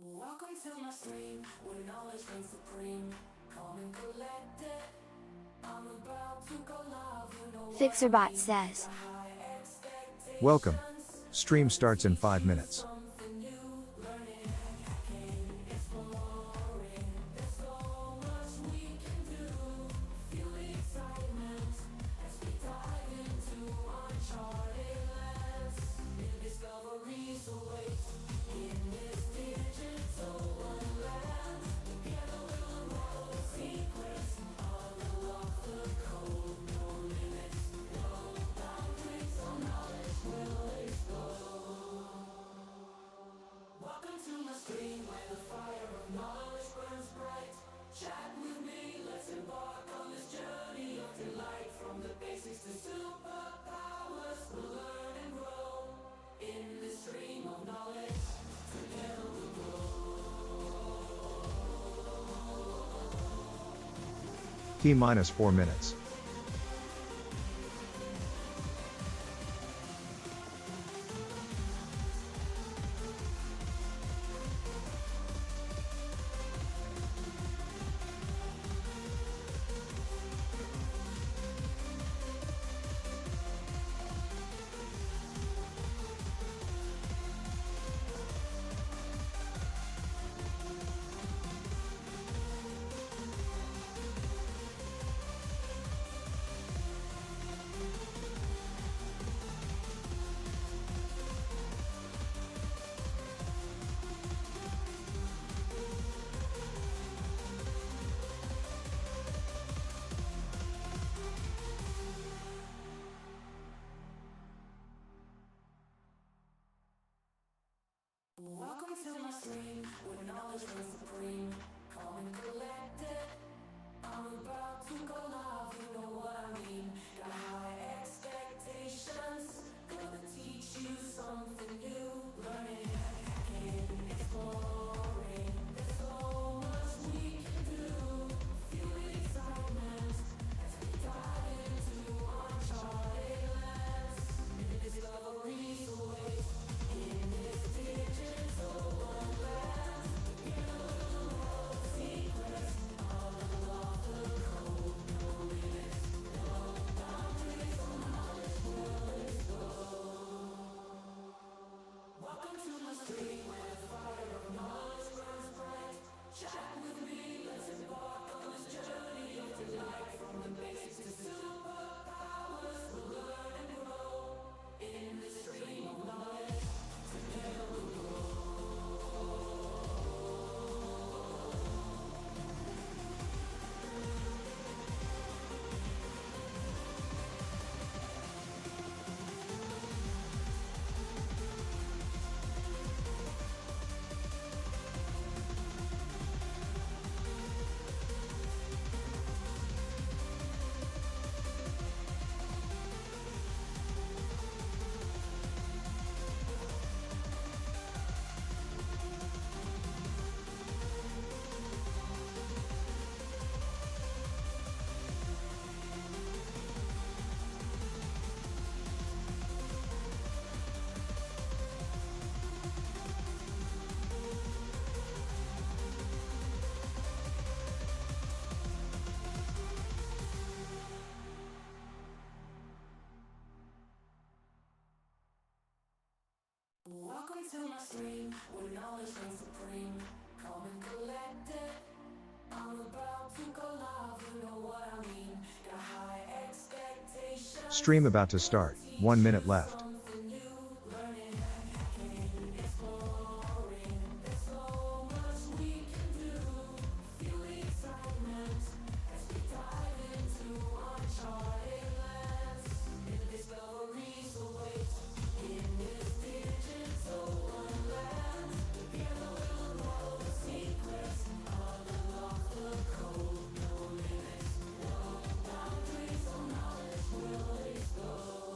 Welcome to my stream, where knowledge reigns supreme. Calm and collected, I'm about to go live. You know what I FixerBot mean. says. The high Welcome. expectations, Stream starts in 5 minutes. something new, learning, hacking, exploring. There's so much we can do. Feel the excitement as we dive into uncharted lands. New discoveries await in this digital wonderland. Together we'll unravel the secrets, unlock the code. No limits, no boundaries, so knowledge will explode. Welcome to my stream, where the fire of knowledge burns bright. Chat with me, let's embark on this journey of delight. From the basics to superpowers, we'll learn and grow. In this stream of knowledge, together we'll T minus 4 minutes. Welcome to my stream, where knowledge reigns supreme. Calm and collected, I'm about to go live. You know what I mean. Got high expectations, gonna teach you something new. Learning, hacking, exploring. There's so much we can do. Feel the excitement as we dive into uncharted lands. New discoveries await in this digital wonderland. Together we'll unravel the secrets, unlock the code. No limits, no boundaries, so knowledge will explode. Welcome to my stream, where the fire of knowledge burns bright. Chat with me, let's embark on this journey of delight. From the basics to superpowers, we'll learn and grow. In this stream of knowledge, together we'll grow. Welcome to my stream, where knowledge reigns supreme. Calm and collected, I'm about to go live. You know what I mean. Got high expectations. Stream about to start. 1 minute left. Something new, learning, hacking, exploring. There's so much we can do. Feel the excitement as we dive into uncharted lands. New discoveries await in this digital wonderland. Together we'll unravel the secrets, unlock the code. No limits, no boundaries, so knowledge will explode.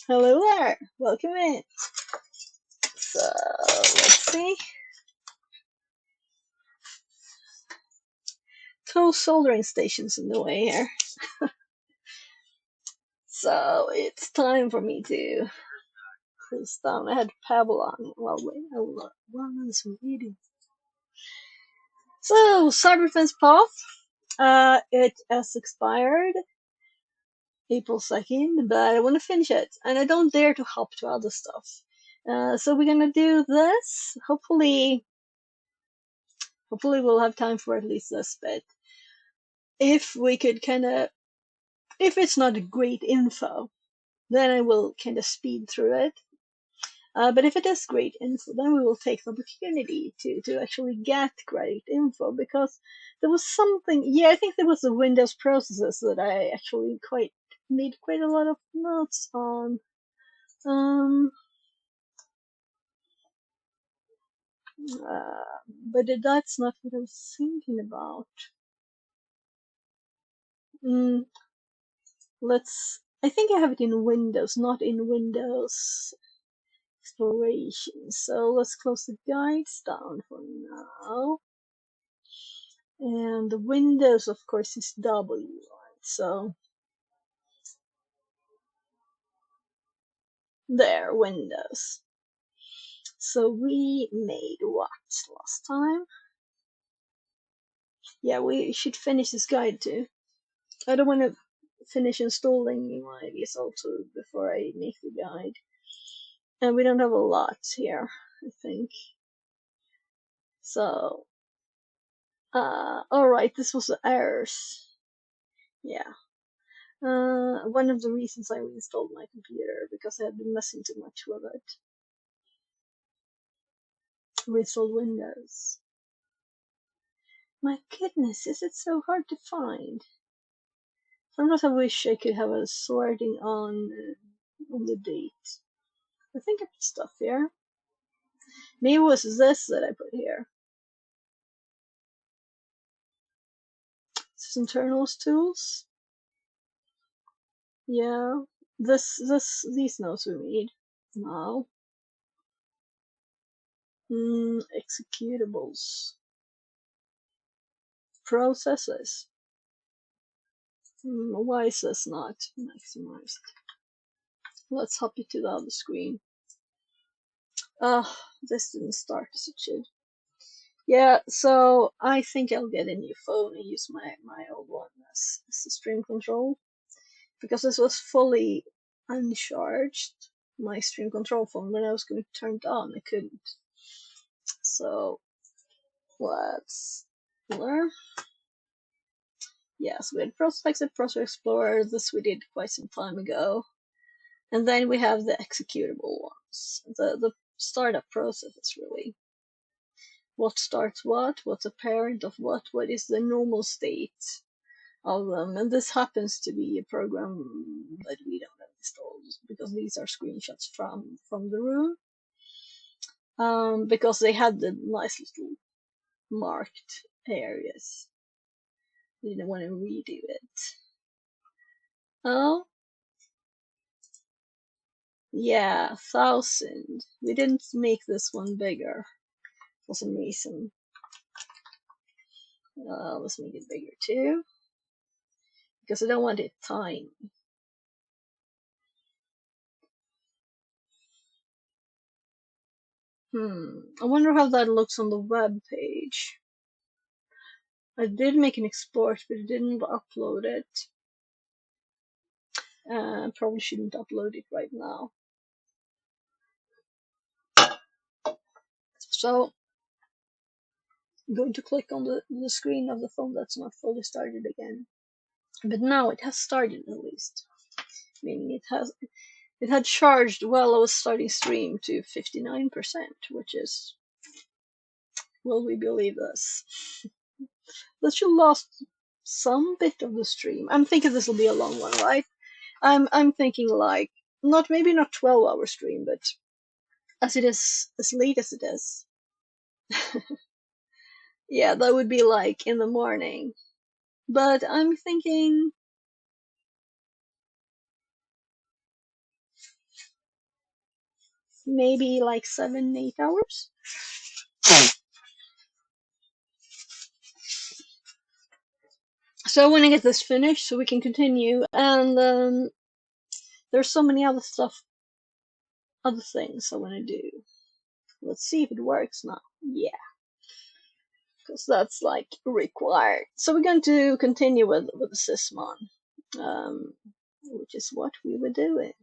Hello there, welcome in. So let's see. Two soldering stations in the way here. So it's time for me to close down. I had Pavlon. Well, wait, one is reading. So Cyberfence Path. It has expired April 2nd, but I want to finish it, and I don't dare to hop to other stuff. So we're gonna do this. Hopefully we'll have time for at least this bit. If we could kind of, if it's not great info, then I will kind of speed through it. But if it is great info, then we will take the opportunity to actually get great info, because there was something, yeah, I think there was the Windows processes that I actually made quite a lot of notes on. Um, but that's not what I was thinking about. Mm, I think I have it in Windows, not in Windows exploration. So let's close the guides down for now. And the Windows, of course, is W, right? So there, Windows. So we made what last time? Yeah, we should finish this guide too. I don't want to finish installing my ESL tool before I make the guide. And we don't have a lot here, I think. So, alright, this was the errors. Yeah. One of the reasons I reinstalled my computer, because I had been messing too much with it. Reinstalled Windows. My goodness, is it so hard to find? Sometimes I wish I could have a sorting on the date. I think I put stuff here. Maybe it was this that I put here. Internals tools. Yeah. These notes we made. Now. Executables. Processes. Why is this not maximized? Let's hop it to the other screen. This didn't start as it should. Yeah, so I think I'll get a new phone and use my old one as a stream control, because this was fully uncharged. My stream control phone, when I was going to turn it on, I couldn't. So let's learn. Yes, we had Prospects and Process Explorer. This we did quite some time ago. And then we have the executable ones. The startup process is really what starts what's a parent of what is the normal state of them. And this happens to be a program that we don't have installed, because these are screenshots from the room. Because they had the nice little marked areas. We didn't want to redo it. Oh, yeah, 1,000. We didn't make this one bigger for some reason. Let's make it bigger too, because I don't want it tiny. I wonder how that looks on the web page. I did make an export, but it didn't upload it. Probably shouldn't upload it right now. So I'm going to click on the screen of the phone that's not fully started again. But now it has started at least. Meaning it had charged while I was starting stream to 59%, which is, will we believe this? This should last some bit of the stream. I'm thinking this will be a long one, right? I'm thinking like maybe not 12-hour stream, but as late as it is. Yeah, that would be like in the morning. But I'm thinking maybe like 7-8 hours. So I want to get this finished so we can continue. And there's so many other things I want to do. Let's see if it works now. Yeah, because that's like required. So we're going to continue with Sysmon, which is what we were doing.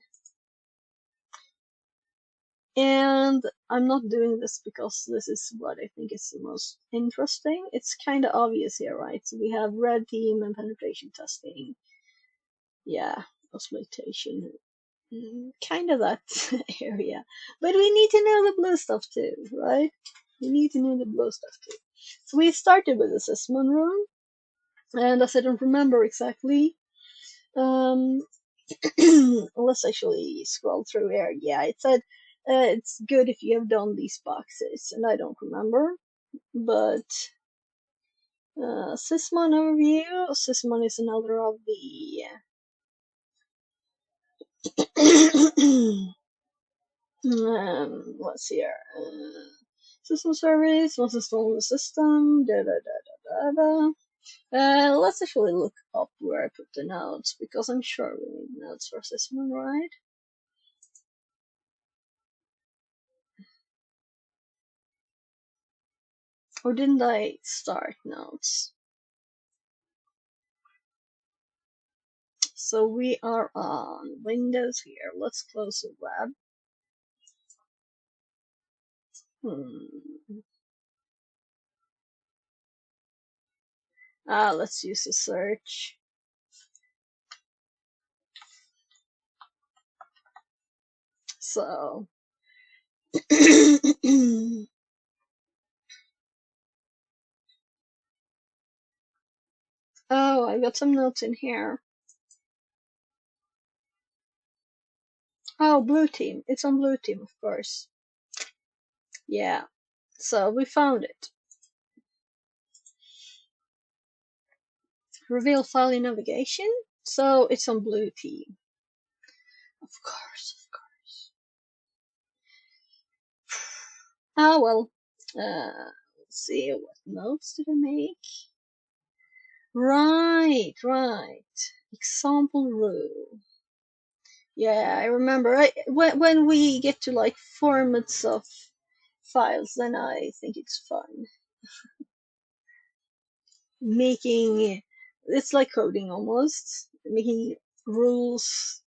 And I'm not doing this because this is what I think is the most interesting. It's kind of obvious here, right? So we have red team and penetration testing. Yeah, exploitation. Kind of that area. But we need to know the blue stuff too, right? We need to know the blue stuff too. So we started with the Sysmon room, and as I don't remember exactly, let's actually scroll through here. Yeah, it said it's good if you have done these boxes, and I don't remember. But Sysmon overview. Sysmon is another of the let's see here. System surveys. Once installed in the system. Da da da da da da. Let's actually look up where I put the notes because I'm sure we need notes for Sysmon, right? Or didn't I start notes? So we are on Windows here. Let's close the web. Let's use a search. So oh, I got some notes in here. Oh, blue team. It's on blue team, of course. Yeah. So we found it. Reveal file in navigation. So it's on blue team. Of course, of course. Ah, well. Let's see. What notes did I make? Right. Example rule. Yeah, I remember. When we get to like formats of files, then I think it's fun. Making it's like coding almost. Making rules.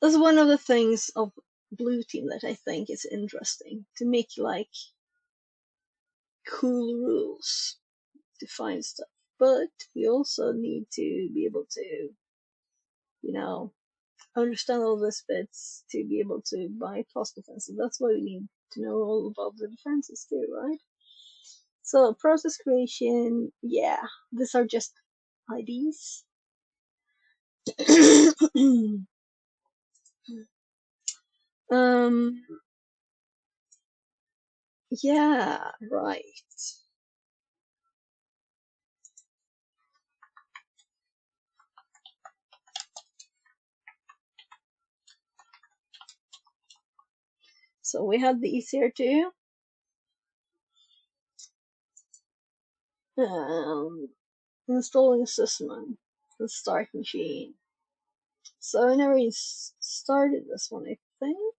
That's one of the things of Blue Team that I think is interesting. To make like cool rules to find stuff. But we also need to be able to, understand all these bits to be able to bypass defenses. That's why we need to know all about the defenses too, right? So process creation, yeah, these are just IDs. um, yeah, right. So we have these here too. Installing system, the start machine. So I never started this one, I think.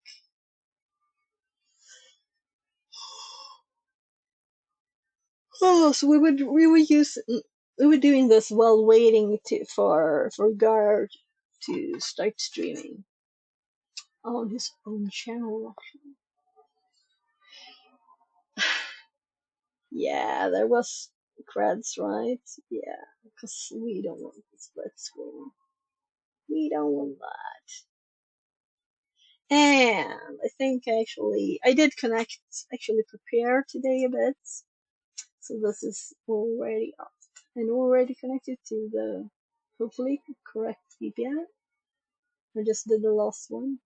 Oh, so we were doing this while waiting for Gar to start streaming on his own channel. Yeah, there was creds, right? Yeah, because we don't want the split screen. We don't want that. And I think I did prepare today a bit. So this is already up and already connected to the hopefully correct VPN. I just did the last one.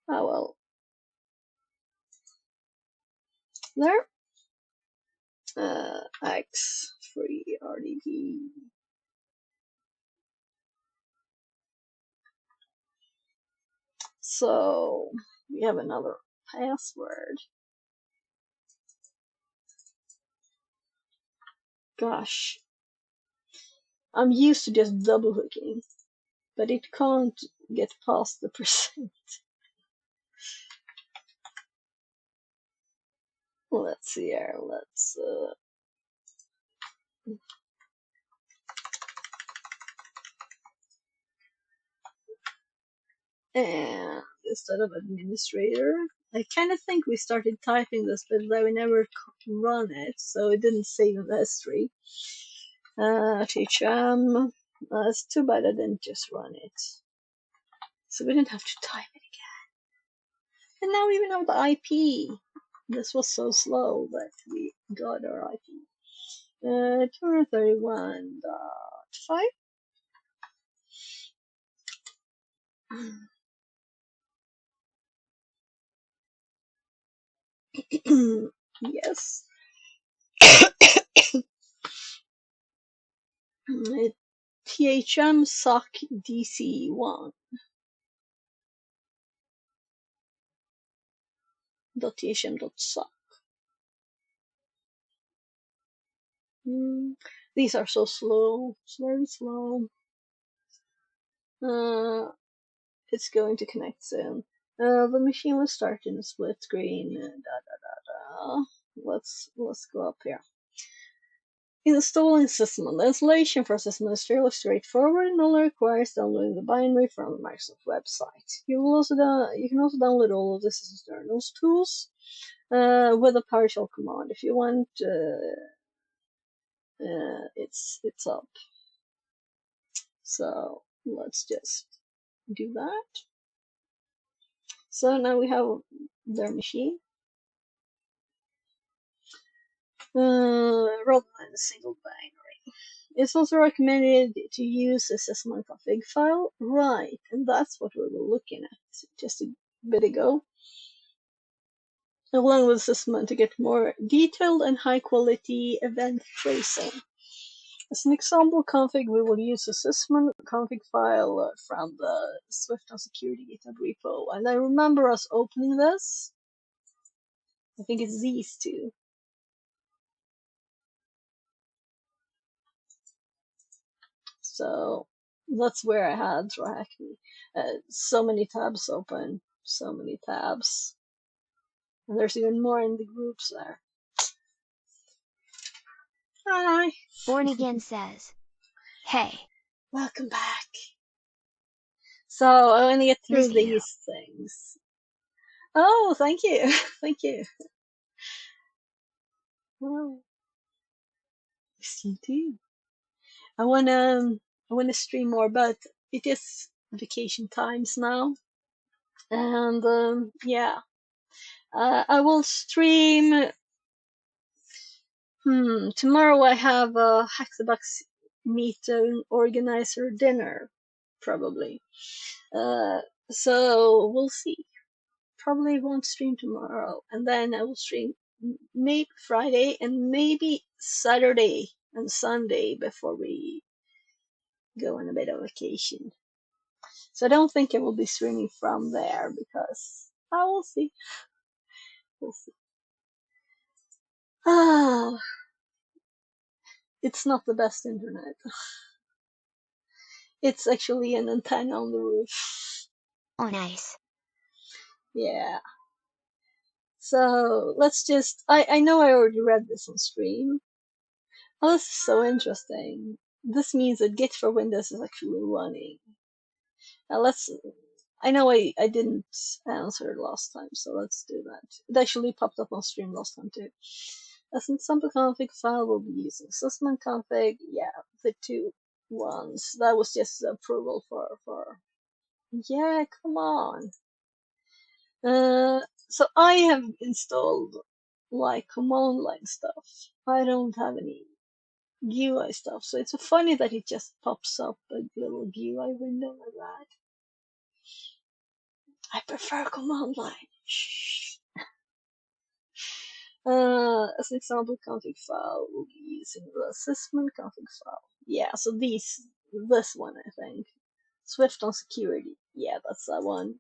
Oh well. there. X free RDP. So we have another password. Gosh, I'm used to just double hooking, but it can't get past the percent. Let's see here. Let's and instead of administrator, I kind of think we started typing this, but we never run it, so it didn't save in the history. THM. It's too bad I didn't just run it, so we didn't have to type it again. And now we even have the IP. This was so slow, but we got our IP. 231.5. Yes. THM sock DC1. .thm.sock. These are so slow. It's very slow. It's going to connect soon. The machine will start in a split screen. Let's go up here. Installing Sysmon. The installation for Sysmon is fairly straightforward and only requires downloading the binary from the Microsoft website. You can also download all of the Sysmon tools with a PowerShell command. If you want, it's up. So let's just do that. So now we have their machine. Rather than a single binary. It's also recommended to use a sysmon config file. Right, and that's what we were looking at just a bit ago. Along with sysmon to get more detailed and high quality event tracing. As an example config, we will use a sysmon config file from the Swift on Security GitHub repo. And I remember us opening this. I think it's these two. So that's where I had TryHackMe. So many tabs open, so many tabs. And there's even more in the groups there. Hi. Born Again says, hey. Welcome back. So I want to get through Missed you. these things. Oh, thank you. Thank you. Oh, yes, you do. I wanna stream more, but it is vacation times now. And yeah. I will stream. Tomorrow I have a Hack the Box meeting organizer dinner, probably. So we'll see. Probably won't stream tomorrow, and then I will stream maybe Friday and maybe Saturday and Sunday before we go on a bit of vacation. So I don't think I will be streaming from there because I will see. We'll see. Ah, it's not the best internet. It's actually an antenna on the roof. Oh, nice. Yeah. So let's just. I know I already read this on stream. Oh, this is so interesting. This means that Git for Windows is actually running. Now let's. I know I didn't answer last time, so let's do that. It actually popped up on stream last time too. As an example config file, we'll be using sysmon config. Yeah, the two ones. That was just the approval for. Yeah, come on. So I have installed like command line stuff. I don't have any GUI stuff, so it's so funny that it just pops up a little GUI window like that. I prefer command line. Shh. As an example, config file will be using the sysmin config file. Yeah, so this one, I think. Swift on security. Yeah, that's that one.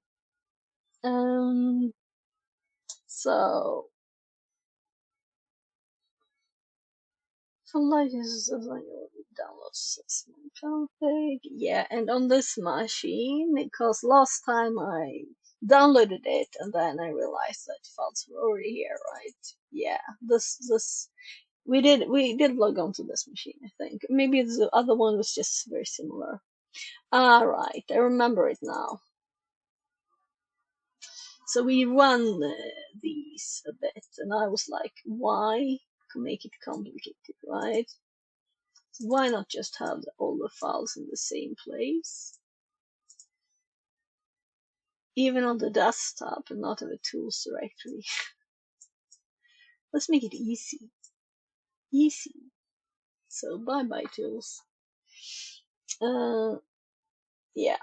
So for light users, then you'll download sysmin config. Yeah, and on this machine, because last time I downloaded it and then I realized that files were already here, right? Yeah, this we did log on to this machine, I think. Maybe the other one was just very similar. Ah, right, I remember it now. So we run these a bit, and I was like, why make it complicated, right? So why not just have all the files in the same place? Even on the desktop and not have a tools directory. Let's make it easy. Easy. So bye-bye tools. Yeah.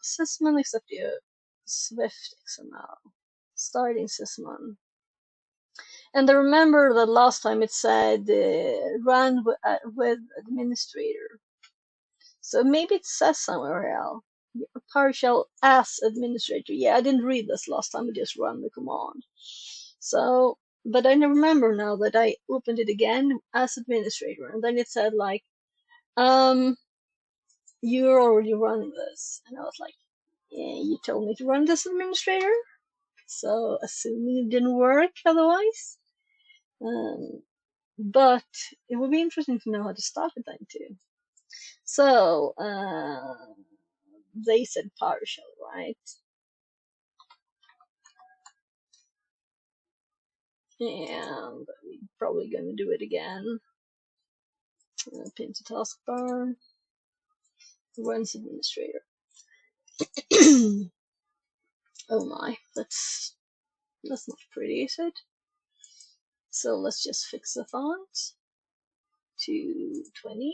Sysmin except you Swift XML. Starting Sysmin. And I remember that last time it said run with administrator. So maybe it says somewhere else. PowerShell as administrator. Yeah, I didn't read this last time. I just run the command. So, but I remember now that I opened it again as administrator, and then it said like, you're already running this, and I was like, yeah, you told me to run this administrator. So assuming it didn't work otherwise. But it would be interesting to know how to start it then too. So they said PowerShell, right? And we're probably gonna do it again. Pin to taskbar. Runs administrator. Oh my, that's not pretty, is it? So let's just fix the font to 20.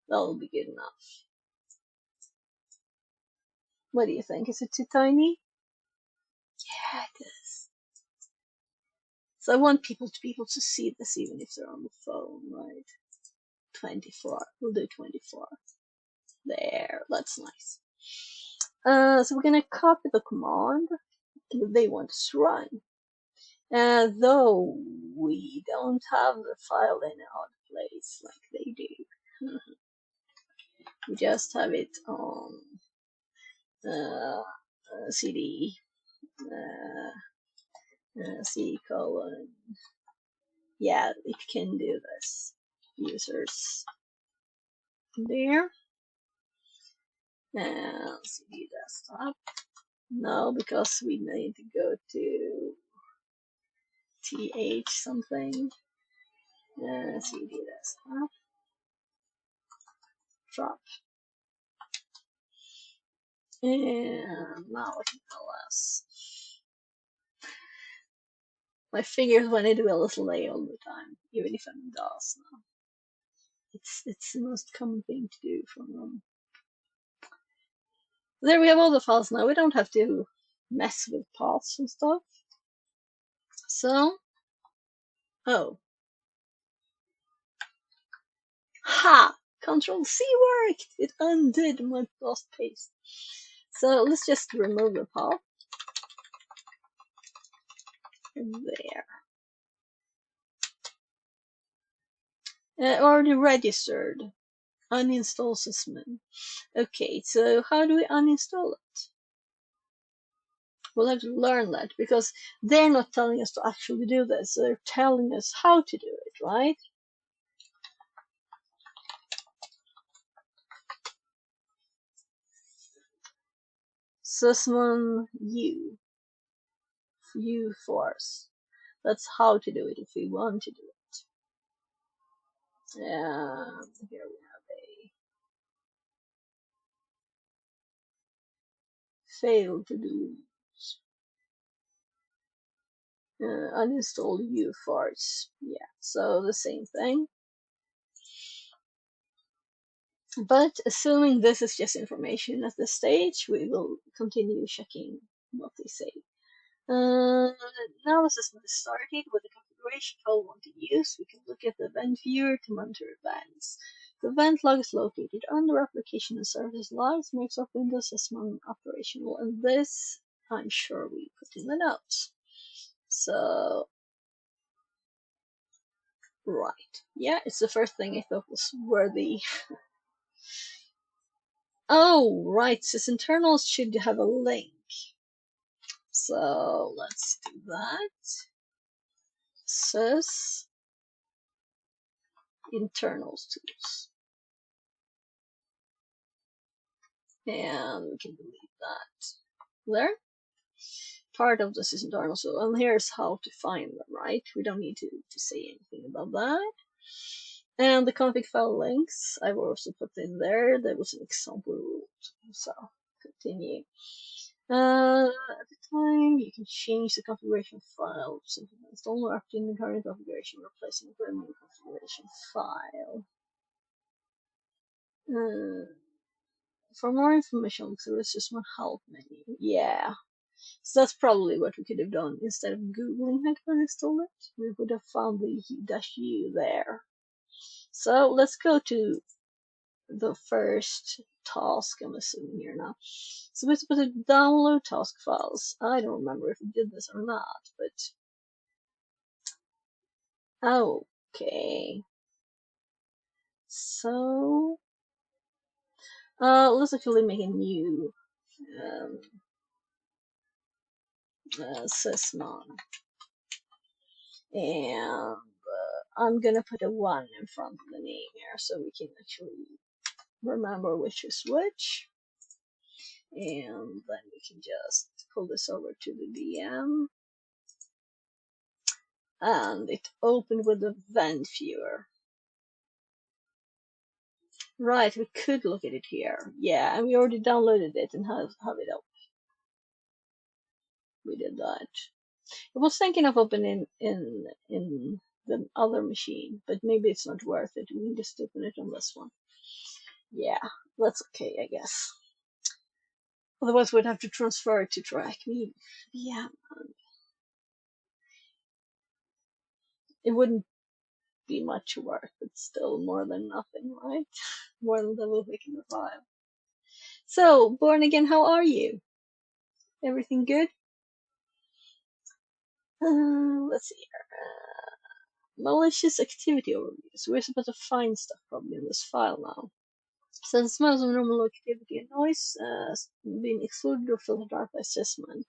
That'll be good enough. What do you think? Is it too tiny? Yeah, it is. So I want people to be able to see this even if they're on the phone, right? 24. We'll do 24. There, that's nice. So we're gonna copy the command that they want us to run. Though we don't have the file in our place like they do. We just have it on CD, C colon. Yeah, it can do this. Users there. And CD desktop. No, because we need to go to th something. CD desktop. Drop. And now I can LS. My fingers want to do a little A all the time, even if I'm in DOS now. It's the most common thing to do from them. There we have all the files now. We don't have to mess with paths and stuff. So, oh. Ha! Control C worked! It undid my last paste. So let's just remove the path. There. Already registered. Uninstall Sysmin. Okay, so how do we uninstall it? We'll have to learn that because they're not telling us to actually do this. They're telling us how to do it, right? Sysmin U force. That's how to do it if we want to do it. And here we have a failed to delete. Uninstall uforce. Yeah, so the same thing. But assuming this is just information at this stage, we will continue checking what they say. Now the system is started with the configuration file we want to use. We can look at the event viewer to monitor events. The event log is located under application and service logs, Microsoft Windows System operational, and this I'm sure we put in the notes. So, right. Yeah, it's the first thing I thought was worthy. Oh, right, sysinternals should have a link. So let's do that. Sys internals tools. And we can delete that. There. Part of this is internal. So, and here's how to find them, right? We don't need to say anything about that. And the config file links, I've also put in there. There was an example rule. So, continue. At the time, you can change the configuration file. Simply install or update the current configuration, replacing the primary configuration file. For more information, look through the system help menu. Yeah. So that's probably what we could have done. Instead of Googling how to install it, we would have found the -u there. So let's go to the first task, I'm assuming here now. So we're supposed to download task files. I don't remember if we did this or not, but okay. So let's actually make a new sysmon, and I'm gonna put a 1 in front of the name here so we can actually remember which is which. And then we can just pull this over to the VM. And it opened with the event viewer. Right, we could look at it here. Yeah, and we already downloaded it and have it up. We did that. I was thinking of opening in the other machine, but maybe it's not worth it. We can just open it on this one. Yeah, that's okay, I guess. Otherwise, we'd have to transfer it to TryHackMe. Yeah, it wouldn't be much work, but still more than nothing, right? More than double clicking the file. So, Born Again, how are you? Everything good? Let's see here. Malicious activity overview. So we're supposed to find stuff probably in this file now. Since most of normal activity and noise being excluded or filtered out by Sysman,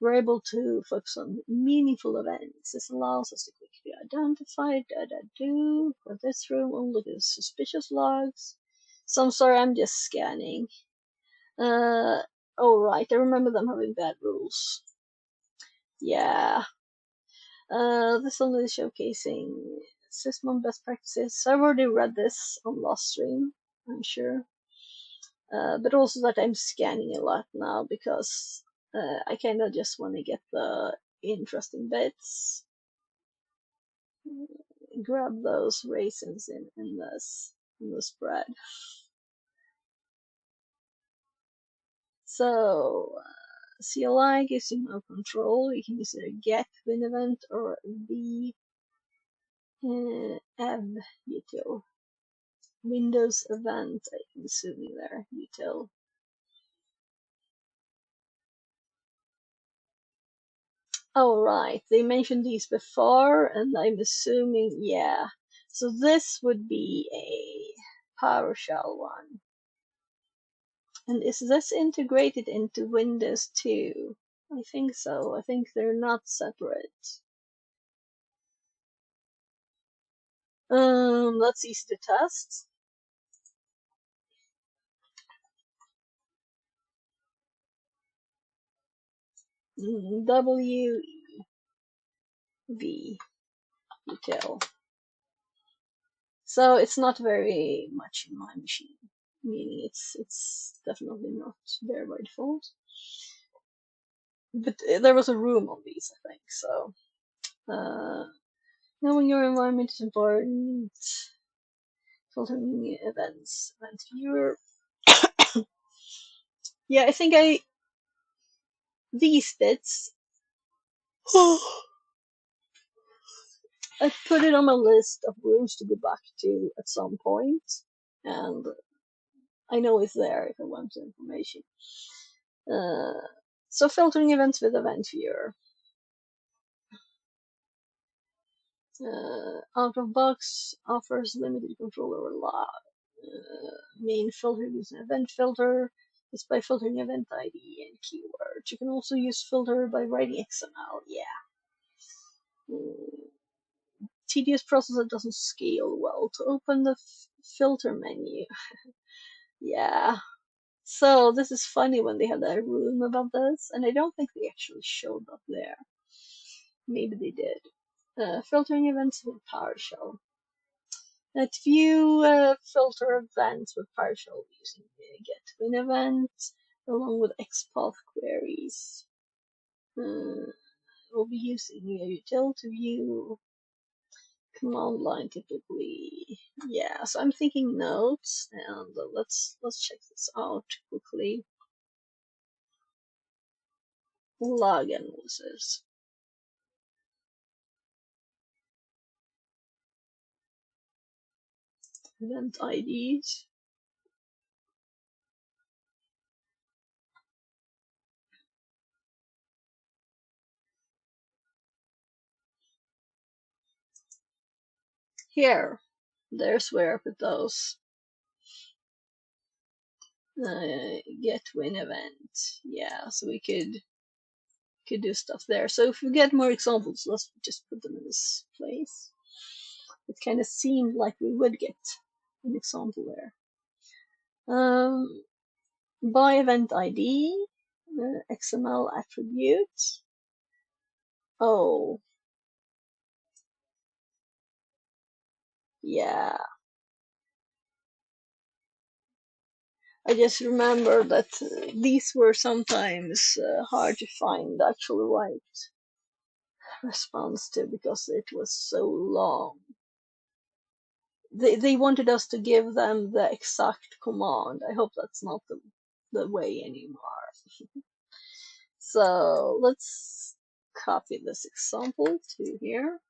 we're able to focus on meaningful events. This allows us to quickly identify for this room. Oh, look at the suspicious logs. So I'm sorry, I'm just scanning. Oh right, I remember them having bad rules. Yeah. This only is showcasing Sysmon best practices. So I've already read this on last stream, I'm sure. But also that I'm scanning a lot now because I kind of just want to get the interesting bits. Grab those raisins in this bread. So CLI gives you no control. You can use either get win event or the ev util. Windows event, I'm assuming there, util. Oh, right, they mentioned these before, and I'm assuming, yeah. So this would be a PowerShell one. And is this integrated into Windows too? I think so. I think they're not separate. That's easy to test. WEV util. So it's not very much in my machine, meaning it's definitely not there by default. But there was a room on these, I think. So knowing your environment is important. filtering events, event viewer. Yeah, I think these bits, I put it on my list of rooms to go back to at some point, and I know it's there if I want the information. So filtering events with event viewer. Out of box offers limited control over log. Main filter is an event filter. It's by filtering event ID and keywords. You can also use filter by writing XML. Yeah. Tedious process that doesn't scale well. To open the filter menu. Yeah. So this is funny when they have that room about this, and I don't think they actually showed up there. Maybe they did. Filtering events with PowerShell. Let's view filter events with PowerShell using the get win event along with XPath queries. We'll be using a util to view command line typically. Yeah, so I'm thinking notes, and let's check this out quickly. Log analysis. Event IDs. Here, there's where I put those. Get win event. Yeah, so we could do stuff there. So if we get more examples, let's just put them in this place. It kind of seemed like we would get an example there. By event ID, XML attribute. Oh, yeah. I just remember that these were sometimes hard to find the actual right response to because it was so long. They wanted us to give them the exact command. I hope that's not the way anymore. So let's copy this example to here.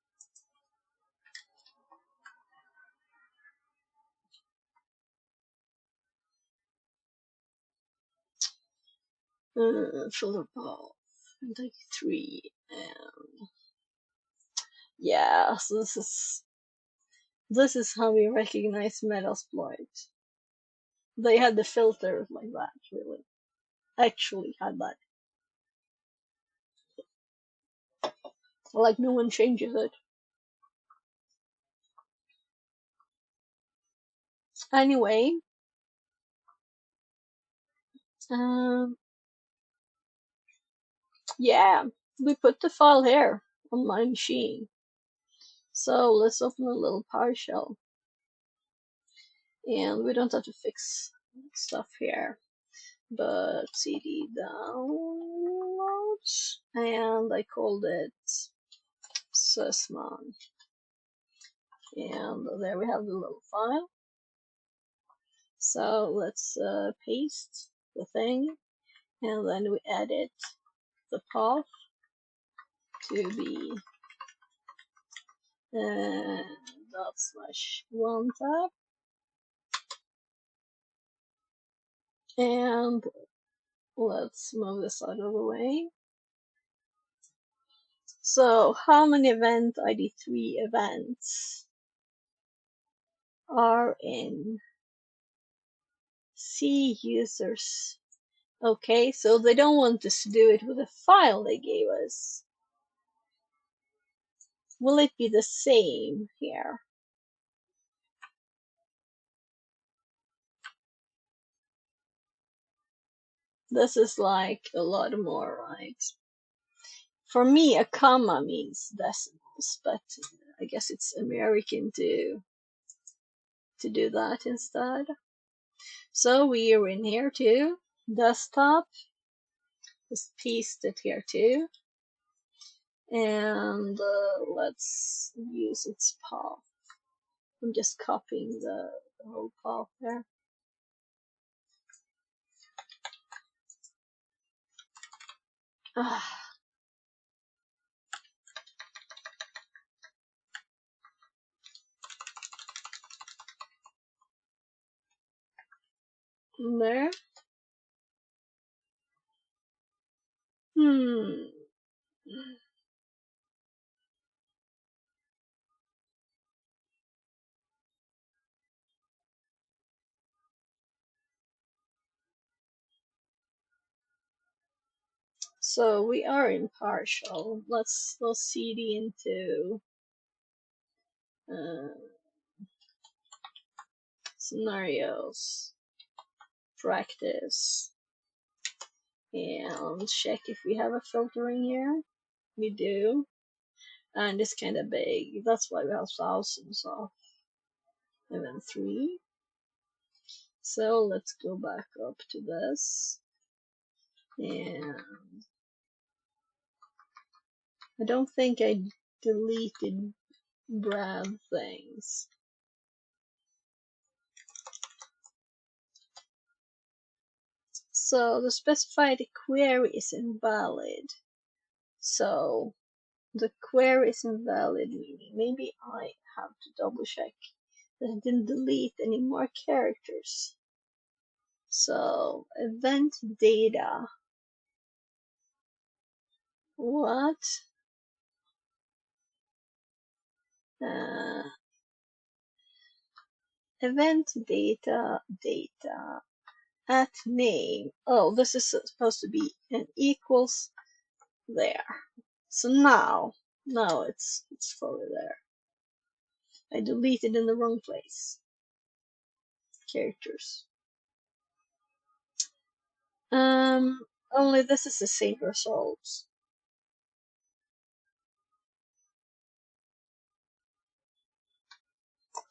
Filter path and take 3, and yeah, so this is how we recognize Metasploit. They had the filter like that, really. Actually had that. Like no one changes it. Anyway, yeah, we put the file here on my machine. So let's open a little PowerShell. And we don't have to fix stuff here. But cd downloads, and I called it Sussman. And there we have the little file. So let's paste the thing, and then we edit the path to be /1 tab, and let's move this out of the way. So how many event ID3 events are in C users? Okay, so they don't want us to do it with a file they gave us. Will it be the same here? This is like a lot more, right? For me, a comma means decimals, but I guess it's American to do that instead. So we are in here too. Desktop. Just paste it here too. And let's use its path. I'm just copying the the whole path there. Ah. There. Hmm. So we are in partial. Let's cd into scenarios, practice, and check if we have a filtering here. We do, and it's kind of big. That's why we have thousands of event 3. So let's go back up to this, and I don't think I deleted Brad things. So the specified query is invalid. So the query is invalid, meaning maybe I have to double check that I didn't delete any more characters. So event data. What? Event data at name. Oh, this is supposed to be an equals there. So now it's fully there. I deleted in the wrong place. Characters. Only this is the same results.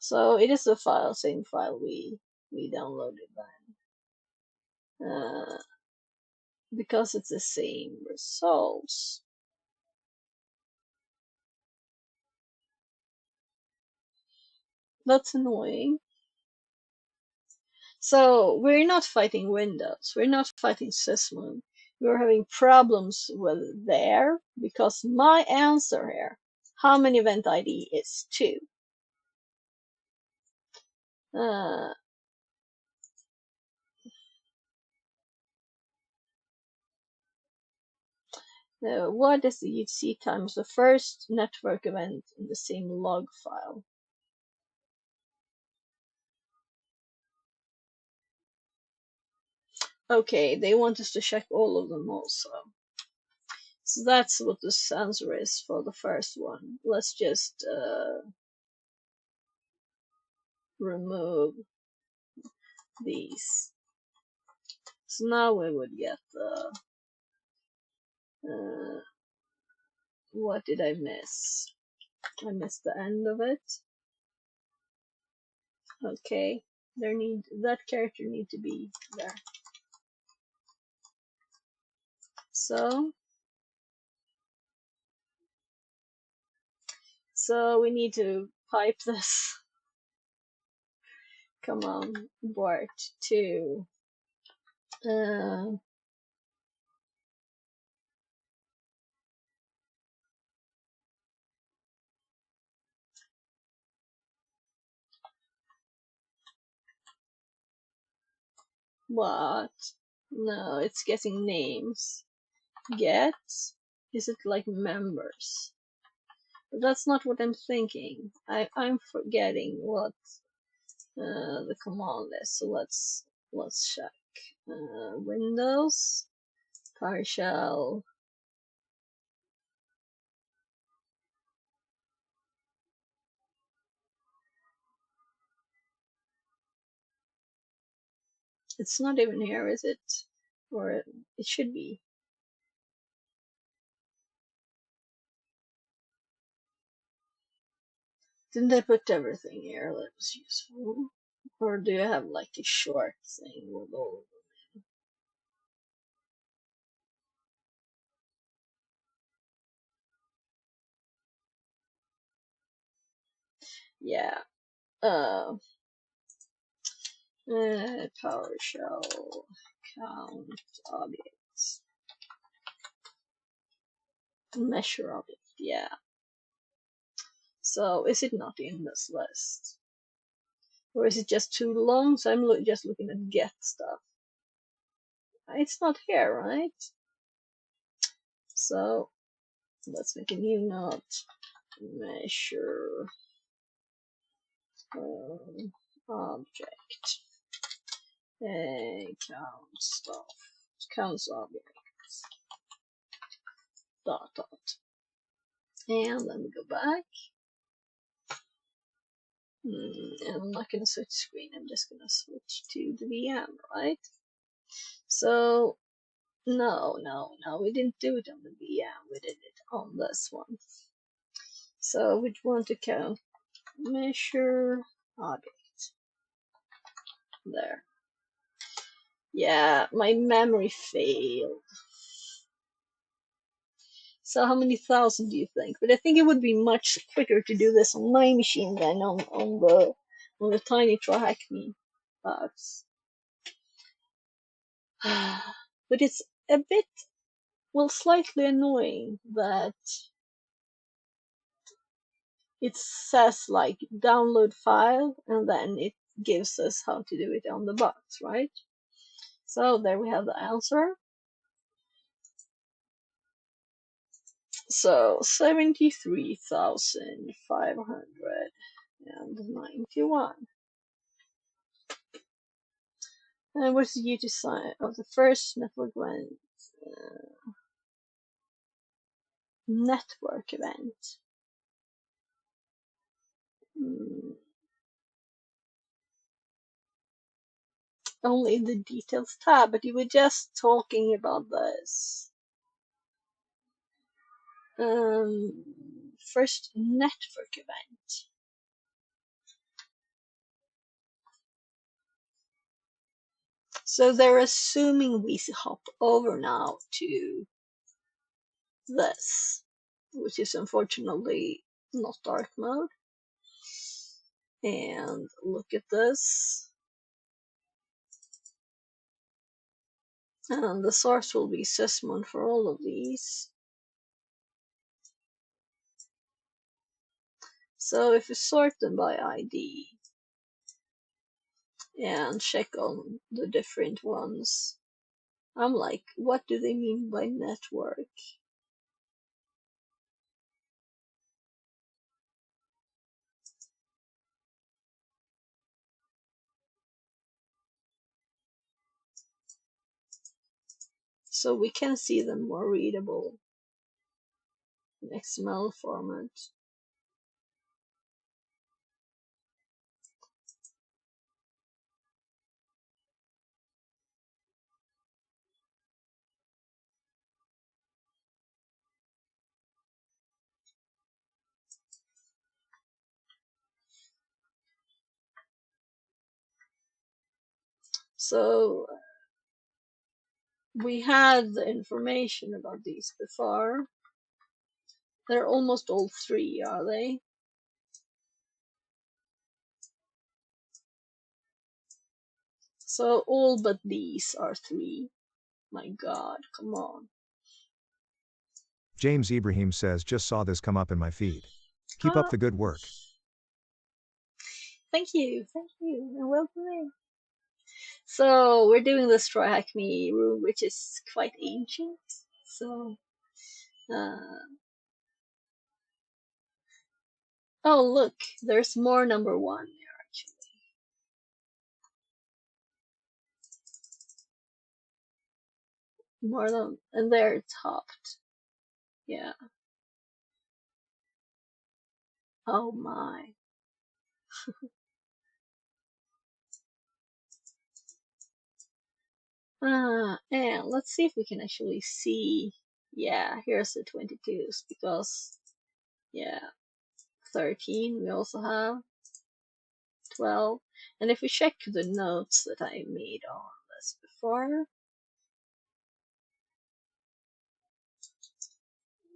So it is the same file we downloaded then. Because it's the same results. That's annoying. So we're not fighting Windows. We're not fighting Sysmoon. We're having problems with there because my answer here, how many event ID is 2. What is the UTC times the first network event in the same log file? Okay, they want us to check all of them also. So that's what the answer is for the first one. Let's just remove these. So now we would get the what did I miss? I missed the end of it. Okay, that character need to be there. So we need to pipe this. Come on, Bart, to what? No, it's getting names. Get? Is it like members? But that's not what I'm thinking. I'm forgetting what the command is. So let's check. Windows partial. It's not even here, is it? Or it should be. Didn't I put everything here that was useful? Or do you have like a short thing with all of them? Yeah. PowerShell count objects. Measure object, yeah. So is it not in this list? Or is it just too long? So I'm just looking at get stuff. It's not here, right? So let's make a new note. Measure object. Count stuff. Counts objects. Dot dot. And then we go back. And I'm not gonna switch screen, I'm just gonna switch to the VM, right? So no, we didn't do it on the VM, we did it on this one. So we want to count measure object. There. Yeah, my memory failed. So how many thousand do you think? But I think it would be much quicker to do this on my machine than on the tiny TryHackMe box. But it's a bit, well, slightly annoying that it says like download file and then it gives us how to do it on the box, right? So there we have the answer. So 73,591. And what's the duty sign of the first network event? Network event. Only in the details tab, but you were just talking about this. First network event. So they're assuming we hop over now to this, which is unfortunately not dark mode. And look at this. And the source will be sysmon for all of these. So if we sort them by ID and check on the different ones, I'm like, what do they mean by network? So we can see them more readable in XML format. So we had the information about these before. They're almost all three, are they? So all but these are three. My God, come on. James Ibrahim says, just saw this come up in my feed. Keep up the good work. Thank you, and welcome in. So we're doing this TryHackMe room, which is quite ancient. So, oh look, there's more number one there actually. More than, and they're topped. Yeah. Oh my. And let's see if we can actually see. Yeah, here's the 22s because, yeah, 13 we also have, 12. And if we check the notes that I made on this before,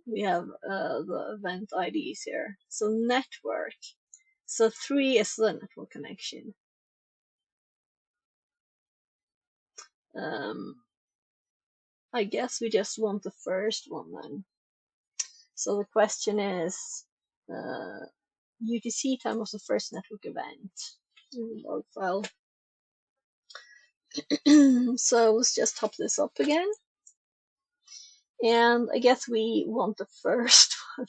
we have the event IDs here. So network. So 3 is the network connection. I guess we just want the first one then. So the question is, UTC time was the first network event in the log file. So let's just top this up again. And I guess we want the first one.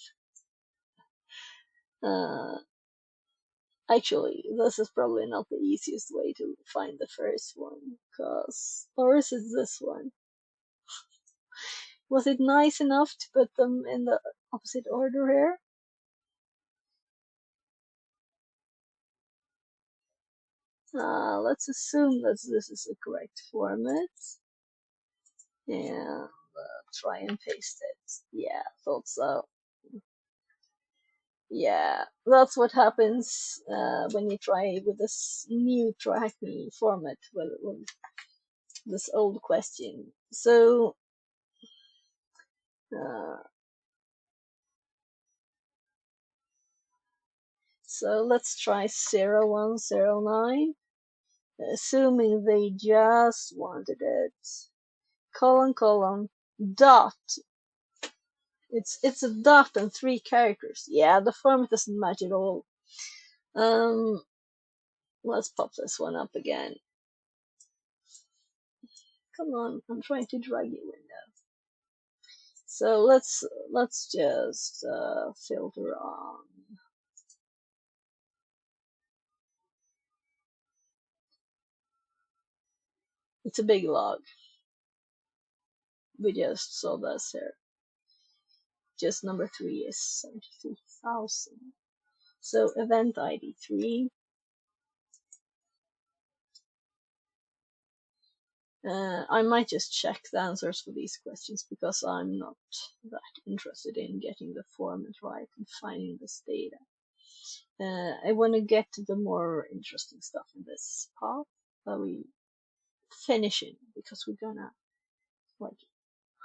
Actually, this is probably not the easiest way to find the first one, or is it this one? Was it nice enough to put them in the opposite order here? Let's assume that this is the correct format. And try and paste it. Yeah, thought so. Yeah, that's what happens when you try with this new TryHackMe format with this old question. So let's try 0109, assuming they just wanted it. Colon, dot. It's a dot and 3 characters. Yeah, the format doesn't match at all. Let's pop this one up again. Come on, I'm trying to drag you in there. So let's just filter on. It's a big log. We just saw this here. Just number 3 is 73,000. So event ID 3. I might just check the answers for these questions because I'm not that interested in getting the format right and finding this data. I want to get to the more interesting stuff in this part that we finish in because we're gonna like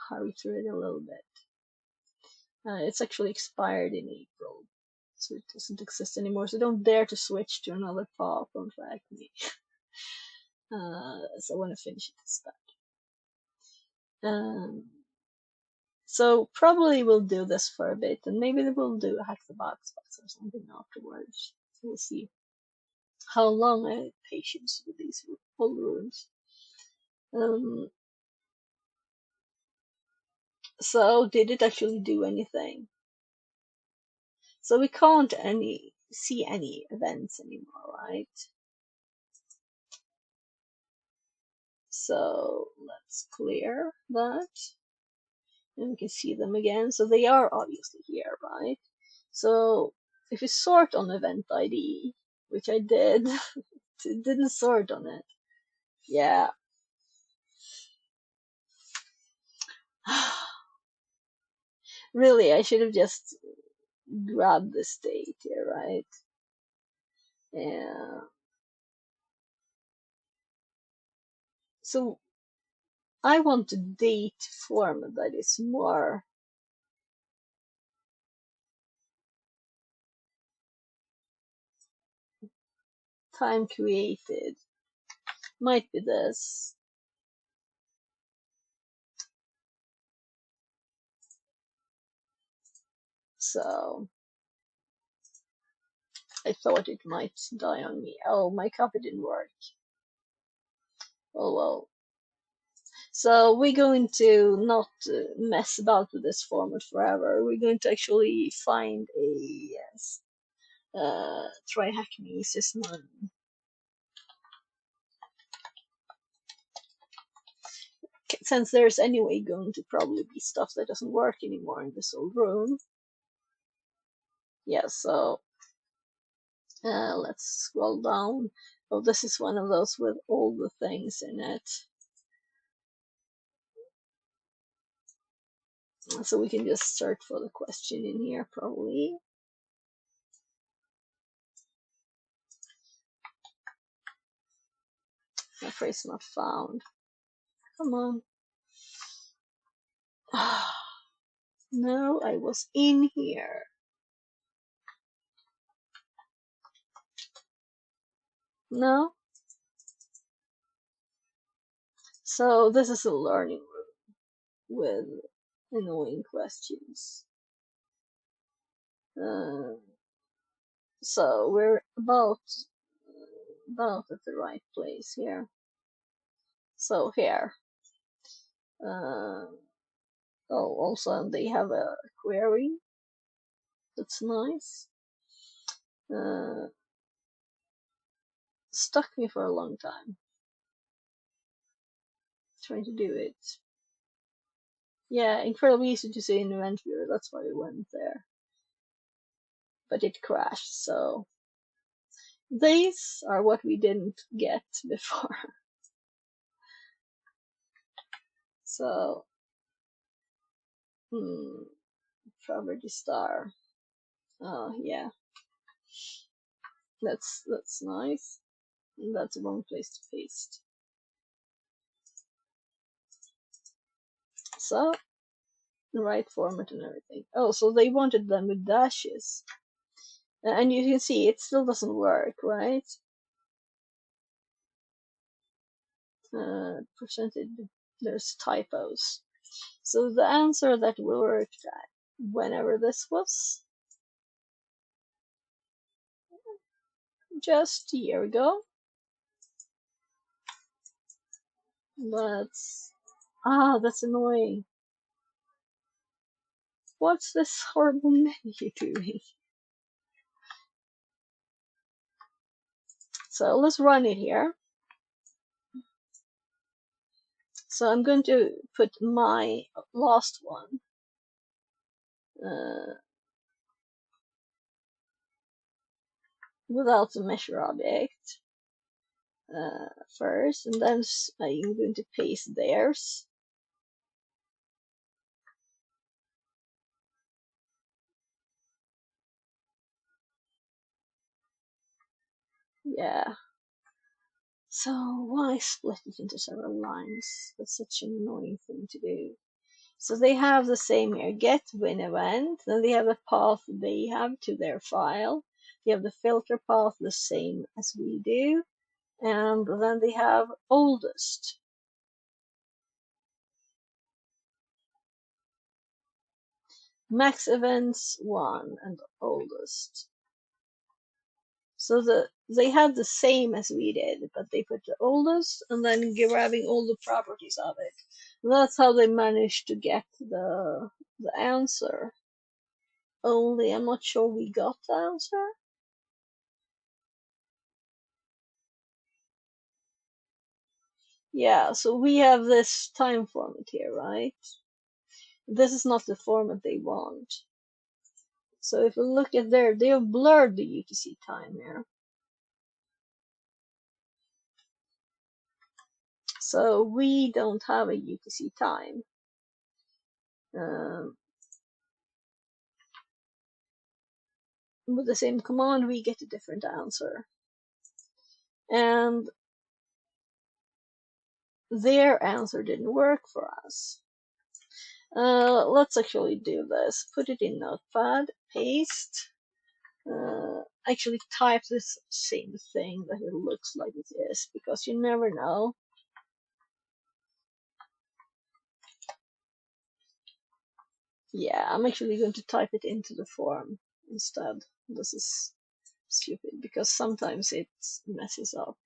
hurry through it a little bit. It's actually expired in April, so it doesn't exist anymore. So don't dare to switch to another path on TryHackMe. So I want to finish it instead. So probably we'll do this for a bit, and maybe we'll do Hack the Box or something afterwards. We'll see how long I have patience with these whole rooms. So did it actually do anything? So we can't see any events anymore, right? So let's clear that. And we can see them again. So they are obviously here, right? So if you sort on event ID, which I did, it didn't sort on it. Yeah. Really, I should have just grabbed this date here, right? Yeah. So I want a date format that is more time created. Might be this. So I thought it might die on me. Oh, my copy didn't work. Oh well. So we're going to not mess about with this format forever. We're going to actually find a TryHackMe system. Since there's anyway going to probably be stuff that doesn't work anymore in this old room. Yeah, so let's scroll down. Oh, this is one of those with all the things in it. So we can just search for the question in here probably. My phrase not found. Come on. No, I was in here. No? So this is a learning room with annoying questions. So we're about at the right place here. So here. Also they have a query. That's nice. Stuck me for a long time trying to do it. Yeah, incredibly easy to say in inventory, that's why we went there. But it crashed, so these are what we didn't get before. So property star. Oh yeah. That's nice. That's the wrong place to paste. So the right format and everything. Oh, so they wanted them with dashes. And you can see it still doesn't work, right? Presented, there's typos. So the answer that worked at whenever this was just a year ago. That's annoying. What's this horrible menu doing? So let's run it here. So I'm going to put my last one without the measure object first, and then I'm going to paste theirs. Yeah. So why split it into several lines? That's such an annoying thing to do. So they have the same here, get win event, then they have a path they have to their file. They have the filter path the same as we do, and then they have oldest. Max events 1 and oldest. So they had the same as we did, but they put the oldest and then grabbing all the properties of it. That's how they managed to get the answer. Only I'm not sure we got the answer. Yeah, so we have this time format here, right? This is not the format they want. So if we look at there, they have blurred the UTC time here. So we don't have a UTC time. With the same command, we get a different answer. And their answer didn't work for us. Let's actually do this. Put it in Notepad, paste. Actually type this same thing that it looks like it is, because you never know. Yeah, I'm actually going to type it into the form instead. This is stupid because sometimes it messes up.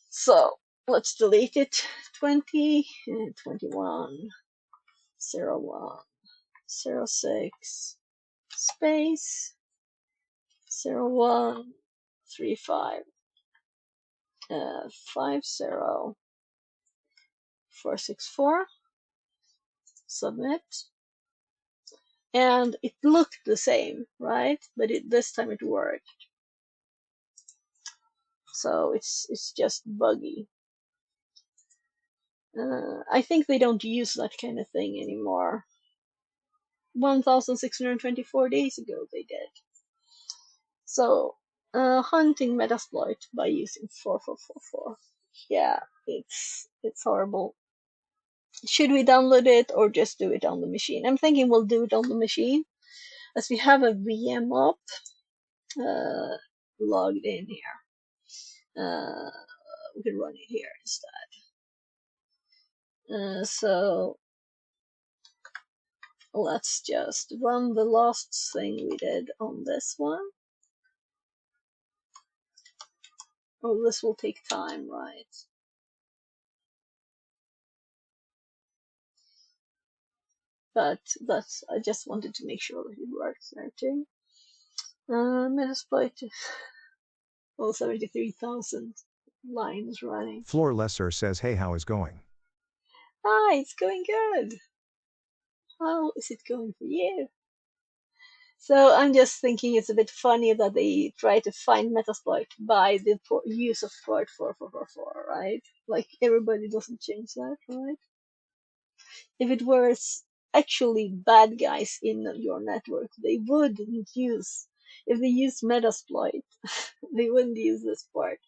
So let's delete it. 20, 21, 01, 06, space, 01, 35, 50, 464. Submit. And it looked the same, right? But this time it worked. So it's just buggy. I think they don't use that kind of thing anymore. 1,624 days ago they did. So hunting Metasploit by using 4444. Yeah, it's horrible. Should we download it or just do it on the machine? I'm thinking we'll do it on the machine, as we have a VM up logged in here. we could run it here instead. So let's just run the last thing we did on this one. Oh, this will take time, right? But I just wanted to make sure that it works there too. Metasploit, well, 73,000 lines running. Floor Lesser says, hey, how is going? Hi, it's going good. How is it going for you? So I'm just thinking it's a bit funny that they try to find Metasploit by the use of port 4444, right? Like everybody doesn't change that, right? If it was actually bad guys in your network, they wouldn't use, if they used Metasploit, they wouldn't use this port.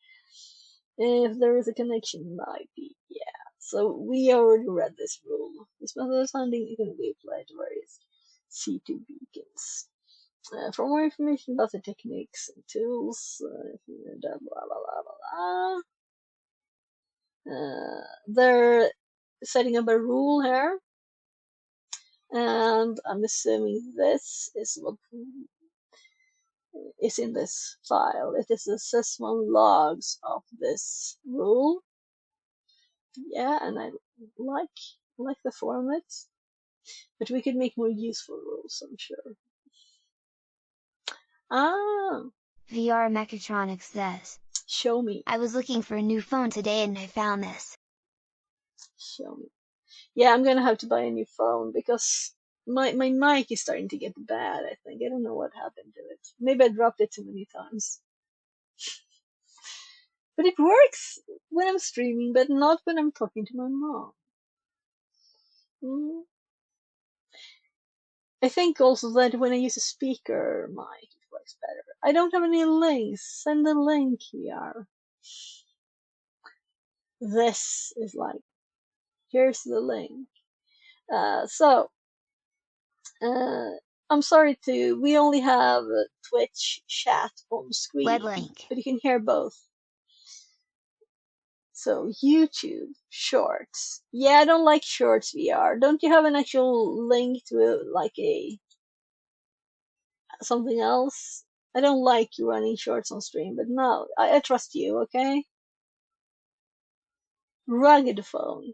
If there is a connection in the IP, yeah. So we already read this rule. This method of finding can be applied to various C2 beacons. For more information about the techniques and tools, blah blah blah blah blah. They're setting up a rule here, and I'm assuming this is what is in this file. It is the sysmon logs of this rule. Yeah, and I like the format, but we could make more useful rules, I'm sure. Ah, VR Mechatronics says, show me. I was looking for a new phone today and I found this. Show me. Yeah, I'm gonna have to buy a new phone because my mic is starting to get bad, I think. I don't know what happened to it. Maybe I dropped it too many times. But it works when I'm streaming, but not when I'm talking to my mom. I think also that when I use a speaker mic, it works better. I don't have any links. Send a link here. This is like, here's the link. I'm sorry we only have Twitch chat on screen, Web link. but you can hear both. So YouTube Shorts. Yeah, I don't like Shorts VR. Don't you have an actual link to something else? I don't like you running Shorts on stream, but no, I trust you, okay? Rugged phone.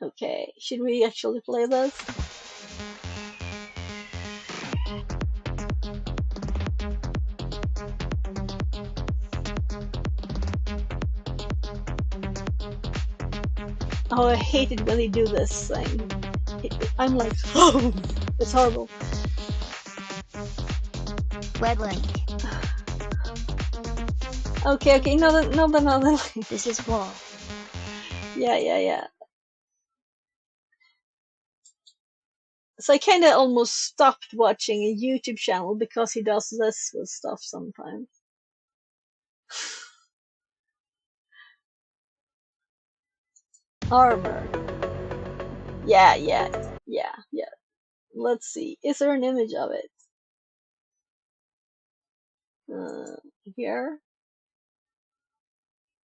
Okay, should we actually play this? Oh, I hate it when they do this thing. I'm like, oh, it's horrible. Web link. Okay, no, another. This is Wall. Yeah. So I kind of almost stopped watching a YouTube channel because he does this with stuff sometimes. Armor. Yeah. Let's see. Is there an image of it? Here.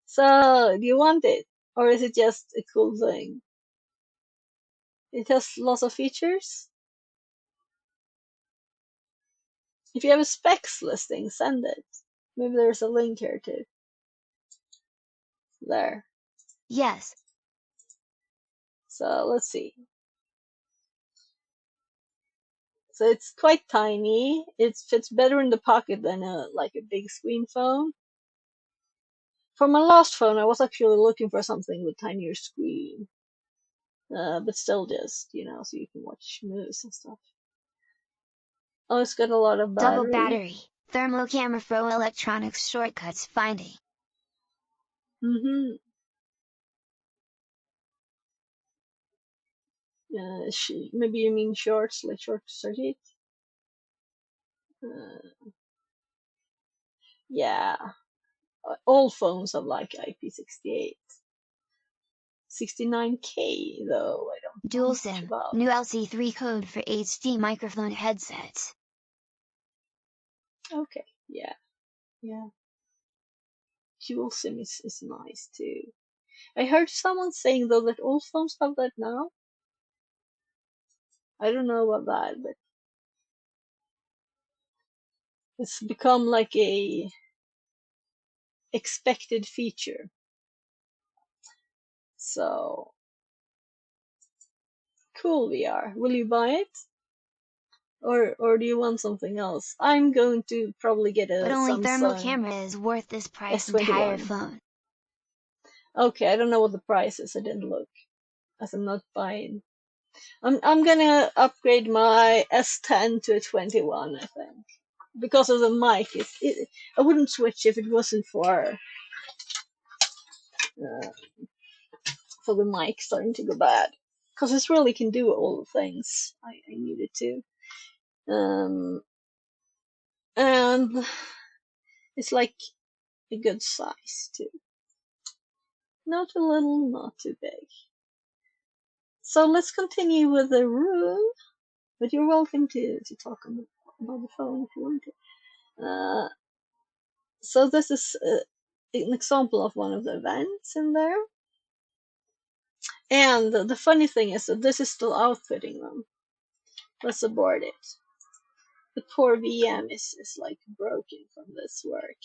So, do you want it? Or is it just a cool thing? It has lots of features. If you have a specs listing, send it. Maybe there's a link here too. There. Yes. So let's see. So it's quite tiny. It fits better in the pocket than a big screen phone. For my last phone, I was actually looking for something with tinier screen. But still just, so you can watch movies and stuff. Oh, it's got a lot of battery. Double battery. Thermal camera for electronics shortcuts finding. Maybe you mean shorts, like short circuit? Yeah. All phones have like IP68. 69K though, I don't know Dual much SIM. about. New LC3 code for HD microphone headsets. Okay, yeah. dual SIM is nice too. I heard someone saying though that all phones have that now. I don't know about that, but it's become like a expected feature. So cool VR. Will you buy it? Or do you want something else? I'm going to probably get But a only thermal Samsung camera is worth this price entire S21. phone. Okay, I don't know what the price is. I didn't look, as I'm not buying. I'm gonna upgrade my S10 to a 21, I think, because of the mic. I wouldn't switch if it wasn't uh, for the mic starting to go bad, because this really can do all the things I need it to. And it's like a good size too. Not too little, not too big. So let's continue with the room, but you're welcome to talk about the phone if you want to. So this is an example of one of the events in there. And the funny thing is that this is still outfitting them. Let's abort it. The poor VM is like broken from this work.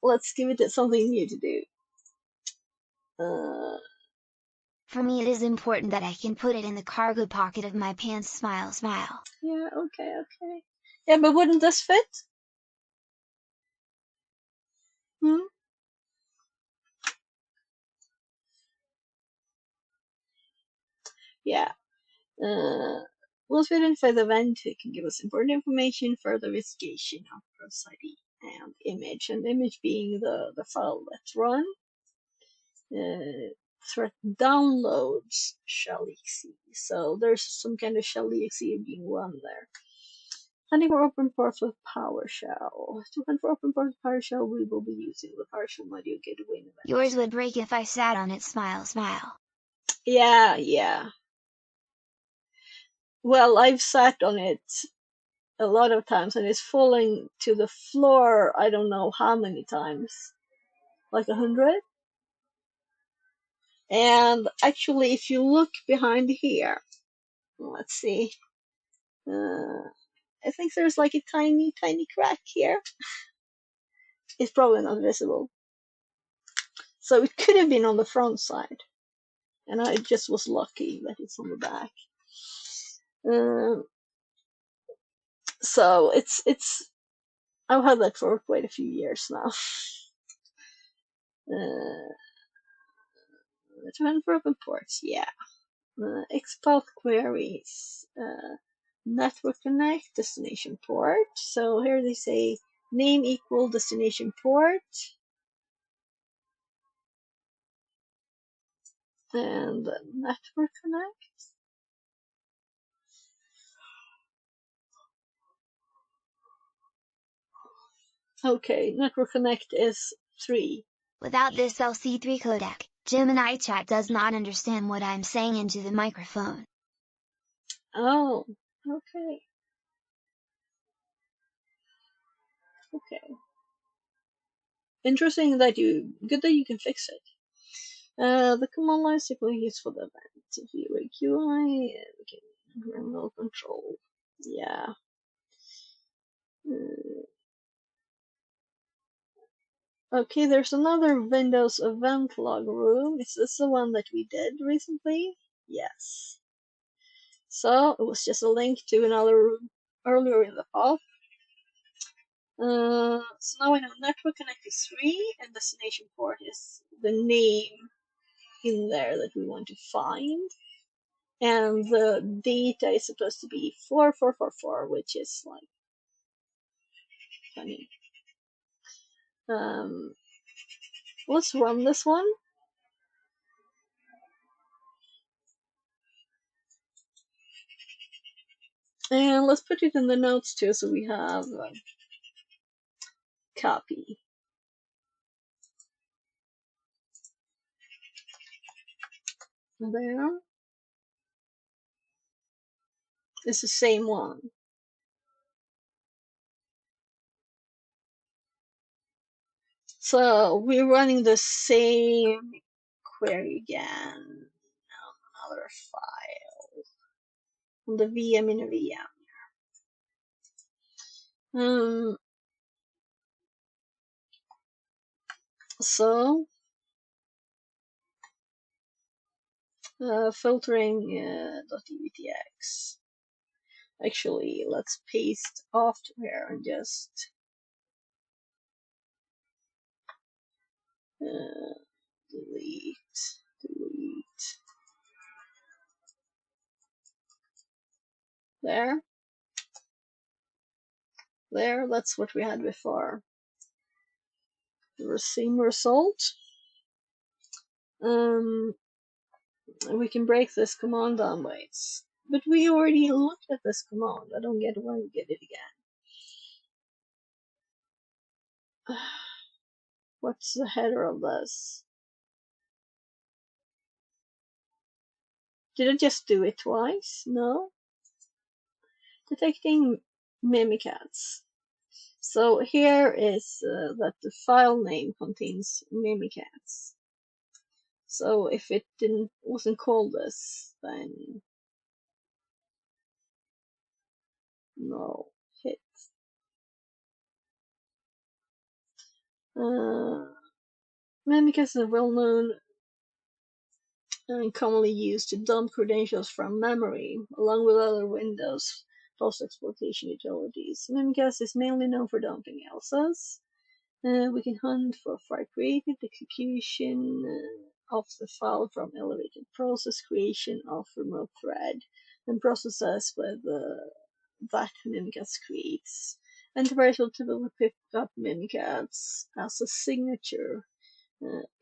Let's give it something new to do. For me it is important that I can put it in the cargo pocket of my pants. Smile, smile. Yeah, okay. Yeah, but wouldn't this fit? Hmm? Yeah. Once we identify the event, it can give us important information for the investigation of process ID and image being the file that's run. Threat downloads shell exe. So there's some kind of shell exe being run there. Hunting for open ports with PowerShell. To hunt for open ports with PowerShell, we will be using the PowerShell module gateway event. Yours would break if I sat on it. Smile, smile. Yeah. Well, I've sat on it a lot of times and it's falling to the floor I don't know how many times. Like 100? And actually, if you look behind here, let's see. I think there's like a tiny crack here. It's probably not visible. So it could have been on the front side. And I just was lucky that it's on the back. So I've had that for quite a few years now. To run for open ports, yeah. Export queries. Network connect, destination port. So here they say name equal destination port. And network connect. Okay, network connect is 3. Without this LC3 codec, Gemini chat does not understand what I'm saying into the microphone. Oh, okay. Interesting that good that you can fix it. The command line is typically used for the event. If you like UI, remote control. Yeah. Okay, there's another Windows event log room. Is this the one that we did recently? Yes. So it was just a link to another room earlier in the path. So now I know network connect is 3 and destination port is the name in there that we want to find. And the data is supposed to be 4444, which is like funny. Let's run this one. And let's put it in the notes too, so we have copy. There. It's the same one. So we're running the same query again. Another file on the VM in a VM. So filtering .dvtx. Actually, let's paste after here and just delete. There. That's what we had before. The same result. We can break this command down by its. But we already looked at this command. I don't get why we get it again. What's the header of this? Did I just do it twice? No. Detecting Mimikatz. So here is that the file name contains Mimikatz. So if it wasn't called this, then no hit. Mimikatz is a well-known and commonly used to dump credentials from memory, along with other Windows post-exploitation utilities. Mimikatz is mainly known for dumping else's. We can hunt for file created, execution of the file from elevated process, creation of remote thread, and processes with that Mimikatz creates. Enterprise will typically pick up Mimikatz as a signature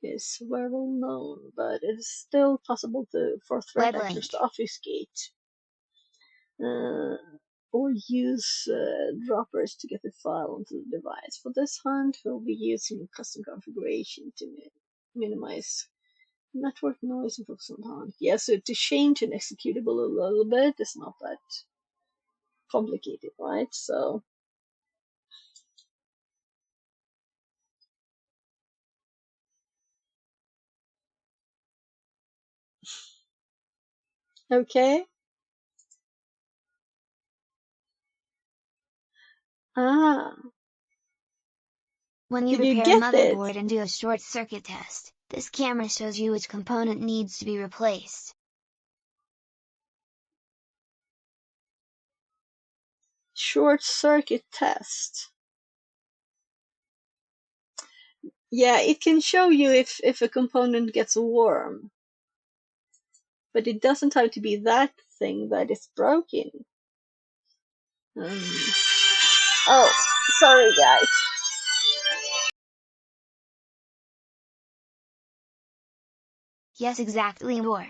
is well known, but it is still possible for threat Web actors link. to obfuscate or use droppers to get the file onto the device. For this hunt, we'll be using custom configuration to minimize network noise and focus on the hunt. Yeah, so to change an executable a little bit is not that complicated, right? So okay. Ah, When you did you repair a get it? motherboard and do a short circuit test, this camera shows you which component needs to be replaced. Short circuit test. Yeah, it can show you if a component gets warm, but it doesn't have to be that thing that is broken. Oh, sorry guys. Yes, exactly more.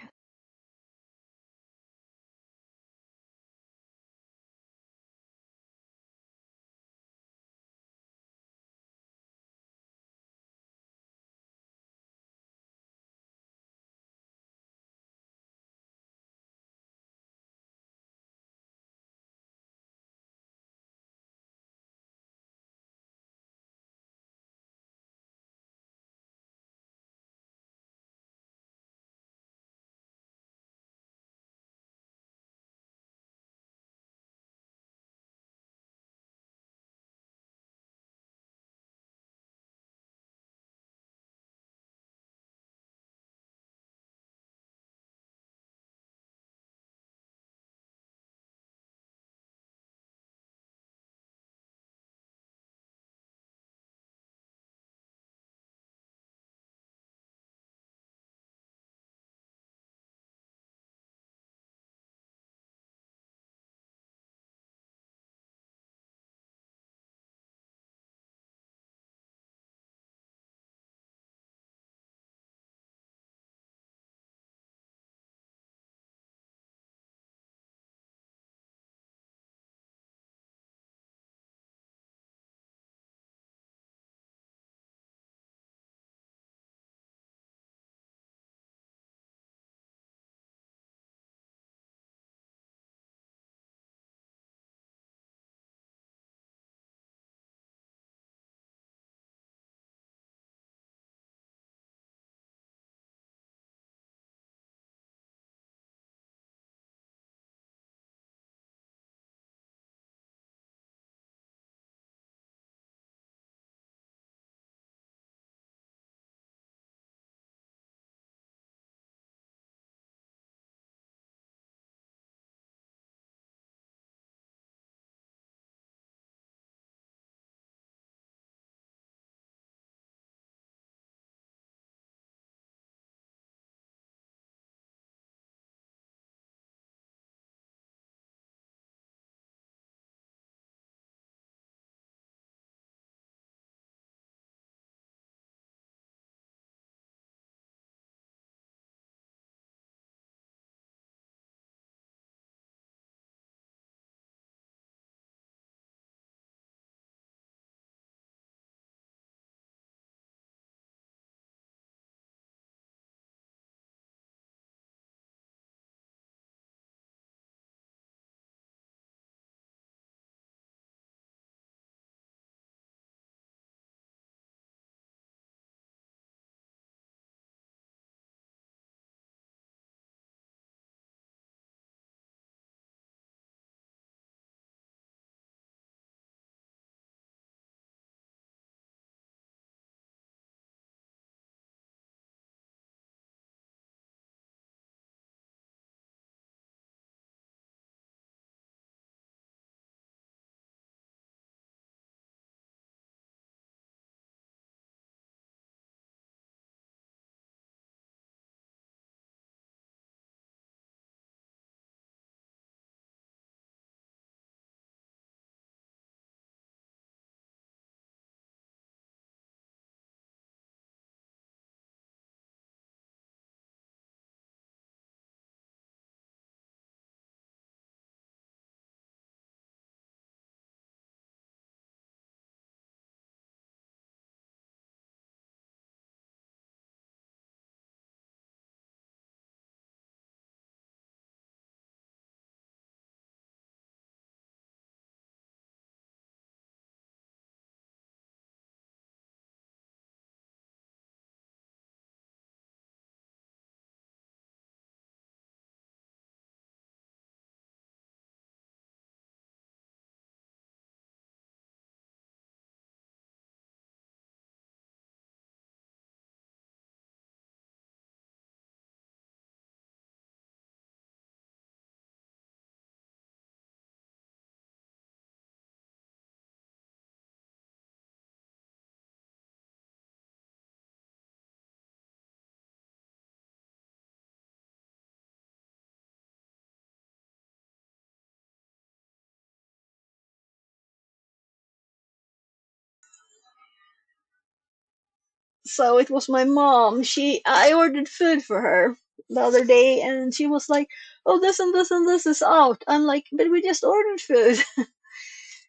So it was my mom. I ordered food for her the other day, and she was like, "Oh, this and this and this is out." I'm like, "But we just ordered food."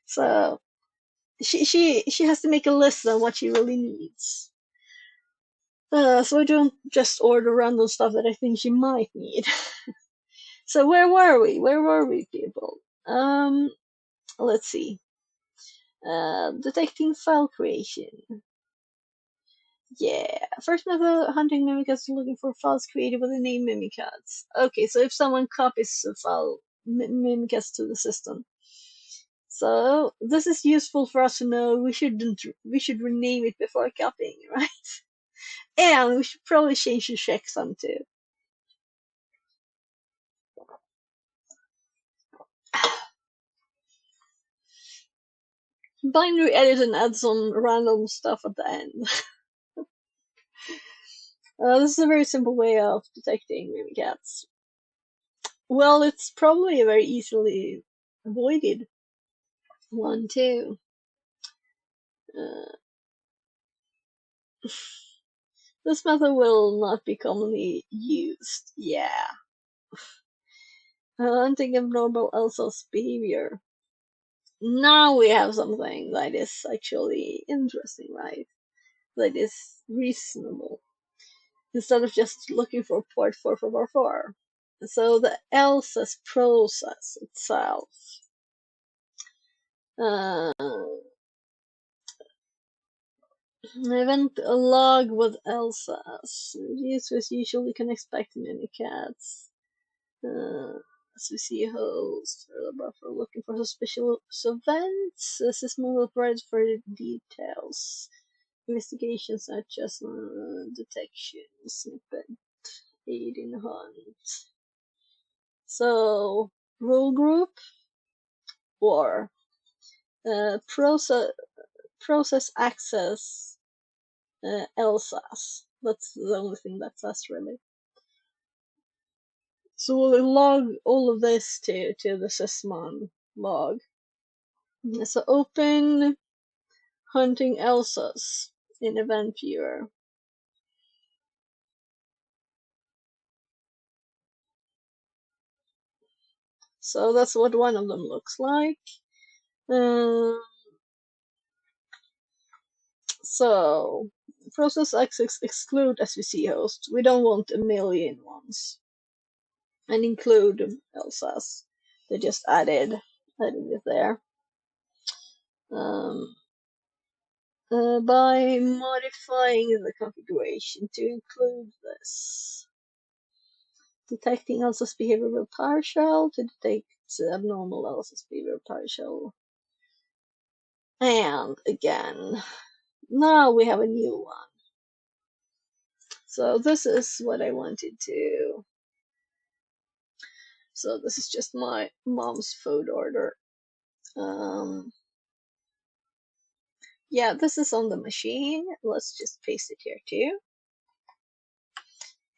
So she has to make a list on what she really needs. So I don't just order random stuff that I think she might need. So where were we? Where were we, people? Let's see. Detecting file creation. Yeah, first method hunting mimikatz looking for files created with the name mimikatz. Okay, so if someone copies a file mimikatz to the system, so this is useful for us to know we should rename it before copying, right? And we should probably change the checksum too. Binary edit and add some random stuff at the end. This is a very simple way of detecting mimikatz. Well, it's probably a very easily avoided one too. Uh, this method will not be commonly used. Yeah. Hunting abnormal Elsa's behavior. Now we have something that is actually interesting, right? That is reasonable. Instead of just looking for port 4444. So the Elsa's process itself. Uh, event log with Elsa's. Users usually can expect mimikatz. As we see a host or the buffer looking for suspicious events. The system will provide further details. Investigations such as detection, snippet, aid in hunt. So, rule group or process access LSAS. That's the only thing that says really. So we'll log all of this to the sysmon log. So open hunting Elsas in event viewer. So that's what one of them looks like. So process access exclude SVC host. We don't want a million ones. And include Elsas. They just added it there. By modifying the configuration to include this. Detecting Elsa's behavior with PowerShell to detect abnormal Elsa's behavior with PowerShell. And again, now we have a new one. So this is what I wanted to. So this is just my mom's food order. Yeah, this is on the machine. Let's just paste it here too.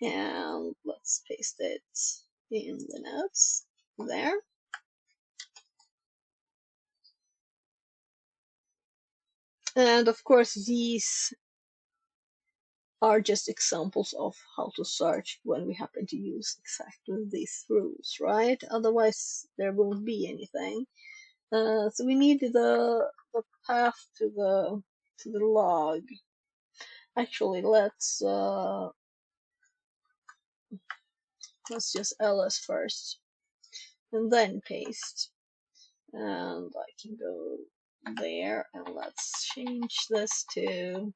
And let's paste it in the notes there. And of course, these are just examples of how to search when we happen to use exactly these rules, right? Otherwise, there won't be anything. So we need the path to the log. Actually, let's just ls first, and then paste. And I can go there, and let's change this to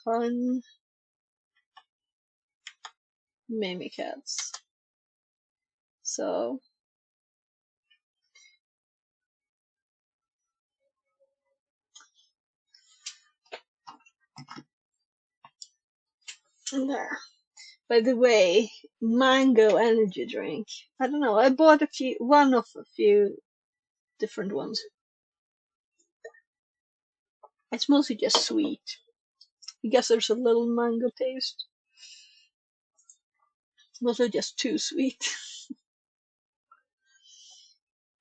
fun mimikatz. So there. By the way, mango energy drink. I don't know. I bought one of a few different ones. It's mostly just sweet. I guess there's a little mango taste. Those are just too sweet.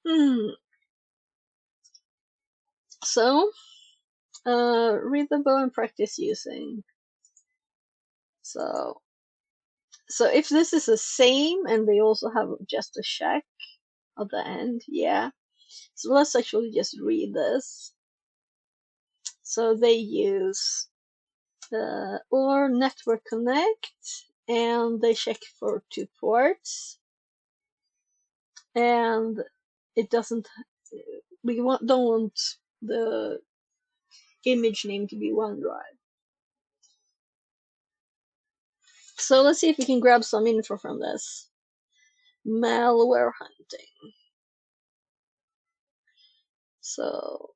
Hmm. So, read the bow and practice using. So if this is the same and they also have just a shack at the end, yeah. So let's actually just read this. So they use or network connect, and they check for 2 ports, and it doesn't. Don't want the image name to be OneDrive. So let's see if we can grab some info from this. Malware hunting. So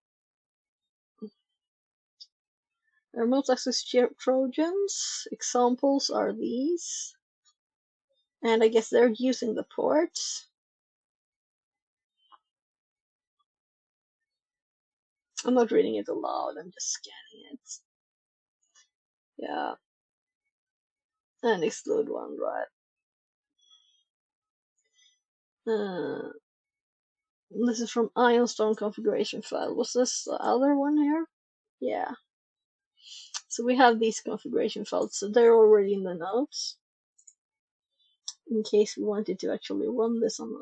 remote access Trojans. Examples are these. And I guess they're using the ports. I'm not reading it aloud, I'm just scanning it. Yeah. And exclude OneDrive. This is from Ironstone configuration file. Was this the other one here? Yeah. So we have these configuration files, so they're already in the notes. In case we wanted to actually run this on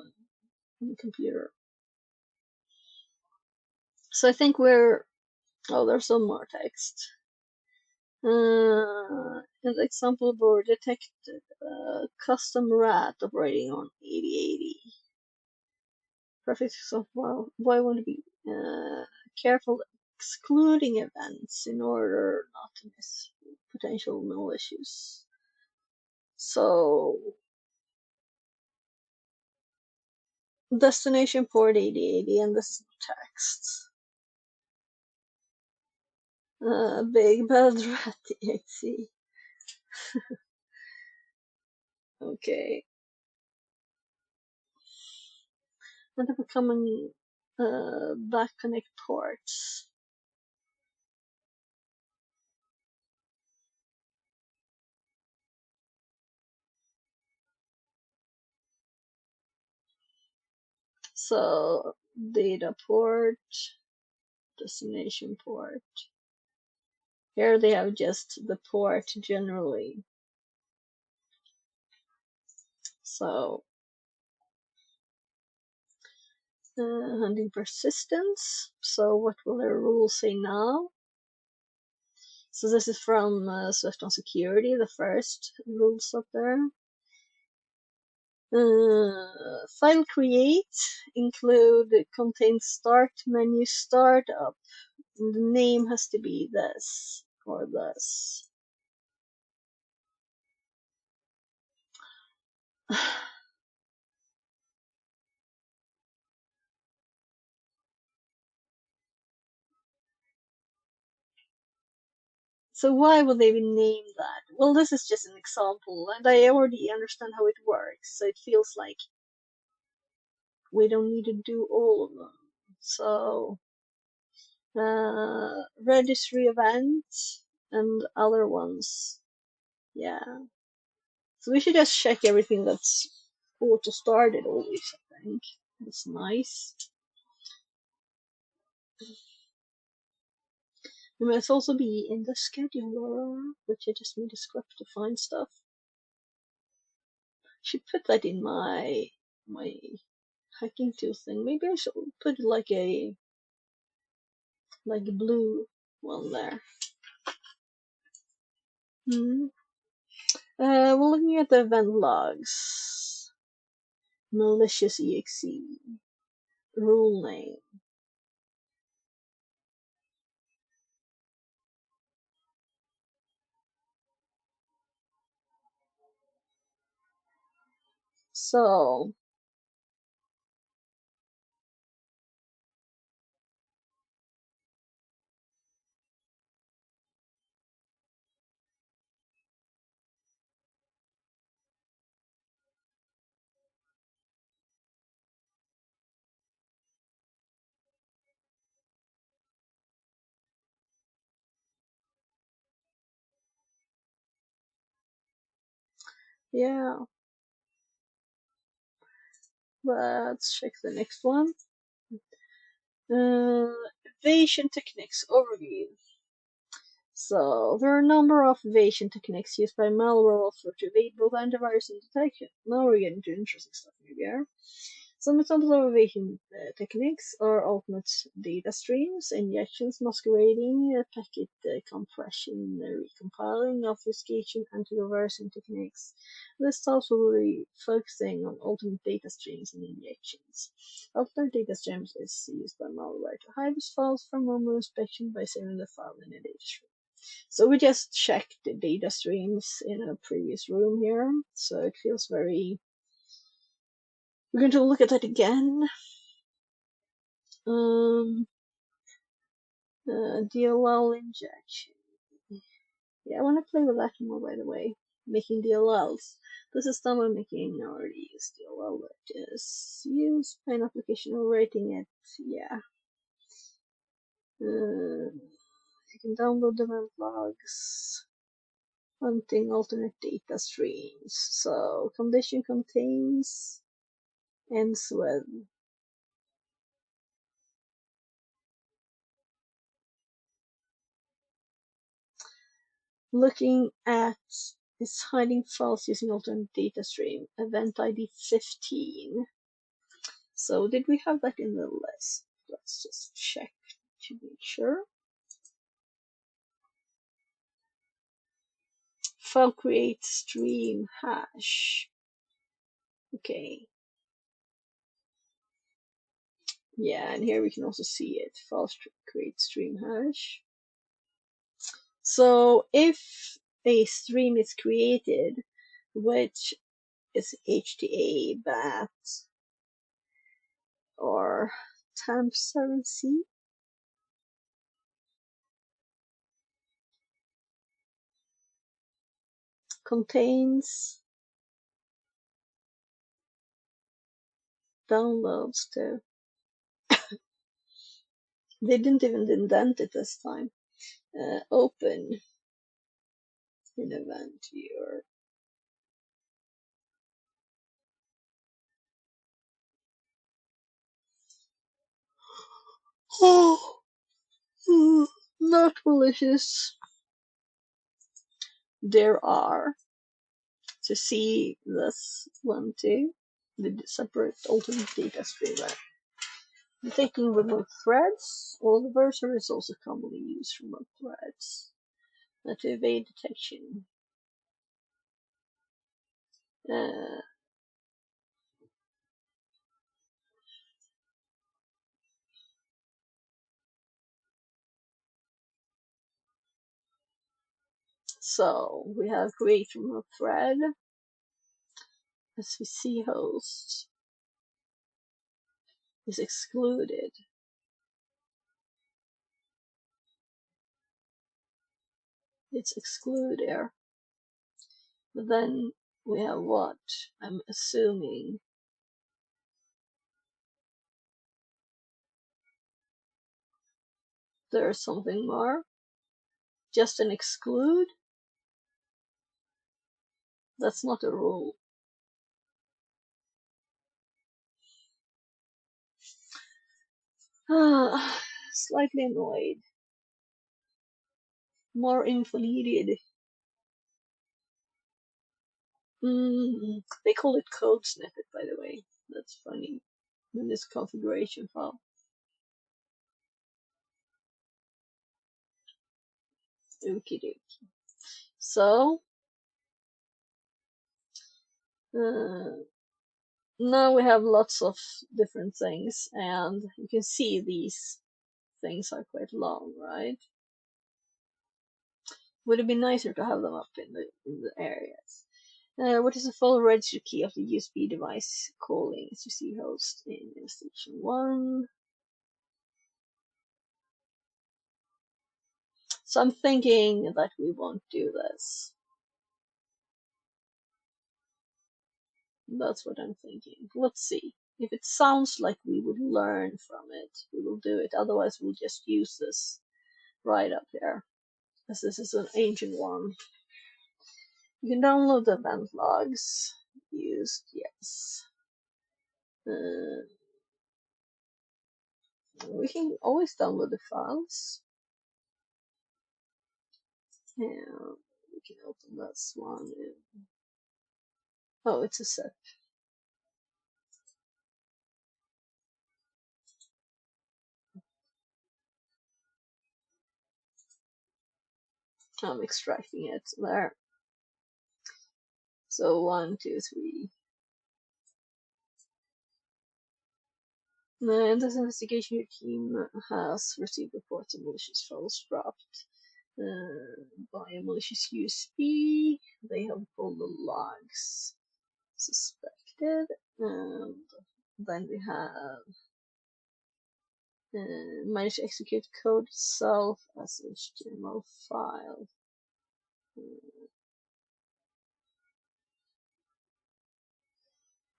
the computer. So I think we're... Oh, there's some more text. An example board detected custom RAT operating on 8080. Perfect example. Why I want to be careful excluding events in order not to miss potential null issues. So destination port 8080, and this is text. Big bad rat exe. Okay. And the becoming back connect ports. So data port, destination port. Here they have just the port generally. So hunting persistence. So what will their rules say now? So this is from Swift on security, the first rules up there. File create include contains start menu startup. And the name has to be this or this. So why would they name that? Well, this is just an example, and I already understand how it works, so it feels like we don't need to do all of them. So, registry events and other ones. Yeah. So we should just check everything that's auto started always, I think. That's nice. It must also be in the scheduler, which I just made a script to find stuff. Should put that in my hacking tool thing. Maybe I should put like a blue one there. We're looking at the event logs. Malicious exe. Rule name. So yeah. Let's check the next one. Evasion techniques overview. So there are a number of evasion techniques used by malware software to evade both antivirus and detection. Now we're getting to interesting stuff here. Some examples of evasion techniques are alternate data streams, injections, masquerading, packet compression, recompiling, obfuscation, antireversing techniques. This task will be focusing on alternate data streams and injections. Alternate data streams is used by malware to hide these files from normal inspection by saving the file in a data stream. So we just checked the data streams in a previous room here, so it feels very... We're going to look at that again. DLL injection. Yeah, I want to play with that more, by the way. Making DLLs. This is done by making an already used DLL that is used by an application or writing it. Yeah. You can download the event logs. Hunting alternate data streams. So condition contains ends with. Looking at is hiding files using alternate data stream, event ID 15. So did we have that in the list? Let's just check to make sure. File create stream hash. Okay. Yeah, and here we can also see it. File create stream hash. So if a stream is created, which is HTA, BAT, or TAMP7C, contains downloads too. They didn't even indent it this time. Open in event viewer. Oh, not malicious. There are, to see this one too, the separate alternate data stream. Taking remote threads, all the versors also commonly use remote threads to evade detection. So we have create remote thread, SVC host is excluded. It's excluder. But then we have what? I'm assuming there's something more. Just an exclude? That's not a rule. Slightly annoyed. More info needed. They call it code snippet, by the way. That's funny. In this configuration file. Okie dokie. So, now we have lots of different things, and you can see these things are quite long, right? Would it be nicer to have them up in the areas? What is the full register key of the USB device calling SVC host in station 1? So I'm thinking that we won't do this. That's what I'm thinking. Let's see. If it sounds like we would learn from it, we will do it. Otherwise, we'll just use this right up there, as this is an ancient one. You can download the event logs used, yes. Uh, we can always download the files. Yeah, we can open this one. Oh, it's a zip. I'm extracting it there. So 1, 2, 3. In this investigation, your team has received reports of malicious files dropped by a malicious USB. They have pulled the logs suspected, and then we have managed to execute code itself as HTML file.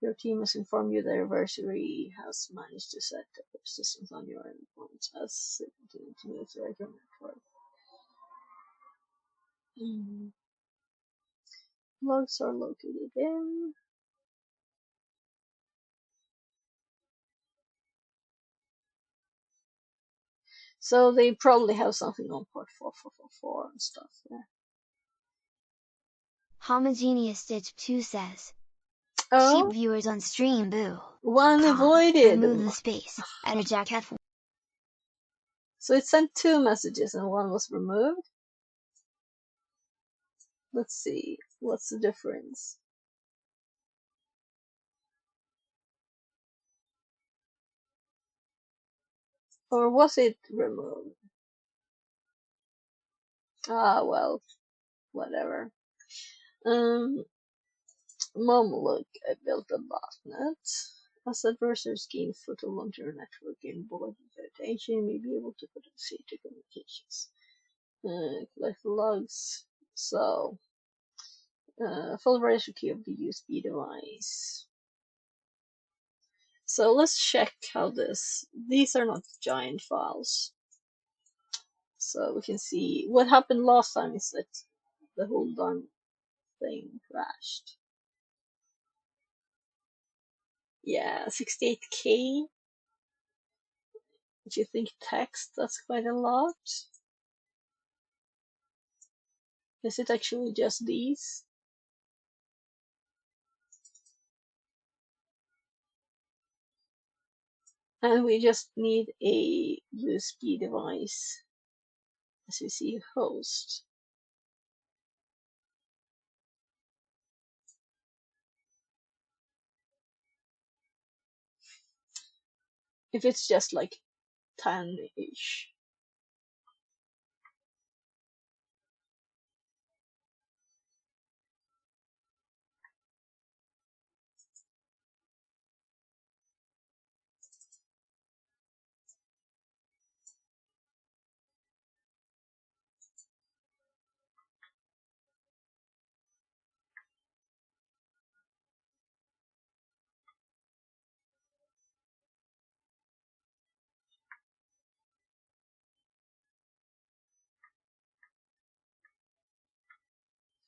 Your team has informed you that your adversary has managed to set up systems on your endpoint as it continues to move throughout your network. Logs are located in. So they probably have something on port 4444 and stuff there. Homogeneous Stitch 2 says, Oh, cheap viewers on stream boo. one Com. avoided. Remove the space. Edit Jack F. So it sent 2 messages and one was removed. Let's see, what's the difference? Or was it removed? Ah, well, whatever. Look, I built a botnet. As adversaries gain foothold onto your network and board attention, you may be able to put on to communications. Collect logs. So, full registry key of the USB device. So let's check how these are not giant files. So we can see what happened last time is that the whole darn thing crashed. Yeah, 68K. Do you think text? That's quite a lot. Is it actually just these? And we just need a USB device as we see host. If it's just like 10-ish.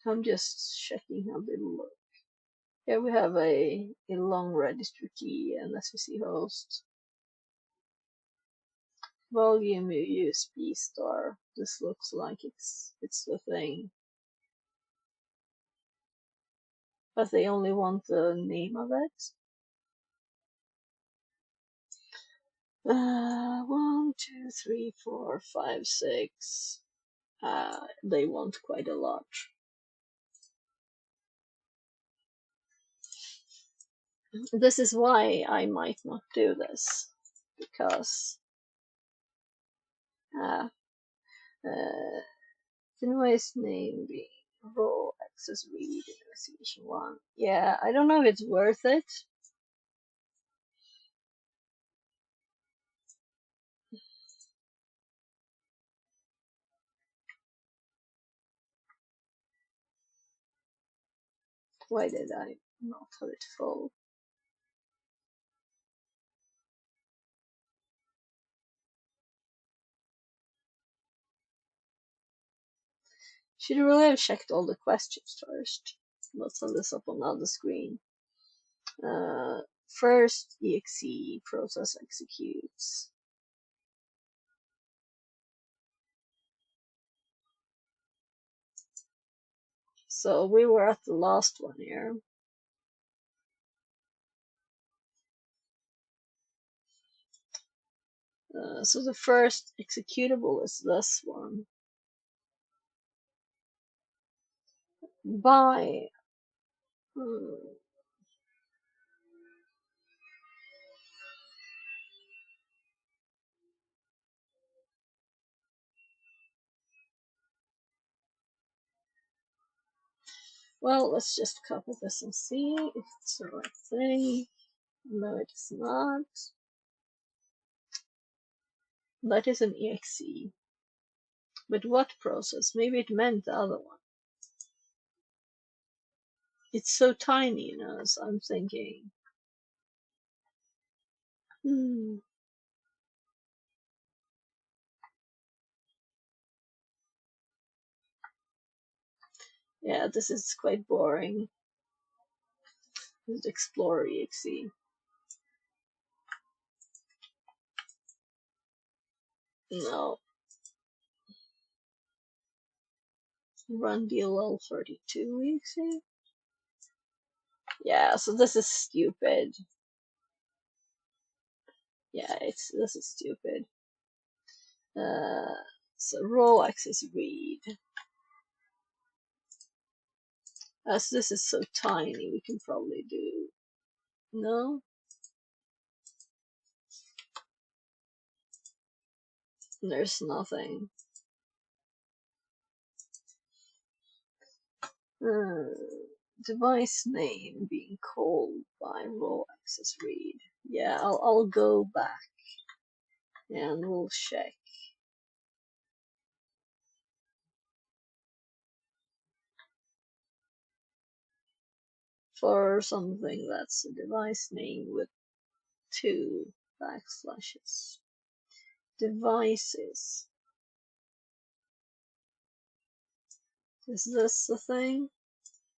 I'm just checking how they look. Here we have a long registry key and SVC host. Volume USB star. This looks like it's the thing. But they only want the name of it. 1, 2, 3, 4, 5, 6. They want quite a lot. This is why I might not do this, because device name being raw access read investigation 1. Yeah, I don't know if it's worth it. Why did I not have it full? Should really have checked all the questions first. Let's have this up on the other screen. first exe process executes. So we were at the last one here. So the first executable is this one. By well, let's just copy this and see if it's the right thing. No, it is not. That is an exe. But what process? Maybe it meant the other one. It's so tiny, you know, so I'm thinking. Yeah, this is quite boring. Let's explore exe. No. Run DLL32 exe. Yeah, so this is stupid. Yeah, this is stupid. So row access read. As this is so tiny, we can probably do. No? There's nothing. Device name being called by row access read. Yeah, I'll go back and we'll check. For something that's a device name with 2 backslashes. Devices. Is this the thing?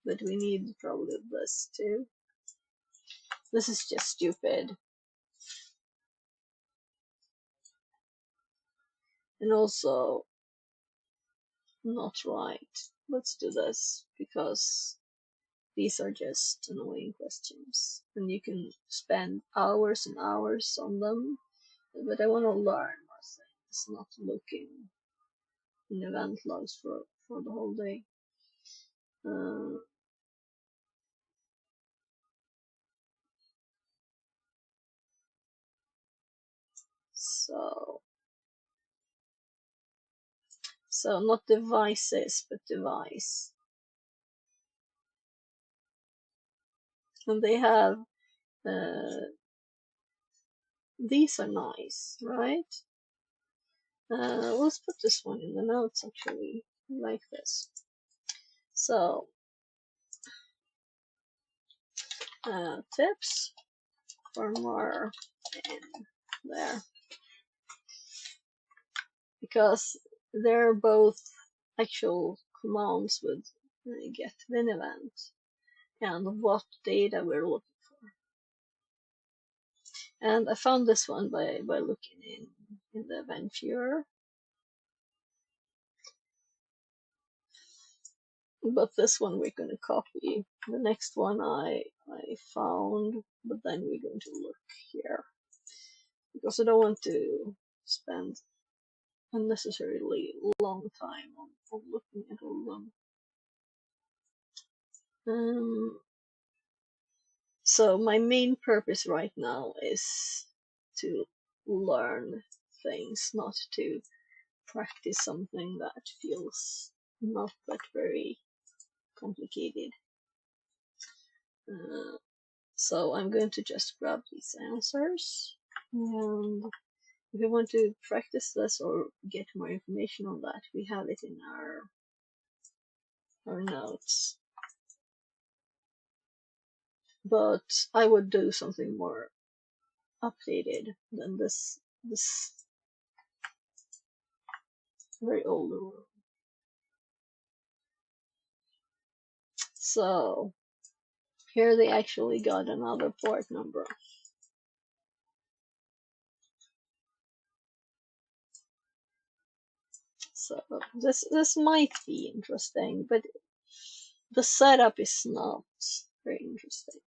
But we need probably this too. This is just stupid. And also not right. Let's do this because these are just annoying questions and you can spend hours and hours on them. But I want to learn more things, not looking in event logs for the whole day. So not devices, but device. And they have, these are nice, right? Let's put this one in the notes actually, like this. So, tips for more in there. Because they're both actual commands with get bin event and what data we're looking for. And I found this one by looking in the event viewer. But this one we're going to copy. The next one I found, but then we're going to look here because I don't want to spend unnecessarily long time on looking at all of them. So my main purpose right now is to learn things, not to practice something that feels not that very complicated. So I'm going to just grab these answers, and if you want to practice this or get more information on that, we have it in our notes. But I would do something more updated than this very old rule. So Here they actually got another port number. So this might be interesting, but the setup is not very interesting.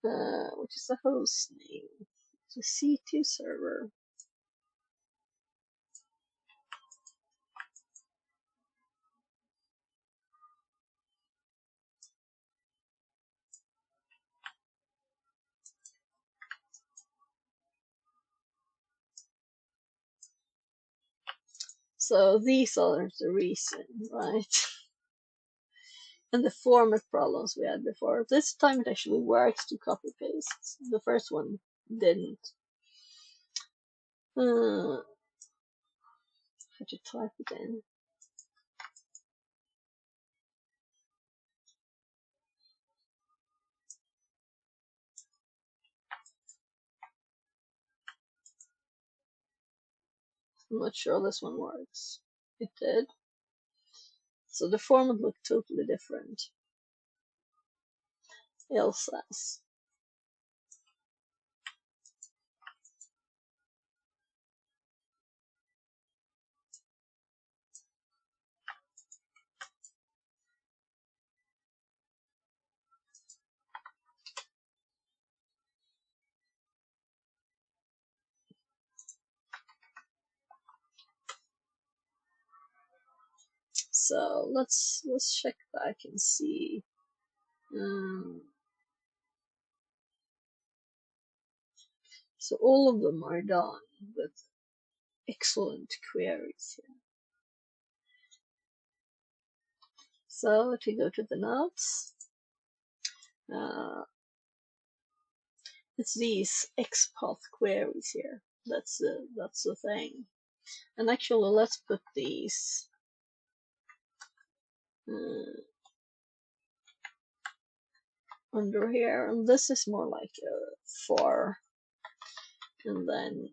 Which is the host name? It's a C2 server. So these are the reason, right? And the format problems we had before. This time it actually works to copy paste. The first one didn't. How to type it in? I'm not sure this one works. It did. So the format looked totally different. Elsa's. So let's check back and see. So all of them are done with excellent queries here. So if you go to the notes, it's these XPath queries here. That's the thing. And actually, let's put these under here. And this is more like a 4, and then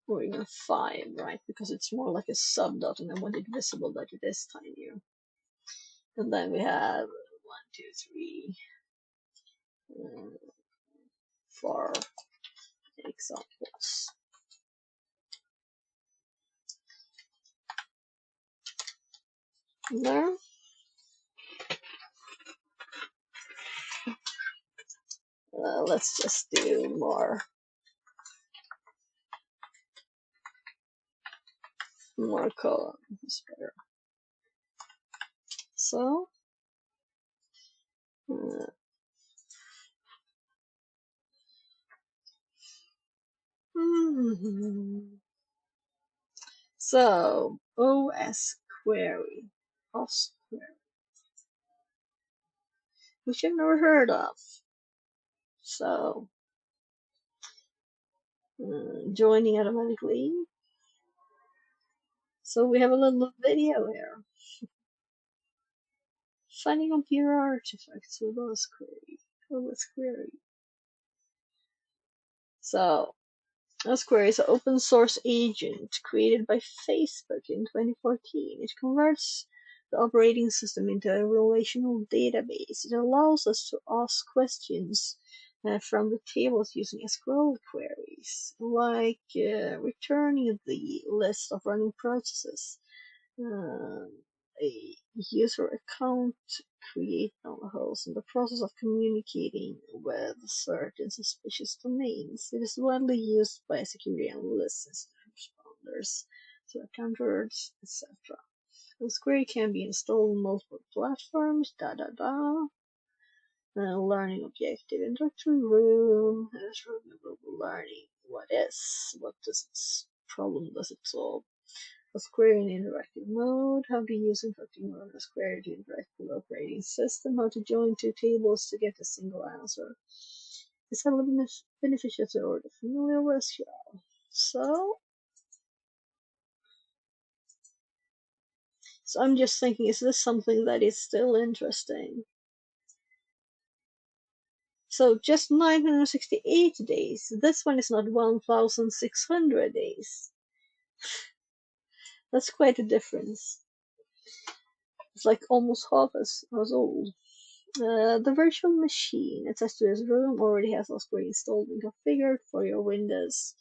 or even 5, right? Because it's more like a subdot, and I want it visible that it is tinier. And then we have 1, 2, 3, 4 examples. There. Let's just do more columns better. So so OS query, which I've never heard of. So joining automatically. So we have a little video here. Finding computer artifacts with OS query. So OS query is an open source agent created by Facebook in 2014. It converts the operating system into a relational database. It allows us to ask questions from the tables using SQL queries, like returning the list of running processes, a user account created on the host, and the process of communicating with certain suspicious domains. It is widely used by security analysts and responders, threat hunters, etc. This query can be installed on multiple platforms. Learning objective, introductory room, learning. What problem does it solve? A query in interactive mode, how to use interactive mode as query to interact with the operating system, how to join two tables to get a single answer. Is highly beneficial to already familiar with SQL. So I'm just thinking, is this something that is still interesting? So just 968 days. This one is not 1,600 days. That's quite a difference. It's like almost half as old. The virtual machine attached to this room already has Osprey installed and configured for your Windows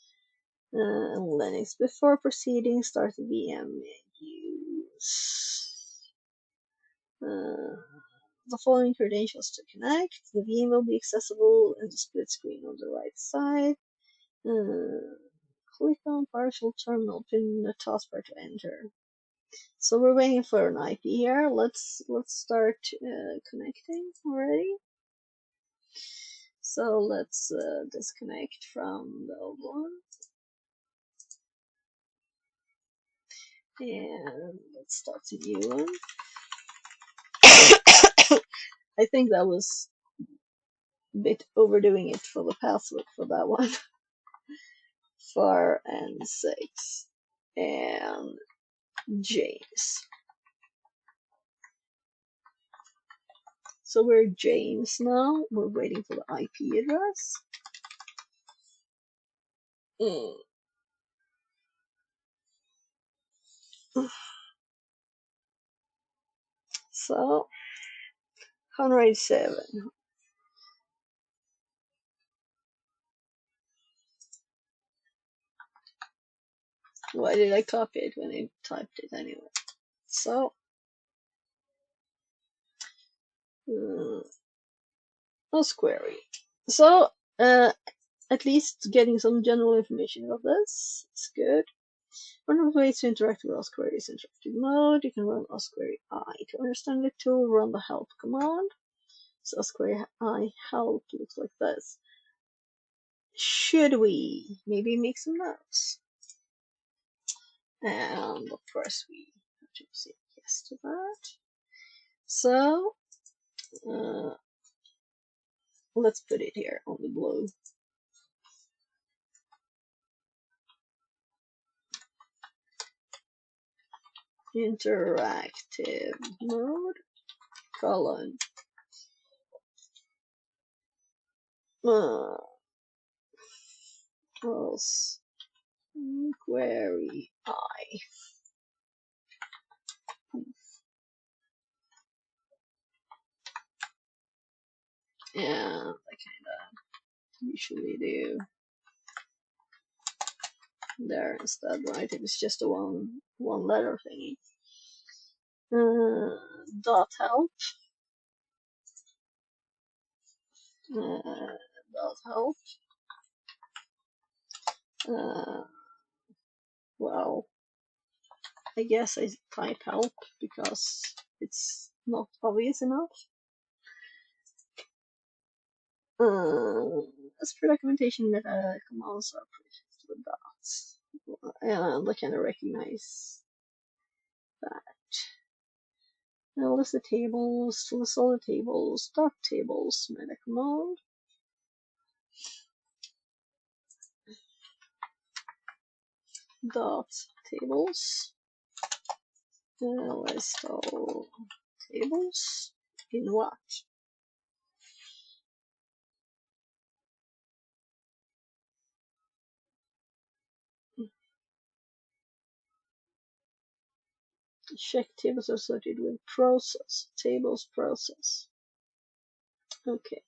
and Linux. Before proceeding, start the VM use. The following credentials to connect. The VM will be accessible in the split screen on the right side. Click on partial terminal pin in the taskbar to enter. So we're waiting for an IP here. Let's start connecting already. So let's disconnect from the old one. And let's start a new one. I think that was a bit overdoing it for the password for that one. 4 and 6. And James. So we're James now. We're waiting for the IP address. So 107. Why did I copy it when I typed it anyway? So let's query. So at least getting some general information of this is good. One of the ways to interact with OSQuery is interactive mode. You can run OSQuery I. To understand the tool, run the help command. So OSQuery I help looks like this. Should we maybe make some notes? And of course we have to say yes to that. So let's put it here on the blue. Interactive mode, colon, else query I. And I kinda usually do there instead, right? If it's just a one letter thingy. Dot help. Dot help. Well, I guess I type help because it's not obvious enough. As per documentation, meta commands are prefixed with dots. And I kind of recognize that. Now list the tables, to list all the tables, dot tables, meta command. Dot tables. List all tables in what? Check tables associated with process. Tables process. Okay.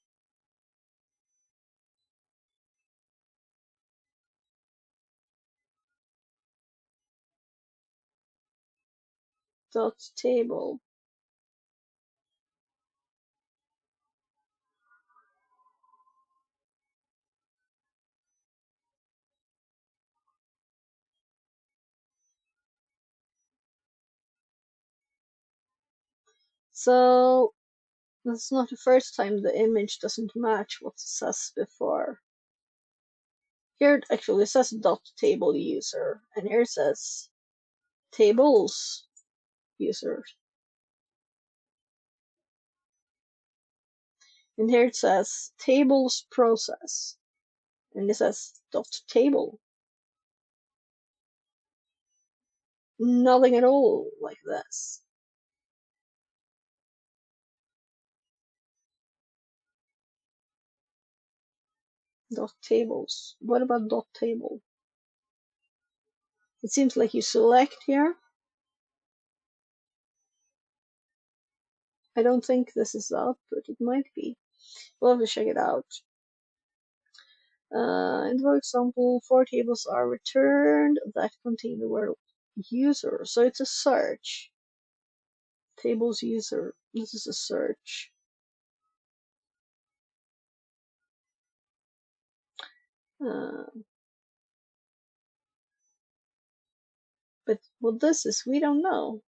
Dot table. So that's not the first time the image doesn't match what it says before. Here it actually says dot table user, and here it says tables user. And here it says tables process, and it says dot table. Nothing at all like this. Dot tables. What about dot table? It seems like you select here. I don't think this is the output. It might be. We'll have to check it out. In for example, 4 tables are returned that contain the word user. So it's a search. Tables user. This is a search. But what this is, we don't know.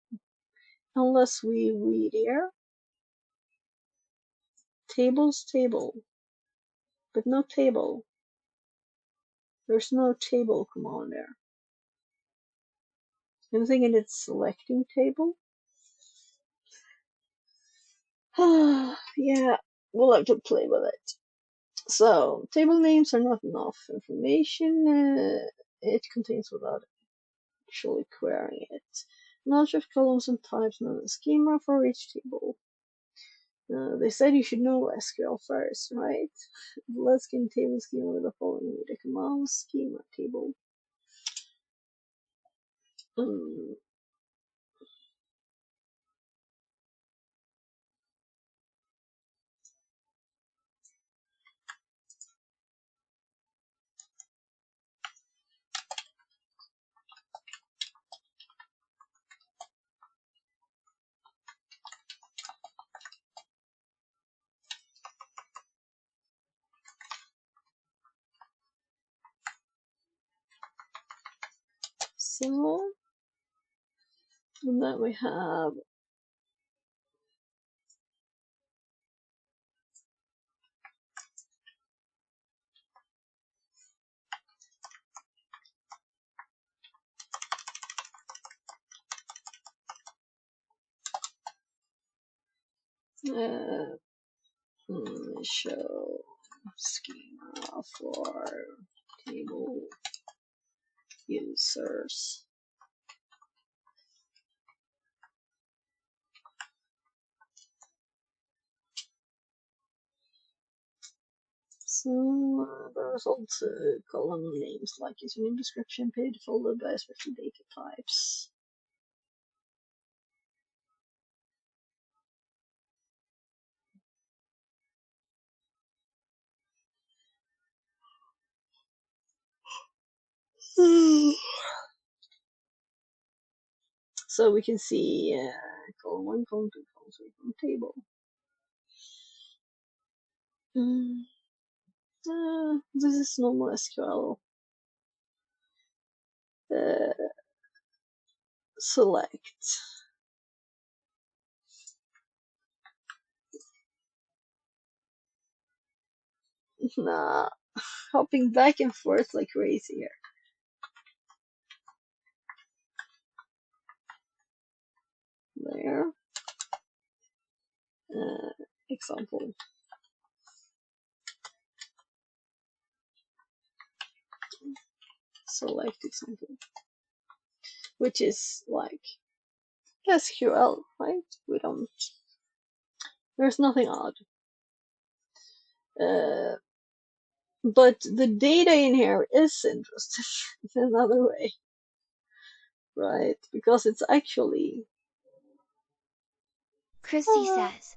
Unless we read here. Tables table. But no table. There's no table command there. I'm thinking it's selecting table. Yeah, we'll have to play with it. So, table names are not enough information. It contains without actually querying it. Knowledge of columns and types, not a schema for each table. They said you should know SQL first, right? Let's get table schema with the following media commands. Schema table. So, and then we have show schema for table users. So there's also column names like username description, page followed by special data types. So we can see column 1, column 2, column 3, column table. This is normal SQL. Select. Nah, hopping back and forth like crazy here. There. Example. Select example. Which is like SQL, right? We don't. There's nothing odd. But the data in here is interesting in another way, right? Because it's actually. Christy says.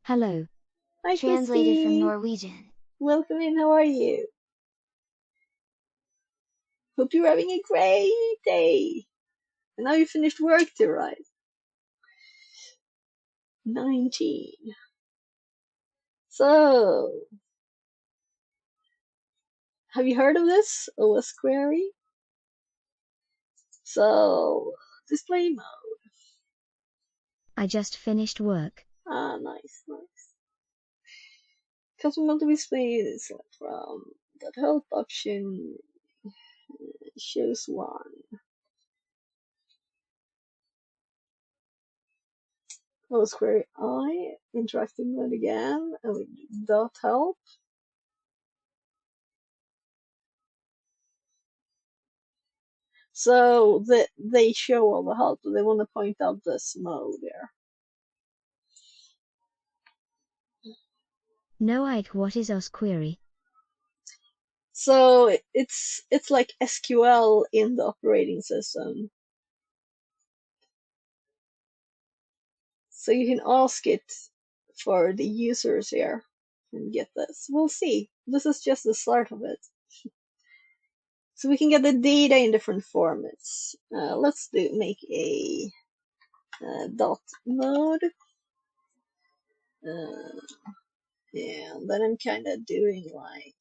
Hello. Hi, Translated from Christy. Norwegian. Welcome in. How are you? Hope you're having a great day. And now you finished work too, right? 19. So, have you heard of this OS query? So, display mode. I just finished work. Ah, nice, nice. Custom multiple display is from that help option shows one. OS query I, interactive mode again, and we dot help. So they show all the help, but they want to point out this mode there. No, Ike, what is OS query? So it's like SQL in the operating system. So you can ask it for the users here and get this. We'll see. This is just the start of it. So we can get the data in different formats. Let's make a dot mode. And then I'm kind of doing like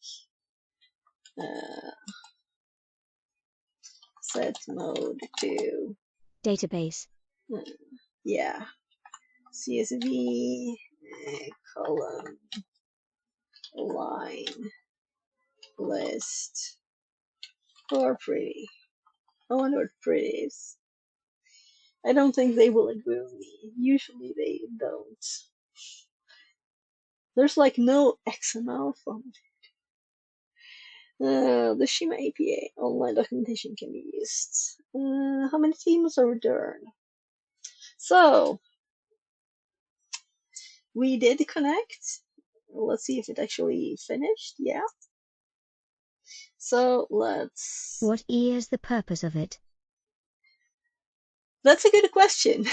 set mode to Database. yeah, CSV column line list for pretty. I wonder what pretty is. I don't think they will agree with me. Usually they don't. There's like no XML font. The Shima APA online documentation can be used. How many teams are returned? So we did connect. Let's see if it actually finished. Yeah. So let's. What is the purpose of it? That's a good question.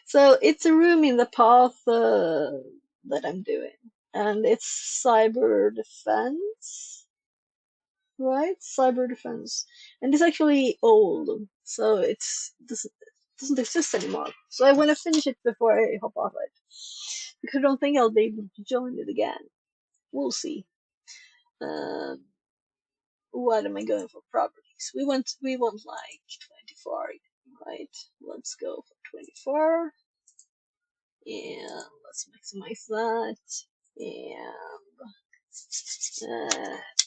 So it's a room in the path that I'm doing, and it's cyber defense, right? Cyber defense, and it's actually old, so it's doesn't exist anymore. So I want to finish it before I hop off it, because I don't think I'll be able to join it again. We'll see. What am I going for properties? We want like 24, right? Let's go for 24. And let's maximize that. And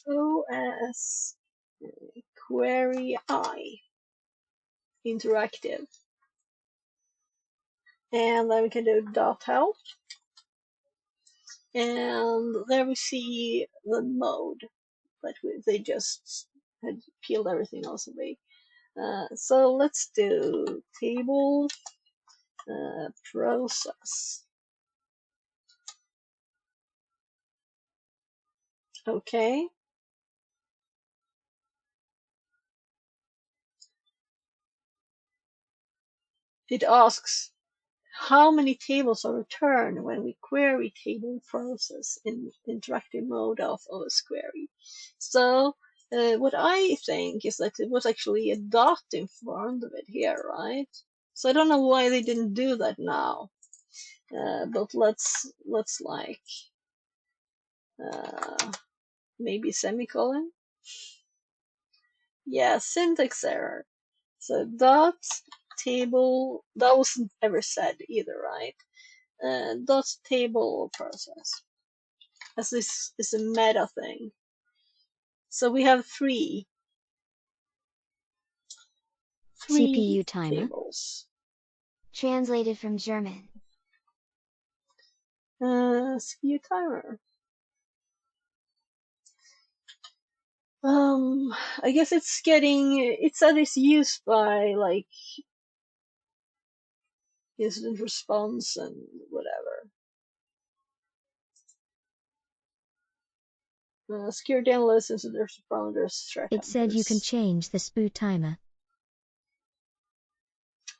OS query I interactive. And then we can do dot help. And there we see the mode that they just had peeled everything else away. So let's do table process. Okay. It asks how many tables are returned when we query table process in interactive mode of OS query. So what I think is that it was actually a dot in front of it here, right? So I don't know why they didn't do that now. But let's like maybe semicolon. Yeah, syntax error. So dot table, that wasn't ever said either, right? Dot table process, as this is a meta thing. So we have three CPU timer. tables. Translated from German. CPU timer. I guess it's said it's used by like incident response and whatever. Security analysts, incident responders, threat It said you can hunters. change the SPU timer.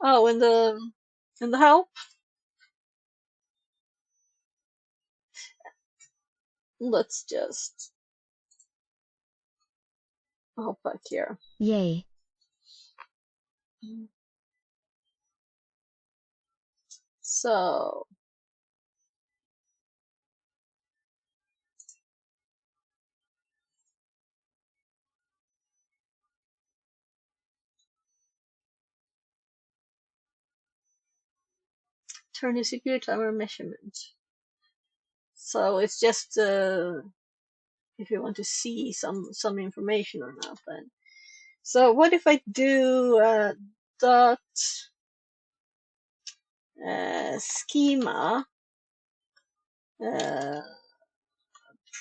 Oh, in the help. Let's just hop back here. Yay. So turn the security timer measurement. So it's just if you want to see some information or not then. So what if I do dot schema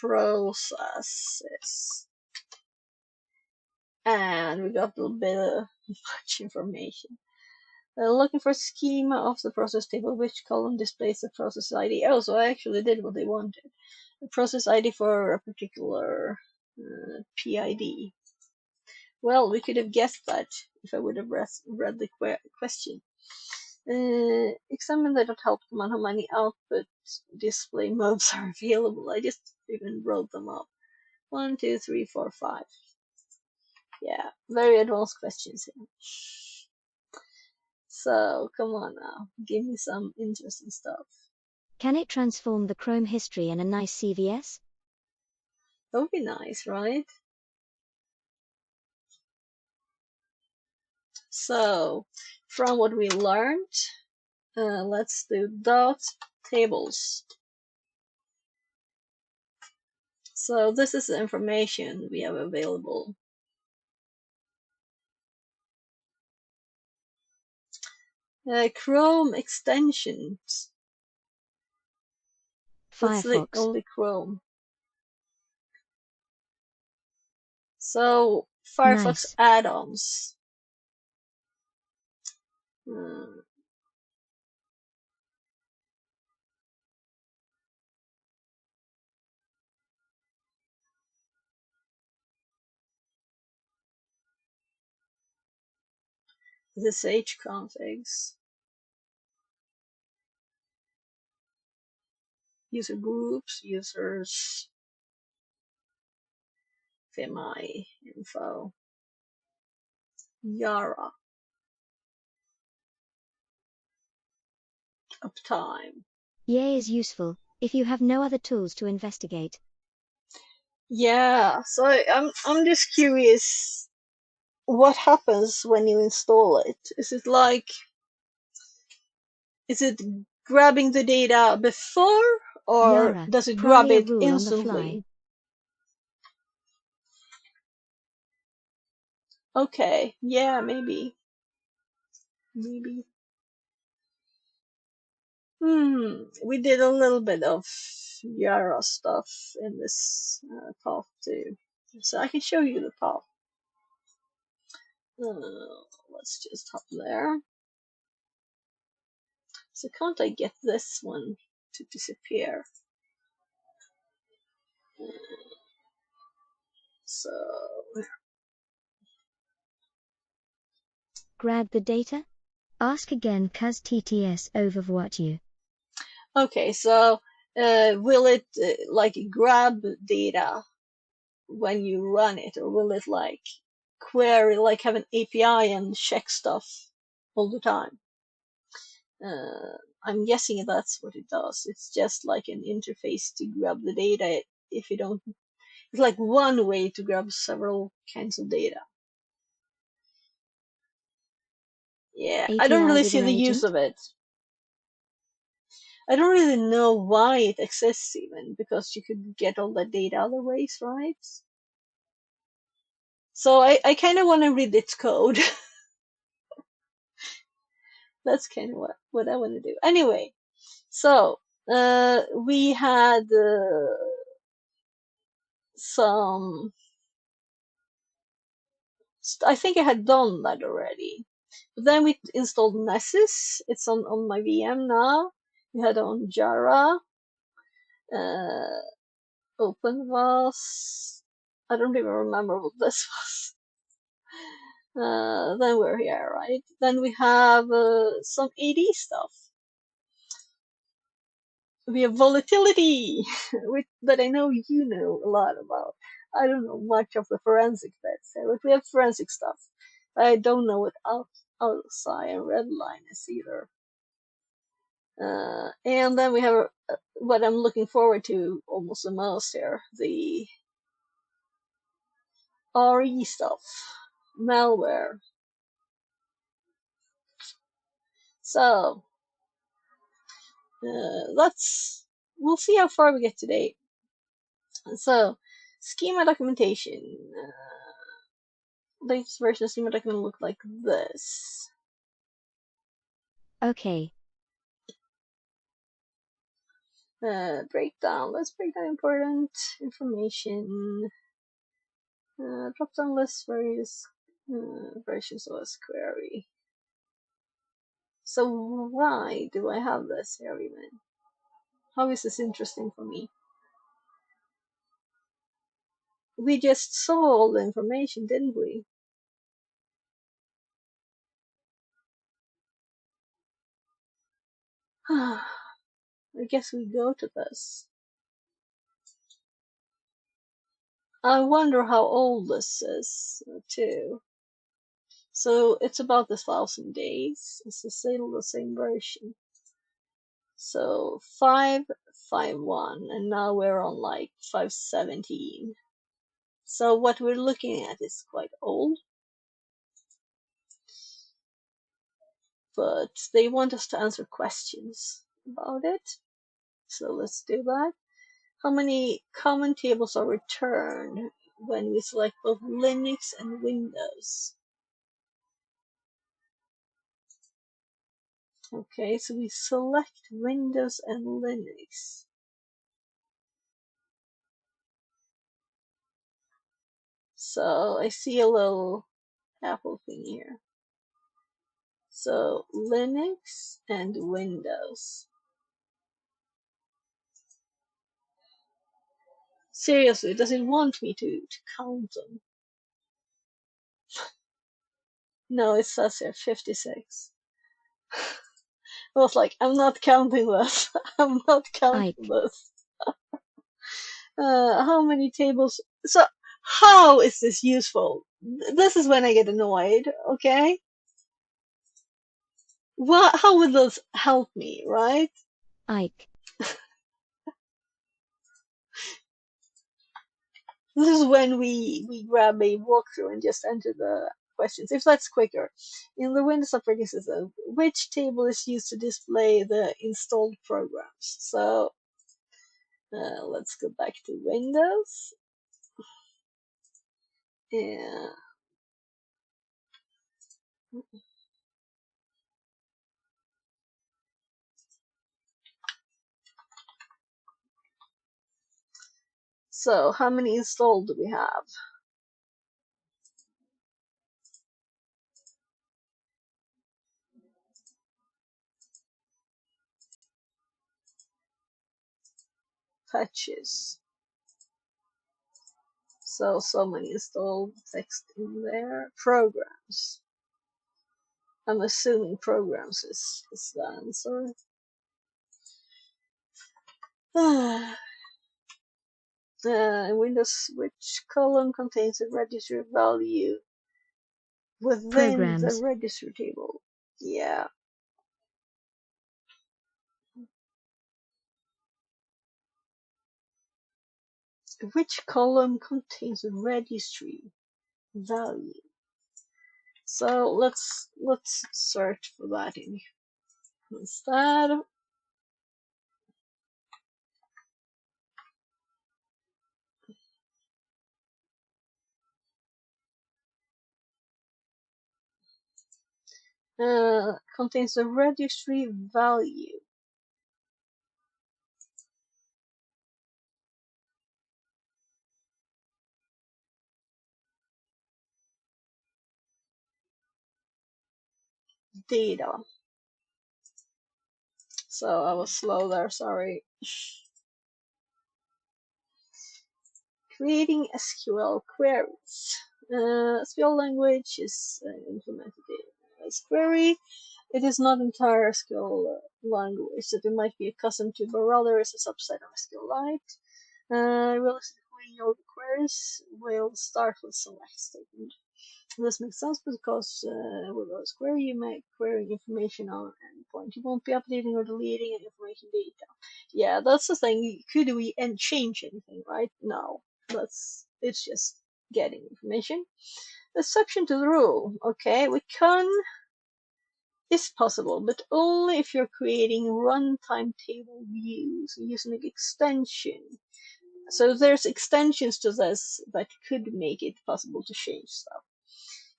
processes, and we got a little bit of much information. Looking for schema of the process table, which column displays the process ID. Oh, so I actually did what they wanted. The process ID for a particular PID. Well, we could have guessed that if I would have read the question. Examine the .help command how many output display modes are available. I just even wrote them up. 1, 2, 3, 4, 5. Yeah, very advanced questions here. So, come on now, give me some interesting stuff. Can it transform the Chrome history in a nice CVS? That would be nice, right? So, from what we learned, let's do dot tables. So this is the information we have available. Chrome extensions. That's the Firefox. only Chrome. So Firefox Nice. add-ons. This configs. User groups, users, VMI info, Yara, uptime. Yay is useful if you have no other tools to investigate. Yeah, so I'm just curious what happens when you install it. Is it grabbing the data before, or Yara, does it grab probably a it rule on the fly. instantly? Okay, yeah, maybe. We did a little bit of Yara stuff in this path too. So I can show you the path. Let's just hop there. So can't I get this one to disappear? So Grab the data? Ask again cuz TTS overwhat you. okay, so will it like grab data when you run it, or will it like query, like have an API and check stuff all the time? I'm guessing that's what it does. It's just like an interface to grab the data. If you don't, it's like one way to grab several kinds of data. Yeah, I don't API really with see an the use agent? of it. I don't really know why it exists even, because you could get all that data other ways, right? So I kind of want to read its code. That's kind of what I want to do. Anyway, so we had some. I think I had done that already. But then we installed Nessus. It's on my VM now. We had on Jara. OpenVAS. I don't even remember what this was. Then we're here, right? Then we have some AD stuff. We have volatility, that I know you know a lot about. I don't know much of the forensic bits, but we have forensic stuff. I don't know what outside and redline is either. And then we have what I'm looking forward to almost the most here, the RE stuff, malware. So we'll see how far we get today. So schema documentation. Latest version of schema document look like this. Okay. Breakdown. Let's break down important information. Drop down list various versions of this query. So why do I have this here even? How is this interesting for me? We just saw all the information, didn't we? I guess we go to this. I wonder how old this is, too. So it's about 1,000 days. It's still the same version. So 551, and now we're on like 517. So what we're looking at is quite old, but they want us to answer questions about it. So let's do that. How many common tables are returned when we select both Linux and Windows? Okay, so we select Windows and Linux. So I see a little Apple thing here. So Linux and Windows. Seriously, does it want me to count them? No, it says here 56. I was like, I'm not counting this. I'm not counting Ike. this. How many tables? So, how is this useful? This is when I get annoyed, okay? What? How would this help me, right? Ike. This is when we grab a walkthrough and just enter the questions, if that's quicker. In the Windows operating system, which table is used to display the installed programs? So let's go back to Windows. Yeah. So how many installed do we have? Patches. So many installed text in there. Programs. I'm assuming programs is the answer. Windows, which column contains a registry value within the Programs. registry table? Yeah. Which column contains a registry value? So let's search for that instead. Contains a registry value. Data. So I was slow there, sorry. Creating SQL queries. SQL language is implemented as query. It is not entire SQL language that you might be accustomed to, but rather is a subset of SQLite. Realistically, your queries will start with select statement. This makes sense because with a query you may query information on an endpoint. You won't be updating or deleting information data. Yeah, that's the thing. Could we change anything, right? No. It's just getting information. Exception to the rule. Okay, we can is possible, but only if you're creating runtime table views using an extension. So there's extensions to this that could make it possible to change stuff.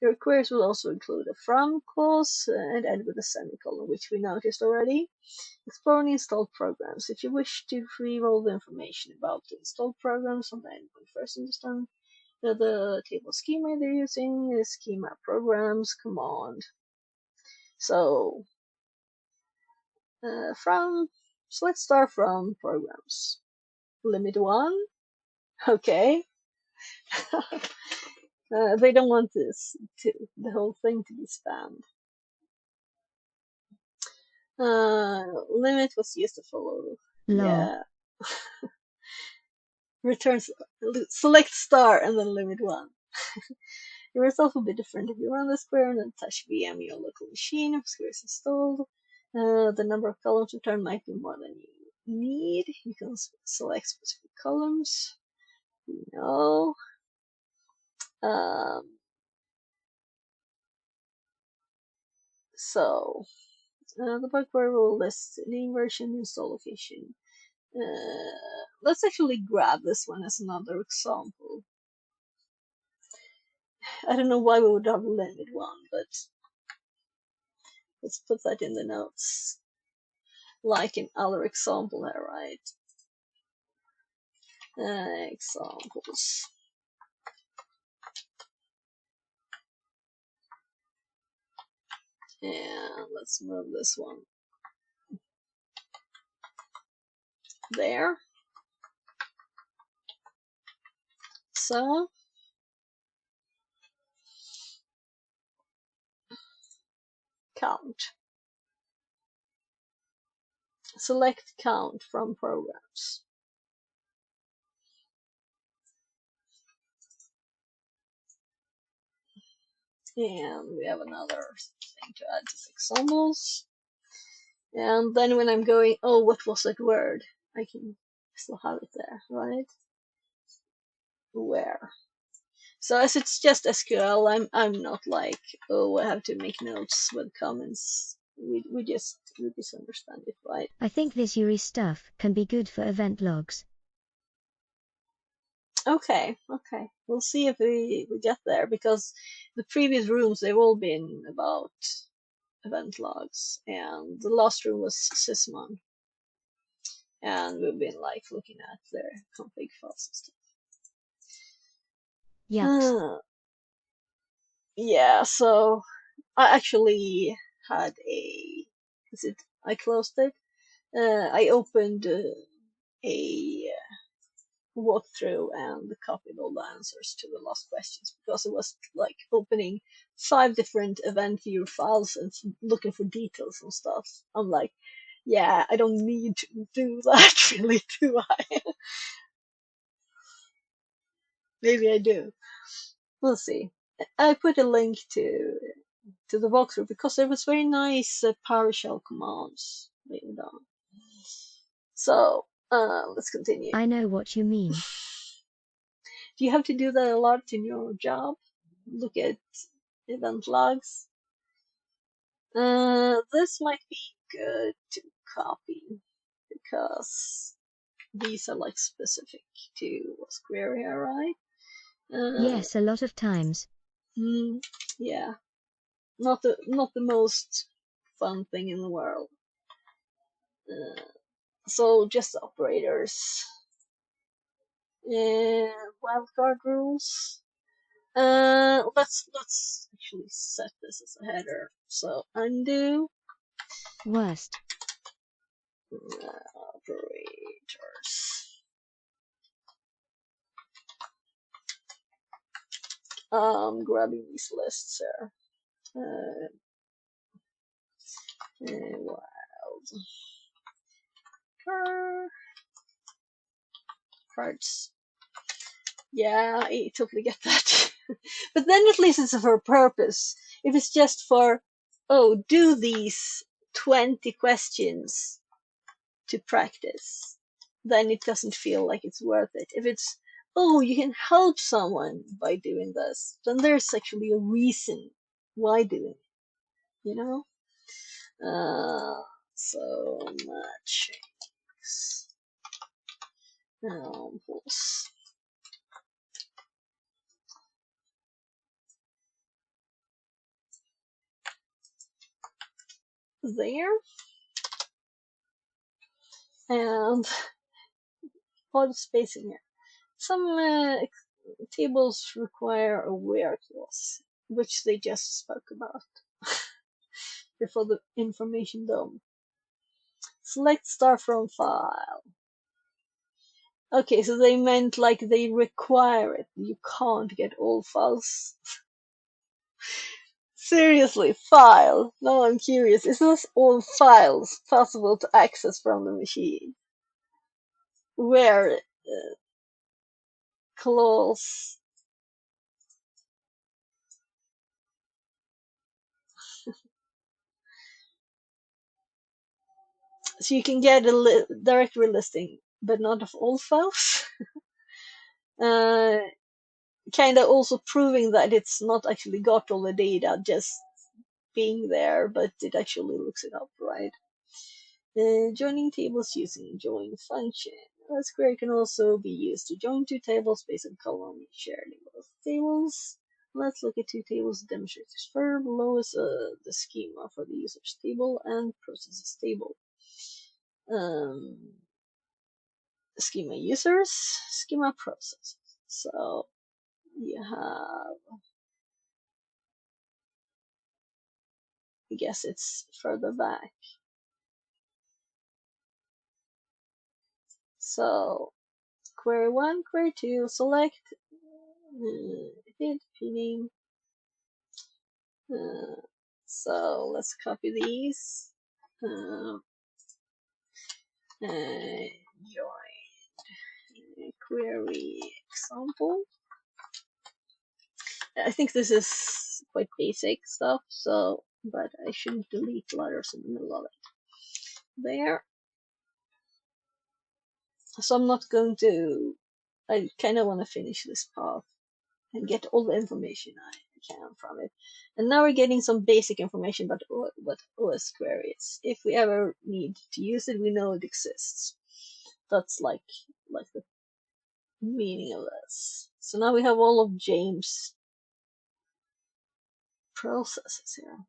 Your queries will also include a from clause and end with a semicolon, which we noticed already. Exploring installed programs. If you wish to retrieve all the information about the installed programs on the endpoint, first understand the table schema they're using is schema programs command. So so let's start from programs. Limit 1. Okay. They don't want the whole thing to be spammed. Limit was used to follow. Lol. Yeah. Returns select star and then limit 1. Your result will be different if you run the square and then touch VM your local machine if square is installed. The number of columns returned might be more than you need. You can select specific columns. No. So the bug will list name, version, install location. Let's actually grab this one as another example. I don't know why we would have limit 1, but let's put that in the notes. Like in other example here, right? Examples. And let's move this one there. So count. Select count from programs. And we have another thing to add to examples. And then when I'm going, oh, what was that word? I can still have it there, right? Where? So as it's just SQL, I'm not like, oh, I have to make notes with comments. We just understand it, right? I think this URI stuff can be good for event logs. Okay. We'll see if we get there, because the previous rooms, they've all been about event logs, and the last room was Sysmon. And we've been like looking at their config files and stuff. Yucks. Yeah, so I actually had I closed it. I opened a walkthrough and copied all the answers to the last questions, because it was like opening 5 different event viewer files and looking for details and stuff. I'm like, yeah, I don't need to do that really, do I? Maybe I do. We'll see. I put a link to the walkthrough because there was very nice PowerShell commands later down. So let's continue. I know what you mean. Do you have to do that a lot in your job? Look at event logs. This might be good to copy because these are like specific to what's query here, right? Yes, a lot of times. Yeah, not the most fun thing in the world. So just operators. Wildcard rules. Let's actually set this as a header. So undo Worst. operators. Grabbing these lists here. Wild cards. Yeah, I totally get that. But then at least it's for a purpose. If it's just for, oh, do these 20 questions to practice, then it doesn't feel like it's worth it. If it's, oh, you can help someone by doing this, then there's actually a reason why doing it, you know? So much examples. There. And what is spacing here? Some tables require a where clause, which they just spoke about before the information dome. Select star from file. Okay, so they meant like they require it. You can't get all files. Seriously, file. Now I'm curious. Is this all files possible to access from the machine? Where clause? So you can get a directory listing, but not of all files. Kind of also proving that it's not actually got all the data just being there, but it actually looks it up, right? Joining tables using join function. That query can also be used to join two tables based on column shared in both tables. Let's look at two tables to demonstrate this further. Below is the schema for the user's table and processes table. Schema users, schema processes. So you have, I guess it's further back. So query 1, query 2, select hit pinning. So let's copy these. Join query example. I think this is quite basic stuff, so but I shouldn't delete letters in the middle of it. There. So I'm not going to. I kind of want to finish this path and get all the information I can from it. And now we're getting some basic information about what OS query is. If we ever need to use it, we know it exists. That's like the meaning of this. So now we have all of James' processes here.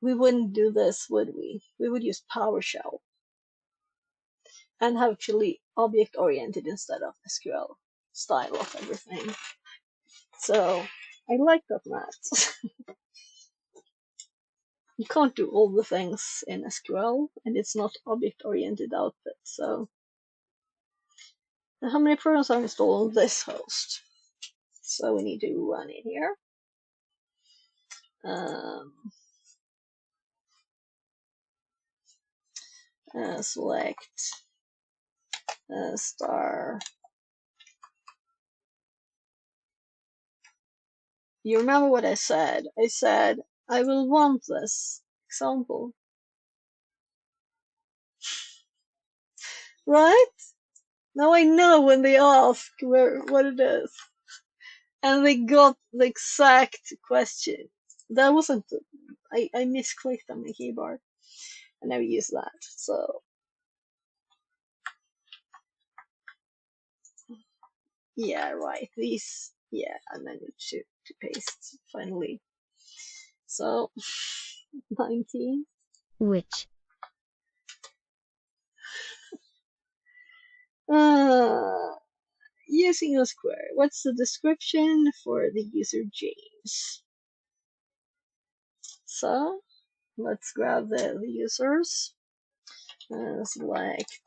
We wouldn't do this, would we? We would use PowerShell and have actually object-oriented instead of SQL style of everything. So I like that, Matt. You can't do all the things in SQL, and it's not object-oriented output. So how many programs are installed on this host? So we need to run it here. Select star. You remember what I said? I said I will want this example, right? Now I know when they ask what it is, and they got the exact question. That wasn't. I misclicked on my keyboard. I never use that. So yeah, right. These, yeah, and then to paste finally. So 19. Which? Using a square. What's the description for the user James? So let's grab the users. Select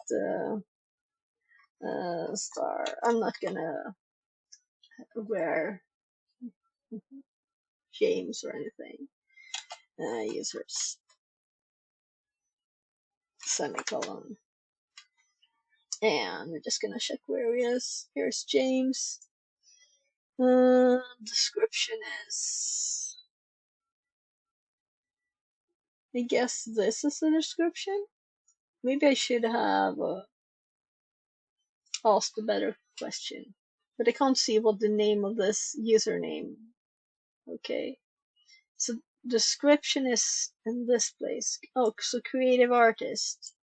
star. I'm not gonna wear James or anything. Users semicolon. And we're just gonna check where he is. Here's James. Description is. I guess this is the description. Maybe I should have asked a better question. But I can't see what the name of this username. Okay. So description is in this place. Oh, so creative artist.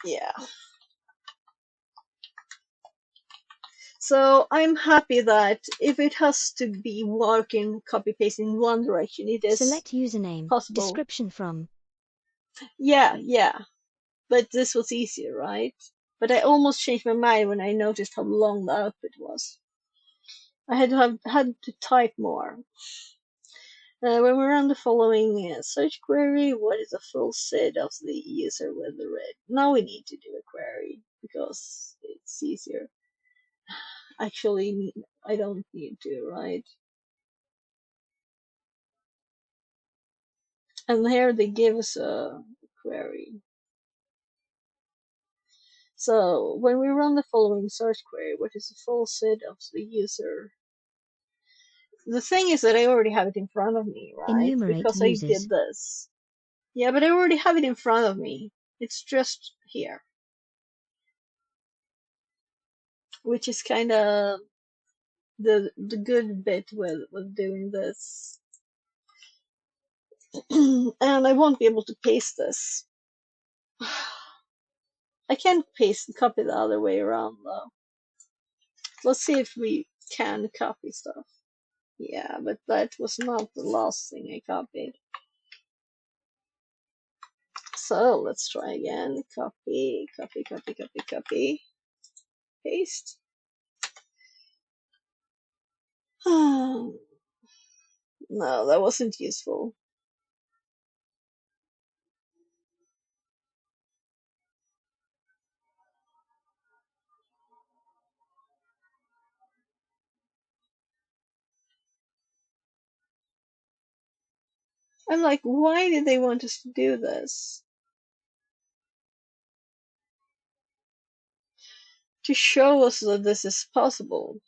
Yeah. So I'm happy that if it has to be working copy paste in one direction, it is Select username. possible. Description from. Yeah. But this was easier, right? But I almost changed my mind when I noticed how long the output was. I had to type more. When we run the following search query, what is a full set of the user with the red? Now we need to do a query because it's easier. Actually, I don't need to, right? And here they give us a query. So when we run the following search query, what is the full set of the user? The thing is that I already have it in front of me, right? Enumerate Because I users. did this. Yeah, but I already have it in front of me. It's just here. Which is kind of the good bit with doing this. And I won't be able to paste this. I can't paste and copy the other way around though. Let's see if we can copy stuff. Yeah, but that was not the last thing I copied. So let's try again. Copy, copy, copy, copy, copy. Paste. No, that wasn't useful. I'm like, why did they want us to do this? To show us that this is possible.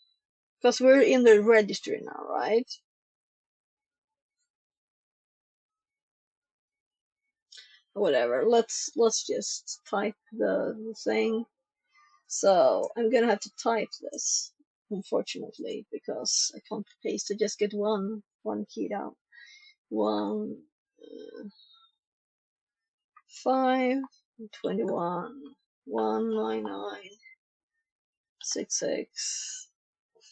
Because we're in the registry now, right? Whatever. Let's just type the thing. So I'm gonna have to type this, unfortunately, because I can't paste. I just get one key down. 1 5 21 199 66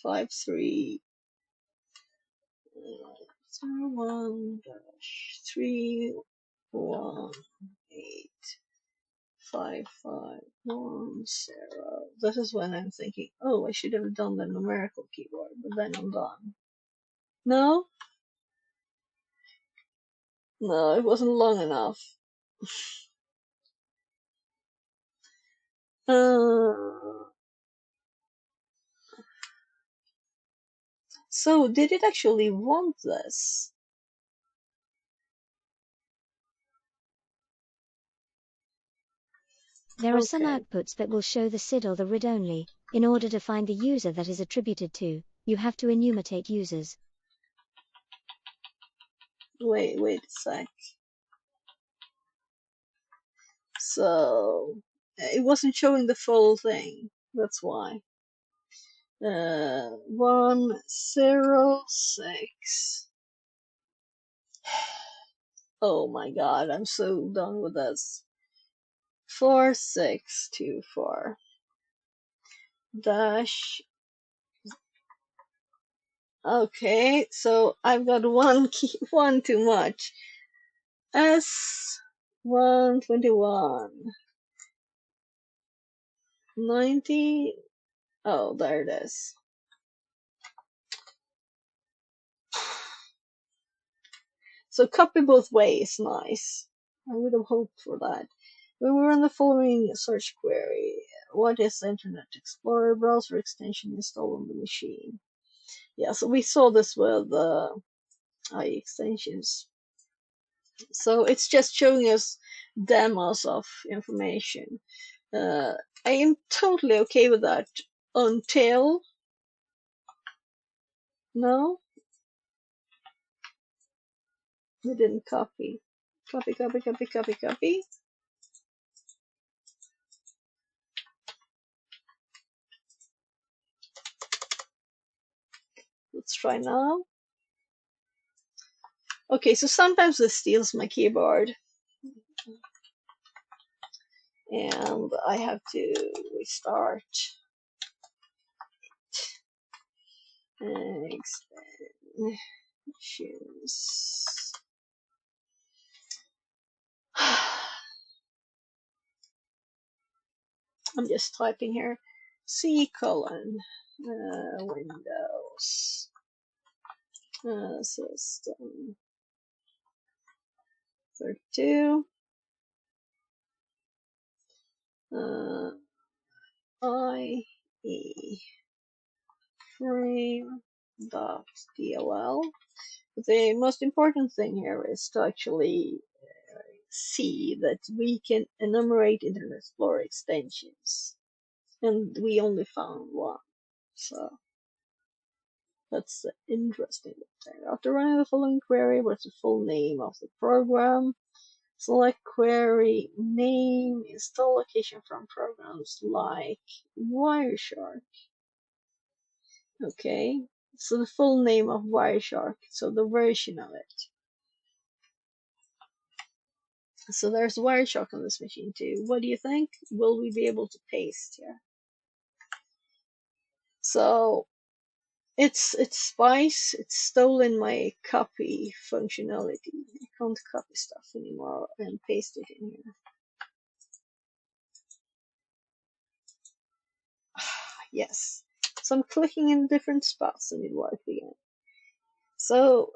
53 01 3 1 8 5 5 1 0. This is when I'm thinking, oh, I should have done the numerical keyboard, but then I'm done. No, no, it wasn't long enough. So did it actually want this? There are some Okay. outputs that will show the SID or the read only. In order to find the user that is attributed to, you have to enumerate users. Wait a sec. So it wasn't showing the full thing. That's why. 106. Oh my god, I'm so done with this. 4624 dash. Okay, so I've got one key, one too much. S121 90. Oh, there it is. So copy both ways, nice. I would have hoped for that. When we run the following search query, what is the Internet Explorer browser extension installed on the machine? Yeah, so we saw this with IE extensions. So it's just showing us demos of information. I am totally okay with that until... No? We didn't copy. Copy, copy, copy, copy, copy. Let's try now. Okay, so sometimes this steals my keyboard. And I have to restart. Extensions. I'm just typing here. C colon Windows system 32 IE frame.dll. The most important thing here is to actually see that we can enumerate Internet Explorer extensions, and we only found one, so that's interesting. After running the following query, what's the full name of the program? Select query name, install location from programs like Wireshark. Okay, so the full name of Wireshark, so the version of it. So there's Wireshark on this machine too. What do you think? Will we be able to paste here? So it's Spice. It's stolen my copy functionality. I can't copy stuff anymore and paste it in here. Yes. So I'm clicking in different spots and it worked again. So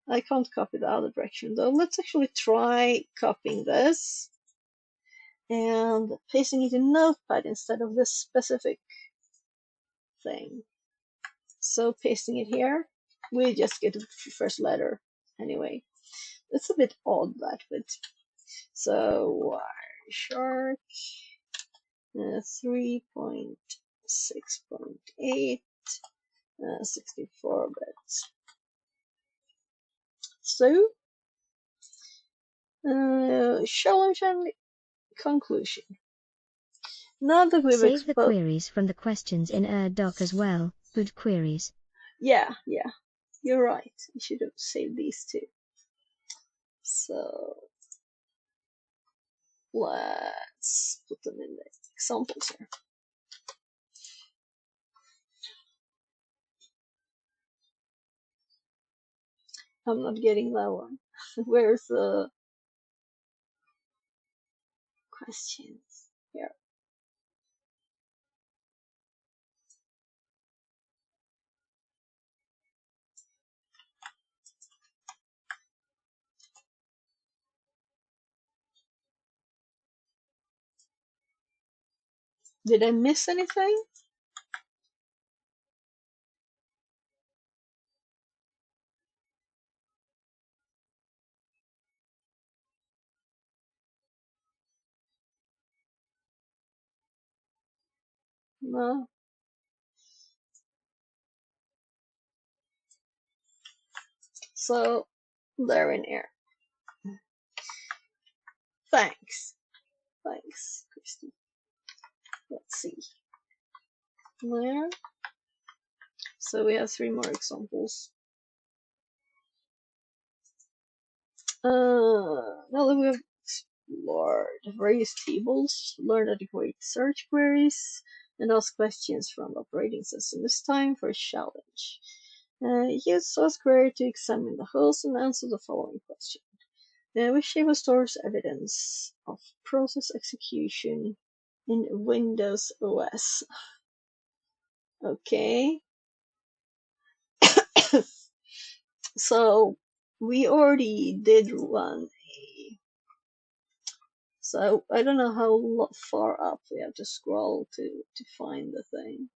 I can't copy the other direction though. Let's actually try copying this and pasting it in Notepad instead of this specific thing. So pasting it here, we just get the first letter anyway. It's a bit odd that, but so Wireshark 3.6.8 64 bits. So challenge and conclusion. Now that we've Save the exposed, queries from the questions in doc as well, good queries. yeah, you're right. I should have saved these two. So let's put them in the examples here. I'm not getting that one. Where's the questions? Here. Did I miss anything? No. So they're in here. Thanks. Thanks, Christy. Let's see. There. So we have 3 more examples. Now that we've explored various tables, learned how to create search queries, and ask questions from the operating system, it's time for a challenge. Use source query to examine the host and answer the following question. Which table stores evidence of process execution in Windows OS? Okay. So we already did run a. So I don't know how far up we have to scroll to find the thing.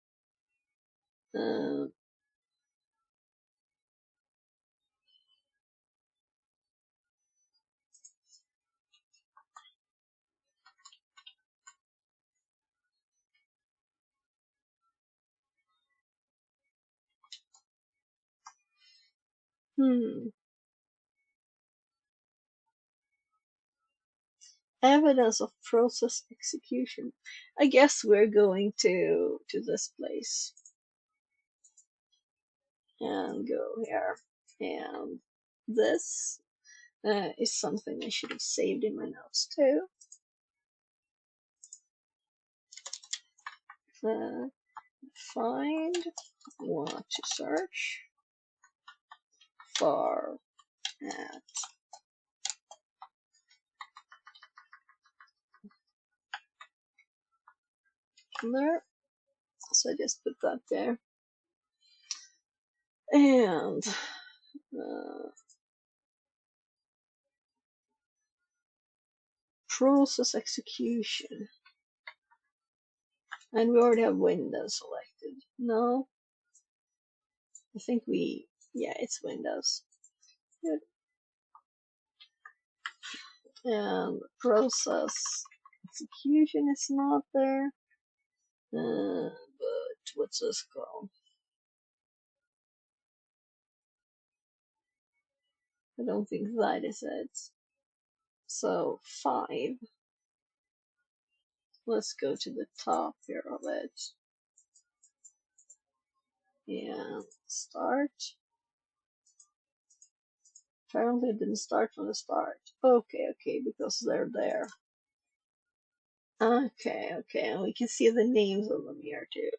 Evidence of process execution. I guess we're going to this place and go here, and this is something I should have saved in my notes too. Find what to search for at there. So I just put that there. And process execution. And we already have Windows selected. No, I think yeah, it's Windows. Good. And process execution is not there. But what's this called? I don't think that is it. So 5. Let's go to the top here of it. And start. Apparently it didn't start from the start. Okay, because they're there. Okay, and we can see the names of them here too.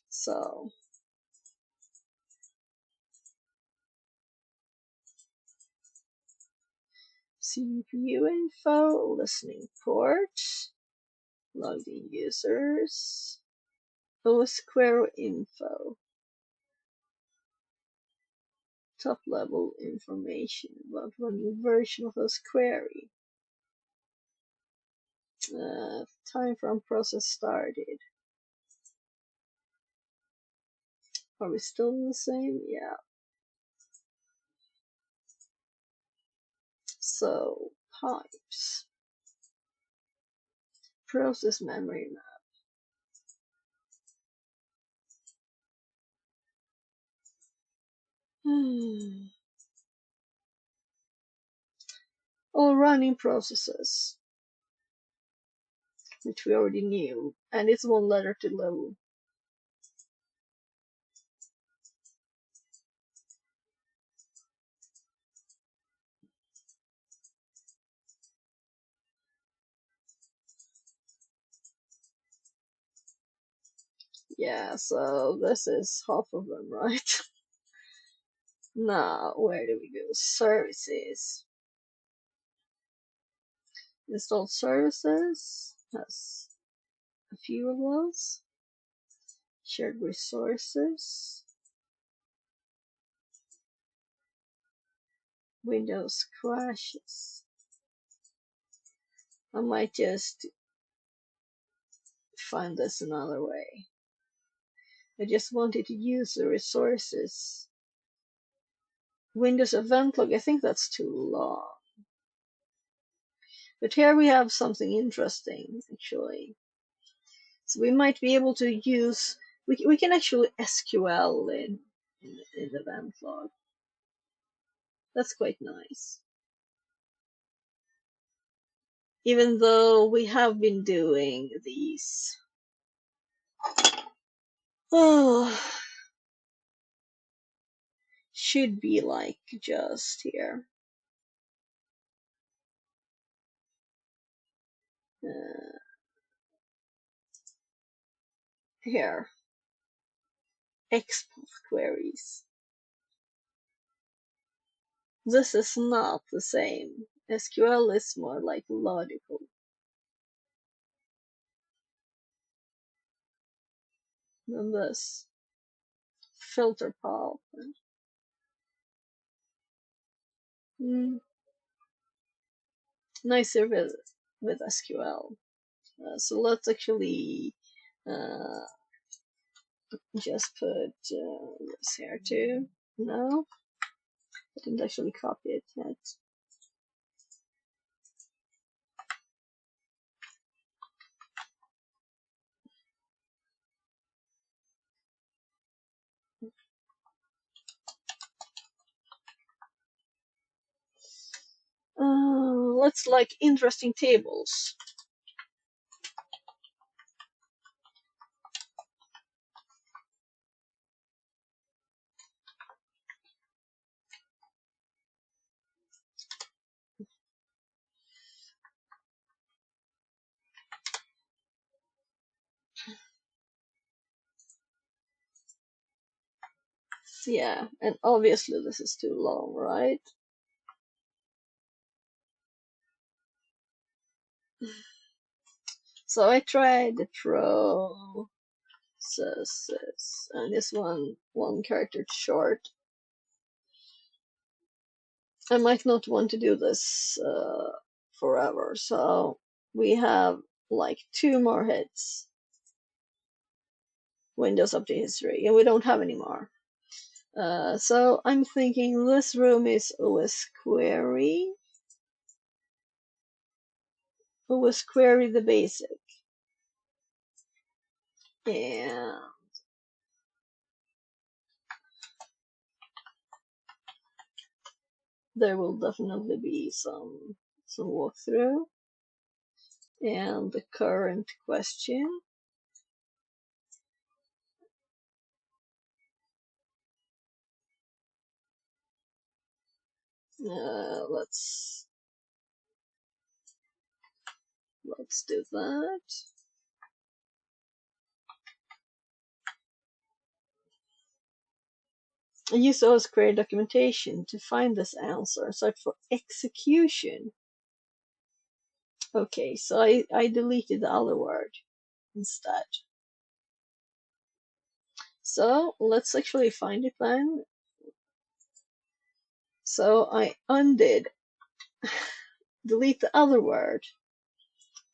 So CPU info, listening ports, logged in users, OS query info, top level information about running version of OS query, time from process started. Are we still in the same? Yeah. So pipes, process memory map. All running processes, which we already knew, and it's one letter to level. Yeah, so this is half of them, right? Now, where do we go? Services. Installed services has a few of those. Shared resources. Windows crashes. I might just find this another way. I just wanted to use the resources. Windows event log, I think that's too long. But here we have something interesting, actually. So we might be able to use, we can actually SQL in the event log. That's quite nice. Even though we have been doing these. Oh, should be like just here. Here. Export queries. This is not the same. SQL is more like logical. Than this. Filter pulp. Nicer with SQL. So let's actually just put this here too. No, I didn't actually copy it yet. Let's like interesting tables. Yeah, and obviously this is too long, right? So I tried the processes, and this one character short. I might not want to do this forever, so we have like 2 more hits. Windows update history, and we don't have any more. So I'm thinking this room is OS query. OS query the basic. And there will definitely be some walkthrough. And the current question. Let's do that. Use OS query documentation to find this answer. Search for execution. Okay, so I deleted the other word instead. So let's actually find it then. So I undid, delete the other word,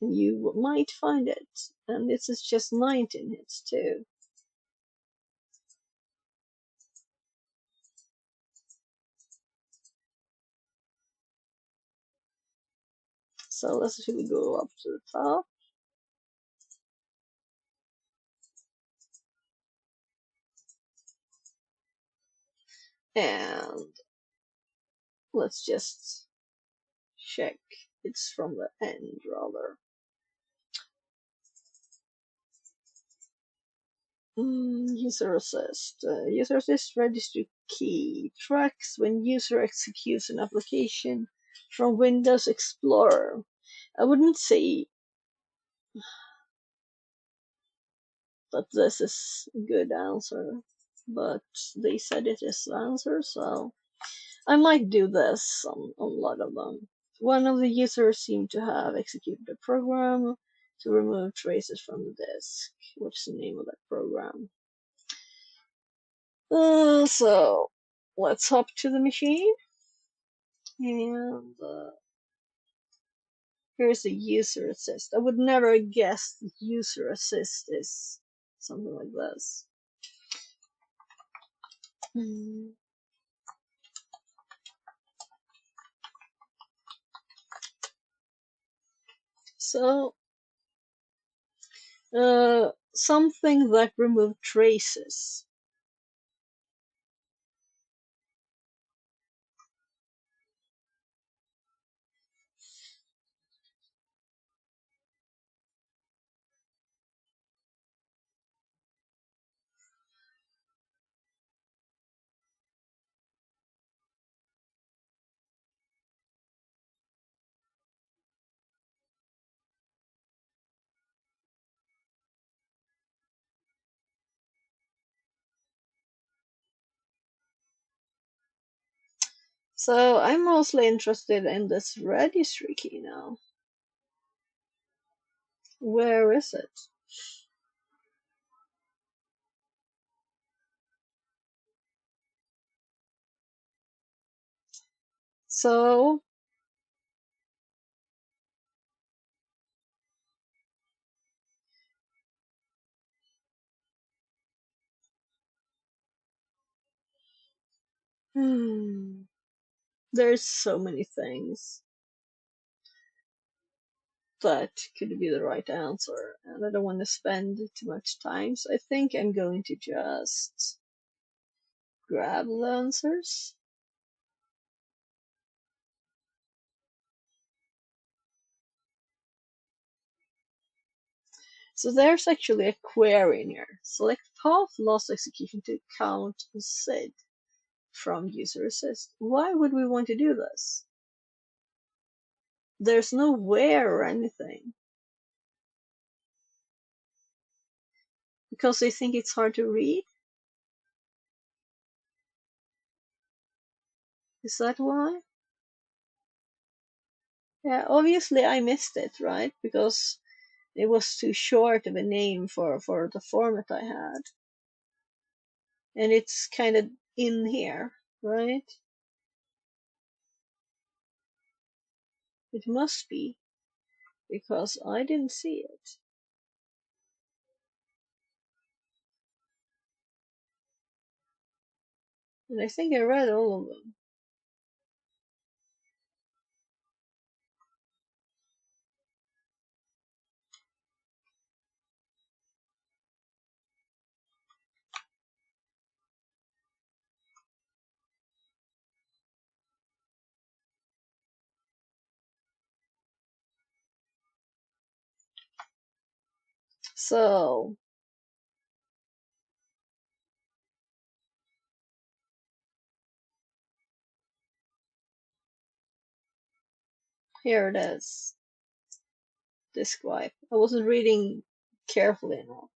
and you might find it. And this is just 19 hits too. So let's actually go up to the top. And let's just check. It's from the end rather. User assist. User assist registry key tracks when user executes an application from Windows Explorer. I wouldn't say that this is a good answer, but they said it is the answer, so I might do this on a lot of them. One of the users seemed to have executed a program to remove traces from the disk. What's the name of that program? So let's hop to the machine, and here's the user assist. I would never guess the user assist is something like this. So something that removed traces. So I'm mostly interested in this registry key now. Where is it? So there's so many things that could be the right answer, and I don't want to spend too much time, so I think I'm going to just grab the answers. So there's actually a query in here. Select path lost execution to count SID from user assist. Why would we want to do this? There's no where or anything. Because they think it's hard to read? Is that why? Yeah, obviously I missed it, right? Because it was too short of a name for the format I had. And it's kind of in here, right? It must be. because I didn't see it. And I think I read all of them. So, here it is. Describe. I wasn't reading carefully enough.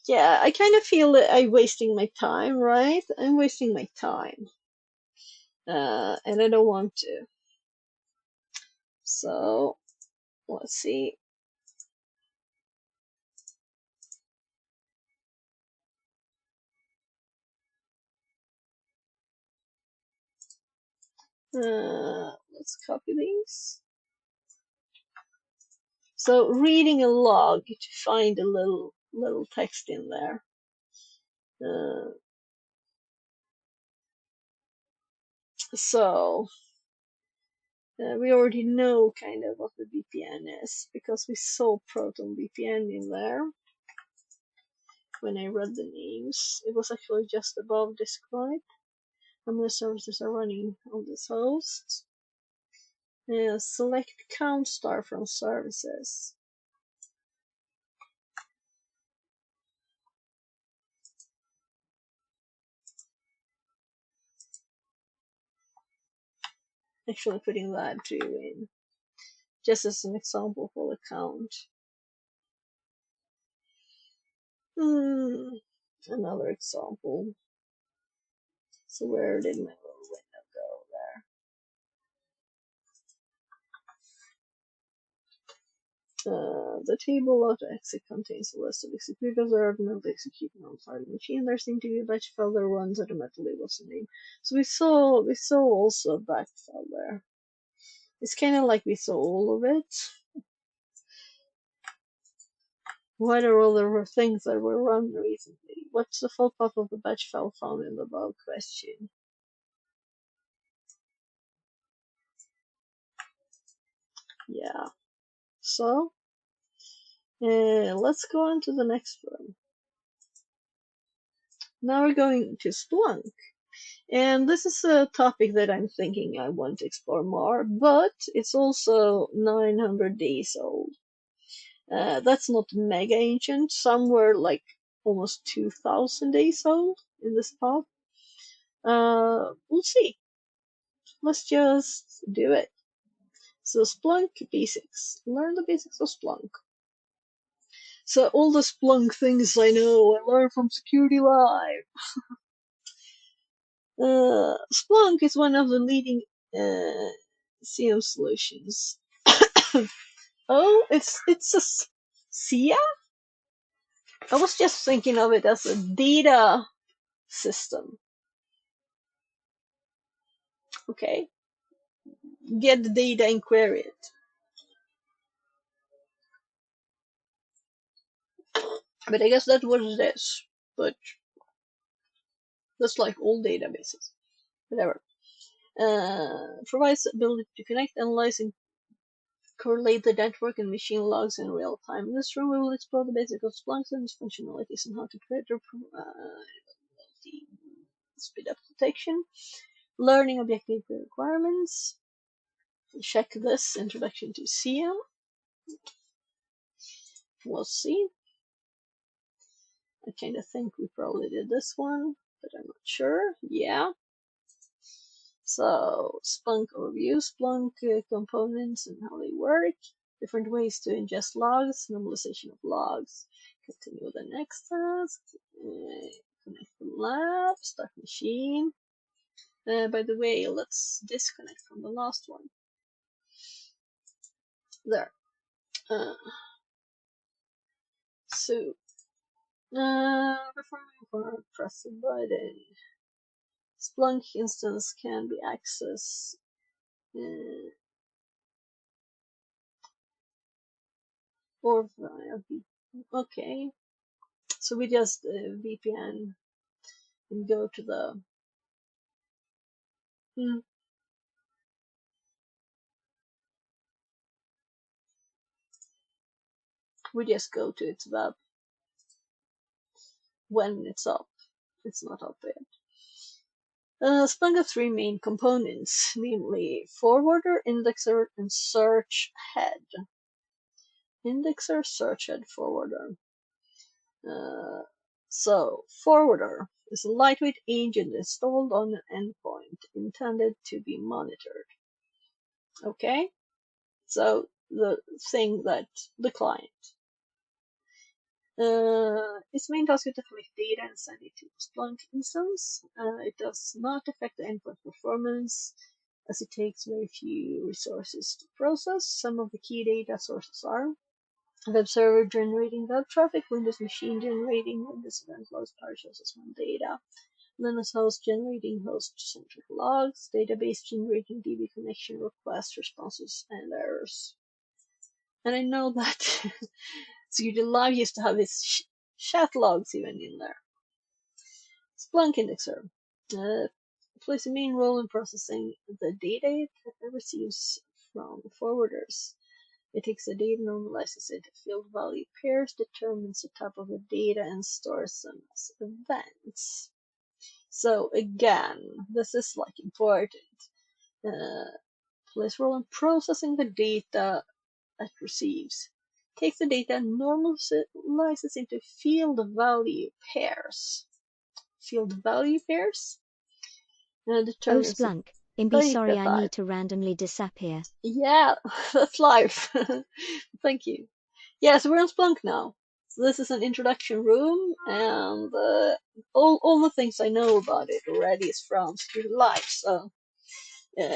Yeah, I kind of feel that I'm wasting my time, right? I'm wasting my time. And I don't want to. So, let's see. Let's copy these. So, reading a log to find a little text in there. So, we already know kind of what the VPN is because we saw Proton VPN in there. When I read the names, it was actually just above describe. How many services are running on this host? Select count star from services. Actually putting that too in, just as an example for the count. Another example. So where did my little window go there? The table of the exit contains a list of executors that are automatically executing on the machine. There seemed to be a batch file that runs automatically was the name. So we saw also a batch file there. It's kind of like we saw all of it. What are all the things that were run recently? What's the full path of the batch file found in the above question? Yeah. So, let's go on to the next one. Now we're going to Splunk. And this is a topic that I'm thinking I want to explore more, but it's also 900 days old. That's not mega ancient. Some were like almost 2000 days old in this path. We'll see. Let's just do it. So Splunk basics. Learn the basics of Splunk. So all the Splunk things I know, I learned from Security Live. Splunk is one of the leading SIEM solutions. Oh, it's a SIA? I was just thinking of it as a data system. Okay, get the data and query it. But I guess that's what it is. But that's like all databases. Whatever. Provides the ability to connect, analyze, and correlate the network and machine logs in real time. In this room, we will explore the basics of Splunk and its functionalities and how to create or speed up detection, learning objective requirements. Check this introduction to SIEM. We'll see. I kind of think we probably did this one, but I'm not sure. Yeah. So Splunk overview, Splunk components and how they work, different ways to ingest logs, normalization of logs. Continue with the next task. Connect the lab, start machine. By the way, let's disconnect from the last one. There. So, before we press the button, Splunk instance can be accessed or okay. So we just VPN and go to the we just go to its web when it's up. It's not up yet. Splunk has three main components, namely forwarder, indexer, and search head. Indexer, search head, forwarder. So, forwarder is a lightweight agent installed on an endpoint intended to be monitored. Okay? So, the thing that the client. Its main task is to collect data and send it to the Splunk instance. It does not affect the endpoint performance, as it takes very few resources to process. Some of the key data sources are web server generating web traffic, Windows machine generating Windows event logs, PowerShell S1 data, Linux host generating host-centric logs, database generating DB connection requests, responses, and errors. And I know that Security Live used to have its chat logs even in there. Splunk Indexer plays a main role in processing the data it receives from forwarders. It takes the data, normalizes it, field value pairs, determines the type of the data, and stores them as events. So again, this is like important. Plays a role in processing the data it receives. Takes the data and normalizes into field value pairs. Field value pairs? Oh Determines the Splunk, Imbi data sorry I type. need to randomly disappear. Yeah, that's live. Thank you. Yeah, so we're on Splunk now. So this is an introduction room, and all the things I know about it already is from Security Live. So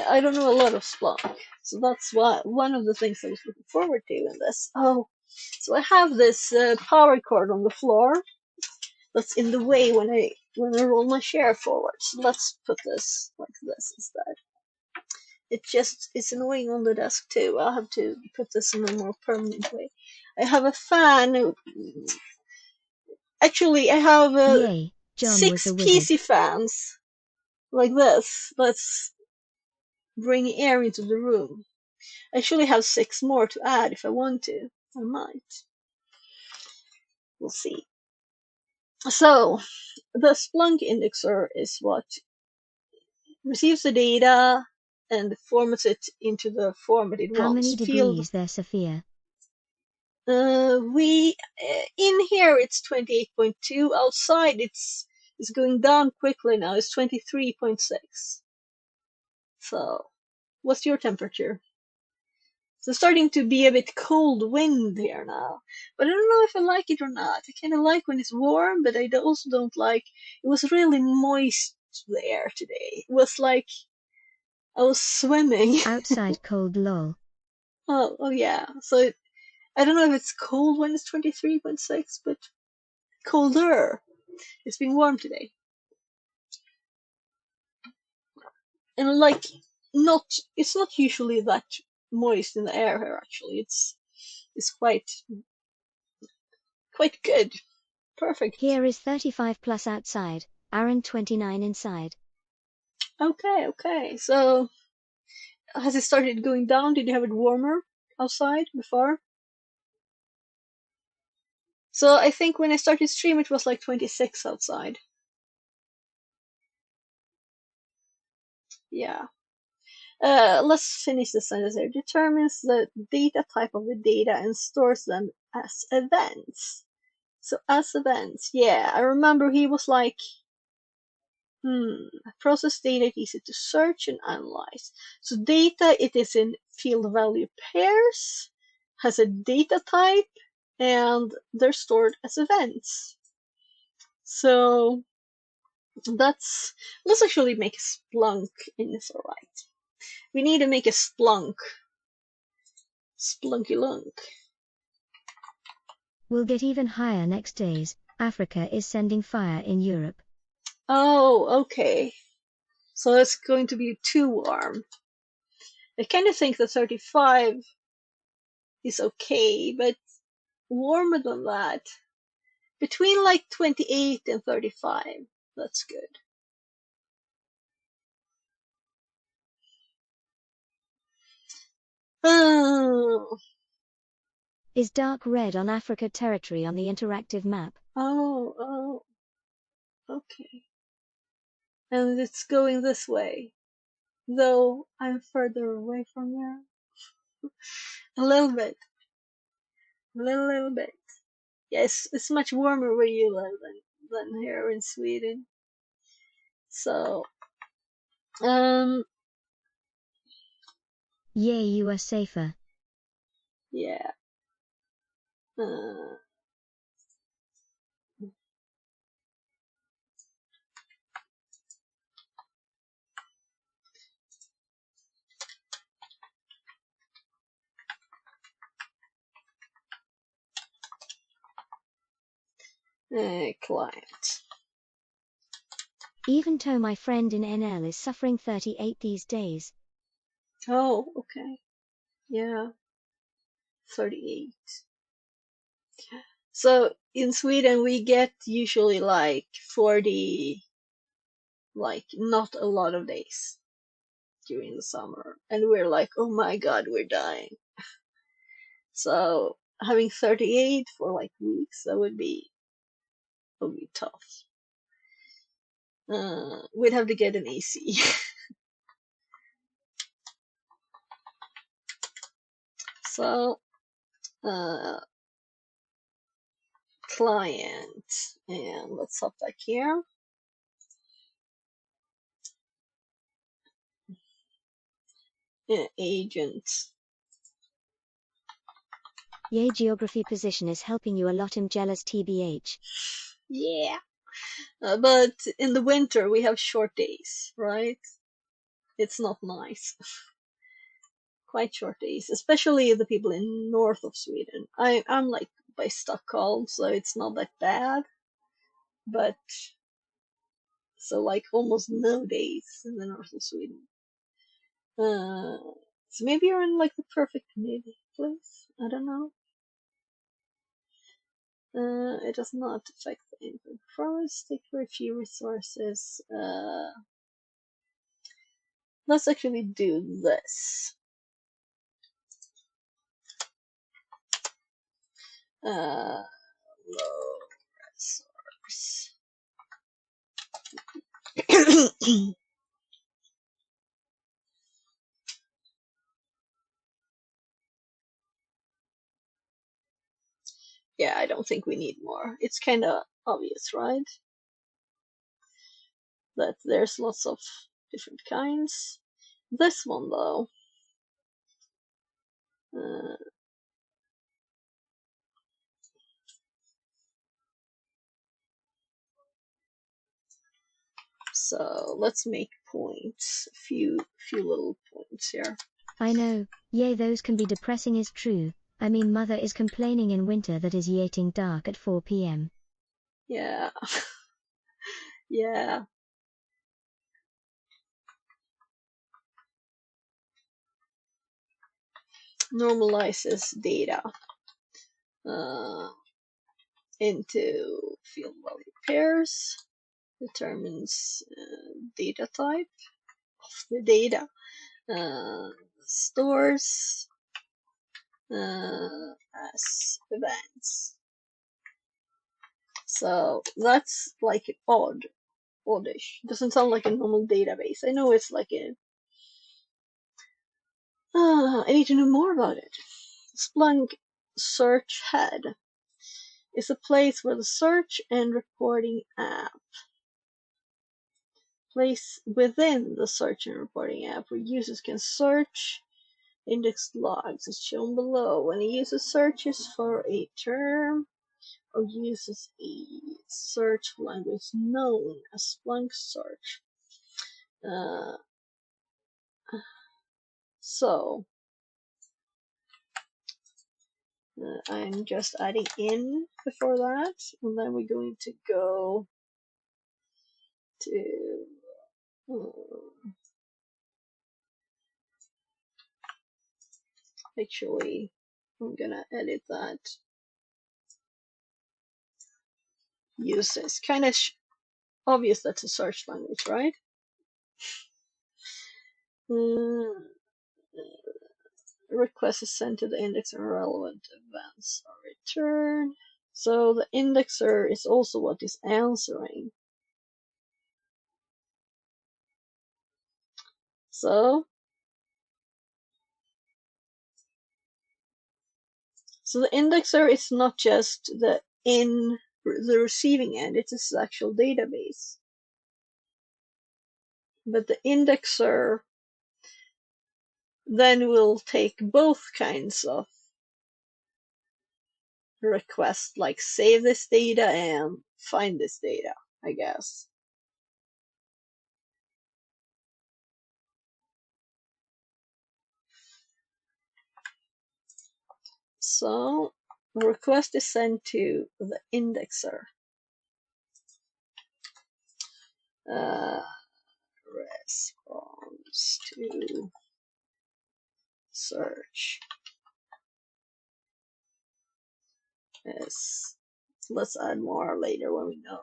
I don't know a lot of Splunk. So that's one of the things I was looking forward to in this. Oh, so I have this power cord on the floor that's in the way when I roll my chair forward. So let's put this like this instead. It's annoying on the desk too. I'll have to put this in a more permanent way. I have a fan. Actually, I have Yay, John was 6 a wizard. PC fans like this. Let's bring air into the room. I actually have 6 more to add if I want to. I might. We'll see. So, the Splunk indexer is what receives the data and formats it into the format it How wants. many degrees there, Sophia? We in here it's 28.2. Outside it's going down quickly now. It's 23.6. So, what's your temperature? So starting to be a bit cold wind here now. But I don't know if I like it or not. I kind of like when it's warm, but I also don't like. It was really moist there today. It was like I was swimming. Outside cold lol. Oh yeah. So I don't know if it's cold when it's 23.6, but colder. It's been warm today. And like it's not usually that moist in the air here actually. It's quite good. Perfect. Here is 35 plus outside, Aaron 29 inside. Okay. So has it started going down? Did you have it warmer outside before? So I think when I started stream it was like 26 outside. Yeah. Let's finish the sentence here. Determines the data type of the data and stores them as events. So as events, yeah, I remember he was like, process data is easy to search and analyze. So data, it is in field value pairs, has a data type, and they're stored as events. So let's actually make a Splunk in this, alright. We need to make a Splunk. Splunky lunk. We'll get even higher next days. Africa is sending fire in Europe. Oh, okay. So it's going to be too warm. I kind of think the 35 is okay, but warmer than that. Between like 28 and 35. That's good. Oh, Is dark red on Africa territory on the interactive map? oh, okay. And it's going this way. Though I'm further away from there. A little bit. A little bit. Yes, it's much warmer where you live than here in Sweden. So, Yay, you are safer. yeah. Uh, client. Even though my friend in NL is suffering 38 these days. Oh, okay. Yeah. 38. So in Sweden we get usually like 40, like not a lot of days during the summer. And we're like, oh my god, we're dying. So having 38 for like weeks, that would be tough. We'd have to get an AC. So, client, and let's hop back here. Agent. Yay, geography position is helping you a lot. I'm jealous, TBH. Yeah. But in the winter we have short days, right? It's not nice. Quite short days, especially the people in north of Sweden. I'm like by Stockholm, so it's not that bad. But so like almost no days in the north of Sweden. So maybe you're in like the perfect mid place. I don't know. It does not affect the input performance. Take very few resources. Let's actually do this. Low resource. Yeah, I don't think we need more. It's kind of obvious, right? That there's lots of different kinds. This one, though, so let's make points. A few little points here. I know, yay, those can be depressing is true. I mean, mother is complaining in winter that is yating dark at 4 p.m. Yeah. Yeah. Normalizes data into field value pairs, determines data type of the data, stores as events. So that's like oddish. Doesn't sound like a normal database. I know it's like a. I need to know more about it. Splunk Search Head is a place where the search and reporting app place within the search and reporting app where users can search indexed logs as shown below. When a user searches for a term or uses a search language known as Splunk Search. So I'm just adding in before that, and then we're going to go to actually I'm gonna edit that uses. Kind of obvious that's a search language, right? Request is sent to the index and relevant events are returned. So the indexer is also what is answering. So the indexer is not just the receiving end, it's its actual database. But the indexer then will take both kinds of requests, like save this data and find this data, I guess. So request is sent to the indexer. Response to search is, let's add more later when we know.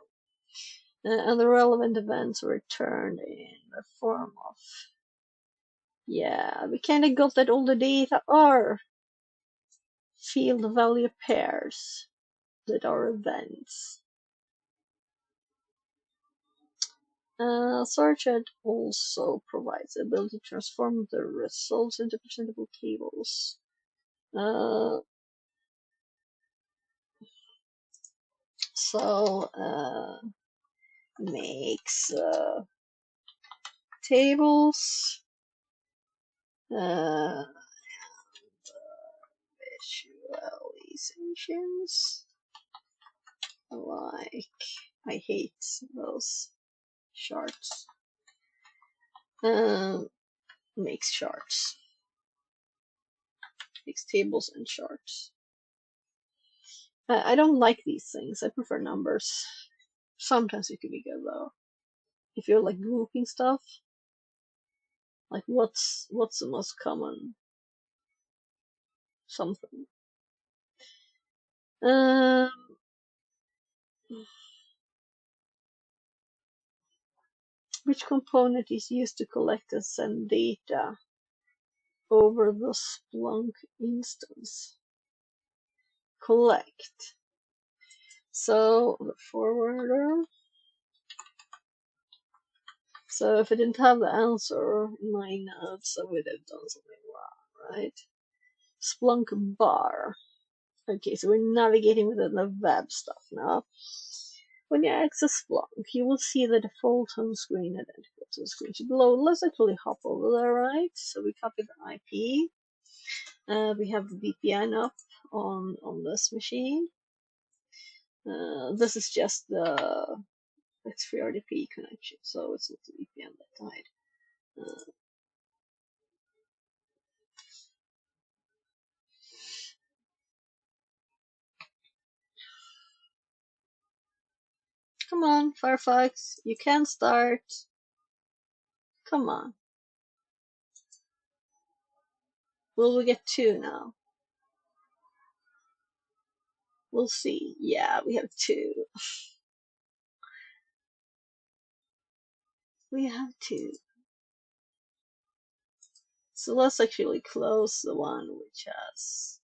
And the relevant events are returned in the form of, yeah, we kind of got that all the data are field value pairs that are events. Search also provides the ability to transform the results into presentable tables. Makes tables, visualizations, like, I hate those charts. Makes charts, makes tables and charts. I don't like these things. I prefer numbers. Sometimes it can be good though. If you're like grouping stuff, like what's the most common something. Which component is used to collect and send data over the Splunk instance? Collect. So the forwarder. So if I didn't have the answer in my notes, I would have done something wrong, right? Splunk bar. Okay, so we're navigating within the web stuff now. When you access Splunk, you will see the default home screen identical to the screen below. Let's actually hop over there, right? So we copy the IP. We have the VPN up on this machine. This is just the X3RDP connection, so it's not the VPN that died. Come on, Firefox, you can start. Come on. Will we get 2 now? We'll see. Yeah, we have 2. We have 2. So let's actually close the one which has.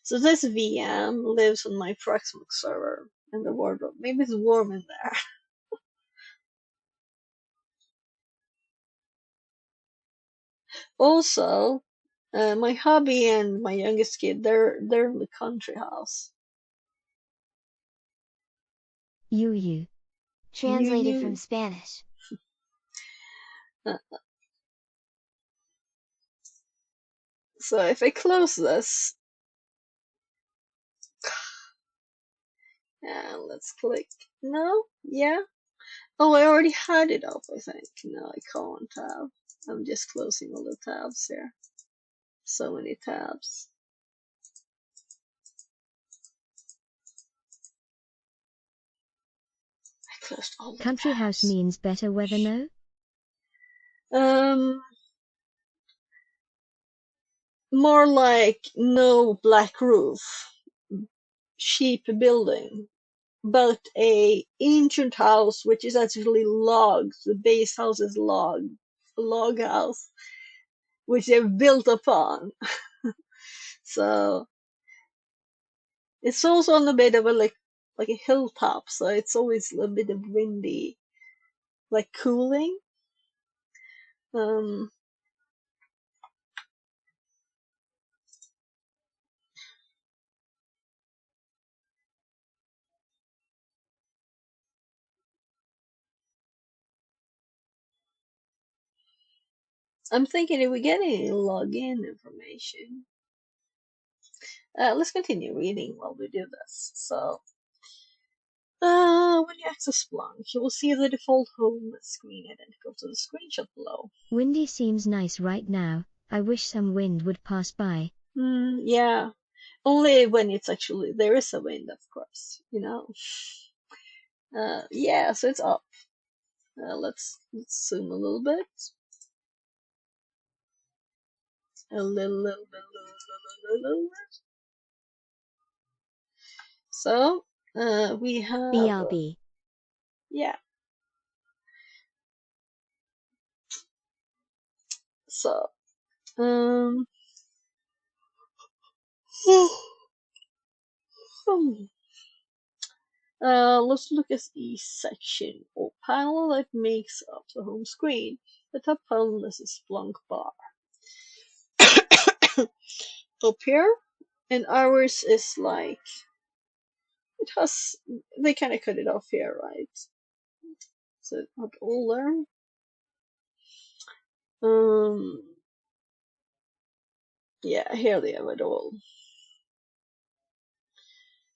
So this VM lives on my Proxmox server in the wardrobe. Maybe it's warm in there. Also, my hubby and my youngest kid, they're in the country house. You. Translated from Spanish. So if I close this, and let's click, no, yeah. Oh, I already had it up, I think. No, I can't have. I'm just closing all the tabs here. So many tabs. I closed all the Country tabs. house means better weather, no? More like no black roof. cheap building, but a ancient house which is actually logs. The base house is a log house, which they've built upon. So it's also on a bit of a like a hilltop, so it's always a bit of windy, like cooling. Um, I'm thinking if we get any login information, let's continue reading while we do this. So, when you access Splunk, you will see the default home screen identical to the screenshot below. Windy seems nice right now. I wish some wind would pass by. Yeah. Only when it's actually, there is a wind, of course, you know. Yeah, so it's up. Let's zoom a little bit. A little bit. So, we have, BRB. yeah. So, um, let's look at the section or panel that makes up the home screen. The top panel is a Splunk bar. Up here, and ours is like, it has, they kind of cut it off here, right? So not all there. Yeah, here they have it all.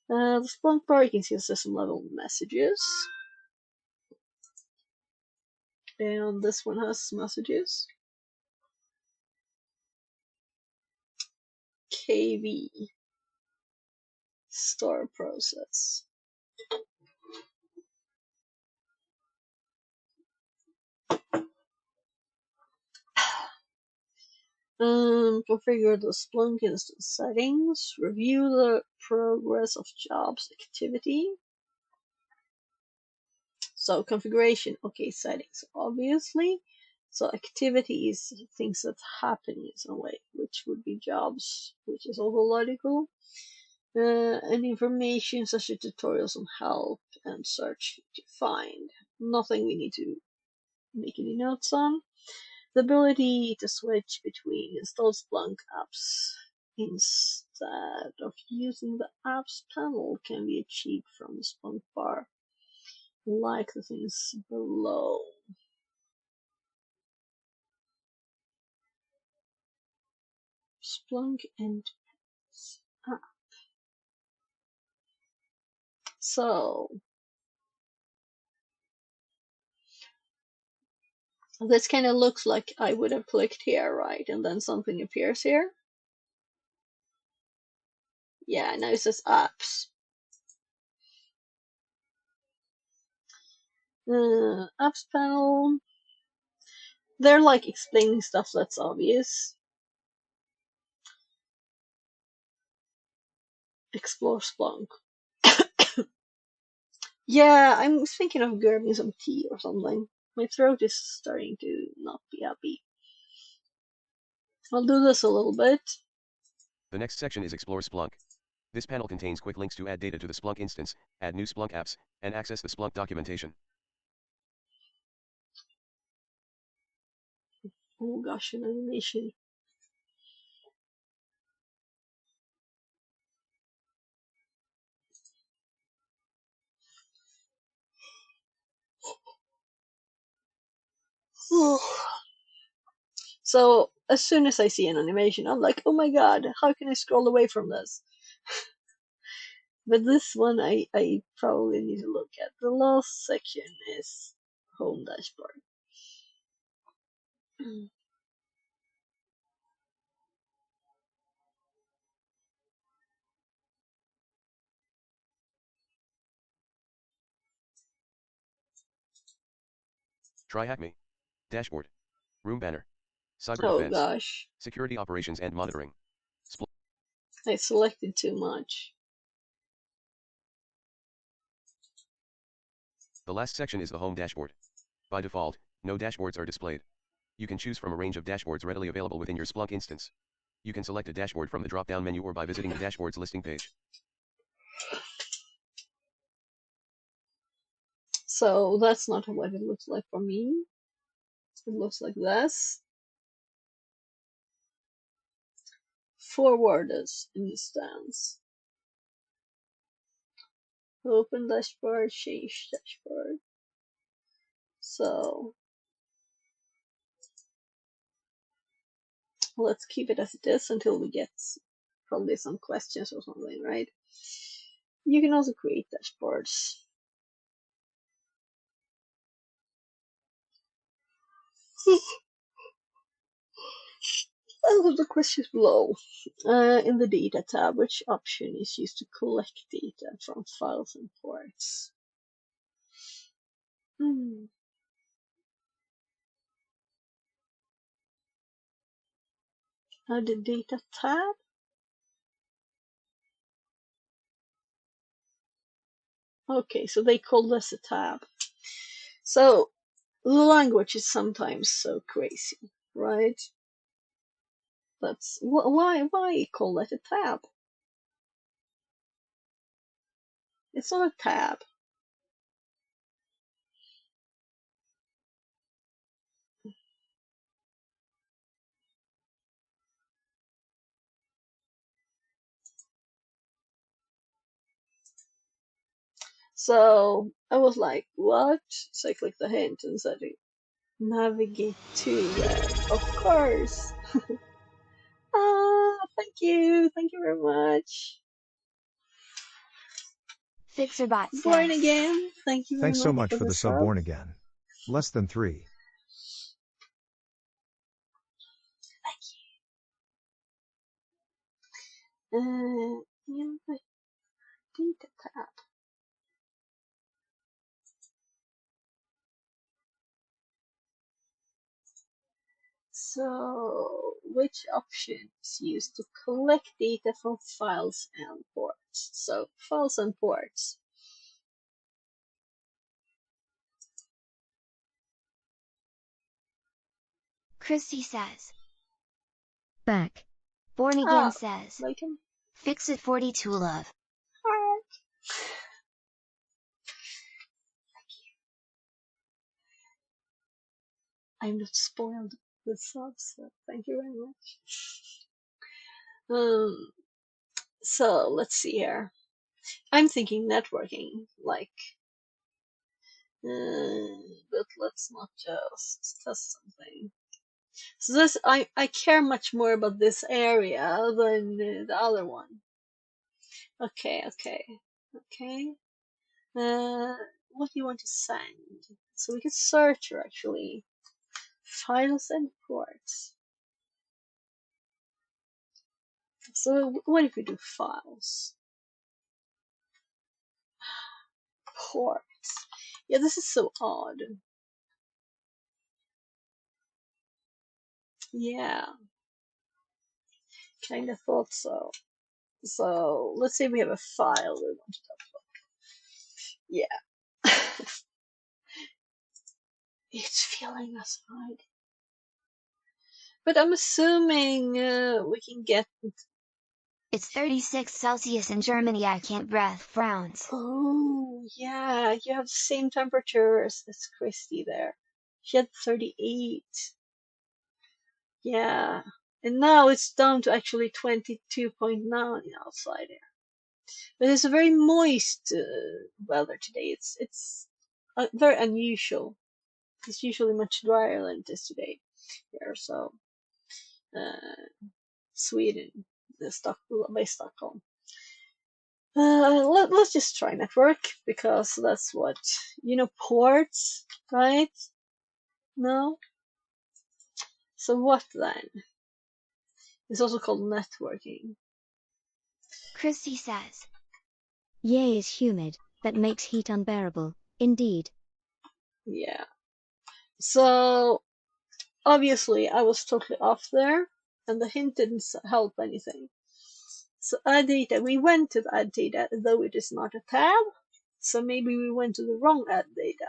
The Splunk bar, you can see the system level messages. And this one has messages. KV store process. Configure the Splunk instance settings. Review the progress of jobs activity. So configuration, okay, settings, obviously. So activity is things that happen in some way, which would be jobs, which is also logical. And information such as tutorials on help and search to find. Nothing we need to make any notes on. The ability to switch between installed Splunk apps instead of using the apps panel can be achieved from the Splunk bar, like the things below. Splunk and app. So this kind of looks like I would have clicked here, right? And then something appears here. Yeah, now it says apps. Apps panel. They're like explaining stuff that's obvious. Explore Splunk. Yeah, I'm thinking of grabbing some tea or something. My throat is starting to not be happy. I'll do this a little bit. The next section is Explore Splunk. This panel contains quick links to add data to the Splunk instance, add new Splunk apps, and access the Splunk documentation. Oh gosh, an animation. So as soon as I see an animation, I'm like, oh my god, how can I scroll away from this? But this one I probably need to look at. The last section is home dashboard. TryHackMe. Dashboard. Room banner. Cyber Oh defense. gosh, Security operations and monitoring. I selected too much. The last section is the home dashboard. By default, no dashboards are displayed. You can choose from a range of dashboards readily available within your Splunk instance. You can select a dashboard from the drop-down menu or by visiting the dashboards listing page. So that's not what it looks like for me. It looks like this. Forwarders instance. Open dashboard, change dashboard. So let's keep it as it is until we get probably some questions or something, right? You can also create dashboards. I'll have the questions below. In the data tab, which option is used to collect data from files and ports? The data tab? Okay, so they call this a tab. So the language is sometimes so crazy, right? That's why call it a tab? It's not a tab. So I was like, what? So I clicked the hint and said, navigate to web. Of course. Thank you very much. Fixerbot Born says, again, thank you very Thanks so much much for for the the sub sub. born again. Less than 3. Yeah, the data tab. So, which option is used to collect data from files and ports? So, files and ports. Christy says, Back. Born Again says, Like him. Fixit 42 love. I'm not spoiled with subs, so thank you very much. So let's see here. I'm thinking networking, like, but let's not just test something. So this, I care much more about this area than the other one. Okay. What do you want to send? So we can search her actually. Files and ports. So what if we do files? Ports. Yeah, this is so odd. Yeah, kind of thought so. So let's say we have a file we want to talk about. Yeah. It's feeling us right. But I'm assuming we can get. It's 36 Celsius in Germany. I can't breathe. Frowns. Oh, yeah, you have the same temperature as Christy there. She had 38. Yeah. And now it's down to actually 22.9 outside here. But it's a very moist weather today. It's very unusual. It's usually much drier than it is today here. So, Sweden, by Stockholm. Let's just try network because that's what ports, right? No. So what then? It's also called networking. Christy says, Yay is humid, that makes heat unbearable, indeed. Yeah. So obviously I was totally off there, and the hint didn't help anything. So add data. We went to add data, though it is not a tab. so maybe we went to the wrong add data.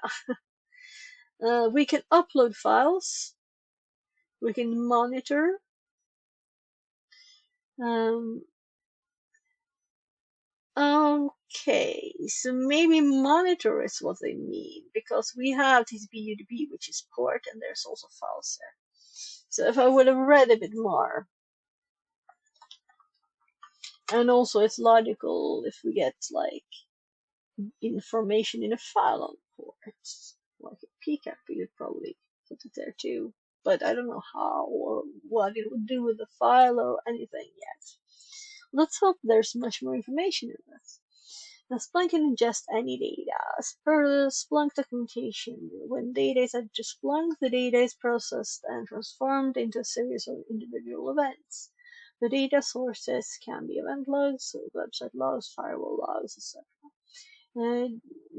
We can upload files. We can monitor. Okay, so maybe monitor is what they mean, because we have TCP UDP, which is port, and there's also files there. So if I would have read a bit more, and also it's logical if we get like information in a file on port, like a PCAP, we would probably put it there too. But I don't know how or what it would do with the file or anything yet. Let's hope there's much more information in this. Now, Splunk can ingest any data. As per the Splunk documentation, when data is added to Splunk, the data is processed and transformed into a series of individual events. The data sources can be event logs, website logs, firewall logs, etc.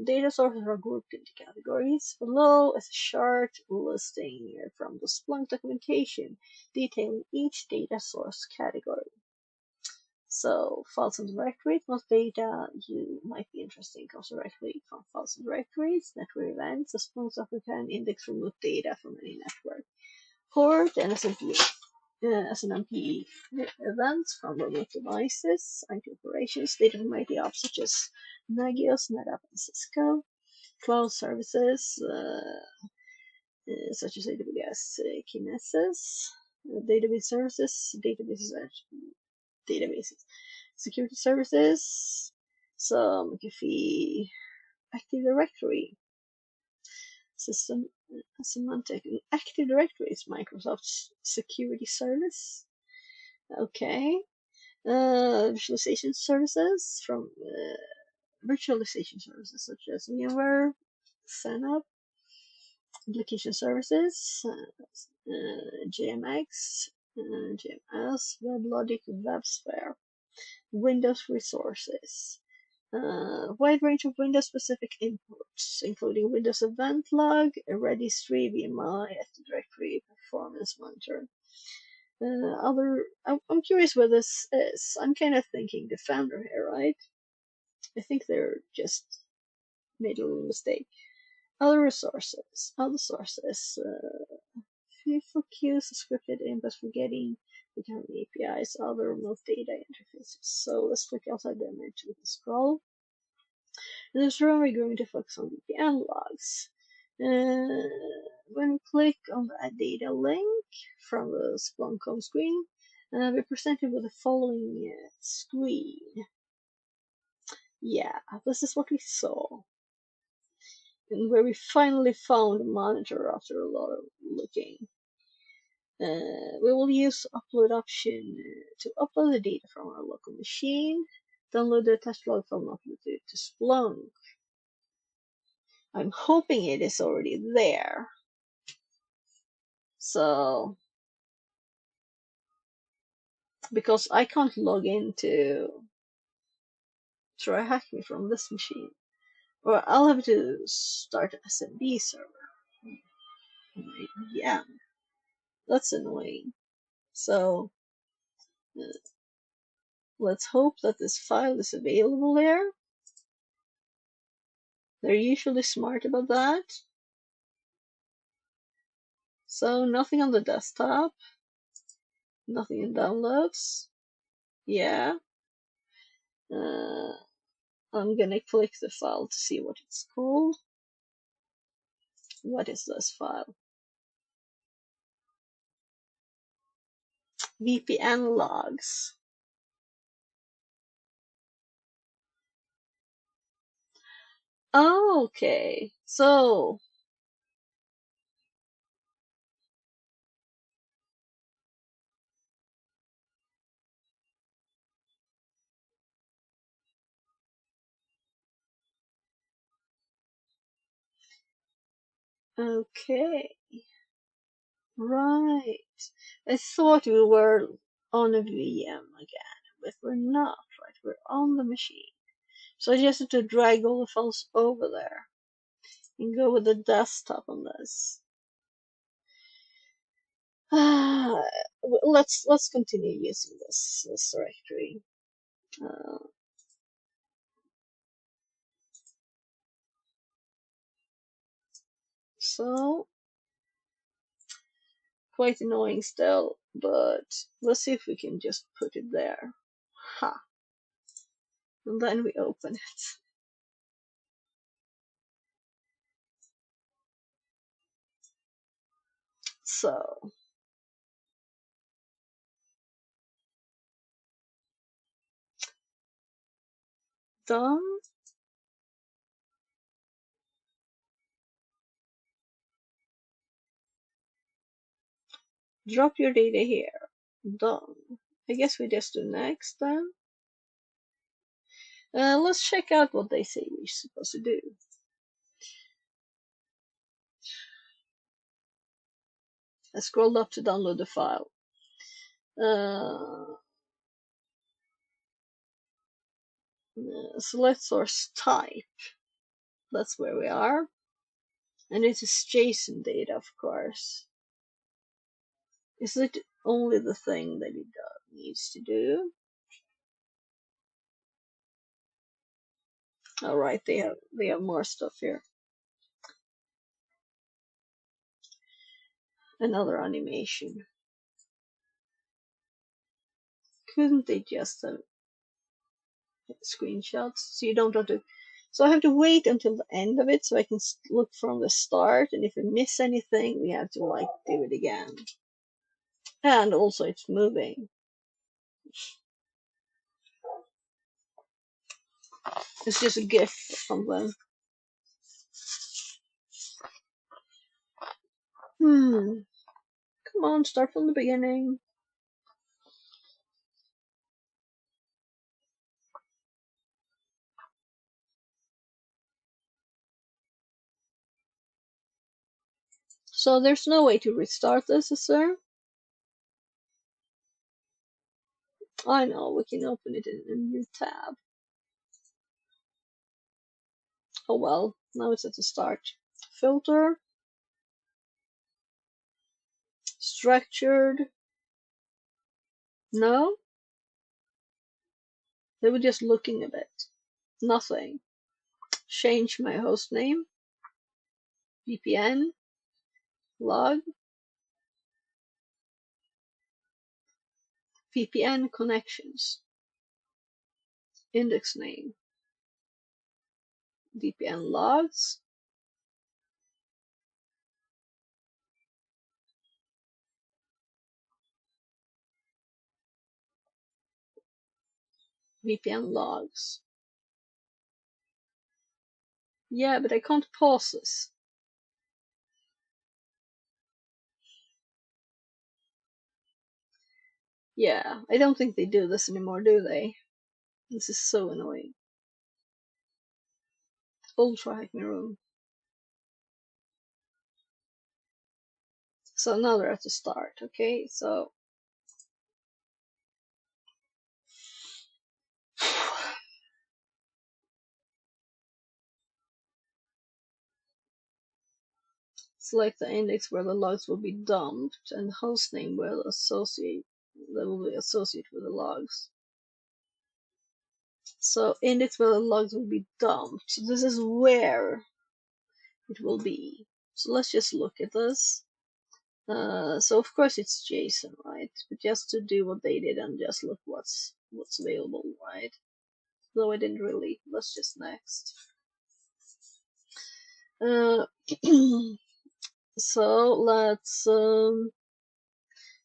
Data sources are grouped into categories. Below is a short listing from the Splunk documentation detailing each data source category. So files and directories, most data you might be interested in comes directly from files and directories, network events. The Splunk software can index remote data from any network. Port and SNMP events from remote devices, IT operations, data from IT ops such as Nagios, NetApp, and Cisco. Cloud services such as AWS Kinesis, database services, databases, security services, some McAfee Active Directory, system semantic. Active Directory is Microsoft's security service. Okay. Visualization services from virtualization services such as VMware, SANUP, application services, JMX, JMS, WebLogic, WebSphere, Windows resources, wide range of Windows-specific inputs, including Windows Event Log, a registry, VMI, Active Directory, Performance Monitor. I'm curious what this is. I'm kind of thinking Defender here, right? I think they're just made a little mistake. Other sources, for queues, scripted inputs for getting return APIs, other remote data interfaces. So let's click outside the image with the scroll. In this room, we're going to focus on VPN logs. When we click on the Add Data link from the Splunk home screen, we're presented with the following screen. Yeah, this is what we saw. And where we finally found a monitor after a lot of looking. We will use upload option to upload the data from our local machine, download the attached log file and upload it to Splunk. I'm hoping it is already there. So, because I can't log into TryHackMe from this machine, or I'll have to start an SMB server. Yeah, that's annoying. So, let's hope that this file is available there. They're usually smart about that. So nothing on the desktop, nothing in downloads. Yeah. I'm gonna click the file to see what it's called. What is this file? VPN logs. Oh, okay. So okay. Right. I thought we were on a VM again, but we're not, right? We're on the machine. So I just have to drag all the files over there and go with the desktop on this. Let's continue using this directory. So, quite annoying still, but let's see if we can just put it there. Ha! And then we open it. So, done. Drop your data here. Done. I guess we just do next then. Let's check out what they say we're supposed to do. I scrolled up to download the file. Select source type. That's where we are. And it is JSON data, of course. Is it only the thing that it needs to do? All right, they have more stuff here. Another animation. Couldn't they just have screenshots so you don't have to? So I have to wait until the end of it so I can look from the start, and if we miss anything, we have to like do it again. And also, it's moving. It's just a GIF or something. Come on, start from the beginning. So there's no way to restart this, is there? I know, we can open it in a new tab. Oh well, now it's at the start. Filter. Structured. No? They were just looking a bit. Nothing. Change my host name. VPN. Log. VPN connections. Index name. VPN logs. VPN logs. Yeah, but I can't pause this. Yeah, I don't think they do this anymore, do they? This is so annoying. Old TryHackMe room. So now they're at the start, okay? So select the index where the logs will be dumped, and the hostname will associate with the logs. So index where the logs will be dumped. So this is where it will be. So let's just look at this. So of course it's JSON, right? But just to do what they did and just look what's available, right? Though I didn't really. Let's just next. So let's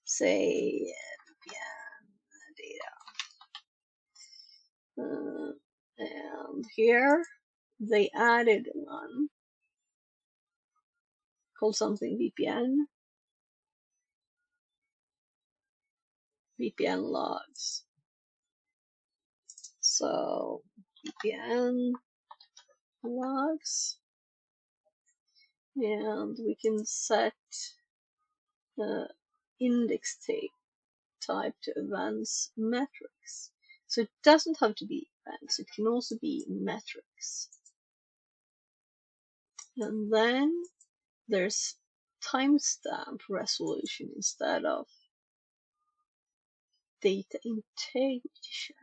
say data, and here they added one called something VPN logs. So VPN logs, and we can set the index type to events metrics. So it doesn't have to be events, it can also be metrics. And then there's timestamp resolution instead of data integrity check.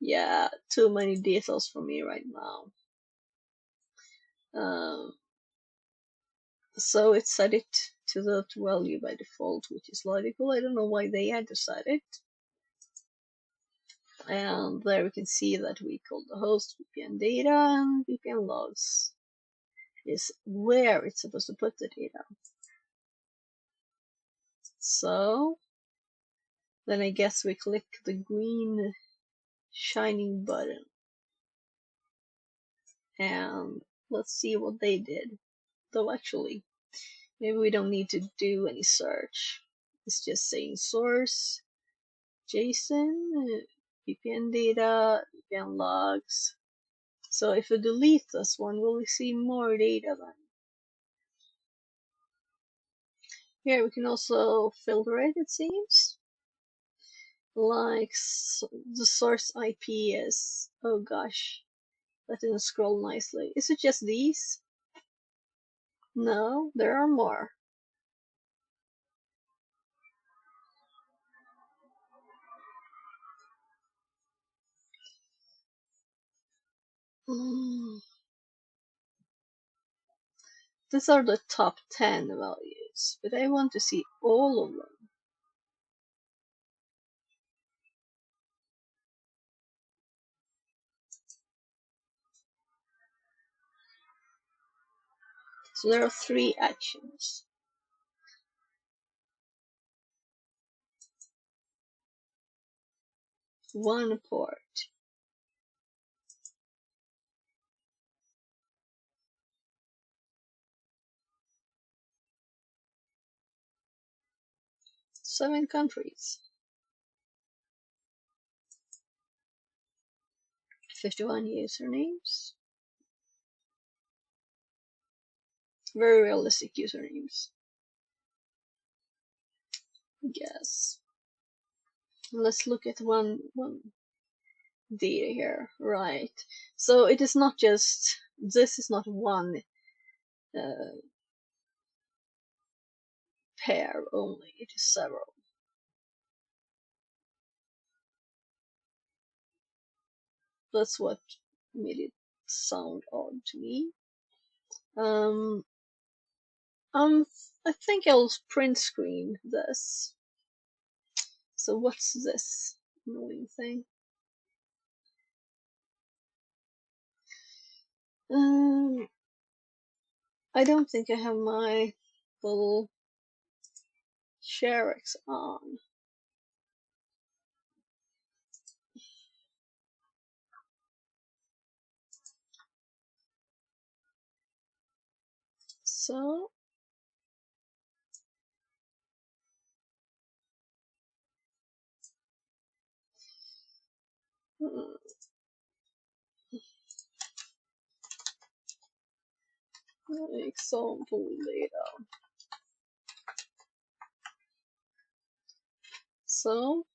Yeah, too many details for me right now. So it set it to the value by default, which is logical. I don't know why they had to set it. And there we can see that we called the host VPN data, and VPN logs is where it's supposed to put the data. So then I guess we click the green shining button, and let's see what they did. Though actually, maybe we don't need to do any search. It's just saying source, JSON, VPN data, VPN logs. So if we delete this one, will we see more data then? Here we can also filter it, it seems. Like the source IP is, oh gosh, that didn't scroll nicely. Is it just these? No, there are more. These are the top 10 values, but I want to see all of them. So there are 3 actions. One port. Seven countries. 51 usernames. Very realistic usernames. Yes. Let's look at one data here. Right. So it is not just, this is not one pair only, it is several. That's what made it sound odd to me. I think I'll print screen this. So what's this annoying thing? I don't think I have my little ShareX on. So example data. So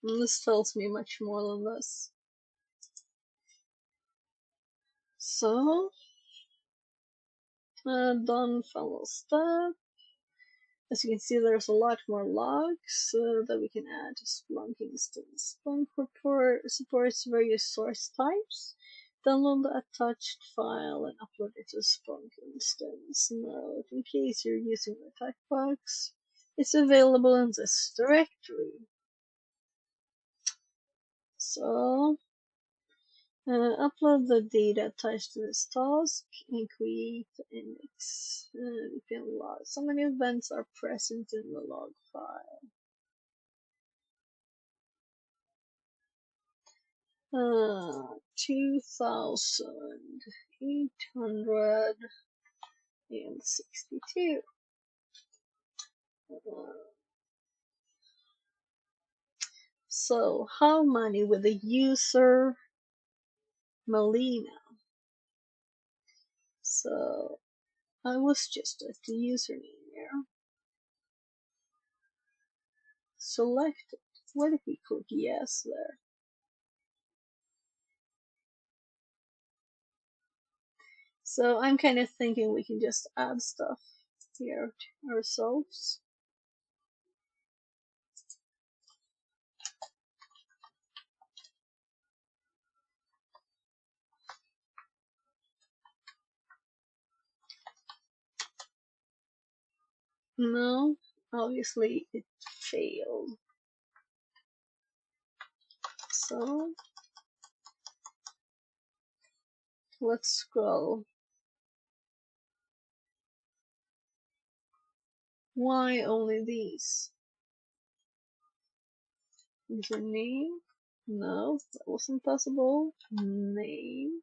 this tells me much more than this. So done final step. As you can see, there's a lot more logs that we can add to Splunk instance. Splunk report supports various source types. Download the attached file and upload it to Splunk instance. Note, in case you're using the type box, it's available in this directory. So, upload the data attached to this task and create the index. VPN log. So many events are present in the log file. 2,862. So how many with the user Melina? So I was just at the username here. Select it. What if we click yes there? So I'm kind of thinking we can just add stuff here to ourselves. No, obviously it failed. So let's scroll. Why only these? Is there name? No, that wasn't possible. Name.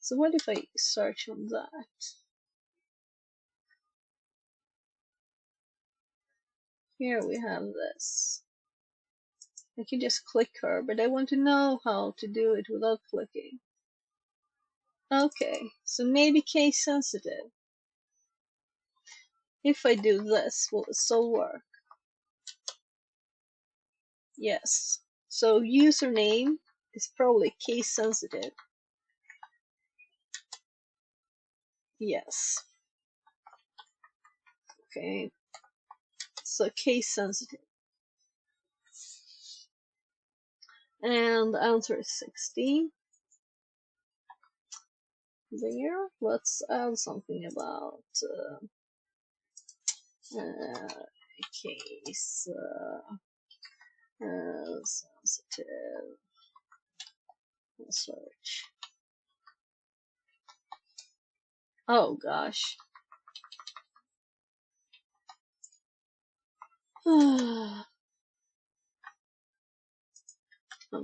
So what if I search on that? Here we have this. I can just click her, but I want to know how to do it without clicking. Okay, so maybe case sensitive. If I do this, will it still work? Yes. So username is probably case sensitive. Yes. Okay. So case sensitive. And the answer is 60. There. Let's add something about case sensitive search. Oh gosh. I'm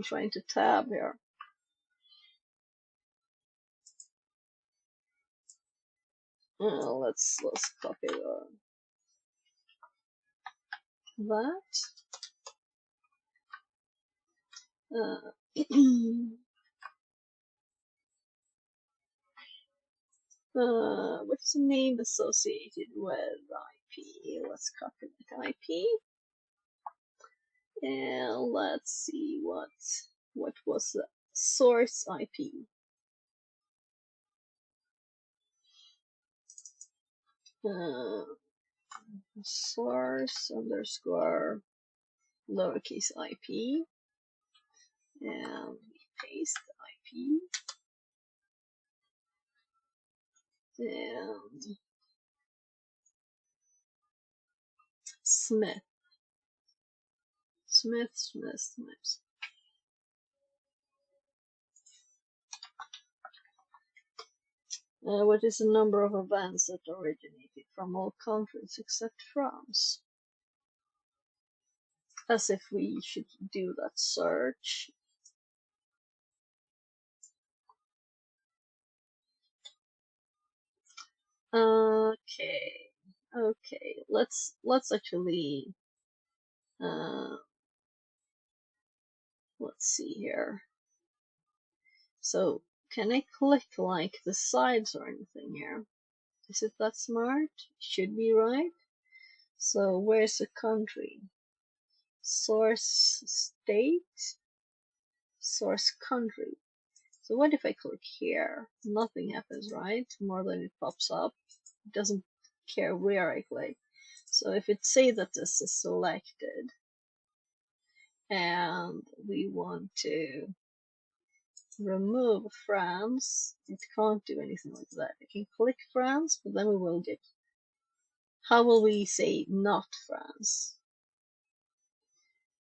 trying to tab here. Let's copy that. What's the name associated with IP? Let's copy that IP. And let's see what was the source IP. Source underscore lowercase IP, and we paste the IP, and Smith. What is the number of events that originated from all countries except France? As if we should do that search. Okay, let's actually let's see here. So can I click like the sides or anything here? Is it that smart? Should be right. So where's the country? Source state, source country. So what if I click here? Nothing happens, right? More than it pops up. It doesn't care where I click. So if it say that this is selected and we want to remove France, it can't do anything like that. I can click France, but then we will get, how will we say not France?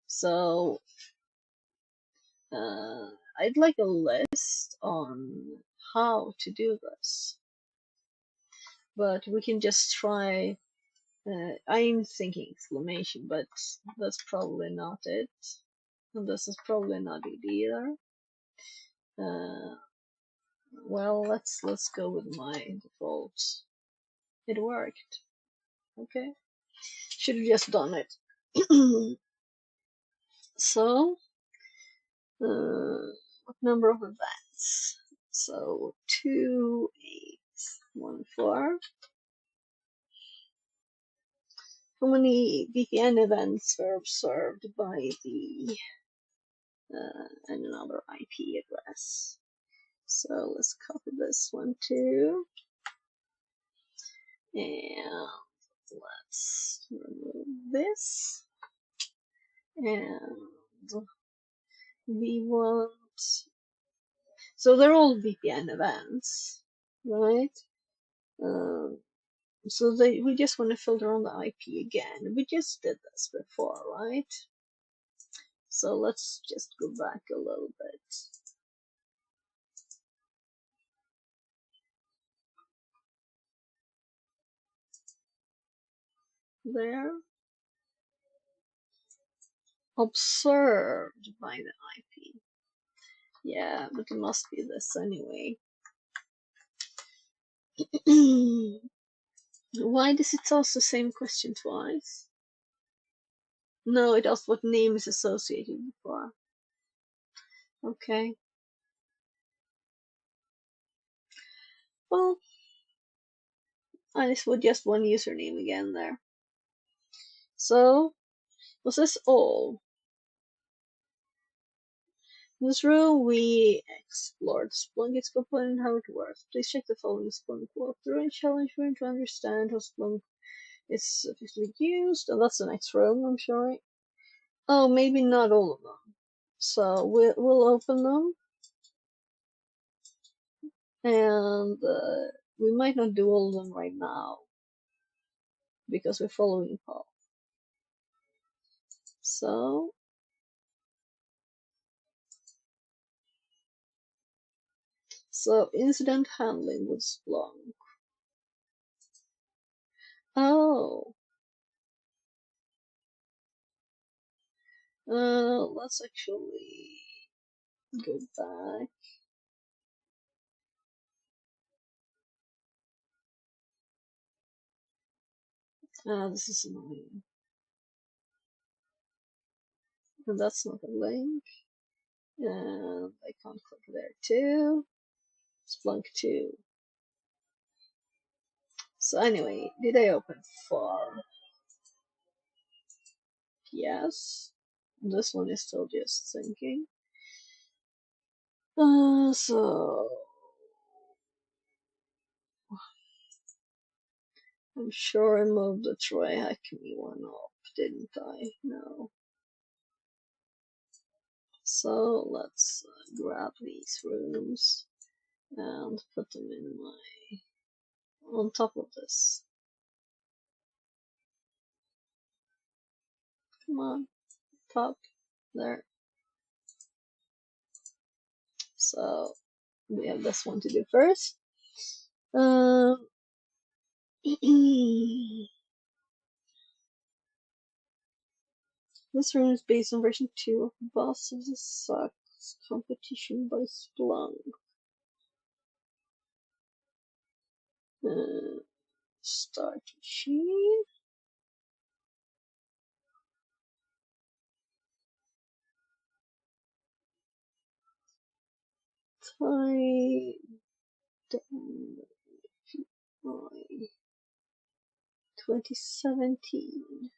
So I'd like a list on how to do this, but we can just try. I'm thinking exclamation, but that's probably not it, and this is probably not it either. Well, let's go with my default. It worked. Okay, should have just done it. So, what number of events? So 2814. How many VPN events were observed by the another IP address? So let's copy this one too, and let's remove this, and we want, so they're all VPN events, right? So we just want to filter on the IP again. We just did this before, right? So let's just go back a little bit. There. Observed by the IP. Yeah, but it must be this anyway. Why does it ask the same question twice? No, it asks what name is associated before. Okay. Well, I just put just one username again there. So, was this all? In this room, we explored Splunk, its component, how it works. Please check the following Splunk walkthrough and challenge room to understand how Splunk is officially used. And that's the next room, I'm sure. Oh, maybe not all of them. So we'll open them, and we might not do all of them right now because we're following Paul. So incident handling with Splunk. Oh, let's actually go back. This is annoying. And that's not a link. And I can't click there too. Splunk 2. So anyway, did I open 4? Yes. This one is still just thinking. So I'm sure I moved the TryHackMe one up, didn't I? No. So let's grab these rooms and put them in on top of this. Come on, top there. So we have this one to do first. This room is based on version 2 of Boss of the Sucks competition by Splunk. Start machine. Type down 2017.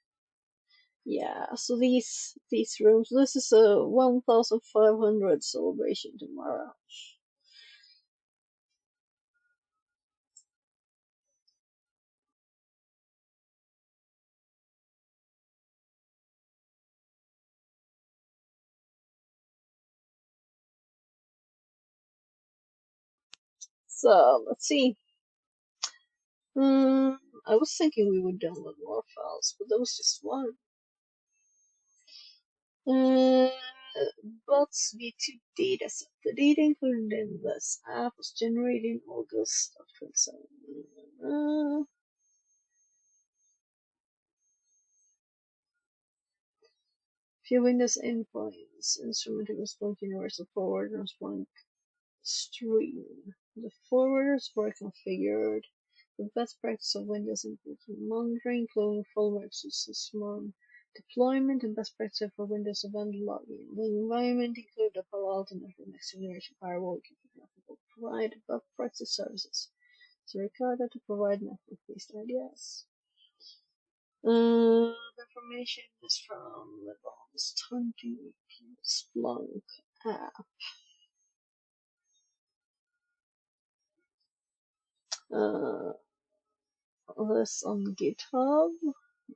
Yeah, so these rooms. This is a 1,500 celebration tomorrow. So let's see. I was thinking we would download more files, but there was just one. Bots V2 dataset. The data included in this app was generated in August of 2017. Few Windows endpoints. Instrument was Splunk Universal Forward and Splunk Stream. The forwarders were configured. The best practice of Windows implementation monitoring, including full system deployment, and best practice for Windows event logging. The environment included a Palo Alto Network Next Generation Firewall capable to provide best practice services. So required to provide network-based ideas. The information is from the longest hunting Splunk app. This on GitHub.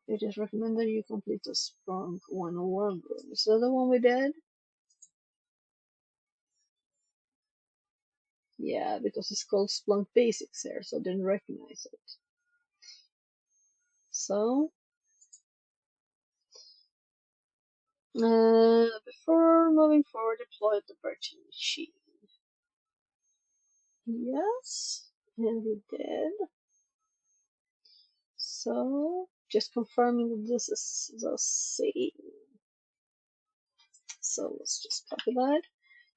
It is recommended you complete the Splunk 101 room. Is that the one we did? Yeah, because it's called Splunk Basics here, so I didn't recognize it. So, before moving forward, deploy the virtual machine. Yes, and we did. So, just confirming that this is the same. So let's just copy that.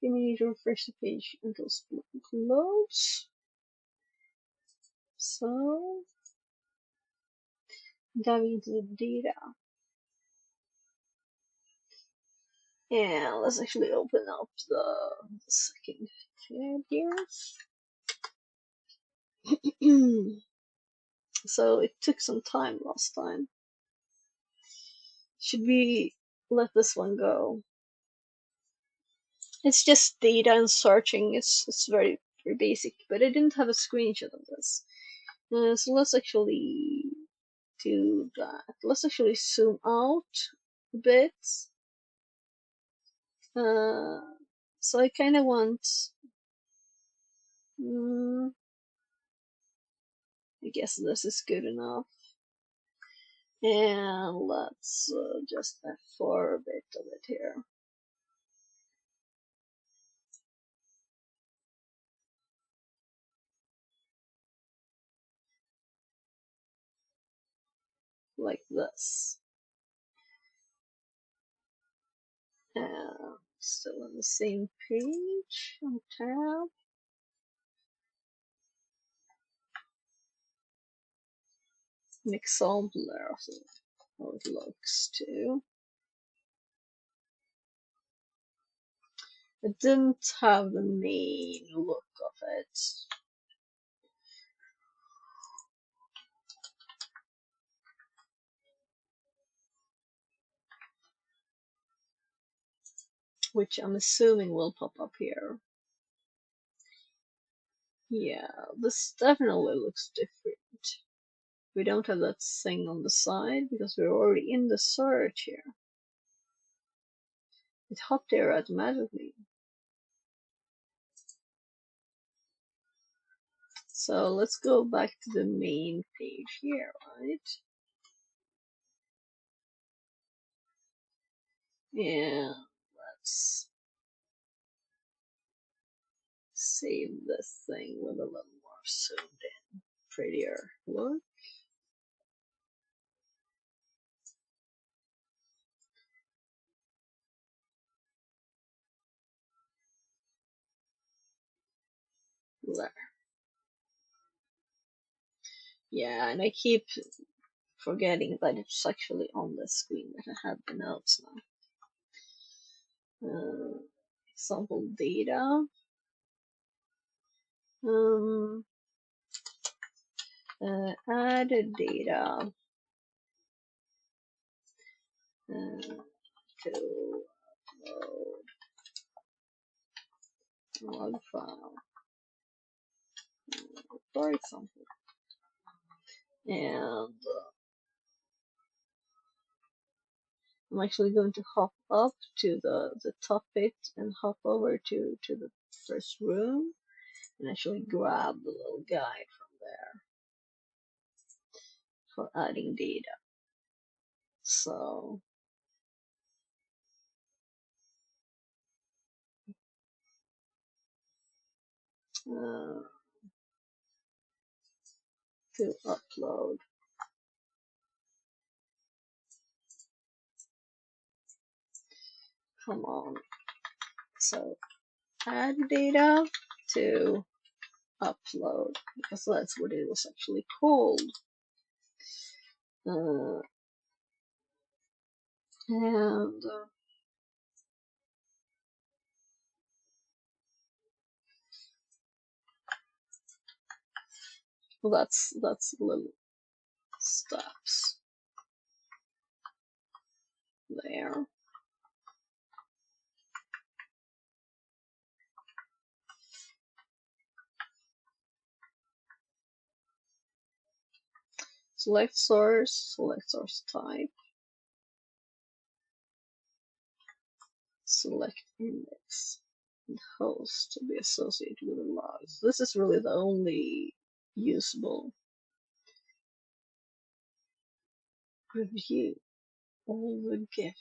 You need to refresh the page until Splunk loads. So, diving into the data. And let's actually open up the second tab here. So it took some time last time. Should we let this one go? It's just data and searching. It's very basic, but I didn't have a screenshot of this. So let's actually do that. Let's actually zoom out a bit. So I kind of want. I guess this is good enough. And let's just F4 a bit of it here. Like this. Still on the same page on tab. An example there of how it looks too. It didn't have the main look of it. Which I'm assuming will pop up here. Yeah, this definitely looks different. We don't have that thing on the side because we're already in the search here. It hopped there automatically. So let's go back to the main page here, right? And let's save this thing with a little more zoomed in, prettier look. There. Yeah, and I keep forgetting that it's actually on the screen that I have the notes now. Example data. Add data to log file, for example. And I'm actually going to hop up to the top bit and hop over to the first room and actually grab the little guide from there for adding data. So to upload. Come on. So add data to upload because that's what it was actually called. And that's little steps there. Select source type, select index. host to be associated with the logs. This is really the only usable. Review all the GIF.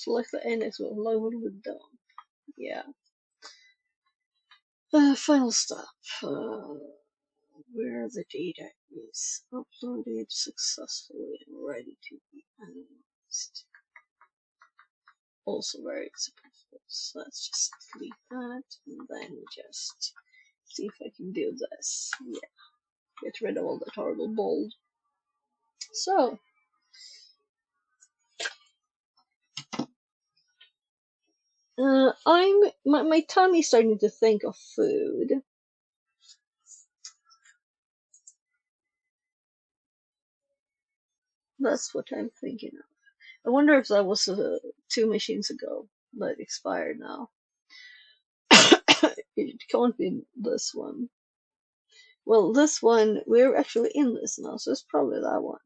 Select the index with load with dump. Yeah. Final step. Where the data is uploaded successfully and ready to be analyzed. Also very superfluous. So let's just delete that and then just see if I can do this. Yeah. Get rid of all that horrible bold. So my tummy's starting to think of food. That's what I'm thinking of. I wonder if that was 2 machines ago, but expired now. It can't be this one. Well, this one, we're actually in this now, so it's probably that one.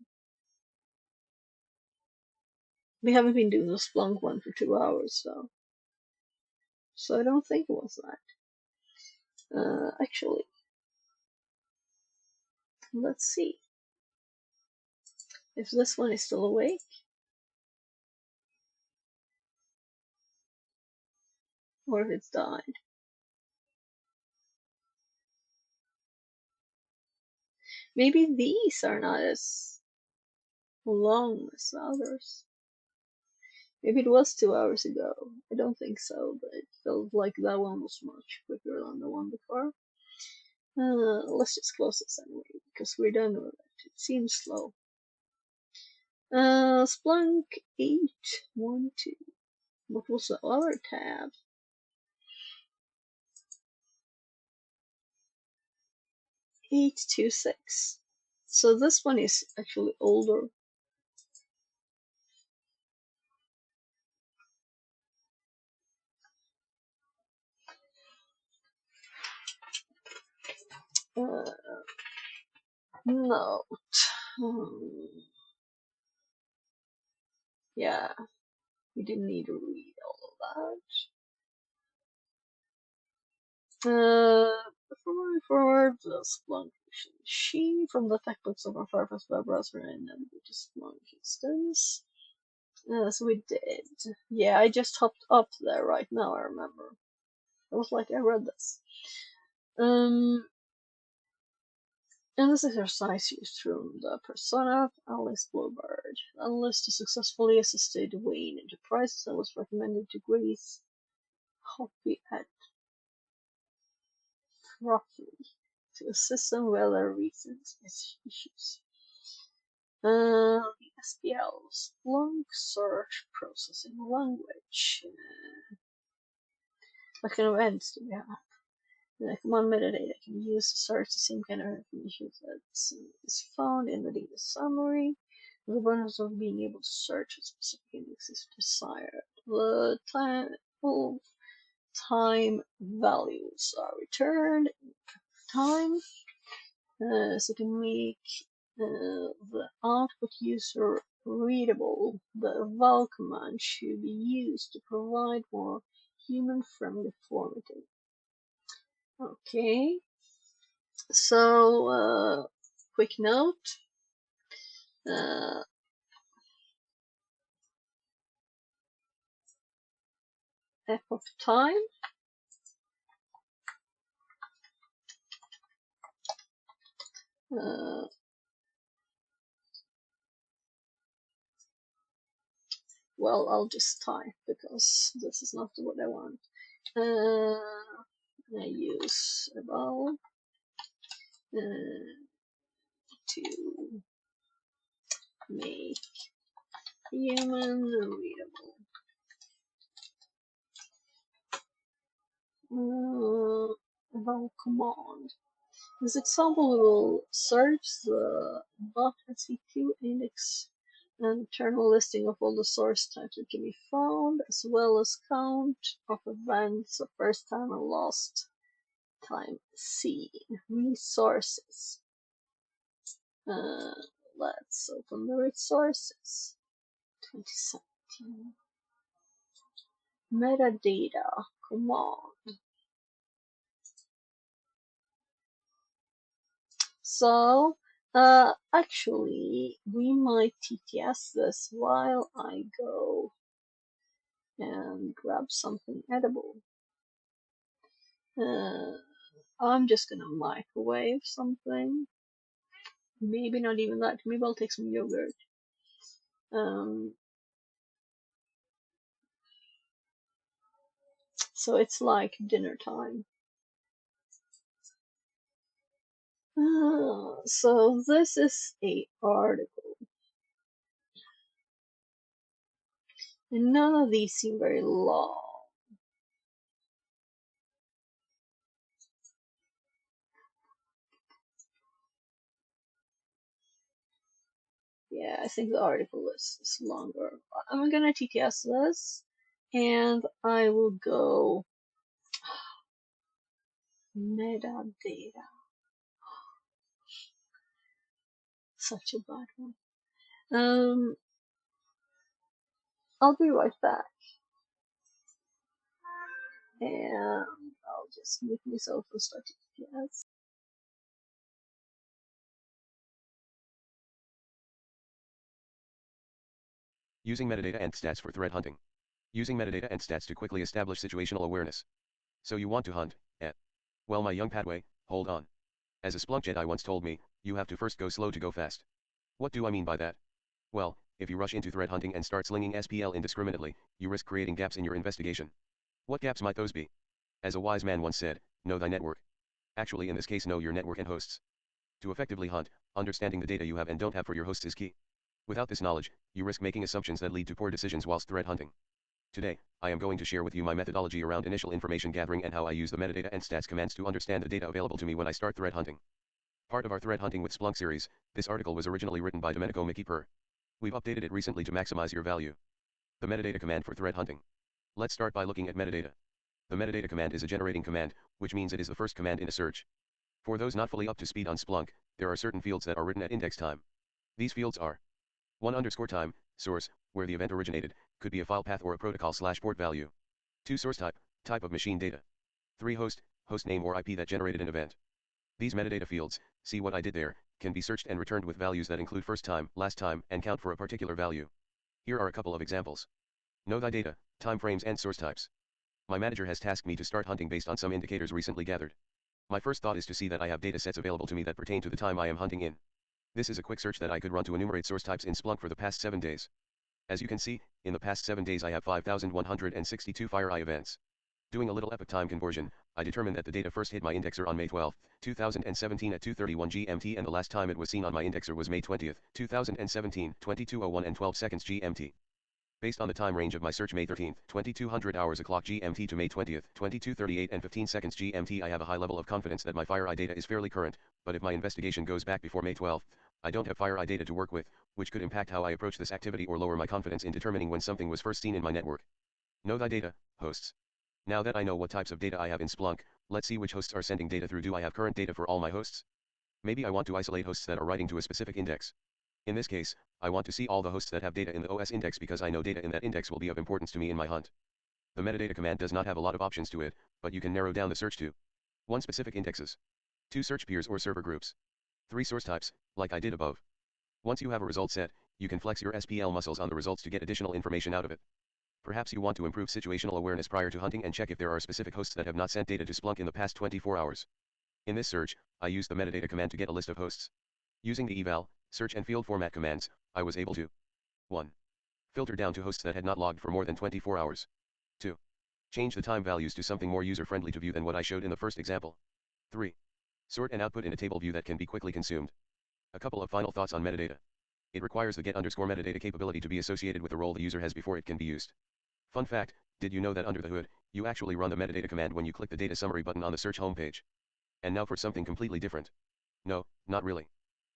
We haven't been doing the Splunk one for 2 hours, so I don't think it was that. Actually, let's see if this one is still awake. Or if it's died. Maybe these are not as long as others. Maybe it was 2 hours ago. I don't think so, but it felt like that one was much quicker than the one before. Let's just close this anyway, because we're done with it. It seems slow. Splunk 812. What was the other tab? 826. So this one is actually older. Note. Yeah, we didn't need to read all of that. Forward the Splunk machine from the textbooks of our Firefox web browser and navigate to Splunk instance. So we did. Yeah, I just hopped up there right now, I remember. I was like, I read this. In this exercise, used through the persona of Alice Bluebird. Alice successfully assisted Wayne Enterprises and was recommended to Grace Hoppy at Trophy to assist them with their recent issues. The SPL, Splunk Search Processing Language. What kind of ends do we have? The command metadata can be used to search the same kind of information that is found in the data summary. The bonus of being able to search a specific index if desired. The time values are returned time, so to make the output user readable, the val command should be used to provide more human-friendly formatting. Okay, so quick note. F of time. Well, I'll just type because this is not what I want. I use about to make human readable. Run command. This example will search the .sec2 index and return a listing of all the source types that can be found, as well as count of events of first time and last time seen. Resources. Let's open the resources. 2017. Metadata command. So, actually, we might TTS this while I go and grab something edible. I'm just gonna microwave something. Maybe not even that. Maybe I'll take some yogurt. So it's like dinner time. So this is a article. And none of these seem very long. Yeah, I think the article is longer. I'm gonna TTS this, and I will go metadata. Such a bad one. I'll be right back. And I'll just mute myself and start TTS. Using metadata and stats for threat hunting. Using metadata and stats to quickly establish situational awareness. So you want to hunt, eh? Well, my young Padway, hold on. As a Splunk Jedi once told me, you have to first go slow to go fast. What do I mean by that? Well, if you rush into threat hunting and start slinging SPL indiscriminately, you risk creating gaps in your investigation. What gaps might those be? As a wise man once said, know thy network. Actually, in this case, know your network and hosts. To effectively hunt, understanding the data you have and don't have for your hosts is key. Without this knowledge, you risk making assumptions that lead to poor decisions whilst threat hunting. Today, I am going to share with you my methodology around initial information gathering and how I use the metadata and stats commands to understand the data available to me when I start threat hunting. Part of our Threat Hunting with Splunk series, this article was originally written by Domenico Mickey. We've updated it recently to maximize your value. The metadata command for threat hunting. Let's start by looking at metadata. The metadata command is a generating command, which means it is the first command in a search. For those not fully up to speed on Splunk, there are certain fields that are written at index time. These fields are 1_time, source, where the event originated, could be a file path or a protocol/port value. 2 source type of machine data. 3 host name or IP that generated an event. These metadata fields, see what I did there, can be searched and returned with values that include first time, last time, and count for a particular value. Here are a couple of examples. Know thy data, time frames and source types. My manager has tasked me to start hunting based on some indicators recently gathered. My first thought is to see that I have data sets available to me that pertain to the time I am hunting in. This is a quick search that I could run to enumerate source types in Splunk for the past 7 days. As you can see, in the past 7 days I have 5,162 FireEye events. Doing a little epoch time conversion, I determined that the data first hit my indexer on May 12, 2017 at 2:31 GMT and the last time it was seen on my indexer was May 20, 2017, 22:01 and 12 seconds GMT. Based on the time range of my search May 13, 2200 hours o'clock GMT to May 20, 22:38 and 15 seconds GMT, I have a high level of confidence that my FireEye data is fairly current, but if my investigation goes back before May 12, I don't have FireEye data to work with, which could impact how I approach this activity or lower my confidence in determining when something was first seen in my network. Know thy data, hosts. Now that I know what types of data I have in Splunk, let's see which hosts are sending data through. Do I have current data for all my hosts? Maybe I want to isolate hosts that are writing to a specific index. In this case, I want to see all the hosts that have data in the OS index because I know data in that index will be of importance to me in my hunt. The metadata command does not have a lot of options to it, but you can narrow down the search to 1 specific indexes, 2 search peers or server groups, 3 source types, like I did above. Once you have a result set, you can flex your SPL muscles on the results to get additional information out of it. Perhaps you want to improve situational awareness prior to hunting and check if there are specific hosts that have not sent data to Splunk in the past 24 hours. In this search, I used the metadata command to get a list of hosts. Using the eval, search and field format commands, I was able to 1. Filter down to hosts that had not logged for more than 24 hours. 2. Change the time values to something more user-friendly to view than what I showed in the first example. 3. Sort and output in a table view that can be quickly consumed. A couple of final thoughts on metadata. It requires the get_metadata capability to be associated with the role the user has before it can be used. Fun fact, did you know that under the hood, you actually run the metadata command when you click the data summary button on the search homepage? And now for something completely different. No, not really.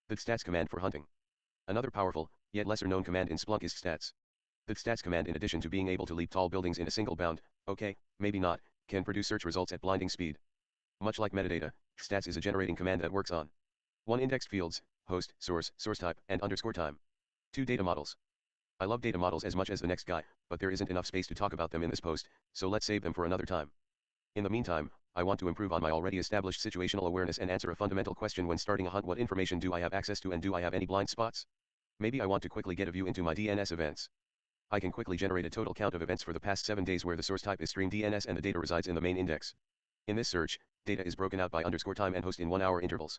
The stats command for hunting. Another powerful, yet lesser known command in Splunk is stats. The stats command, in addition to being able to leap tall buildings in a single bound, okay, maybe not, can produce search results at blinding speed. Much like metadata, stats is a generating command that works on 1. Indexed fields, host, source type, and underscore time. 2. Data models. I love data models as much as the next guy, but there isn't enough space to talk about them in this post, so let's save them for another time. In the meantime, I want to improve on my already established situational awareness and answer a fundamental question when starting a hunt: what information do I have access to and do I have any blind spots? Maybe I want to quickly get a view into my DNS events. I can quickly generate a total count of events for the past 7 days where the source type is stream DNS and the data resides in the main index. In this search, data is broken out by underscore time and host in 1-hour intervals.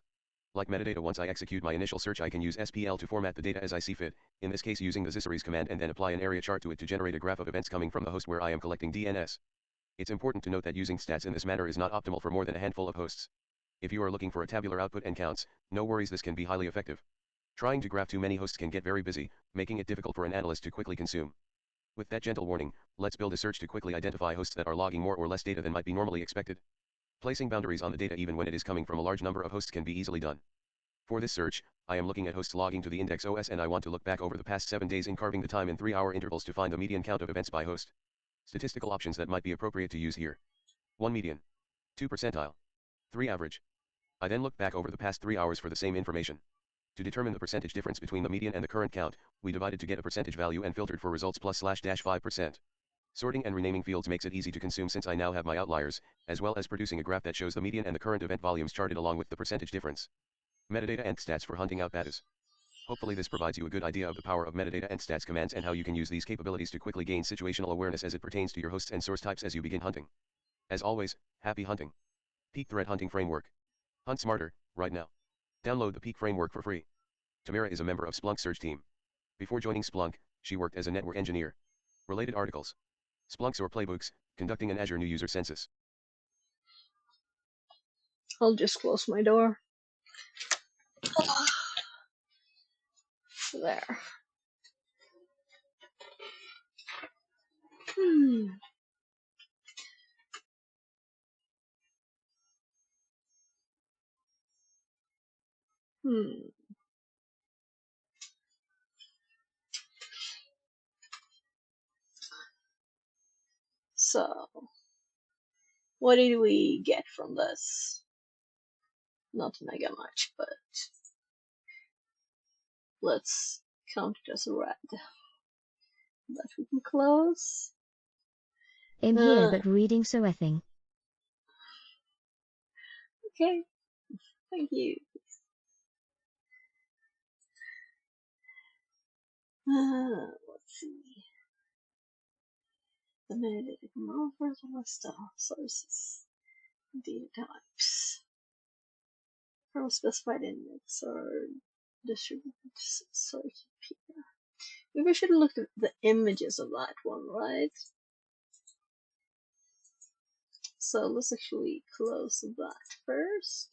Like metadata, once I execute my initial search, I can use SPL to format the data as I see fit, in this case using the zseries command, and then apply an area chart to it to generate a graph of events coming from the host where I am collecting DNS. It's important to note that using stats in this manner is not optimal for more than a handful of hosts. If you are looking for a tabular output and counts, no worries, this can be highly effective. Trying to graph too many hosts can get very busy, making it difficult for an analyst to quickly consume. With that gentle warning, let's build a search to quickly identify hosts that are logging more or less data than might be normally expected. Placing boundaries on the data even when it is coming from a large number of hosts can be easily done. For this search, I am looking at hosts logging to the index OS, and I want to look back over the past 7 days in carving the time in 3-hour intervals to find the median count of events by host. Statistical options that might be appropriate to use here: 1 median, 2 percentile, 3 average. I then look back over the past 3 hours for the same information. To determine the percentage difference between the median and the current count, we divided to get a percentage value and filtered for results +/-5%. Sorting and renaming fields makes it easy to consume since I now have my outliers, as well as producing a graph that shows the median and the current event volumes charted along with the percentage difference. Metadata and stats for hunting out baddies. Hopefully this provides you a good idea of the power of metadata and stats commands and how you can use these capabilities to quickly gain situational awareness as it pertains to your hosts and source types as you begin hunting. As always, happy hunting. Peak Threat Hunting Framework. Hunt smarter, right now. Download the Peak Framework for free. Tamara is a member of Splunk search team. Before joining Splunk, she worked as a network engineer. Related articles: Splunk SOAR playbooks, conducting an Azure new user census. I'll just close my door. There. So, what did we get from this? Not mega much, but let's count it as a red. That we can close. I'm here but reading so effing. Okay, thank you. Let's see. The metadata command offers a list of sources, data types, from specified index or distributed source here. Maybe we should look at the images of that one, right? So let's actually close that first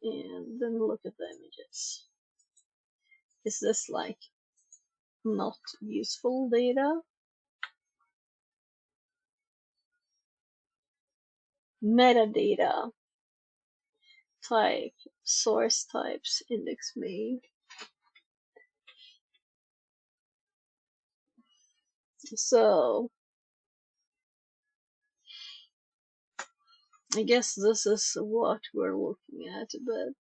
and then look at the images. Is this like not useful data? Metadata type, source types, index main. So I guess this is what we're looking at, but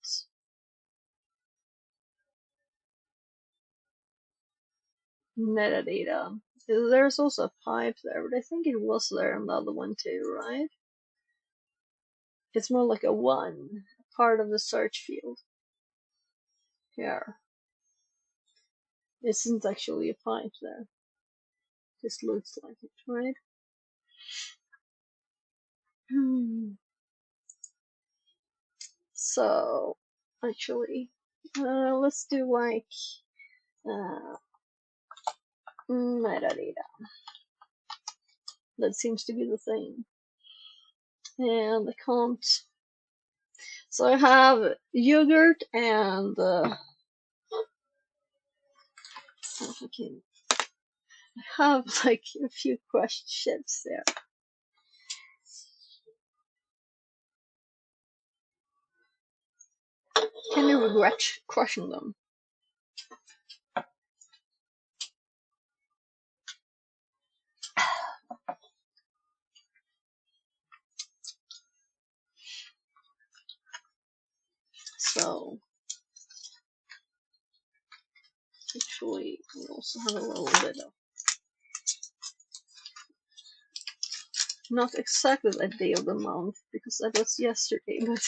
metadata. There's also a pipe there, but I think it was there on the other one too, right? It's more like a one, part of the search field. Here. Isn't actually a pipe there. Just looks like it, right? So, actually, let's do like metadata. That seems to be the thing. And the count. So I have yogurt and Okay, I have like a few questions there. Can you regret crushing them? So, actually, we also have a little bit of, not exactly the day of the month, because that was yesterday, but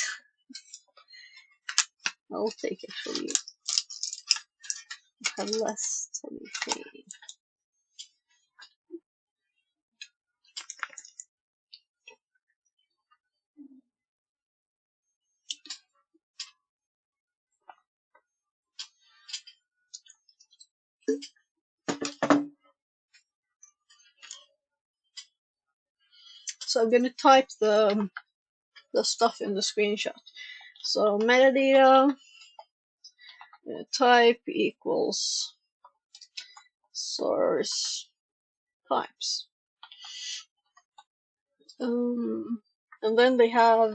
I'll take actually, have less anything. So I'm gonna type the stuff in the screenshot. So metadata type equals source types. And then they have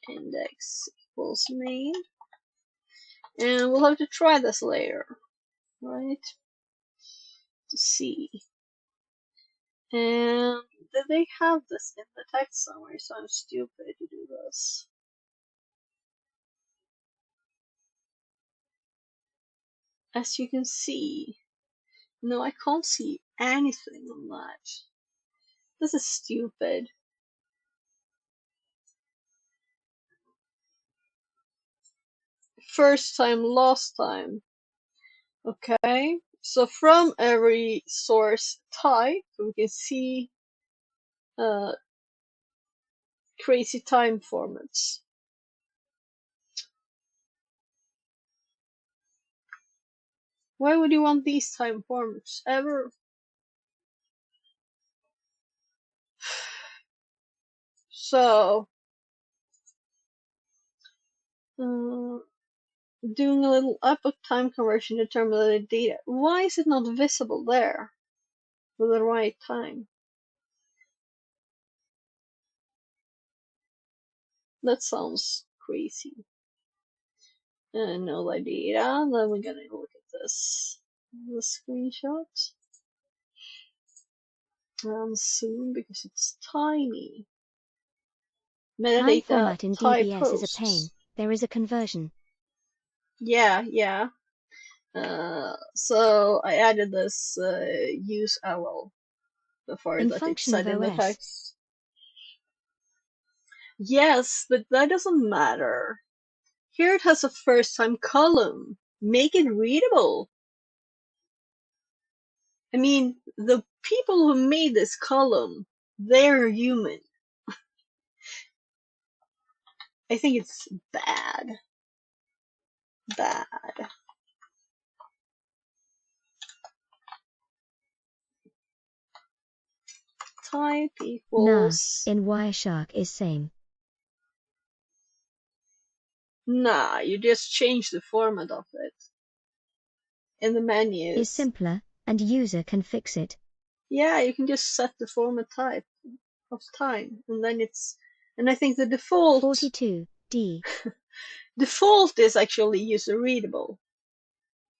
index equals name, and we'll have to try this later, right? To see. And did they have this in the text somewhere? So I'm stupid to do this. As you can see, no, I can't see anything on that. This is stupid. First time, last time. Okay, so from every source type, we can see crazy time formats. Why would you want these time formats ever? So, doing a little epoch time conversion to terminated data. Why is it not visible there with the right time? That sounds crazy. And no data. Then we're gonna look at this. The screenshot. Soon because it's tiny. Time Metadata format in type DBS is a pain. hosts. There is a conversion. Yeah. So I added this use LL before In that it function of said in the OS. text. Yes, but that doesn't matter. Here it has a first time column. Make it readable. I mean, the people who made this column, they're human. I think it's bad. Bad. Type Nah, equals. in Wireshark is same. Nah, you just change the format of it in the menus. Is simpler, and user can fix it. Yeah, you can just set the format type of time, and then it's. And I think the default. 42, D. Default is actually user readable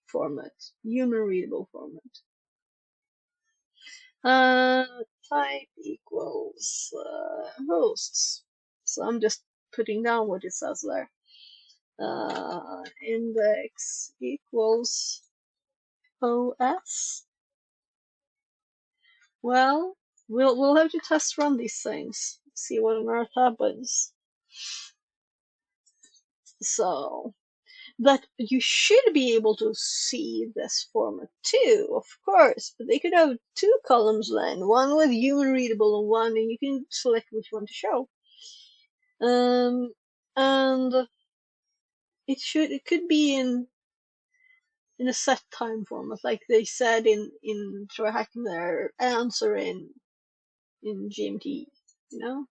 format, human readable format. Type equals hosts. So I'm just putting down what it says there. Index equals OS. Well, we'll have to test run these things. See what on earth happens. So that you should be able to see this format too, of course, but they could have two columns then, one with human readable and one, and you can select which one to show. And it could be in a set time format, like they said in TryHackMe their answer in GMT, you know.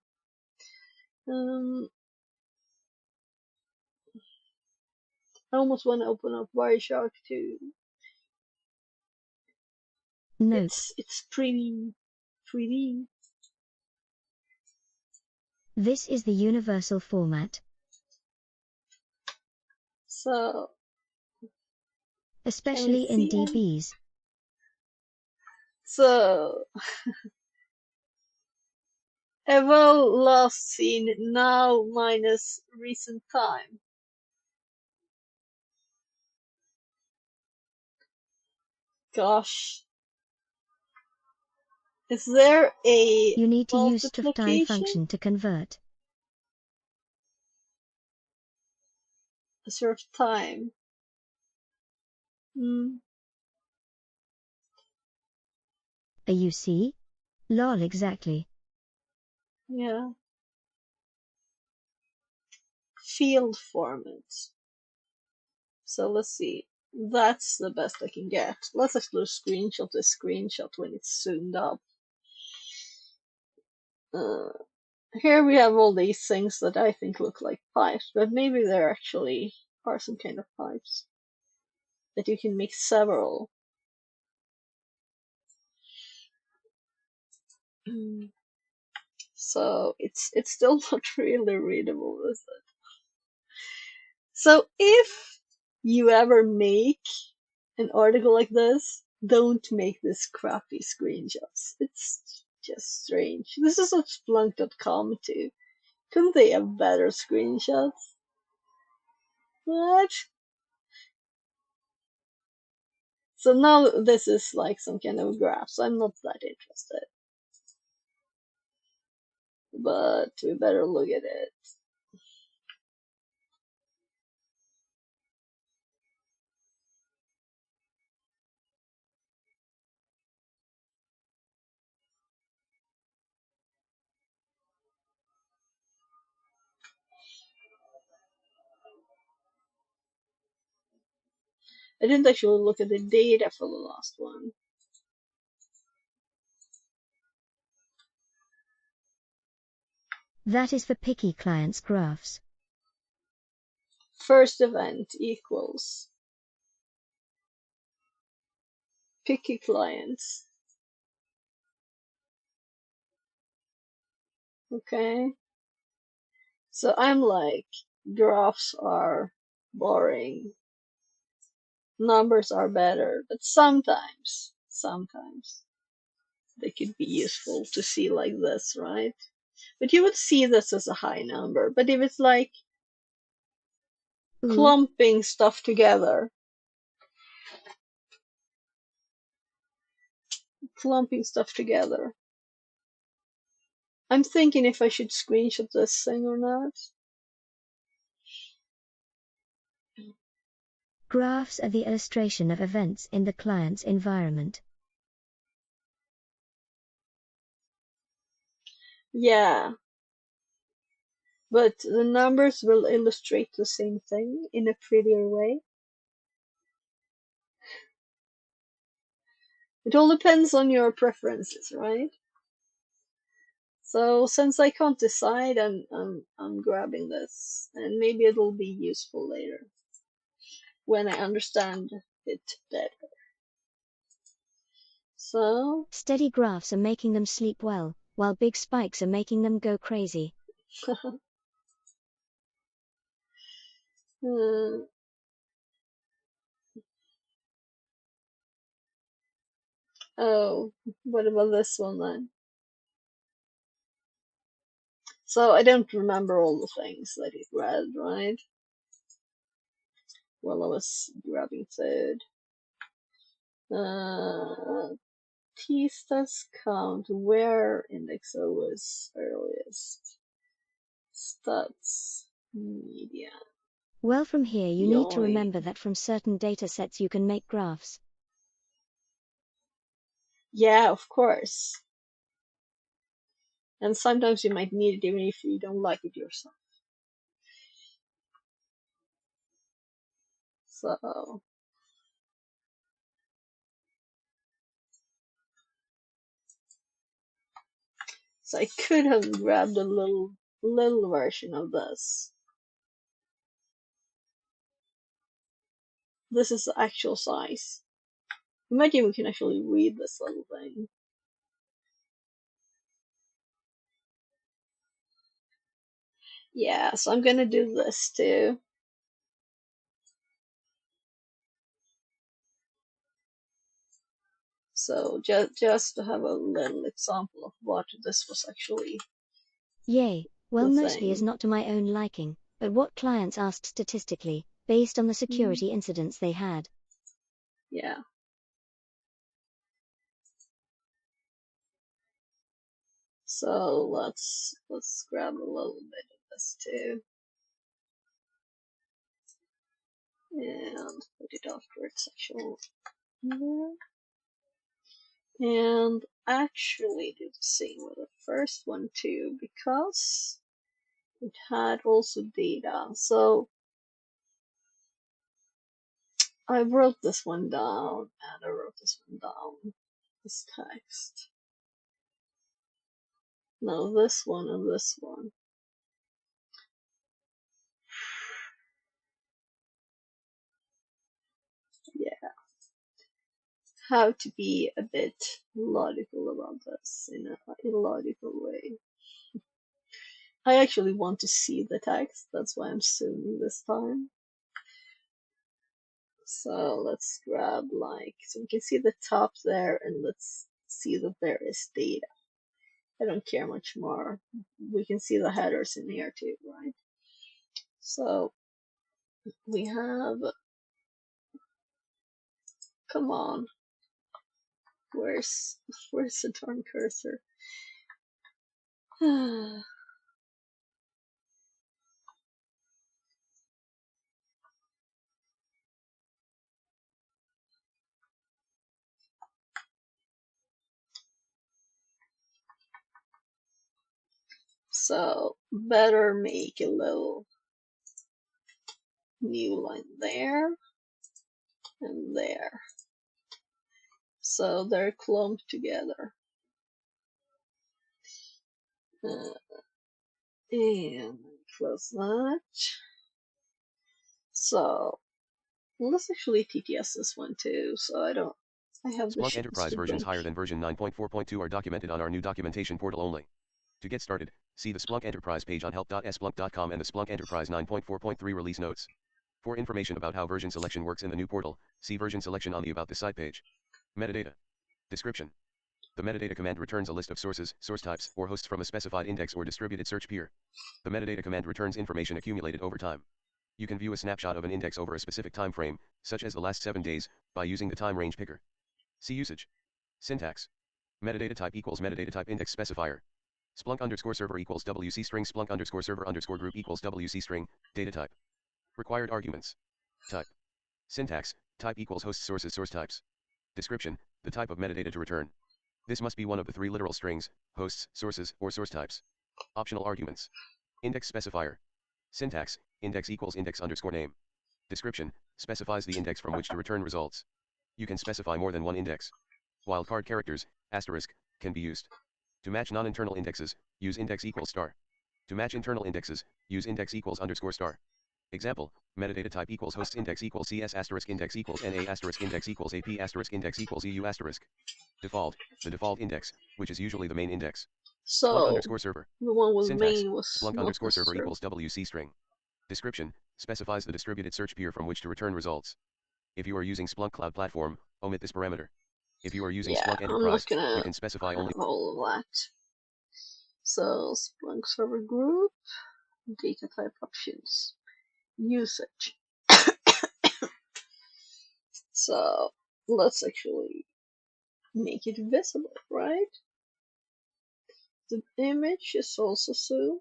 I almost want to open up Wireshark too. Nope. It's pretty. This is the universal format. So Especially in see any? DBs. So eval last seen now minus recent time. Gosh. Is there a You need to use stftime multiplication? function to convert. A sort of time. A UC? Lol, exactly. Yeah. Field format. So let's see. That's the best I can get. Let's actually screenshot this screenshot when it's zoomed up. Here we have all these things that I think look like pipes, but maybe there actually are some kind of pipes that you can make several. So it's still not really readable, is it? So if you ever make an article like this, don't make this crappy screenshots. It's just strange. This is what Splunk.com too. Couldn't they have better screenshots? What? So now this is like some kind of graph, so I'm not that interested. But we better look at it. I didn't actually look at the data for the last one. That is for picky clients graphs. First event equals picky clients. Okay. So I'm like, graphs are boring. Numbers are better, but sometimes they could be useful to see like this, right? But you would see this as a high number. But if it's like Ooh, clumping stuff together, I'm thinking if I should screenshot this thing or not. graphs are the illustration of events in the client's environment. Yeah. But the numbers will illustrate the same thing in a prettier way. It all depends on your preferences, right? So since I can't decide, I'm grabbing this, and maybe it'll be useful later when I understand it better. So Steady graphs are making them sleep well, while big spikes are making them go crazy. oh, what about this one then? So I don't remember all the things that it read, right? While I was grabbing food. T-stats count where indexer was earliest. Stats media. Well, from here you need to Yoink. remember that from certain data sets you can make graphs. Yeah, of course. And sometimes you might need it even if you don't like it yourself. So I could have grabbed a little version of this. this is the actual size. Imagine we can actually read this little thing. Yeah, so I'm gonna do this too. So just to have a little example of what this was actually Yay, well the mostly is thing. not to my own liking, but what clients asked statistically, based on the security incidents they had. Yeah. So let's grab a little bit of this too. And put it after its actual and actually do the same with the first one too, because it had also data. So I wrote this one down and I wrote this one down, this text. No, this one and this one. Yeah, how to be a bit logical about this in a illogical way. I actually want to see the text, that's why I'm zooming this time. So let's grab so we can see the top there, and let's see that there is data. I don't care much more. We can see the headers in here too, right? So we have, come on, where's the darn cursor? So better make a little new line there and there. So they're clumped together. And close that. So let's actually TTS this one too, so I have the Splunk chance Enterprise to versions drink. higher than version 9.4.2 are documented on our new documentation portal only. To get started, see the Splunk Enterprise page on help.splunk.com and the Splunk Enterprise 9.4.3 release notes. For information about how version selection works in the new portal, see version selection on the About This site page. Metadata. Description. The metadata command returns a list of sources, source types, or hosts from a specified index or distributed search peer. The metadata command returns information accumulated over time. You can view a snapshot of an index over a specific time frame, such as the last 7 days, by using the time range picker. See usage. Syntax. Metadata type equals metadata type index specifier. Splunk underscore server equals WC string Splunk underscore server underscore group equals WC string, data type. Required arguments. Type. Syntax, type equals host sources source types. Description, the type of metadata to return. This must be one of the 3 literal strings, hosts, sources, or source types. Optional arguments. Index specifier. Syntax, index equals index underscore name. Description, specifies the index from which to return results. You can specify more than one index. Wildcard characters, asterisk, can be used. To match non-internal indexes, use index equals star. To match internal indexes, use index equals underscore star. Example, metadata type equals hosts index equals cs asterisk index equals na asterisk index equals ap asterisk index equals eu asterisk. Default, the default index, which is usually the main index. Splunk So underscore server. the one with Syntax, main was Splunk not underscore server necessary. equals WC string. Description, specifies the distributed search peer from which to return results. If you are using Splunk Cloud Platform, omit this parameter. If you are using Yeah, Splunk I'm not Enterprise, you gonna can specify only have all of that. So Splunk server group, data type options, usage. So let's actually make it visible, right? The image is also zoomed.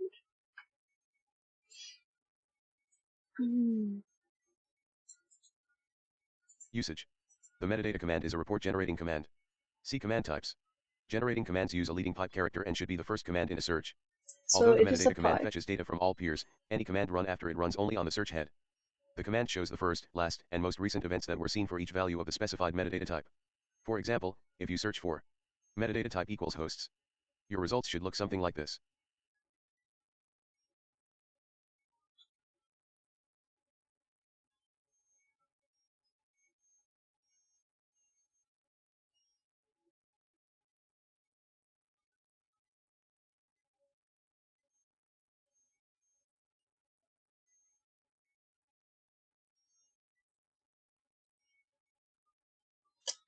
usage. The metadata command is a report generating command. See command types. Generating commands use a leading pipe character and should be the first command in a search. So Although the it is a metadata command pipe. fetches data from all peers, any command run after it runs only on the search head. The command shows the first, last, and most recent events that were seen for each value of the specified metadata type. For example, if you search for metadata type equals hosts, your results should look something like this.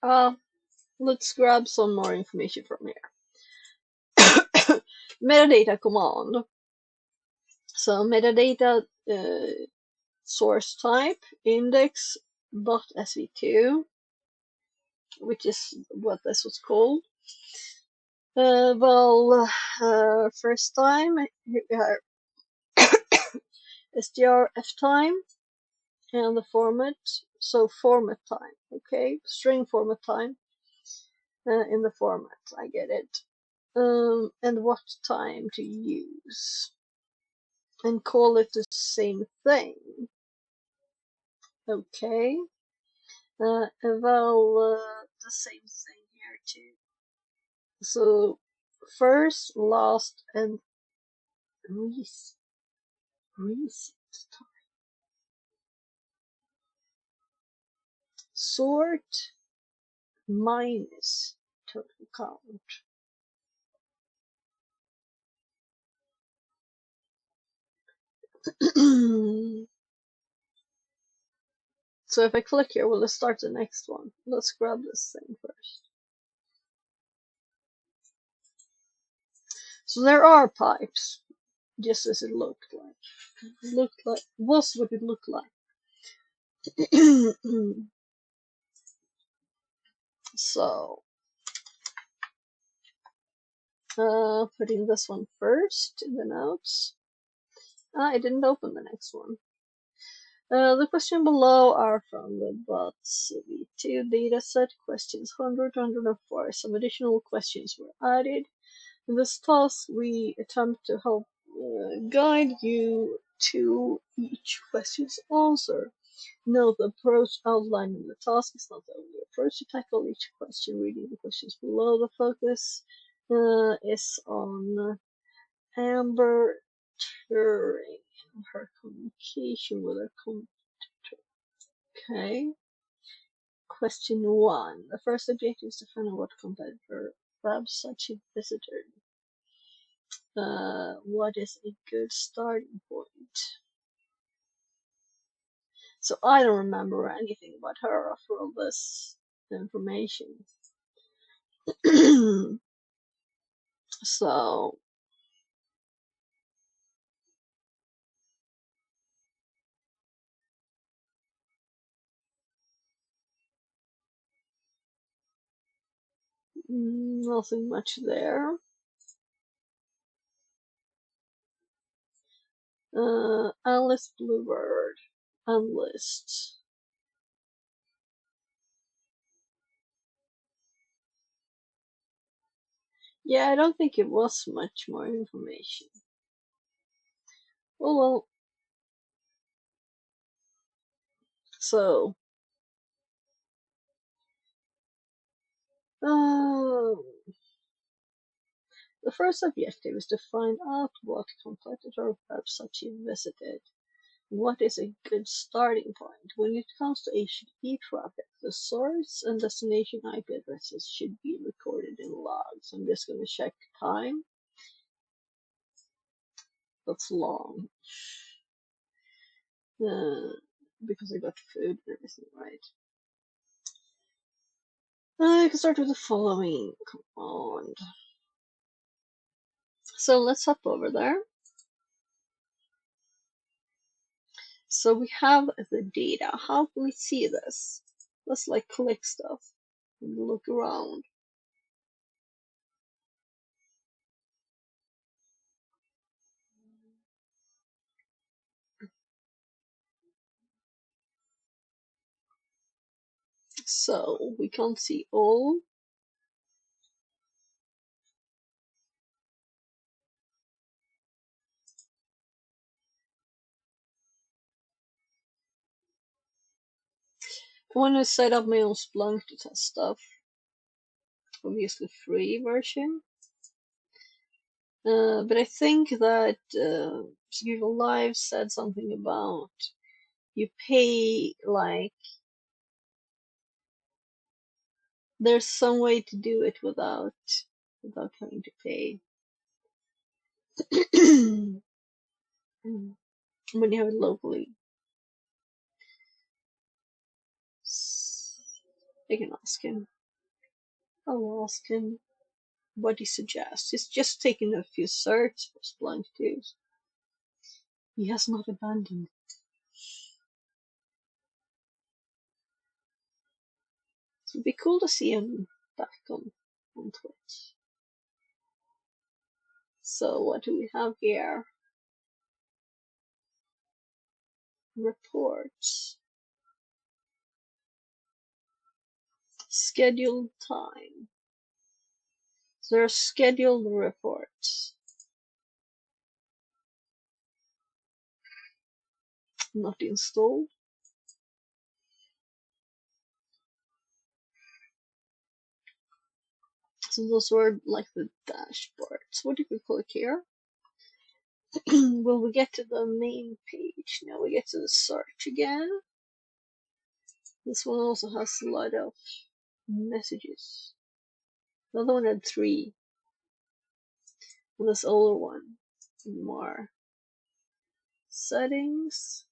Let's grab some more information from here. Metadata command. So metadata source type index.sv2, which is what this was called. First time here we have strf time and the format. So format time, okay, string format time in the format. I get it. And what time to use, and call it the same thing. Okay. The same thing here too. So first, last, and reset time. Sort minus total count. So if I click here, will it start the next one? Let's grab this thing first. So there are pipes, just as it looked like. Was what it looked like. So, putting this one first in the notes. I didn't open the next one. The question below are from the BOTS V2 dataset, questions 100 to 104. Some additional questions were added. In this task, we attempt to help guide you to each question's answer. Note the approach outlined in the task is not the only approach to tackle each question. Reading the questions below, the focus is on Amber Turing and her communication with her competitor. Okay. Question 1. The first objective is to find out what competitor website she visited. What is a good starting point? So I don't remember anything about her after all this information. So nothing much there. Alice Bluebird, unlist. Yeah, I don't think it was much more information. Well, so the first objective is to find out what competitor website she visited. What is a good starting point? When it comes to HTTP traffic, the source and destination IP addresses should be recorded in logs. I'm just going to check time. That's long. Because I got food and everything, right? I can start with the following command. So let's hop over there. So we have the data. How can we see this? Let's like click stuff and look around. So we can't see all. I want to set up my own Splunk to test stuff. Obviously free version. But I think that Google Live said something about you pay, like there's some way to do it without having to pay. When you have it locally. I can ask him. I'll ask him what he suggests. He's just taken a few certs for Splunk 2. He has not abandoned it. So it'd be cool to see him back on Twitch. So what do we have here? Reports. Scheduled time. So there are scheduled reports. Not installed. So those were like the dashboards. What if we click here? Will we get to the main page? Now we get to the search again. This one also has a lot of messages. The other one had 3. And this older one, more settings.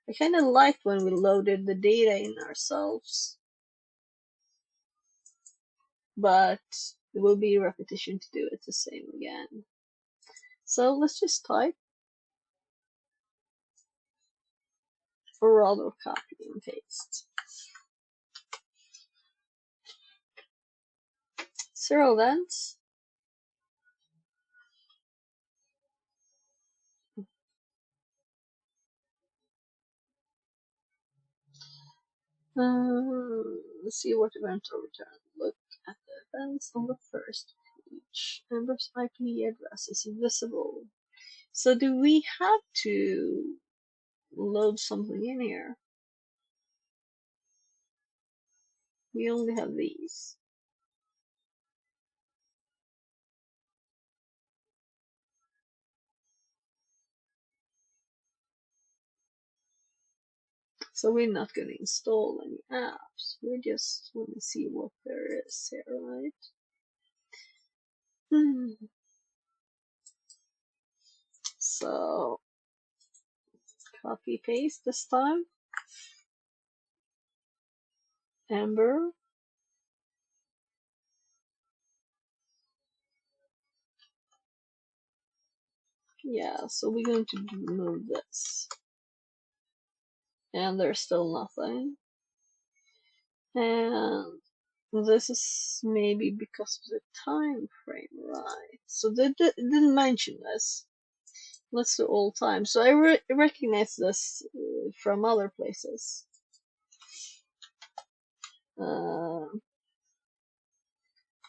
I kind of liked when we loaded the data in ourselves, but it will be repetition to do it the same again. So let's just type, or rather copy and paste. 0 events. Let's see what event will return. Look at the events on the first page. Amber's IP address is visible. So do we have to load something in here? We only have these. So we're not going to install any apps. We just want to see what there is here, right? So copy paste this time. Amber. Yeah, so we're going to remove this. And there's still nothing. And this is maybe because of the time frame, right? So they didn't mention this. Let's do all time. So I recognize this from other places.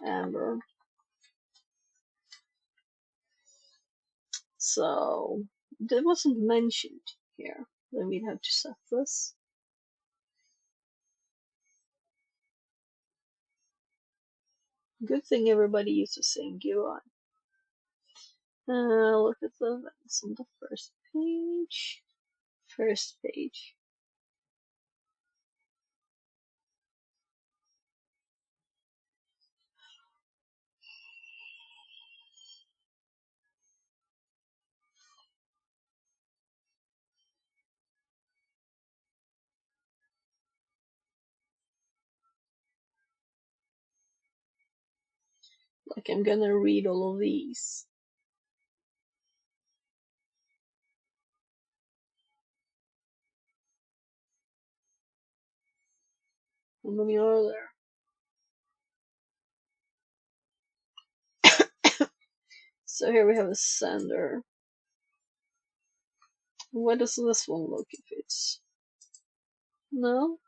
Amber. So that wasn't mentioned here. Then we'd have to set this. Good thing everybody uses same UI. Look at the events on the first page. First page. Like I'm gonna read all of these. How many are there? So here we have a sender. What does this one look if it's... No?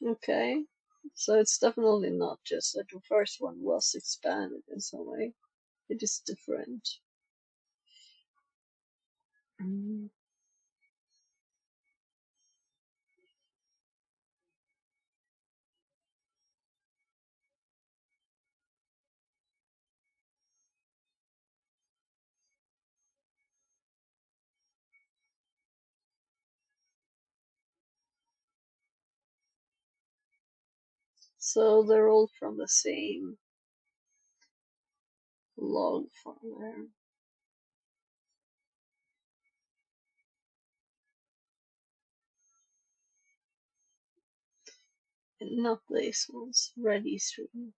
Okay. So it's definitely not just that the first one was expanded in some way. It is different. So they're all from the same log file there. not these ones, ready stream.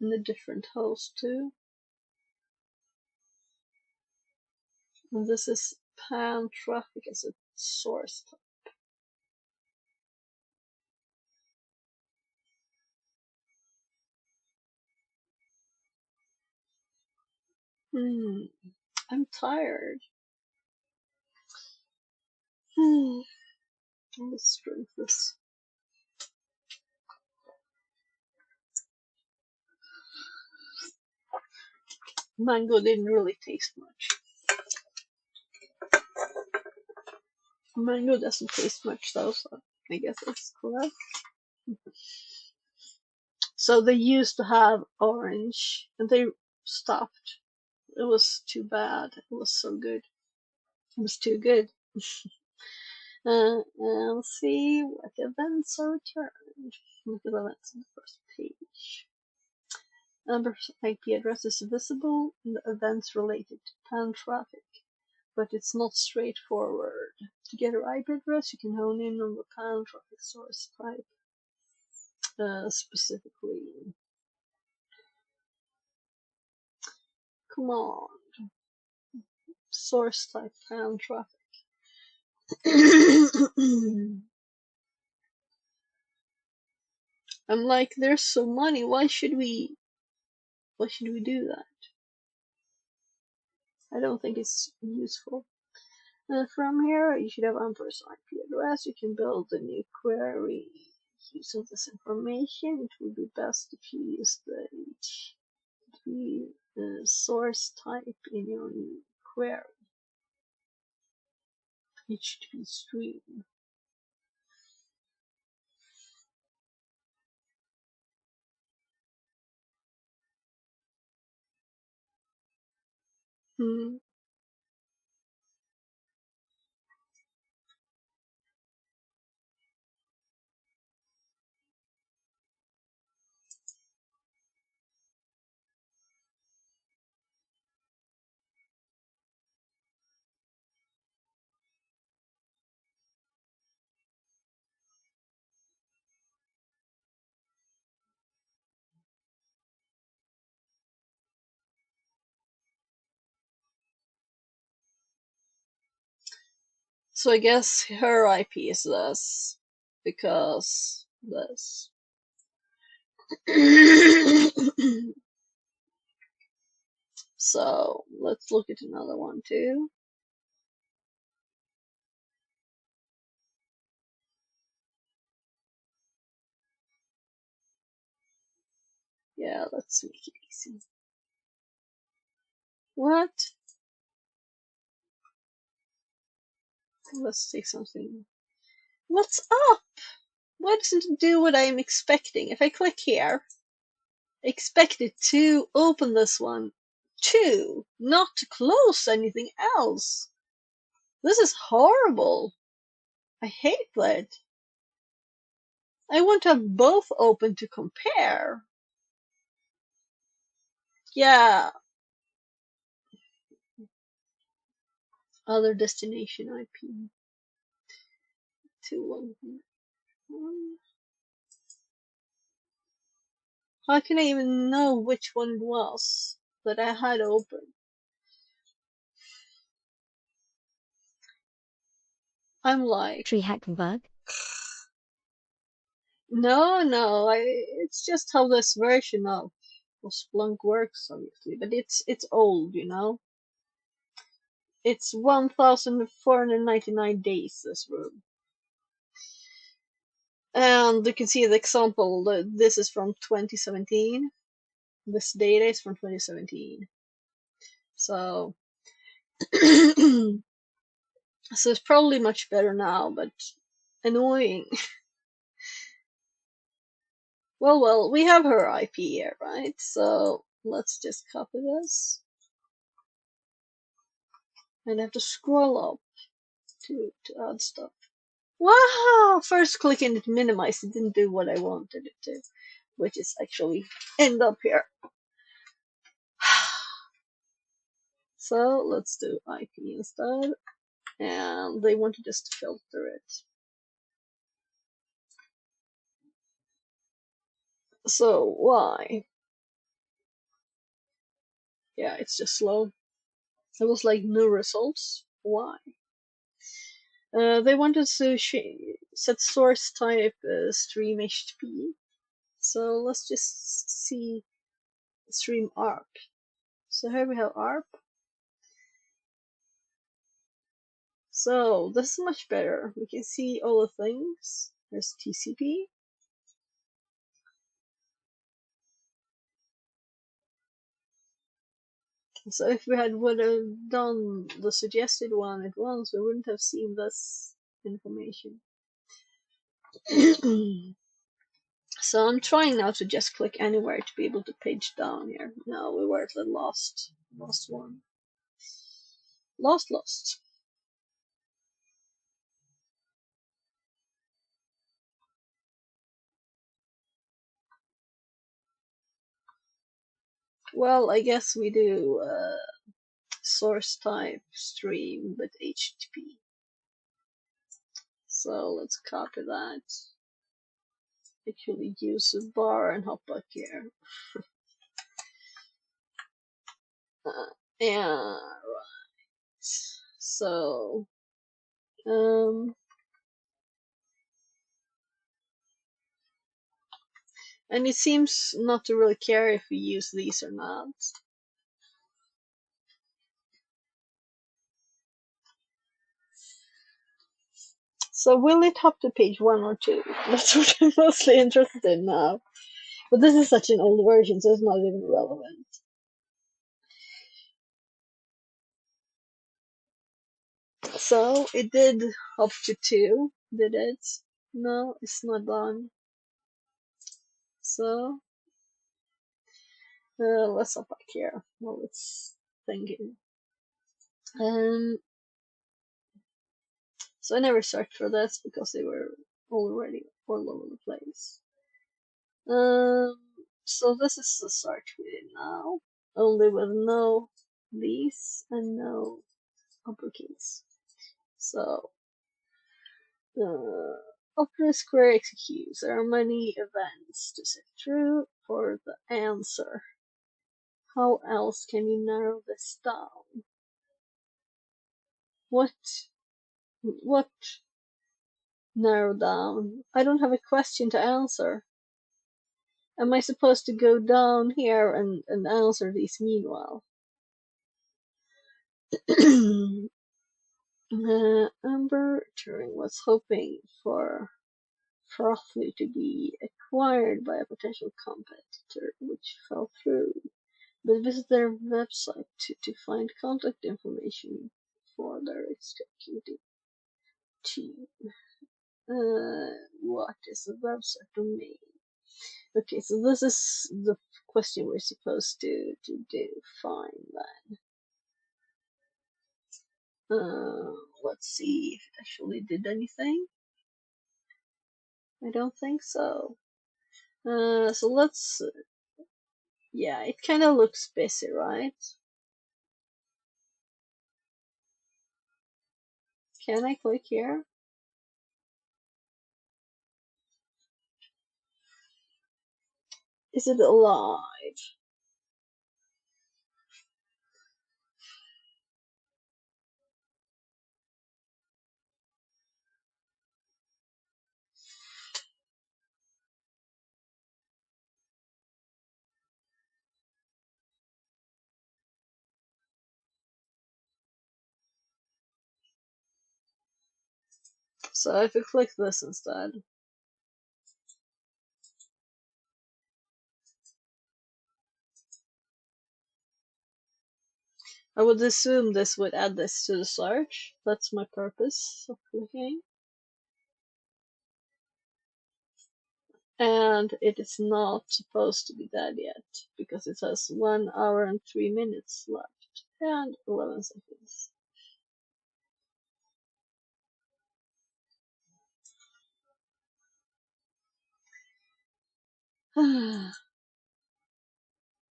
And a different host too. And this is pan traffic as a source type. I'm tired. Let's drink this. Mango didn't really taste much. Mango doesn't taste much though, so I guess it's correct. So they used to have orange, and they stopped. It was too bad. It was so good. It was too good. And see what events are returned. Look at events on the first page. Number IP address is visible in the events related to pan traffic, but it's not straightforward. To get your IP address, you can hone in on the pan traffic source type specifically. Come on. Source type pan traffic. I'm like, there's so money. Why should we do that? I don't think it's useful. From here, you should have unpersonal IP address. You can build a new query using this information. It would be best if you use the source type in your new query. HTTP stream. So I guess her IP is this, because this. So let's look at another one too. Yeah, let's make it easy. What? Let's take something. What's up? Why doesn't it do what I'm expecting? If I click here, expect it to open this one too, not to close anything else. This is horrible. I hate that. I want to have both open to compare. Yeah. Other destination IP. 211. How can I even know which one it was that I had open? I'm like, TryHackMe bug? no, it's just how this version of Splunk works, obviously, but it's old, you know. It's 1,499 days, this room. And you can see the example, this is from 2017. This data is from 2017. So, so it's probably much better now, but annoying. Well, we have her IP here, right? So let's just copy this. And I have to scroll up to add stuff. Wow! First clicking it minimize, it didn't do what I wanted it to, which is actually end up here. So let's do IP instead. And they wanted us to filter it. So why? Yeah, it's just slow. It was like no results. Why? They wanted to set source type stream HTTP. So let's just see stream ARP. So here we have ARP. So this is much better. We can see all the things. There's TCP. So if we would have done the suggested one at once, we wouldn't have seen this information. So I'm trying now to just click anywhere to be able to page down here. No, we were at the last one. Lost. Well, I guess we do source type stream with HTTP. So let's copy that. Actually use a bar and hop back here. Yeah, right. So, and it seems not to really care if we use these or not. So will it hop to page 1 or 2? That's what I'm mostly interested in now. But this is such an old version, so it's not even relevant. So it did hop to 2, did it? No, it's not done. So let's hop back here while it's thinking. So I never searched for this because they were already all over the place. So this is the search we did now, only with no these and no uppercase. So after the square executes, there are many events to sift through for the answer. How else can you narrow this down? What narrow down? I don't have a question to answer. Am I supposed to go down here and answer these meanwhile? Amber Turing was hoping for Frothley to be acquired by a potential competitor, which fell through. But visit their website to find contact information for their executive team. What is the website domain? Okay, so this is the question we're supposed to do. Fine then. Let's see if it actually did anything. I don't think so. So let's. Yeah, it kind of looks busy, right? Can I click here? Is it alive? So if I click this instead. I would assume this would add this to the search. That's my purpose of clicking. And it is not supposed to be dead yet, because it has 1 hour and 3 minutes left, and 11 seconds.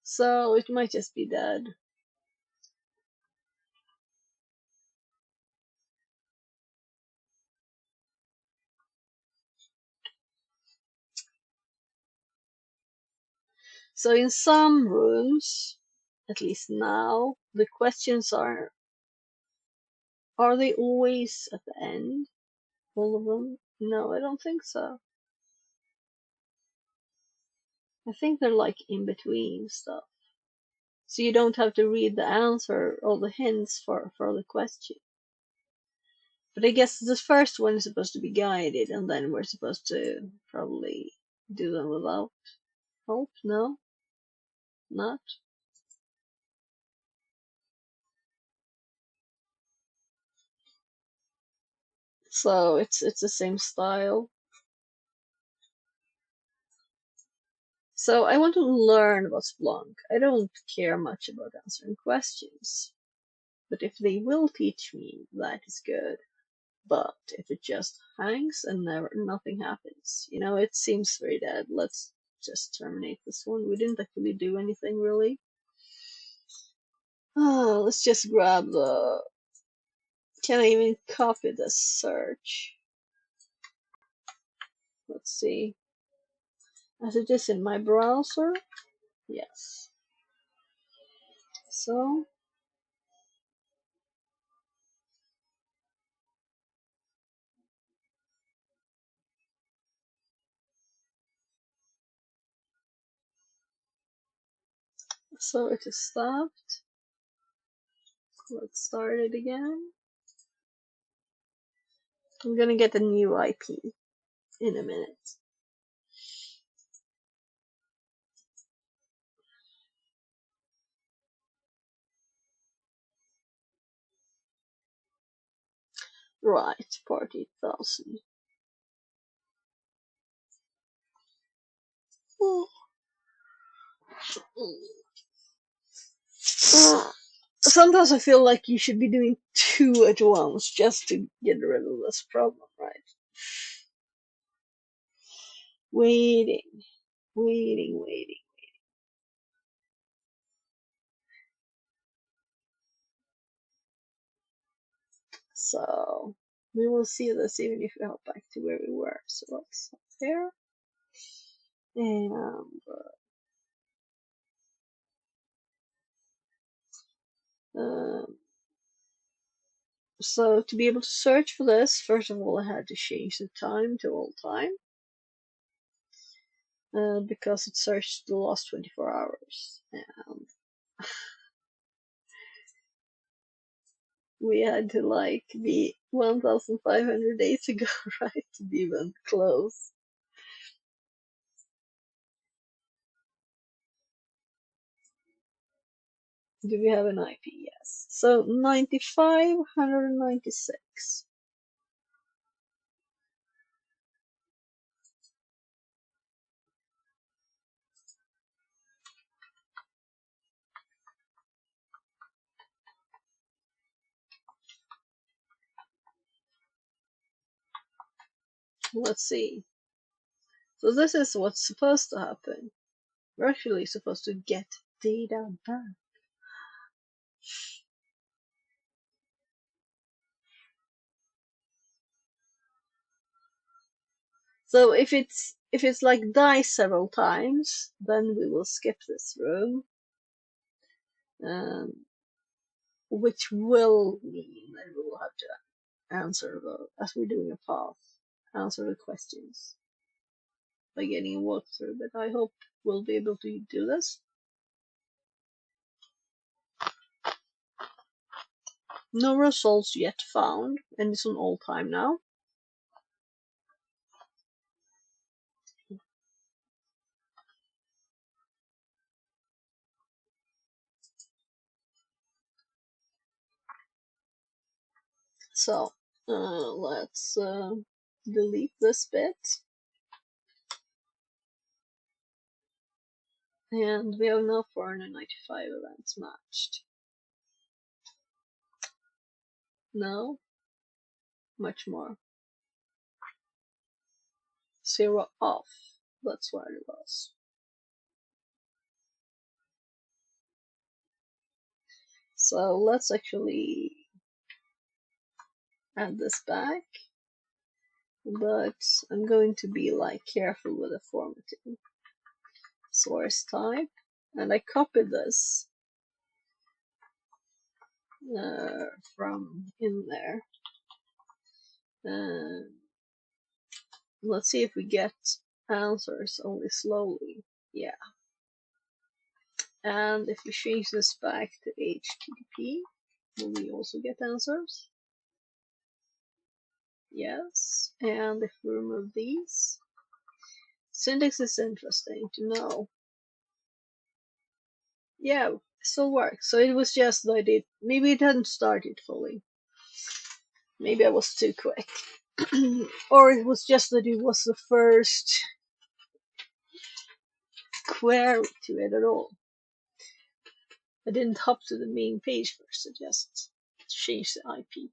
So it might just be dead. So in some rooms, at least now, the questions are they always at the end? All of them? No, I don't think so. I think they're like in between stuff. So you don't have to read the answer or the hints for the question. But I guess the first one is supposed to be guided, and then we're supposed to probably do them without help. No? Not? So it's the same style. So I want to learn about Splunk. I don't care much about answering questions. But if they will teach me, that is good. But if it just hangs and nothing happens, it seems very dead. Let's just terminate this one. We didn't actually do anything really. Let's just grab the. Can I even copy this search? Let's see. As it is in my browser? Yes. So it is stopped. Let's start it again. I'm gonna get a new IP in a minute. Right, 40,000. Sometimes I feel like you should be doing two at once just to get rid of this problem, right? Waiting. So we will see this even if we hop back to where we were. So let's stop there. And so to be able to search for this, first of all, I had to change the time to all time. Because it searched the last 24 hours. And we had to like be 1,500 days ago, right, to be even close. Do we have an IP? Yes. So 9,596. Let's see. So this is what's supposed to happen. We're actually supposed to get data back. So if it's like die several times, then we will skip this room, which will mean that we will have to answer as we're doing a path, answer the questions by getting a walkthrough. But I hope we'll be able to do this. No results yet found, and it's on all time now. So let's delete this bit. And we have now 495 events matched. No, much more. 0 off. That's what it was. So let's actually add this back. But I'm going to be like careful with the formatting. source type, and I copied this from in there. Let's see if we get answers only slowly. Yeah. And if we change this back to HTTP, will we also get answers? Yes. And if we remove these, syntax is interesting to know. Yeah, it still works. So it was just that maybe it hadn't started fully. Maybe I was too quick. Or it was just that it was the first query to it at all. I didn't hop to the main page first, I just changed the IP.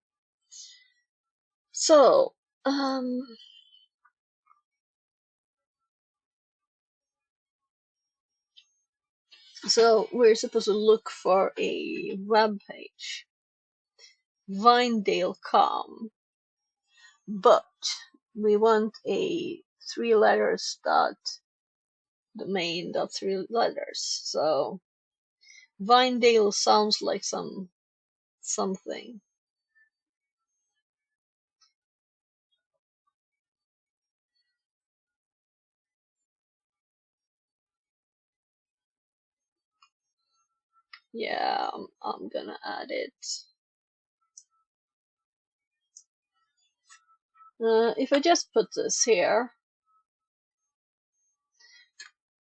So, so we're supposed to look for a web page, Vinedale.com, but we want a 3 letters dot domain dot 3 letters. So Vinedale sounds like something. Yeah, I'm gonna add it. If I just put this here,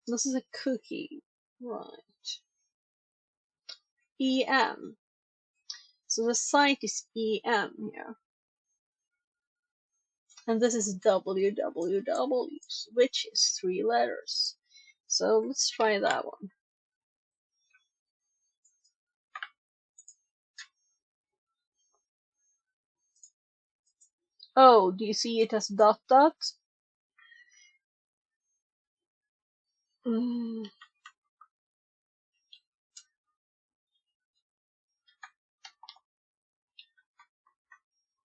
this is a cookie, right? EM. So the site is EM here. And this is www, which is 3 letters. So let's try that one. Oh, do you see it as dot dot?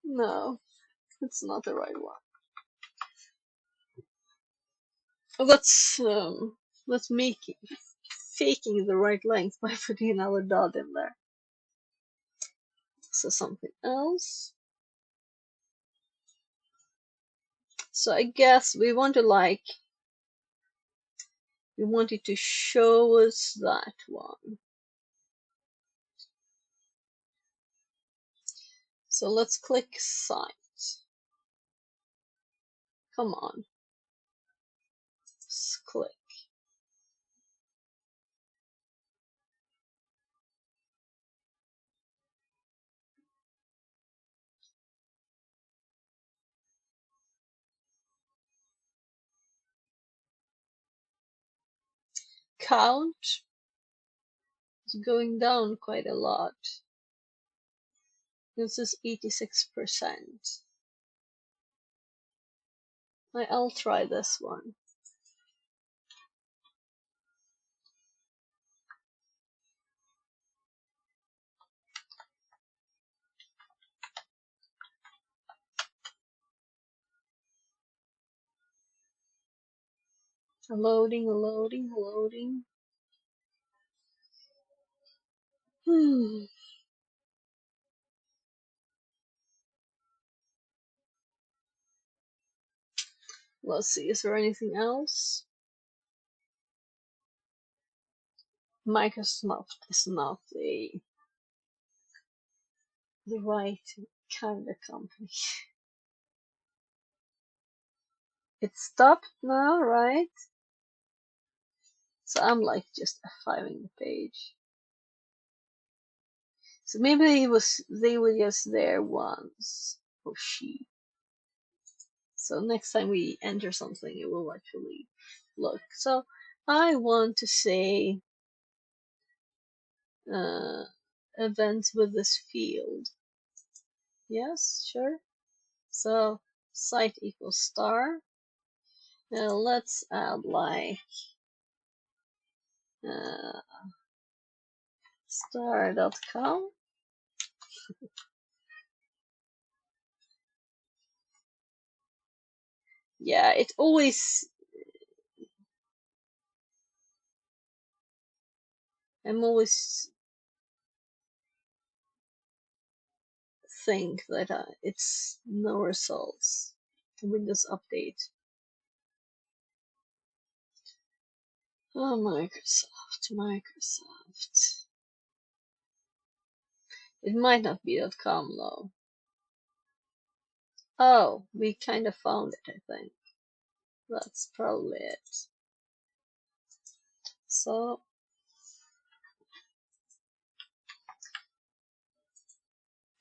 No, it's not the right one. Let's make it faking the right length by putting another dot in there. So something else. So I guess we want to we wanted to show us that one. So let's click site. Come on. Just click. Count is going down quite a lot. This is 86%. I'll try this one. Loading. Let's see, is there anything else? Microsoft is not the right kind of company. It stopped now, right? So I'm like just F5ing the page. So maybe they were just there once. Oh she. So next time we enter something, it will actually look. So I want to say events with this field. Yes, sure. So site equals star. Now let's add like star.com. Yeah, it always I'm always think that it's no results. Windows update. Oh, Microsoft. It might not be .com though. Oh, we kind of found it, I think. That's probably it. So,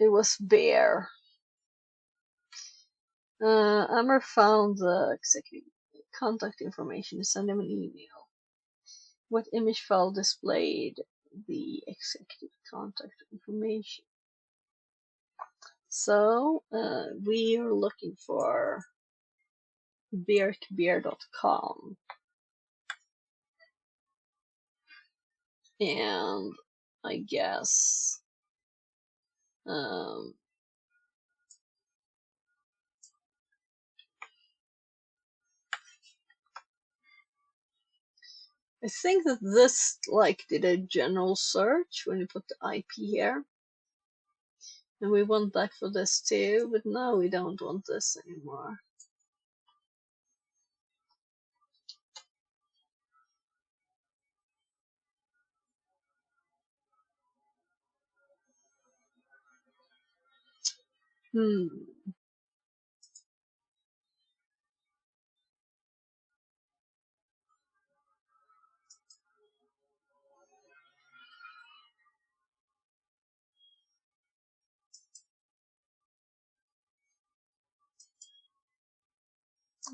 it was Bear. Amber found the executive contact information to send him an email. What image file displayed the executive contact information? So, we are looking for beartbeer.com. And I guess I think that this like did a general search when you put the IP here. And we want that for this too, but now we don't want this anymore.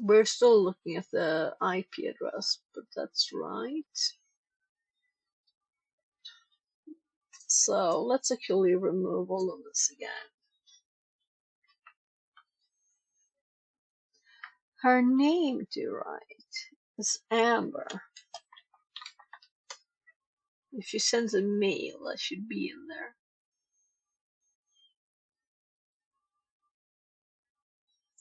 We're still looking at the IP address, but that's right. So let's actually remove all of this again. Her name to write is Amber. If she sends a mail, that should be in there.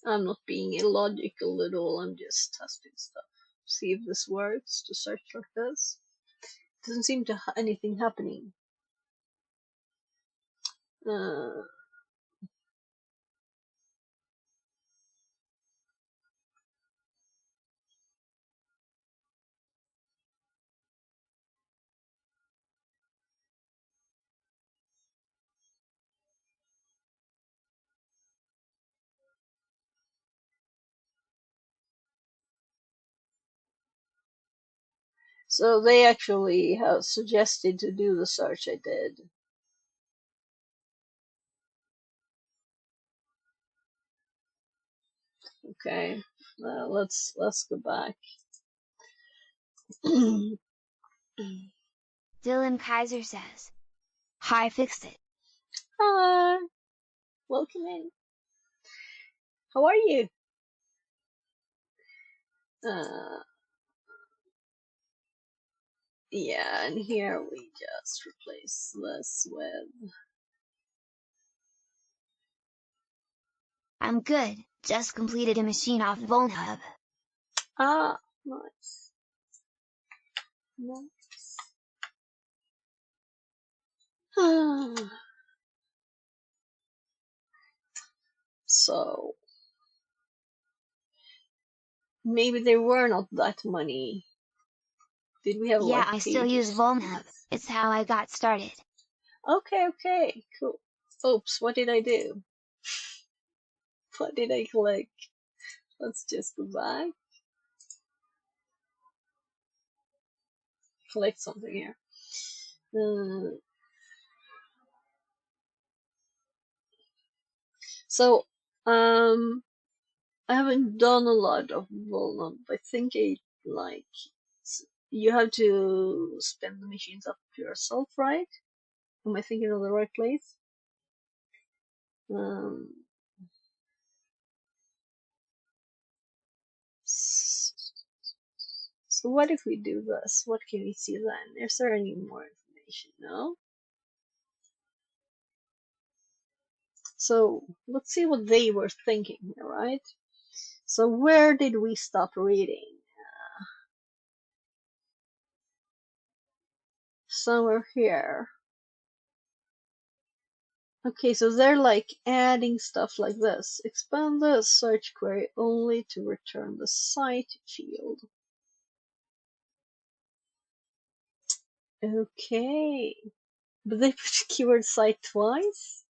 I'm not being illogical at all, I'm just testing stuff. See if this works to search like this. Doesn't seem to anything happening. So they actually have suggested to do the search I did. Okay, let's go back. Dylan Kaiser says, "Hi, fixed it." Hi, welcome in. How are you? Yeah, and here we just replace this with. I'm good, just completed a machine off Vulnhub. Ah, nice. Nice. So, maybe there were not that many. Did we have Yeah, like I still use pages? Vulnhub, it's how I got started. Okay, cool. Oops, what did I do? What did I click? Let's just go back. Click something here. So, I haven't done a lot of Volnum. I think you have to spin the machines up yourself, right? Am I thinking of the right place? So what if we do this? What can we see then? Is there any more information? No? So let's see what they were thinking here, right? So where did we stop reading? somewhere here. Okay, so they're like adding stuff like this. Expand the search query only to return the site field. Okay, but they put keyword site twice?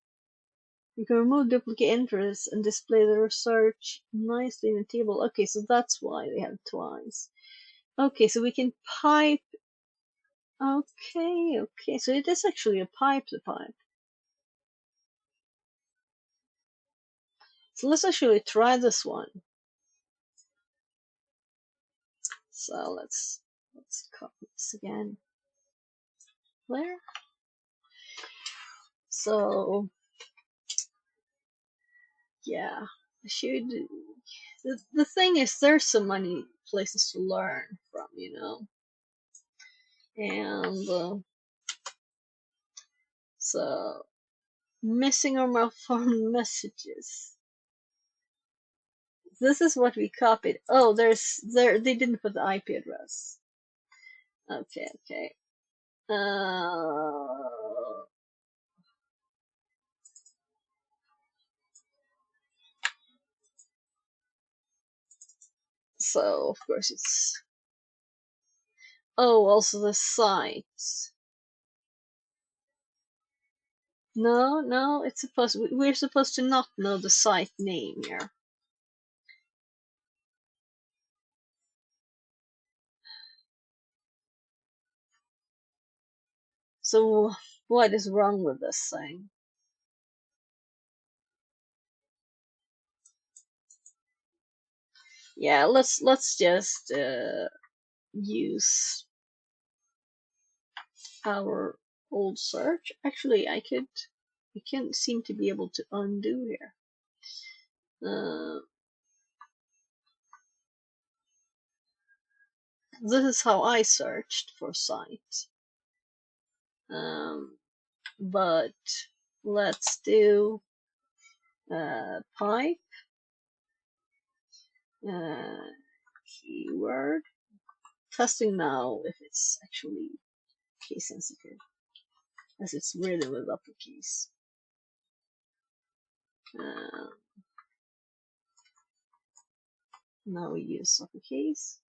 You can remove duplicate entries and display the search nicely in a table. Okay, so that's why they have twice. Okay, so we can pipe. Okay, so it is actually a pipe to pipe. So let's actually try this one. So let's copy this again. There. So yeah, I should. The thing is, there's so many places to learn from, you know, and so missing or malformed messages. This is what we copied. Oh, they didn't put the IP address. Okay. So of course it's. Oh, also the site. No, it's supposed. We're supposed to not know the site name here. So what is wrong with this thing? Yeah, let's just use our old search. Actually, I can't seem to be able to undo here. This is how I searched for site. But let's do pipe keyword testing now if it's actually case sensitive, as it's written with uppercase. Now we use uppercase.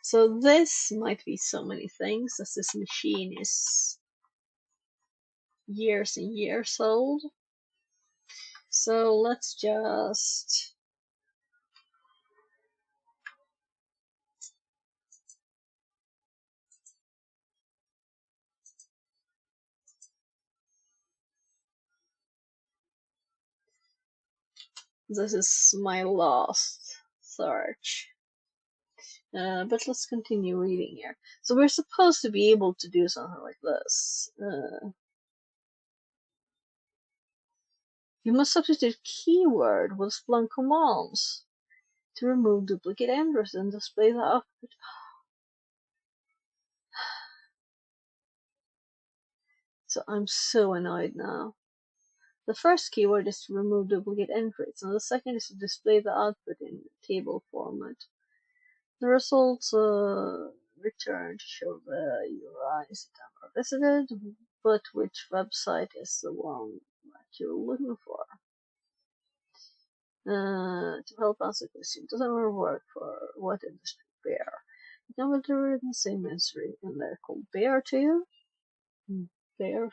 So this might be so many things, as this machine is years and years old. So let's just this is my last search. But let's continue reading here. So we're supposed to be able to do something like this. You must substitute keyword with Splunk commands to remove duplicate entries and display the output. So I'm so annoyed now. The first keyword is to remove duplicate entries, and the second is to display the output in table format. The results returned show the URI is visited, but which website is the one that you're looking for? To help answer the question, does it work for what industry? Bear. The computer in the same industry, and they're called Bear too. Bear.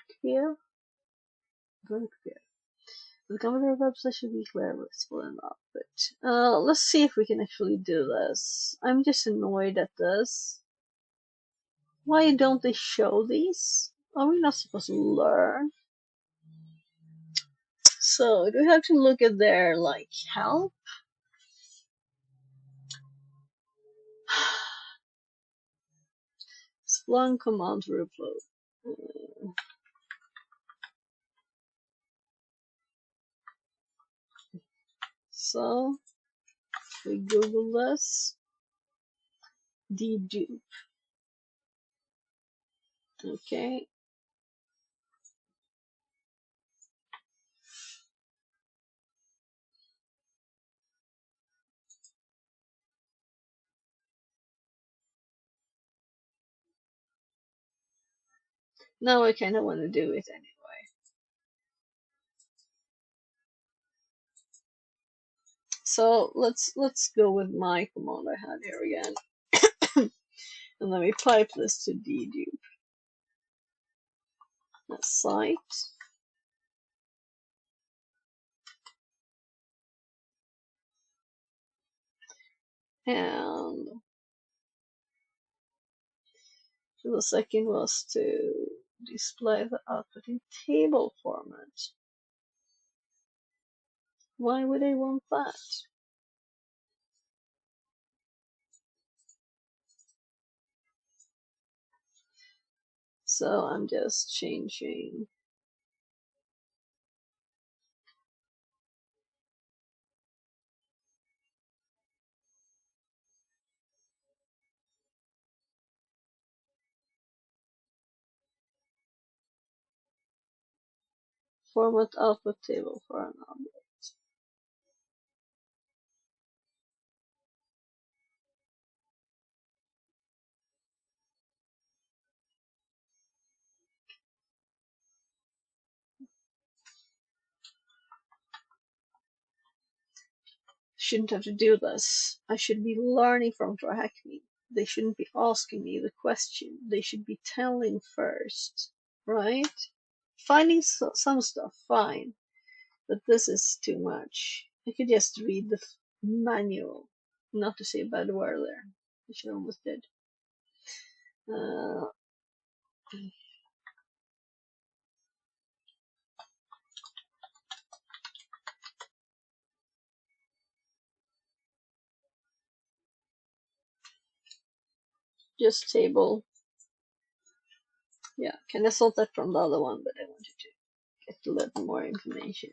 The computer website should be clear, visible, and output. Let's see if we can actually do this. I'm just annoyed at this. Why don't they show these? Are we not supposed to learn? So, do we have to look at their, like, help? Splunk command to upload. So, we Google this. Dedupe. Okay. Now I kind of want to do it anyway. So let's go with my command I had here again. And let me pipe this to dedupe. Site. And the second was to display the output in table format. Why would I want that? So I'm just changing format output table for an object. Shouldn't have to do this. I should be learning from TryHackMe. They shouldn't be asking me the question. They should be telling first, right? Finding some stuff, fine, but this is too much. I could just read the manual, not to say a bad word there, which I almost did. Uh, just table. Yeah, can I sort that from the other one, but I wanted to get a little more information.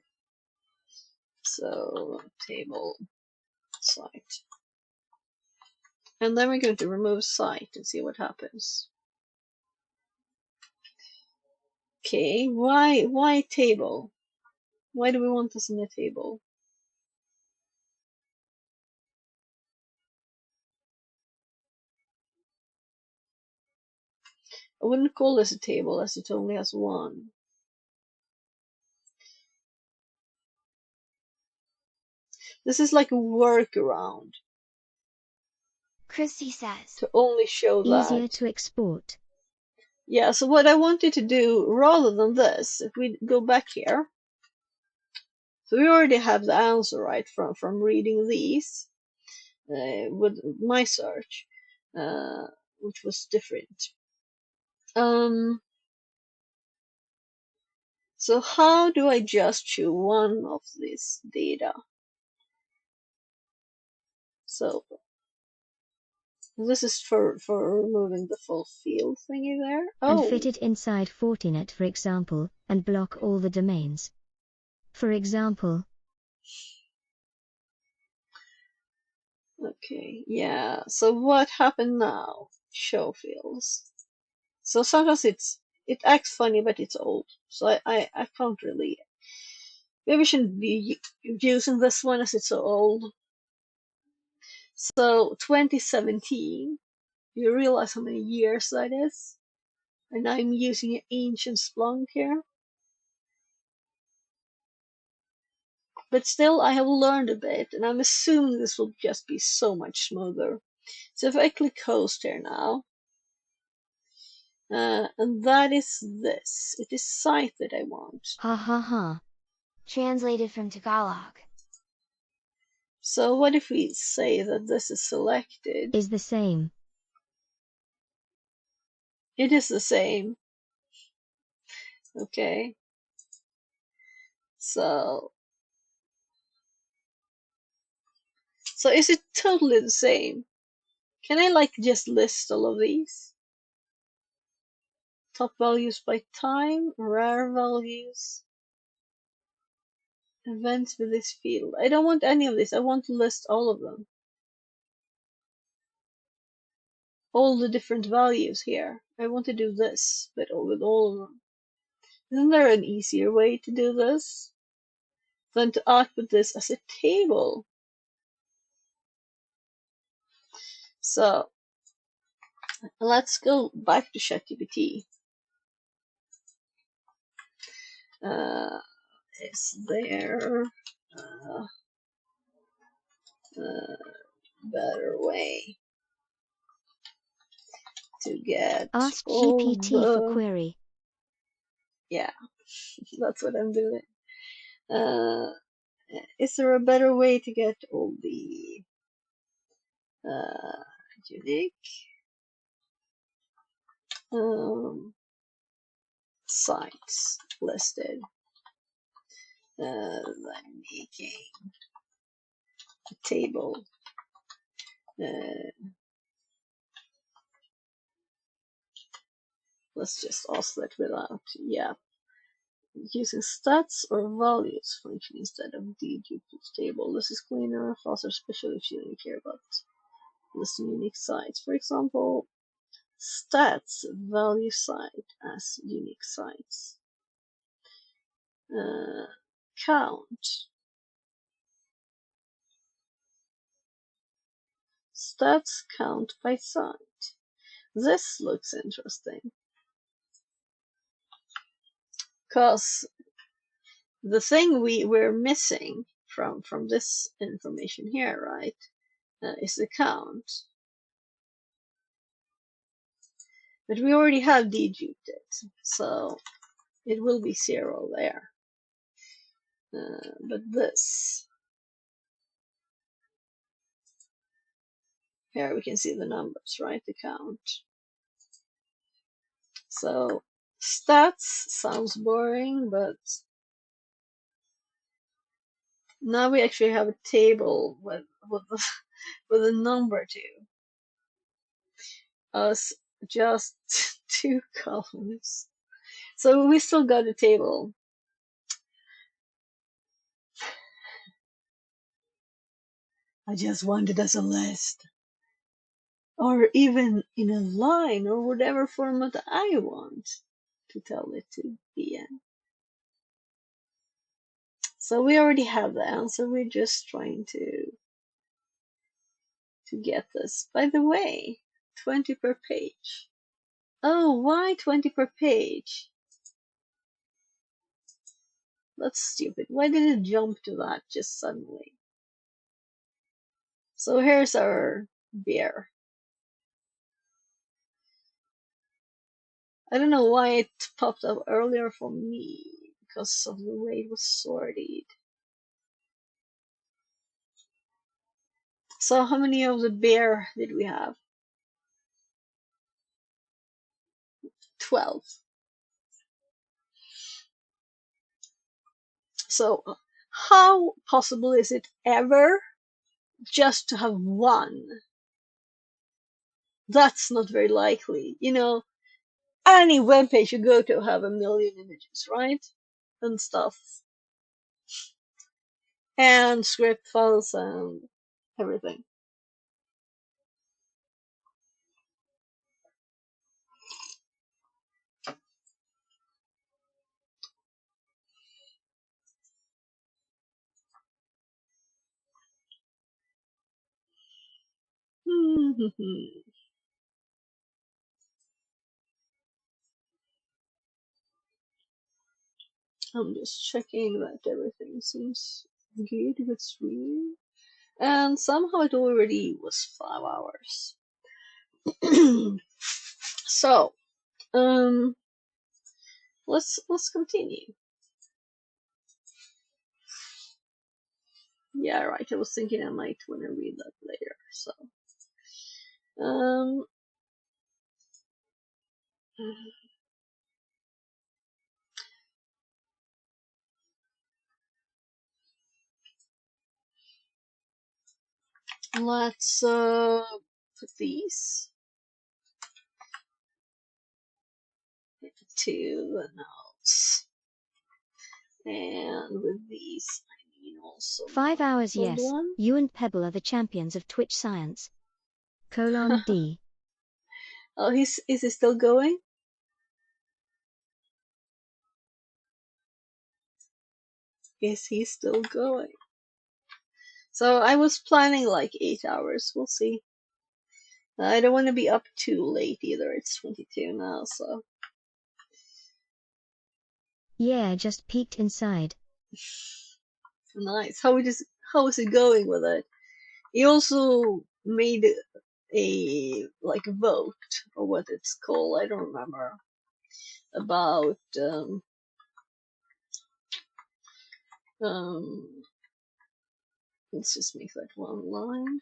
So table site. And then we're going to remove site and see what happens. Okay, why table? Why do we want this in a table? I wouldn't call this a table as it only has one. This is like a workaround Christy says. to only show Easier that. to export. Yeah, so what I wanted to do, rather than this, if we go back here, so we already have the answer, right, from reading these with my search, which was different. So how do I just choose one of these data? So this is for removing the full field thingy there. And Oh, fit it inside Fortinet, for example, and block all the domains. For example, okay, yeah. So what happened now? Show fields. So sometimes it acts funny, but it's old. So I can't really. Maybe we shouldn't be using this one as it's so old. So 2017. You realize how many years that is? And I'm using an ancient Splunk here. But still, I have learned a bit, and I'm assuming this will just be so much smoother. So if I click host here now, and that is this. It is site that I want. ha ha ha. Translated from Tagalog. So what if we say that this is selected? Is the same. It is the same. Okay. So is it totally the same? Can I like just list all of these? Top values by time, rare values, events with this field. I don't want any of this. I want to list all of them. All the different values here. I want to do this, but with all of them. Isn't there an easier way to do this than to output this as a table? So let's go back to ChatGPT. Is there a better way to get Ask all GPT for the... query. Yeah, that's what I'm doing. Is there a better way to get all the unique sites listed? I'm making a table. Let's just ask that without, using stats or values function instead of the duplicate table. This is cleaner, faster, especially if you don't care about listing unique sites. For example, stats value site as unique sites. Count. Stats count by site. This looks interesting. Because the thing we're missing from this information here, right, is the count. But we already have deduped it, so it will be 0 there. But this, here we can see the numbers, right, the count. So stats sounds boring, but now we actually have a table with a number to us, just 2 columns. So we still got a table. I just want it as a list, or even in a line, or whatever format I want to tell it to be in. So we already have the answer. We're just trying to get this. By the way, 20 per page. Oh, why 20 per page? That's stupid. Why did it jump to that just suddenly? So here's our beer. I don't know why it popped up earlier for me, because of the way it was sorted. So how many of the beer did we have? 12. So how possible is it ever just to have one? That's not very likely. You know, any web page you go to have a million images, right? And stuff. And script files and everything. I'm just checking that everything seems good with stream. And somehow it already was 5 hours. So, let's continue. Yeah, right. I was thinking I might want to read that later. So, let's put these to the notes, and with these I mean also 5 hours, old yes. one. You and Pebble are the champions of Twitch science. D. Oh, is he still going? Is he still going? So I was planning like 8 hours. We'll see. I don't want to be up too late either. It's 22 now, so. Yeah, I just peeked inside. Nice. How is it going with it? He also made a like vote or what it's called. I don't remember about um. Let's just make that one line.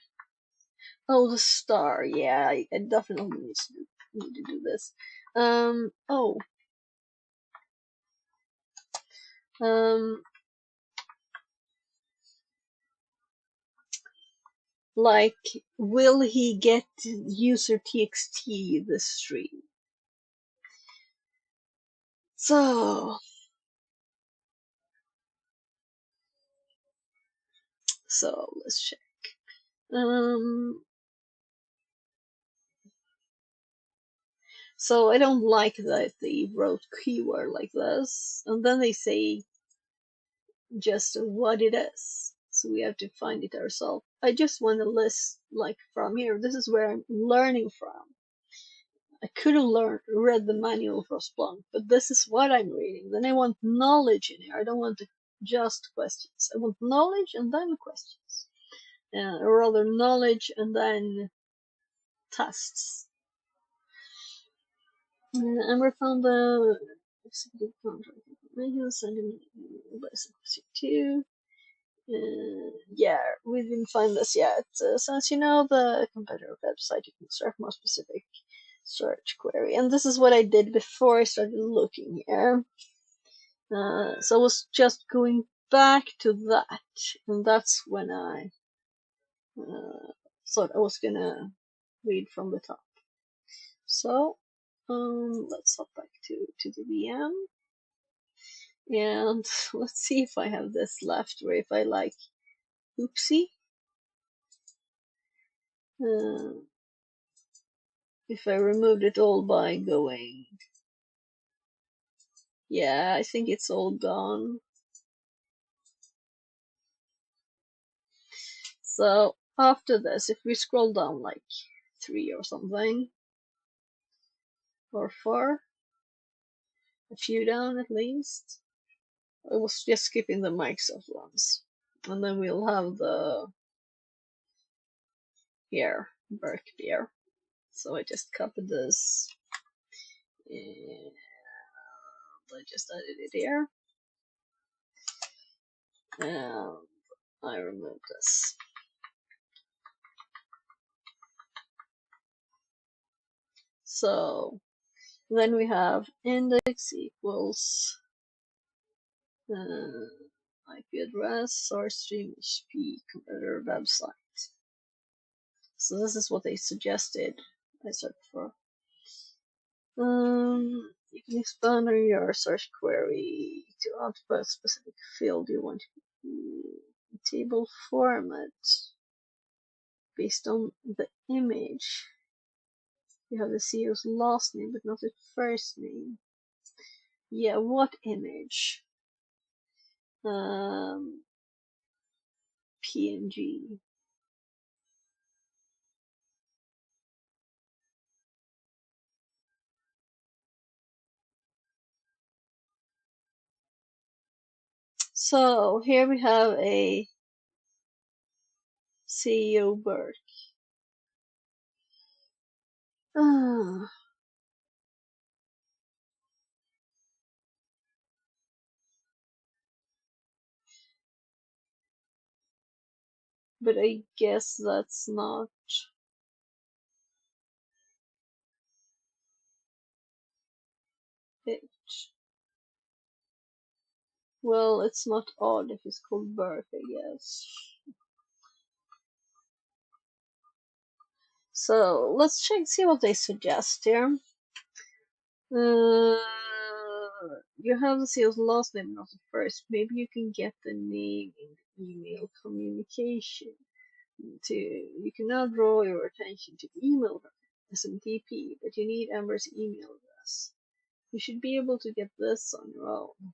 Oh, the star. Yeah, I definitely need to do this. Oh. Um. Like, will he get user txt this stream? So let's check. So I don't like that they wrote keyword like this, and then they say just what it is. So we have to find it ourselves. I just want to list like from here. This is where I'm learning from. I could have read the manual for Splunk, but this is what I'm reading. Then I want knowledge in here. I don't want just questions. I want knowledge and then questions. Or rather, knowledge and then tests. Amber found the executive contract information, sending lesson question 2. Yeah, we didn't find this yet. Since you know the competitor website, you can start more specific search query. And this is what I did before I started looking here. So I was just going back to that, and that's when I thought I was gonna read from the top. So let's hop back to the VM, and let's see if I have this left, or if I like oopsie. If I removed it all by going, yeah, I think it's all gone. So after this, if we scroll down like 3 or something, or 4, a few down at least, I was just skipping the Microsoft ones, and then we'll have the here Burke beer. So I just copied this, and I just added it here, and I removed this. So then we have index equals IP address, source stream, HP, competitor website. So this is what they suggested I search for. You can expand on your search query to output a specific field you want to table format based on the image. You have the CEO's last name, but not his first name. Yeah, what image? PNG. So here we have a CEO Burke. But I guess that's not it. Well, it's not odd if it's called Burke, I guess. So let's see what they suggest here. You have the CEO's last name, not the first. Maybe you can get the name in the email communication. You can now draw your attention to email SMTP, but you need Amber's email address. You should be able to get this on your own.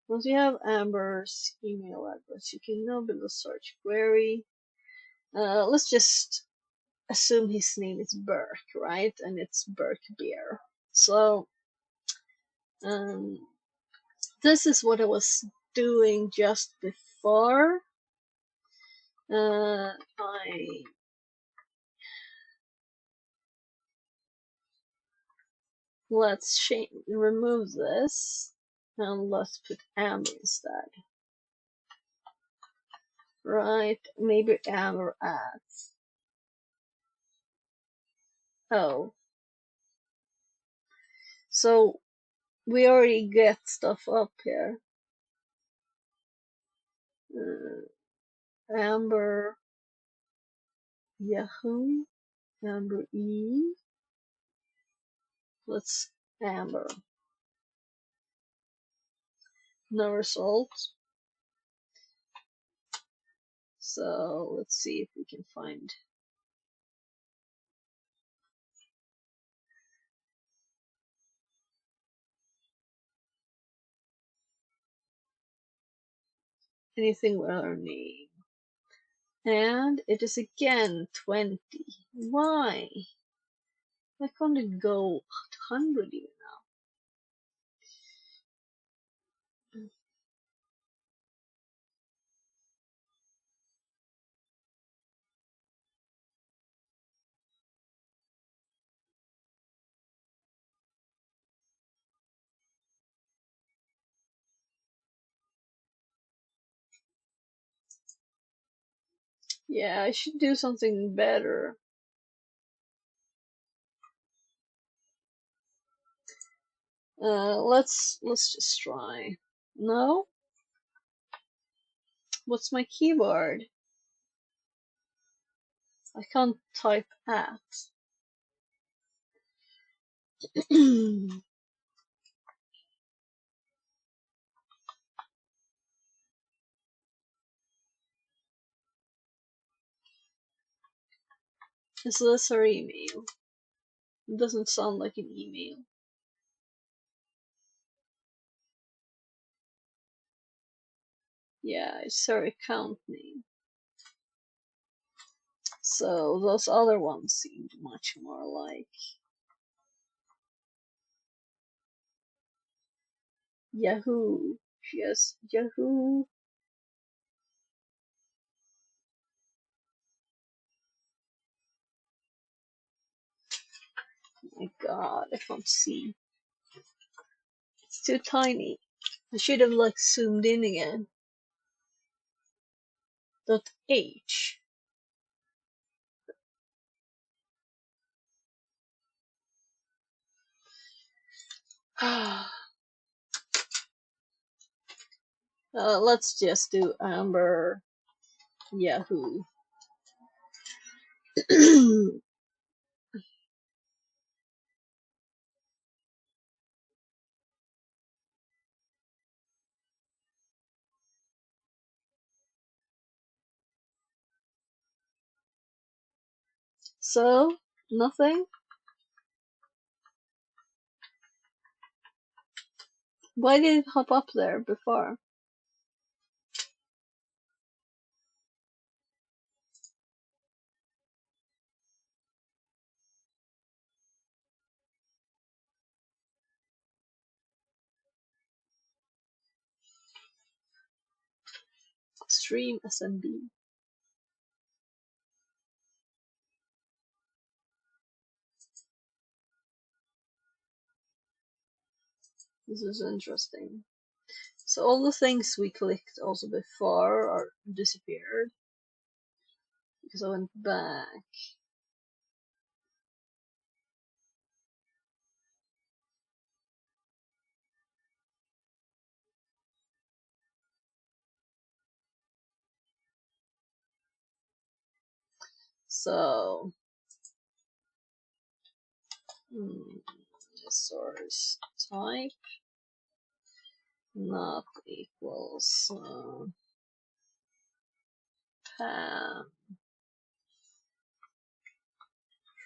Once you have Amber's email address, you can now build a search query. Let's just assume his name is Burke, right? And it's Burke Beer. So This is what I was doing just before. Let's remove this and let's put amber instead. Right, maybe amber adds. Oh. So we already get stuff up here. Amber Yahoo, Amber E. Let's amber. No results. So let's see if we can find anything with our name. And it is again 20. Why? Why can't it go 100 even now? Yeah, I should do something better. Let's just try. No? What's my keyboard? I can't type at. Is this our email? It doesn't sound like an email. Yeah, it's our account name. So those other ones seemed much more like Yahoo. Yes, Yahoo. My God, I can't see. It's too tiny. I should have like zoomed in again. .h. Let's just do Amber Yahoo. So, nothing? Why did it hop up there before? Stream SMB. This is interesting. So all the things we clicked also before are disappeared because I went back. So, source type not equals Pam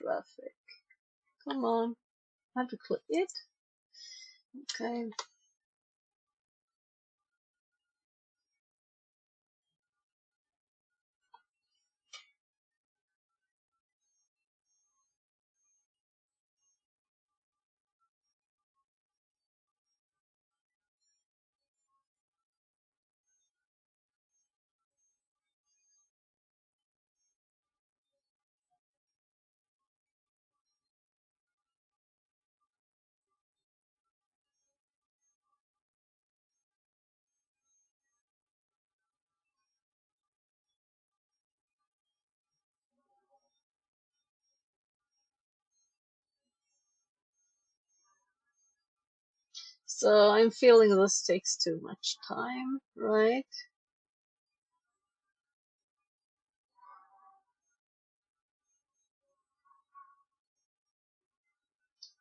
traffic. Come on, I have to click it. Okay. So I'm feeling this takes too much time, right?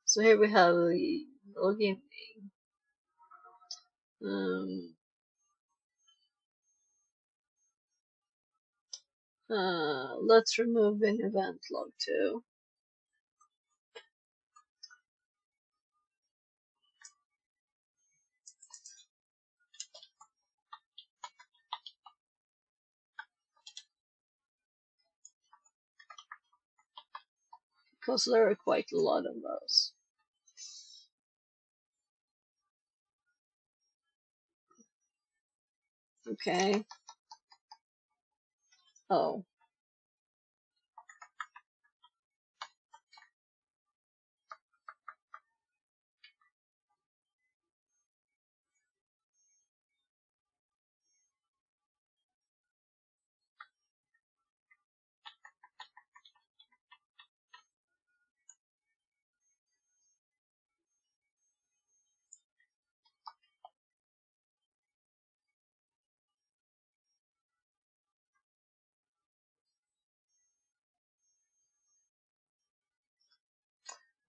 So here we have the login name. Let's remove an event log too. Because there are quite a lot of those. Okay. Oh.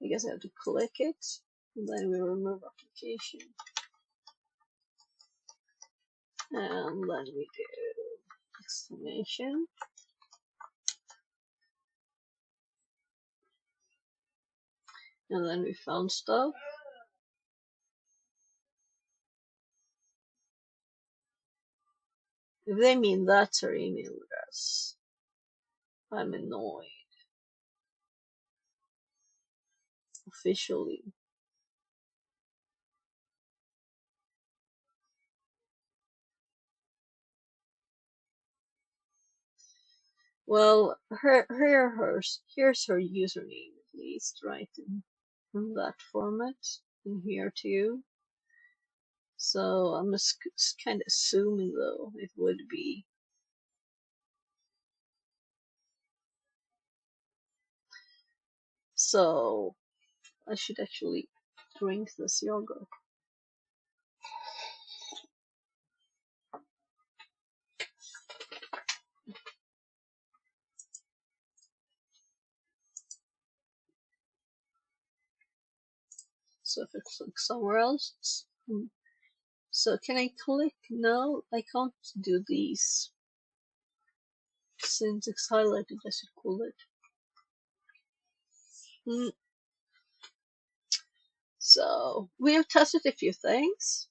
I guess I have to click it, and then we remove application. And then we do exclamation. And then we found stuff. If they mean that's our email address, I'm annoyed. Officially. Well, here's her username at least, right? In that format. And here too. So I'm just kind of assuming though it would be. So I should actually drink this yogurt. So if I click somewhere else, so can I click? No, I can't do these. Since it's highlighted, I should call it. So we have tested a few things.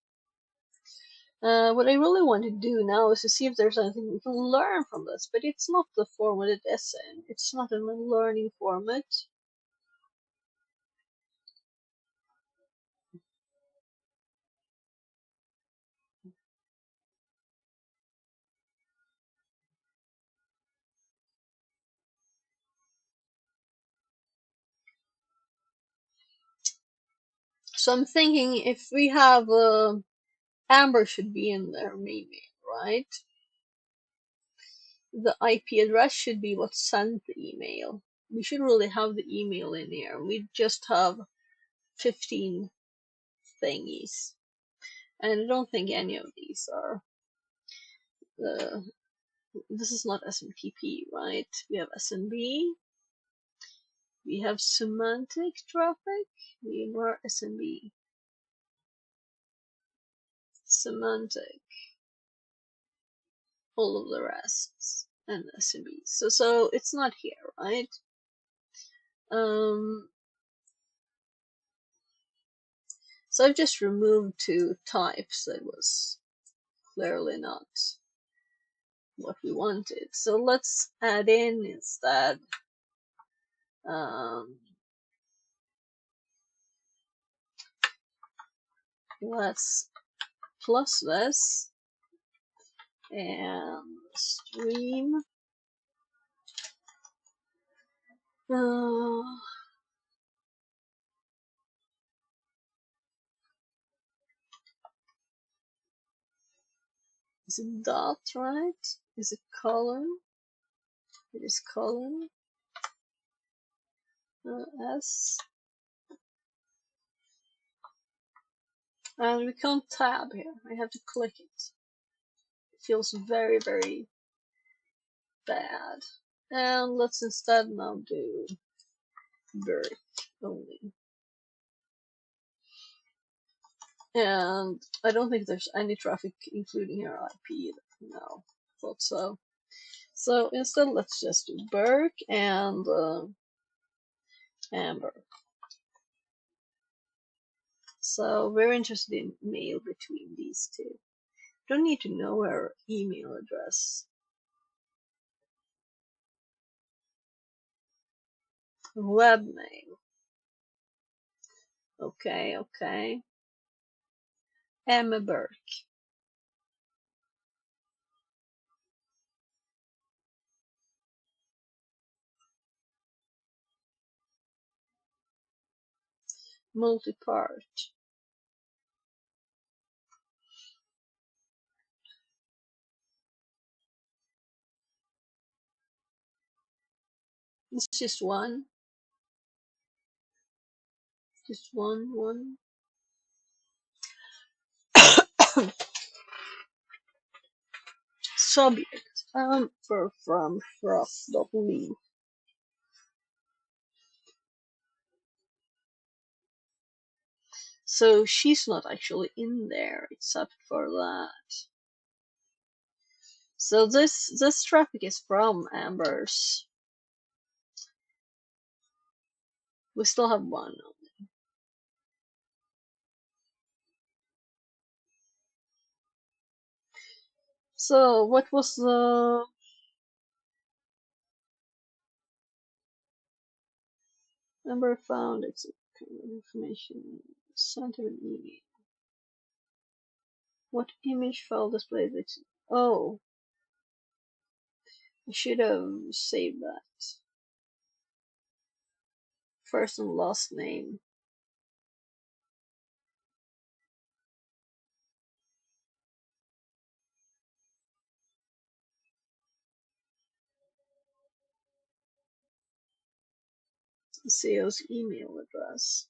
What I really want to do now is to see if there's anything we can learn from this, but it's not the format it is in. It's not in a learning format. So I'm thinking if we have Amber should be in there maybe, right? The IP address should be what sent the email. We should really have the email in here. We just have 15 thingies. And I don't think any of these are. This is not SMTP, right? We have SMB. We have semantic traffic. We were SMB. Semantic. All of the rest. And SMB. So it's not here, right? So I've just removed two types that was clearly not what we wanted. So let's add in instead let's plus this and stream is it dot, right? Is it colon? It is colon S And we can't tab here. I have to click it. It feels very, very bad. And let's instead now do birth only. And I don't think there's any traffic including here IP. No, thought so. So instead, let's just do Burke and Amber. So we're interested in mail between these two. Don't need to know her email address. Webmail. Okay, okay. Emma Burke. Multi-part. It's just one. Just one. Subject. From Frost.lee. So she's not actually in there except for that. So this traffic is from Amber's. We still have one. So what was the Amber found information sent him an email. What image file displays it? Oh, I should have saved that. First and last name. CEO's email address.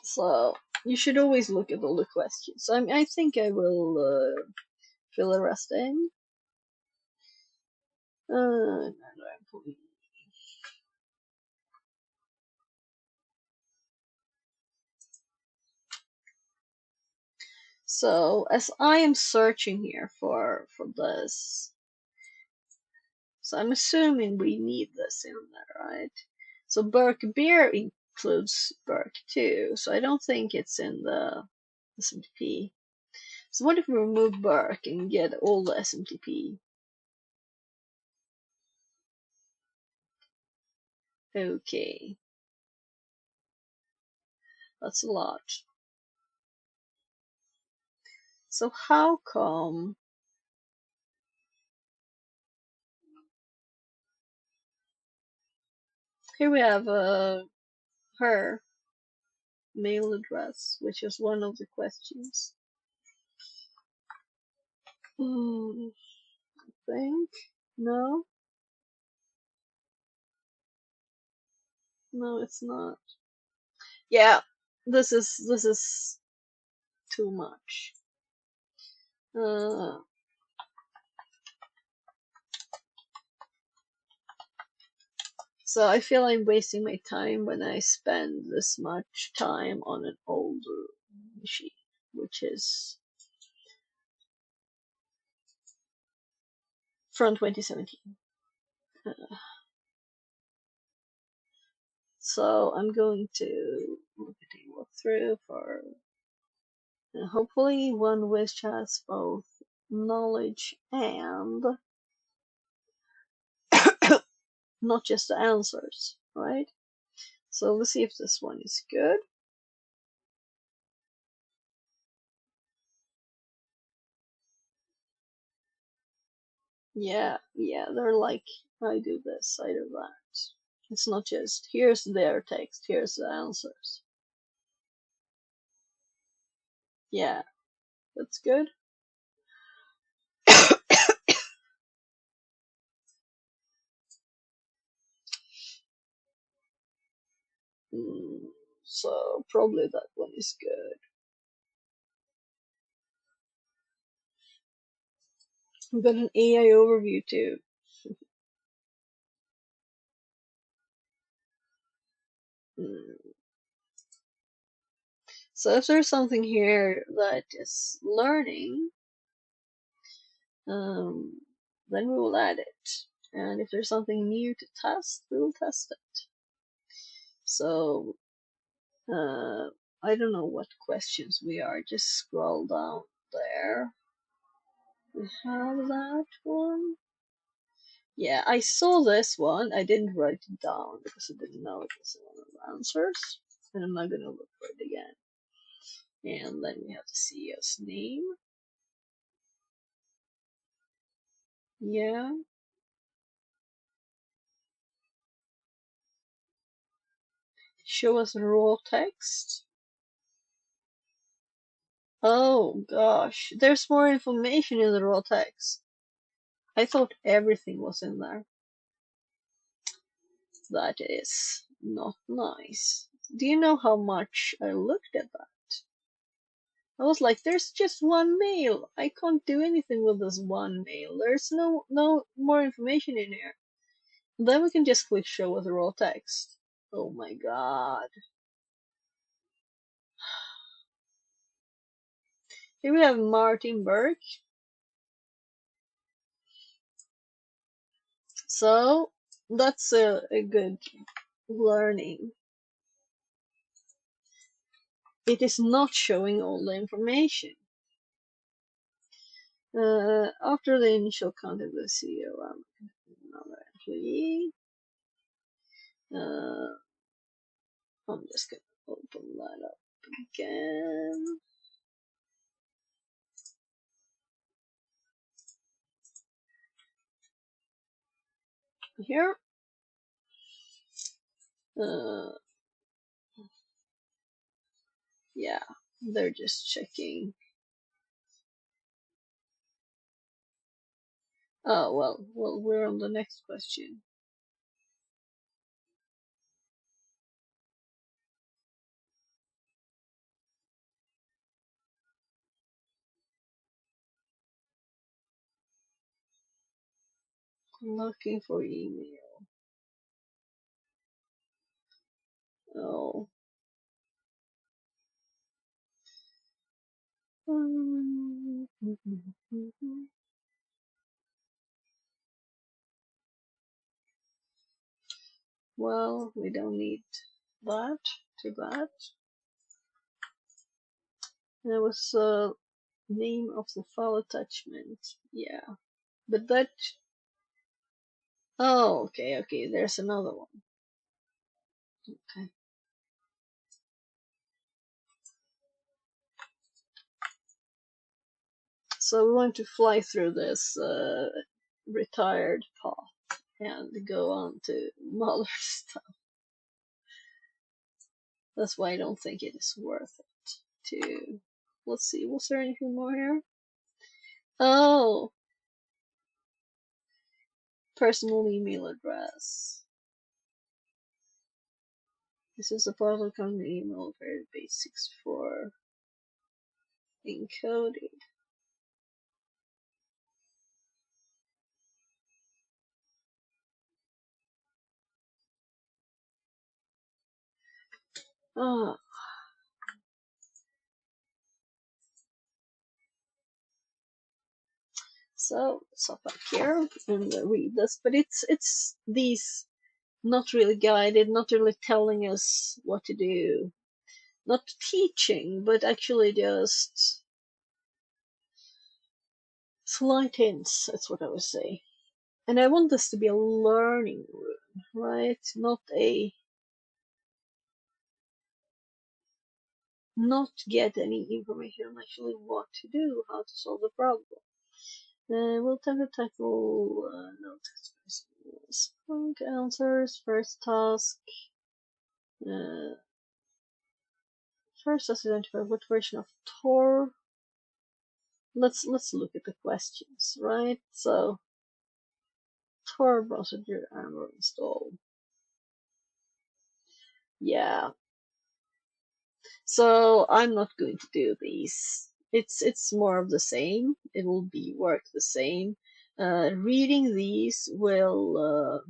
So you should always look at all the questions. I think I will fill the rest in. So as I am searching here for this, so I'm assuming we need this in there, right? So Burke Beer includes Burke too, so I don't think it's in the SMTP. So what if we remove Burke and get all the SMTP? Okay, that's a lot. So how come here we have her mail address, which is one of the questions. I think no, it's not. Yeah, this is too much. So I feel I'm wasting my time when I spend this much time on an older machine, which is from 2017. So I'm going to walk through for hopefully one which has both knowledge and not just the answers, right? So let's see if this one is good. Yeah, they're like, I do this, I do that. It's not just, here's their text, here's the answers. Yeah, that's good. So probably that one is good. We've got an AI overview too. So if there's something here that is learning, then we will add it. And if there's something new to test, we will test it. So I don't know what questions we are. Just scroll down there. We have that one. Yeah, I saw this one. I didn't write it down because I didn't know it was one of the answers. And I'm not gonna look for it again. And then we have the CEO's name. Yeah. Show us raw text. Oh gosh, there's more information in the raw text. I thought everything was in there. That is not nice. Do you know how much I looked at that? I was like, there's just one mail. I can't do anything with this one mail. There's no more information in here. Then we can just click show with raw text. Oh my god. Here we have Martin Burke. So that's a good learning. It is not showing all the information. After the initial contact with CEO, I'm another employee. I'm just gonna open that up again. Here. Yeah, they're just checking. Oh, well, we're on the next question. Looking for email. Oh. Well, we don't need that to that. There was a name of the file attachment. Yeah, but that. Oh, okay. There's another one. Okay. So we want to fly through this retired path and go on to modern stuff. That's why I don't think it is worth it to. Let's see, was there anything more here? Oh, personal email address. This is a part of company email, very basics for encoding. Ah. So let's hop back here and read this, but it's these not really guided, not really telling us what to do, not teaching, but actually just slight hints. That's what I would say. And I want this to be a learning room, right? Not get any information on actually what to do, how to solve the problem. We'll attempt to tackle no text spunk answers. First task. First, let's identify what version of Tor. Let's look at the questions, right? So, Tor browser armor install. Yeah. So I'm not going to do these. It's more of the same. It will be work the same. Reading these will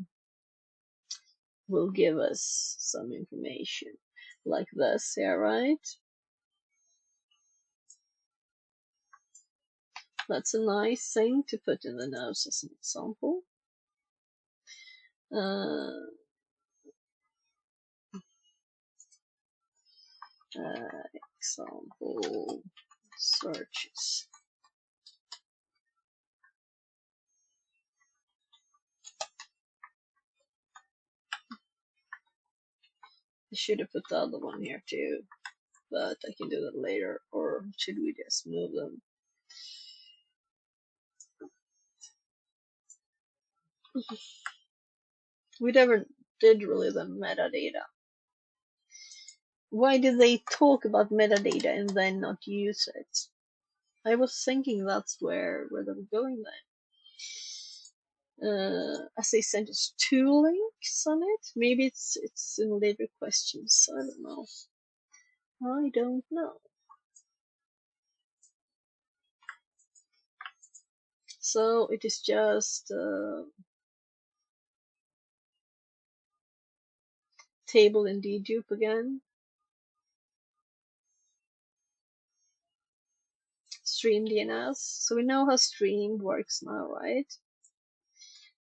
give us some information like this, yeah, right? That's a nice thing to put in the notes as an example. Example searches. I should have put the other one here too, but I can do that later. Or should we just move them? We never did really the metadata. Why did they talk about metadata and then not use it? I was thinking that's where they were going then. As they sent us 2 links on it. Maybe it's in later questions. I don't know. I don't know. So it is just table in dedupe again. Stream DNS. So we know how stream works now, right?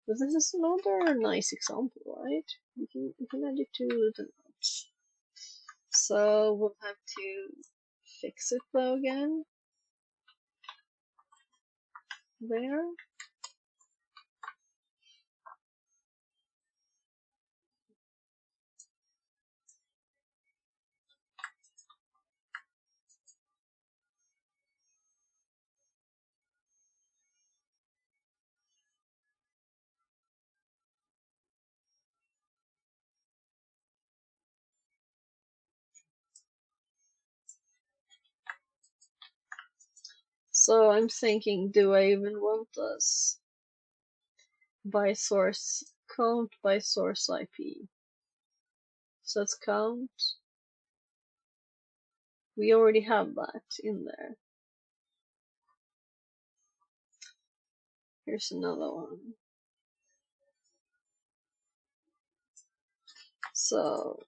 But this is another nice example, right? We can add it to the notes. So we'll have to fix it though again. There. So I'm thinking, do I even want this? By source, count by source IP. So let's count. We already have that in there. Here's another one. So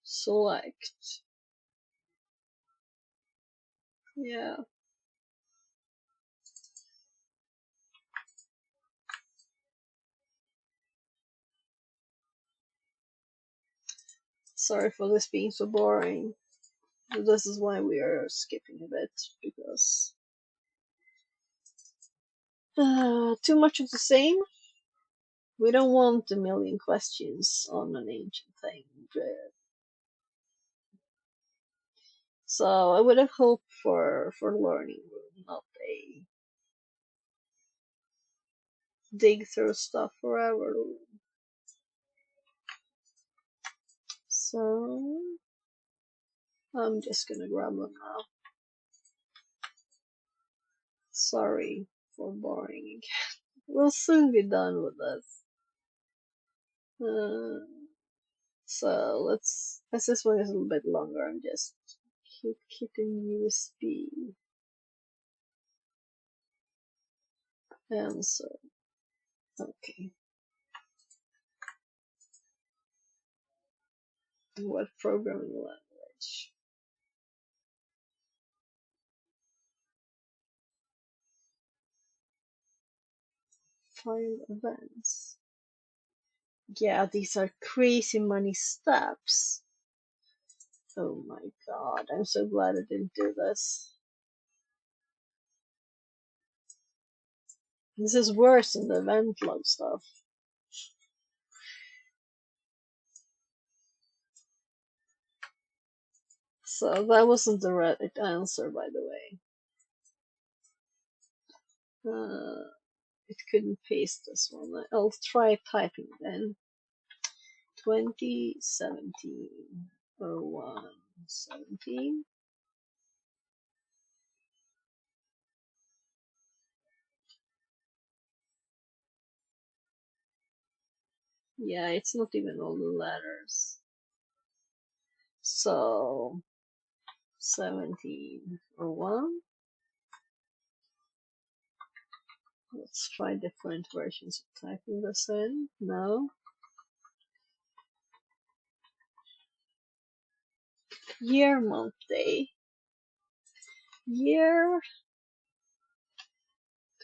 select. Yeah. Sorry for this being so boring. This is why we are skipping a bit, because too much of the same. We don't want a million questions on an ancient thing. So I would have hoped for learning room, not a dig through stuff forever. So I'm just gonna grab them now. Sorry for boring again. We'll soon be done with this. So let's, as this one is a little bit longer, I'm just keep hitting USB. Answer. Okay. What programming language? Find events. Yeah, these are crazy many steps. Oh my god, I'm so glad I didn't do this. This is worse than the event log stuff. So that wasn't the right answer, by the way. It couldn't paste this one. I'll try typing then. 2017 0117. Yeah, it's not even all the letters. So 1701. Let's try different versions of typing this in. No. Year, month, day. Year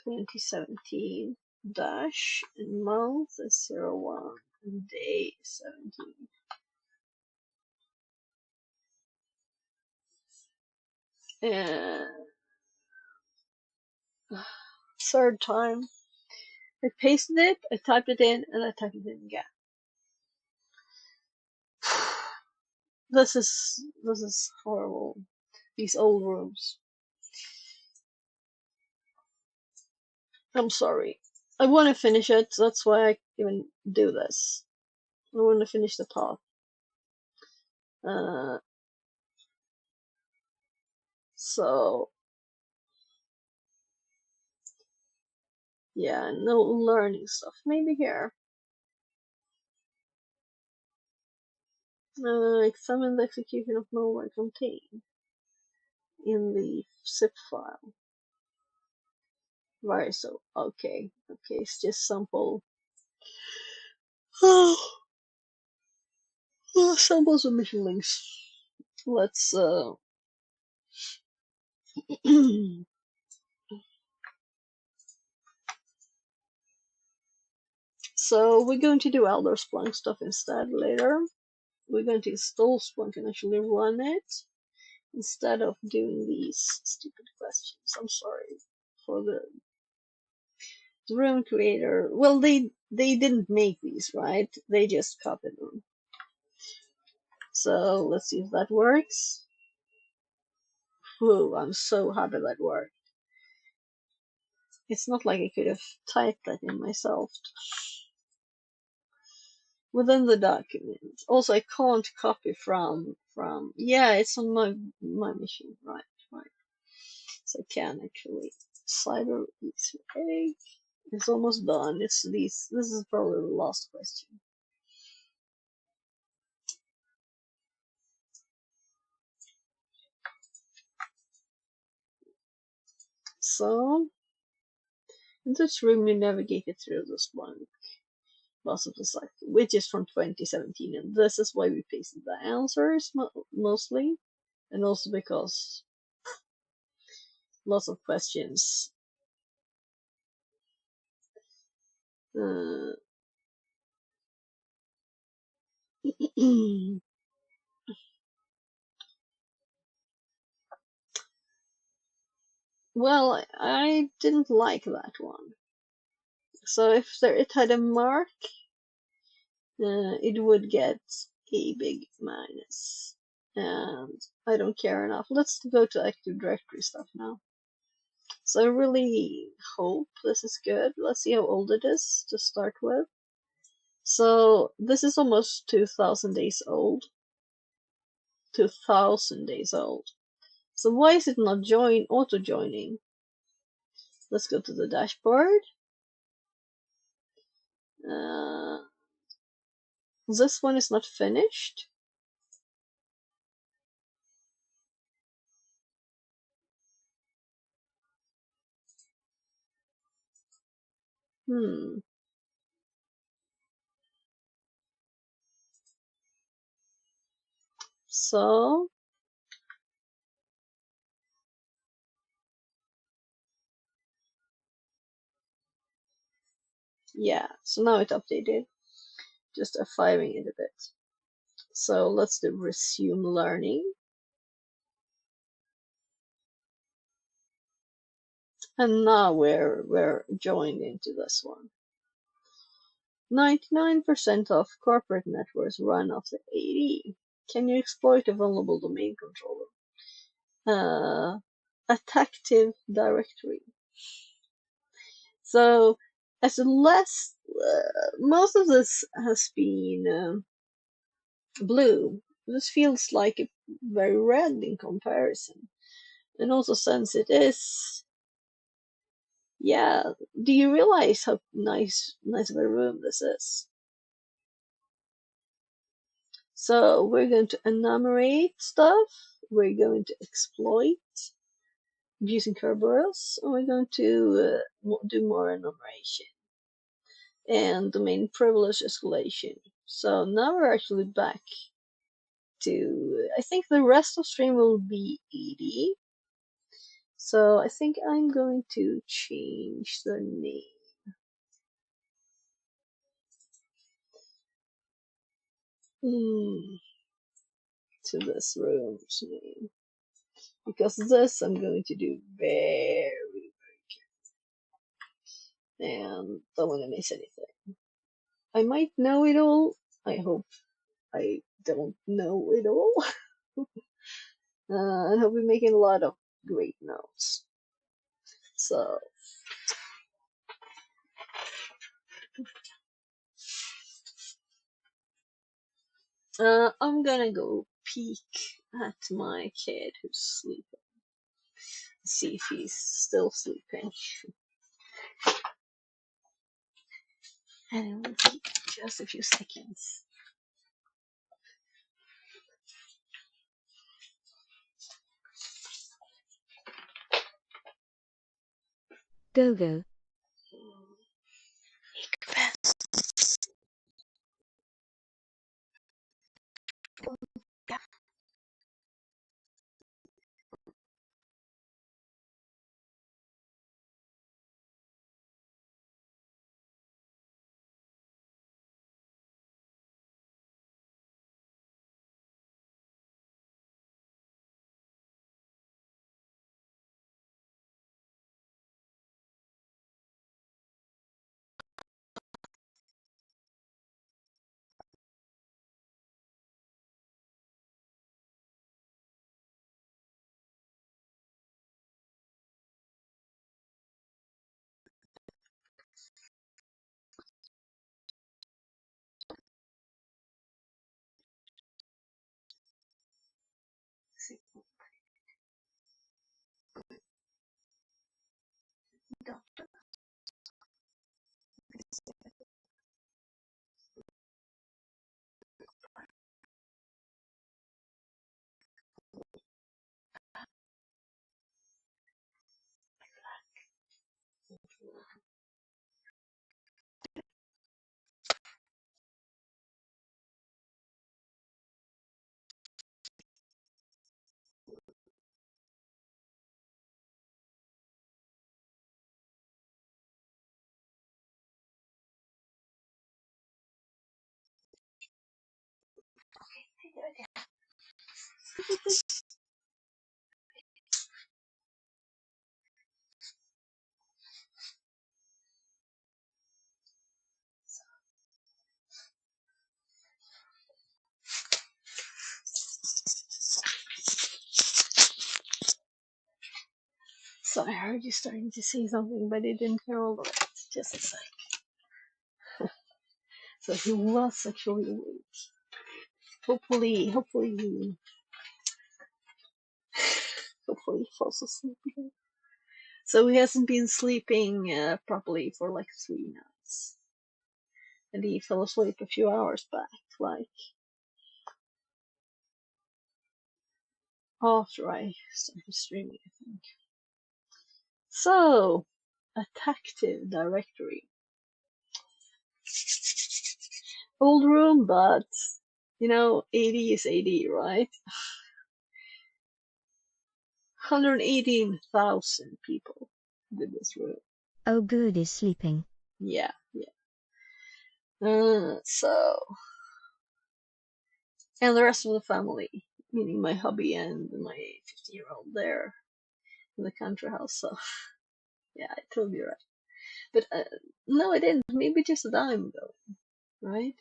2017 dash and month is 01 and day is 17. And third time I pasted it, I typed it in, and I typed it in again. This is horrible. These old rooms. I'm sorry. I want to finish it, so that's why I even do this. I want to finish the path. So yeah, no learning stuff. Maybe here. Examine the execution of malware contained in the zip file. Right, so okay, it's just sample. Sample submission links. Let's so we're going to do Elder Splunk stuff instead later. We're going to install Splunk and actually run it instead of doing these stupid questions. I'm sorry for the room creator. Well, they didn't make these, right? They just copied them. So let's see if that works. Whoa, I'm so happy that worked. It's not like I could have typed that in myself. Within the document. Also, I can't copy from. Yeah, it's on my machine. Right. So I can actually cyber Easter egg. It's almost done. It's these. This is probably the last question. So in this room, you navigated through this one most of the site, which is from 2017, and this is why we pasted the answers mostly, and also because lots of questions. Well, I didn't like that one. So if it had a mark, it would get a big minus. And I don't care enough. Let's go to Active Directory stuff now. So I really hope this is good. Let's see how old it is to start with. So this is almost 2,000 days old. 2,000 days old. So why is it not auto joining? Let's go to the dashboard. This one is not finished. So yeah, so now it updated. Just F5ing it a bit. So let's do resume learning. And now we're joined into this one. 99% of corporate networks run off the AD. Can you exploit a vulnerable domain controller? Active directory. So as less, most of this has been blue. This feels like a very red in comparison. And also since it is, yeah, do you realize how nice of a room this is? So we're going to enumerate stuff, we're going to exploit using Kerberos, and we're going to do more enumeration and domain privilege escalation. So now we're actually back to, I think the rest of stream will be 80. So I think I'm going to change the name. To this room's name. Because this I'm going to do very carefully. And don't want to miss anything. I might know it all. I hope I don't know it all. And I'll be making a lot of great notes. So I'm gonna go peek at my kid who's sleeping. See if he's still sleeping. And it will take just a few seconds. Go. So I heard you starting to say something, but I didn't hear all of it. Just a sec. So he was actually awake. Hopefully he falls asleep again. So he hasn't been sleeping properly for like 3 nights. And he fell asleep a few hours back, like after I started streaming, I think. So, Attactive Directory. Old room, but 80 is 80, right? 118,000 people did this room. Oh, good is sleeping. Yeah. And the rest of the family, meaning my hubby and my 50-year-old there in the country house. So, yeah, I told you right. But no, I didn't. Maybe just a dime though, right?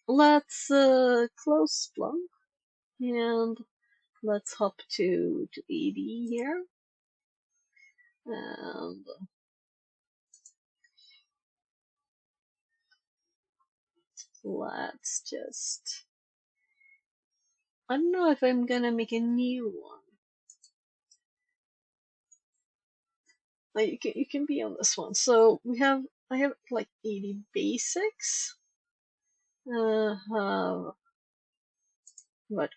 Let's close Splunk and let's hop to 80 here. And let's just, I don't know if I'm gonna make a new one. Oh, you can be on this one. So I have like 80 basics. Have what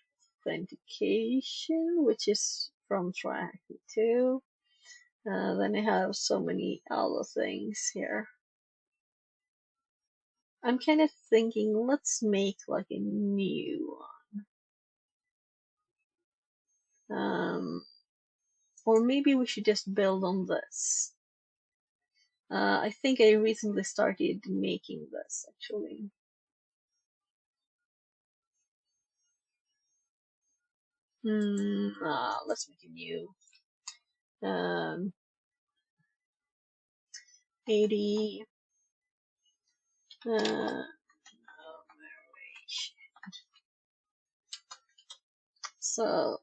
authentication, which is from TryHackMe too. Then I have so many other things here. I'm kind of thinking, let's make like a new one. Or maybe we should just build on this. I think I recently started making this actually. Let's make a new 80 so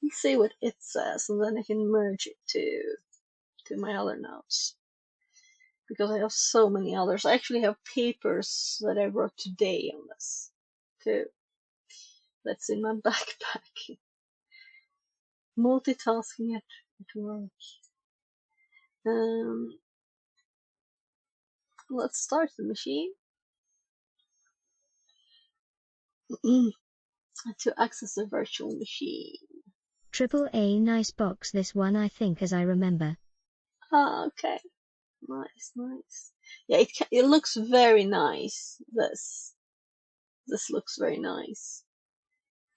let's see what it says, and then I can merge it to my other notes, because I have so many others. I actually have papers that I wrote today on this too. That's in my backpack. Multitasking at work. Let's start the machine. To access the virtual machine. AAA nice box this one, I think, as I remember. Okay. Nice. Yeah, it looks very nice. This looks very nice.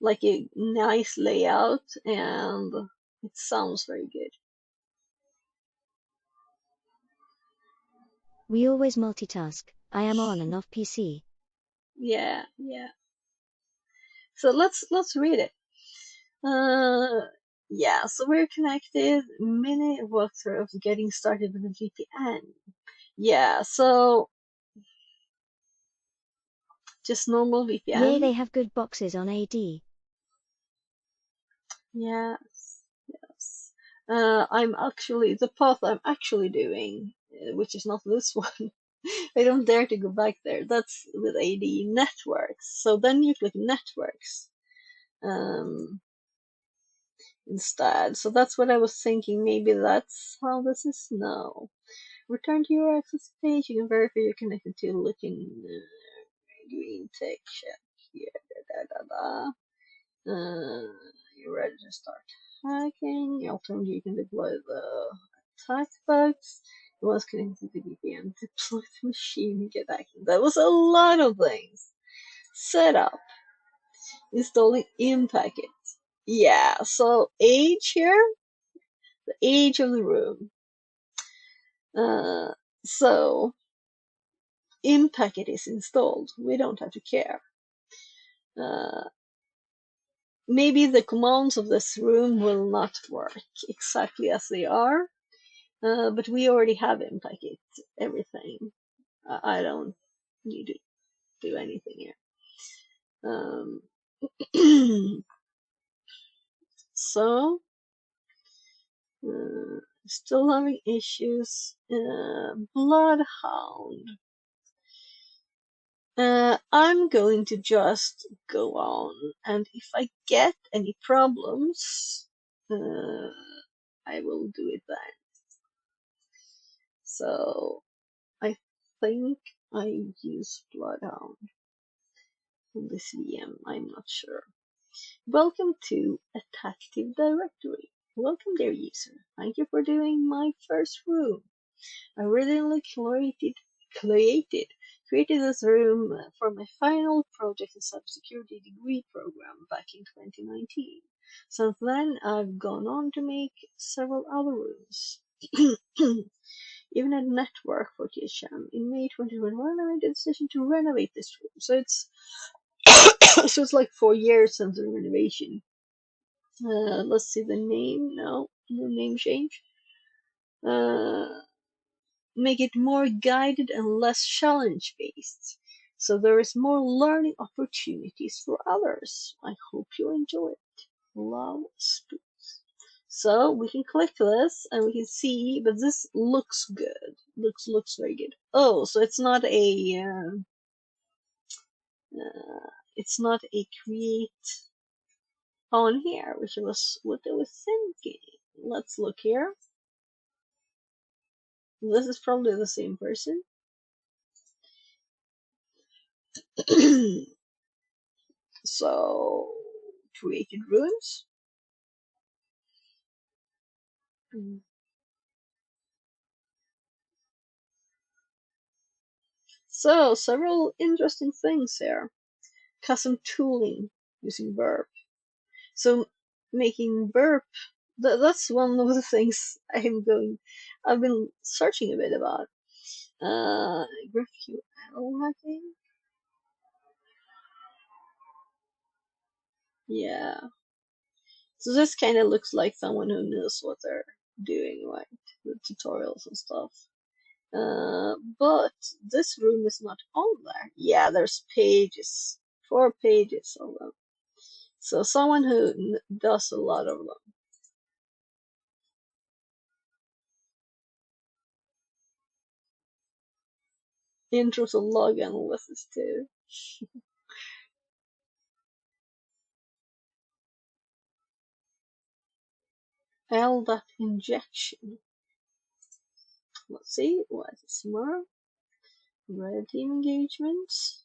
Like a nice layout, and it sounds very good. We always multitask. I am on and off PC. Yeah. So let's read it. Yeah, so we're connected. Minute walkthrough of getting started with a VPN. Yeah, so just normal VPN. Yay, they have good boxes on AD. Yes. I'm actually, the path I'm actually doing, which is not this one. I don't dare to go back there. That's with AD networks. So then you click networks instead. So that's what I was thinking. Maybe that's how this is. No. Return to your access page. You can verify you're connected to looking green tick check here. You're ready to start hacking. Alternatively, you can deploy the attack bugs. It was connected to the VPN. Deploy the machine and get hacking. That was a lot of things. Setup. Installing in packet. Yeah, so age here, the age of the room. So in packet is installed. We don't have to care. Maybe the commands of this room will not work exactly as they are, but we already have in packet everything. I don't need to do anything here. So still having issues. Bloodhound. I'm going to just go on, and if I get any problems, I will do it then. So I think I use Bloodhound on this VM. I'm not sure. Welcome to Attactive Directory. Welcome there, user. Thank you for doing my first room. I originally created this room for my final project in cybersecurity degree program back in 2019. Since then, I've gone on to make several other rooms. Even a network for THM. In May 2021, I made the decision to renovate this room. So it's so it's like 4 years since the renovation. Let's see the name. No name change. Make it more guided and less challenge based. So there is more learning opportunities for others. I hope you enjoy it. Love, Spooks. So we can click this and we can see, but this looks good. Looks very good. Oh, so it's not a create on here, which was what I was thinking. Let's look here. This is probably the same person. So, created rooms. So, several interesting things here. Custom tooling using burp. So, making burp, that's one of the things I've been searching a bit about. GraphQL hacking? Yeah. So this kind of looks like someone who knows what they're doing, right? The tutorials and stuff. But this room is not on there. Yeah, there's pages, 4 pages of them. So someone who does a lot of them. Intro to log analysis too. LDAP injection. Let's see, what is more? Red team engagements.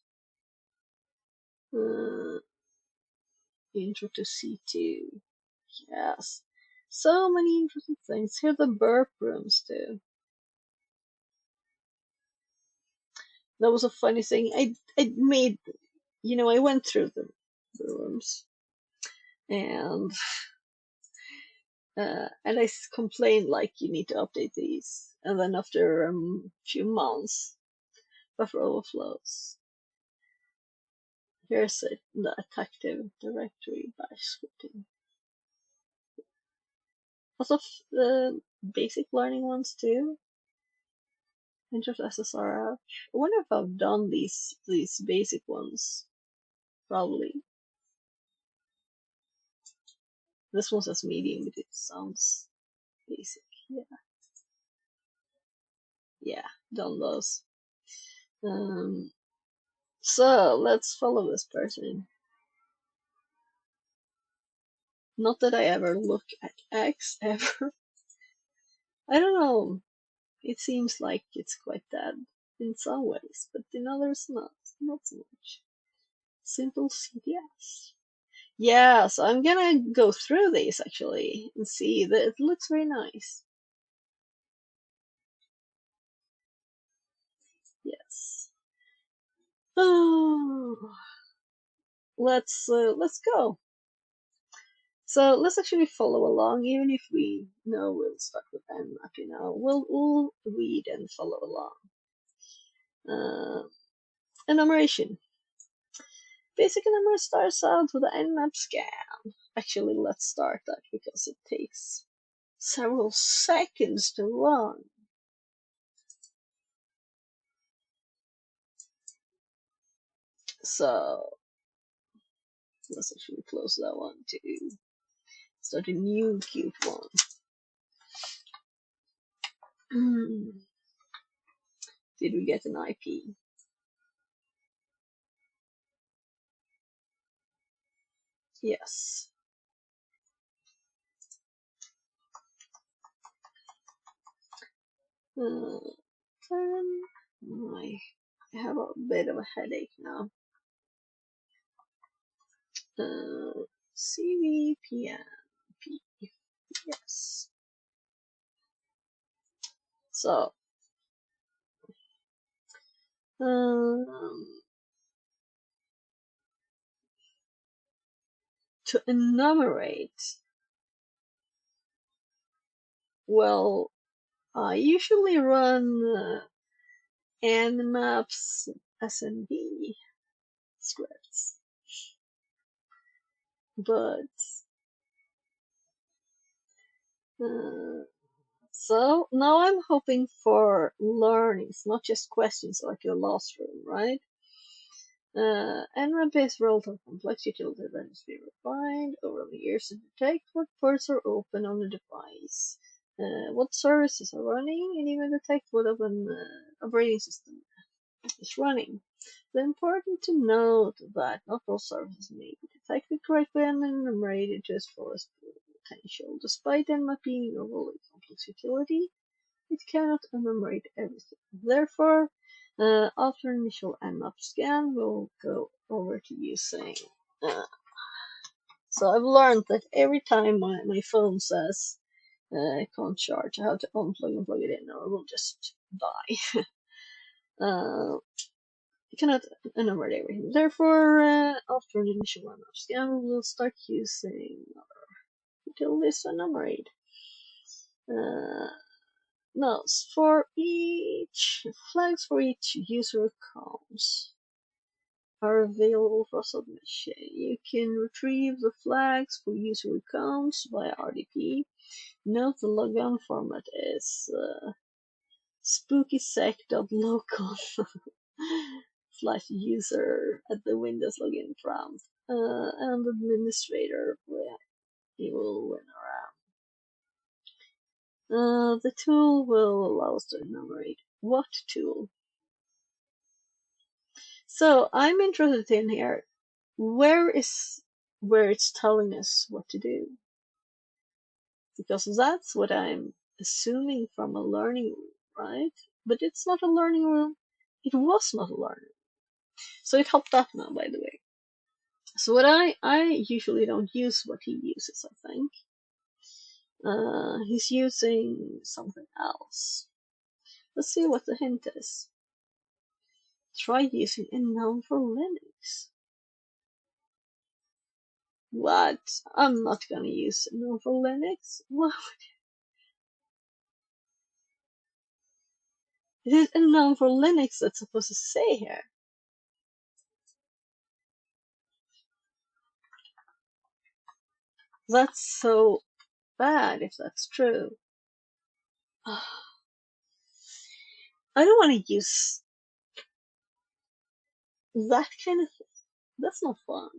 Intro to C2. Yes. So many interesting things. Here are the burp rooms too. That was a funny thing. I made, I went through the rooms and I complained like you need to update these, and then after a few months, buffer overflows. Here's it, the active directory bash scripting. Lots of basic learning ones too. Intro to SSRF. I wonder if I've done these basic ones. Probably. This one says medium, but it sounds basic. Yeah, done those. So let's follow this person. Not that I ever look at X ever. I don't know. It seems like it's quite dead in some ways, but in others not so much. Simple CDS. Yeah, so I'm gonna go through these actually and see that it looks very nice. Yes. Oh, let's go. So let's actually follow along, even if we know we'll start with Nmap. We'll read and follow along. Enumeration. Basic enumeration starts out with the Nmap scan. Actually, let's start that because it takes several seconds to run. So let's actually close that one too. Start a new cute one. Did we get an IP? Yes. I have a bit of a headache now. CVPNP. Yes. So, to enumerate, well, I usually run nmaps SNB scripts, but so now I'm hoping for learnings, not just questions like your last room, right? Nmap-based relative complex utility then is being refined over the years to detect what ports are open on the device, what services are running, and even detect what operating system is running. It's important to note that not all services may be detected correctly and enumerated to its fullest potential. Despite Nmap being a overly complex utility, it cannot enumerate everything. Therefore, After initial nmap scan, we'll go over to using. So I've learned that every time my phone says can't charge, I have to unplug and plug it in, or it will just die. You cannot enumerate everything. Therefore, after an initial nmap scan, we will start using utilities to enumerate. Notes for each flags for each user accounts are available for submission. You can retrieve the flags for user accounts via RDP. Note the logon format is spookysec.local /user at the Windows login prompt, and administrator he will win around. The tool will allow us to enumerate. What tool? So I'm interested in here, where it's telling us what to do, because that's what I'm assuming from a learning room, right? But it's not a learning room. It was not a learning room. So it hopped up now, by the way. So what I usually don't use what he uses, I think. He's using something else. Let's see what the hint is. Try using a noun for Linux. What? I'm not gonna use a noun for Linux. What? It is a noun for Linux that's supposed to say here. That's so bad if that's true. I don't want to use that kind of thing. That's not fun.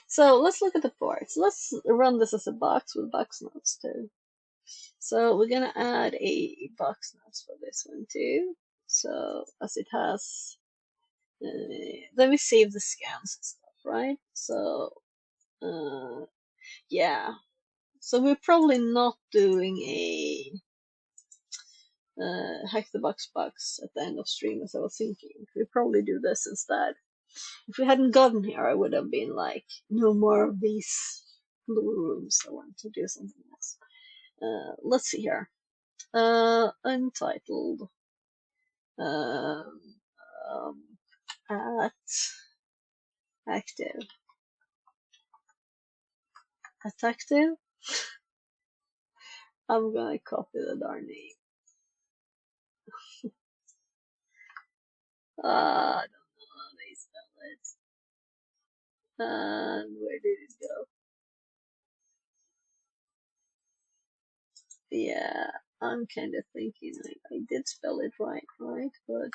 So let's look at the ports. Let's run this as a box with box notes too. So we're gonna add a box notes for this one too. So as it has, then we save the scans and stuff, right? So yeah. So we're probably not doing a hack the box at the end of stream as I was thinking. We probably do this instead. If we hadn't gotten here, I would have been like, no more of these blue rooms. I want to do something else. Let's see here. Untitled. At active. At active. I'm gonna copy the darn name. I don't know how they spell it. And where did it go? Yeah, I'm kind of thinking I did spell it right? But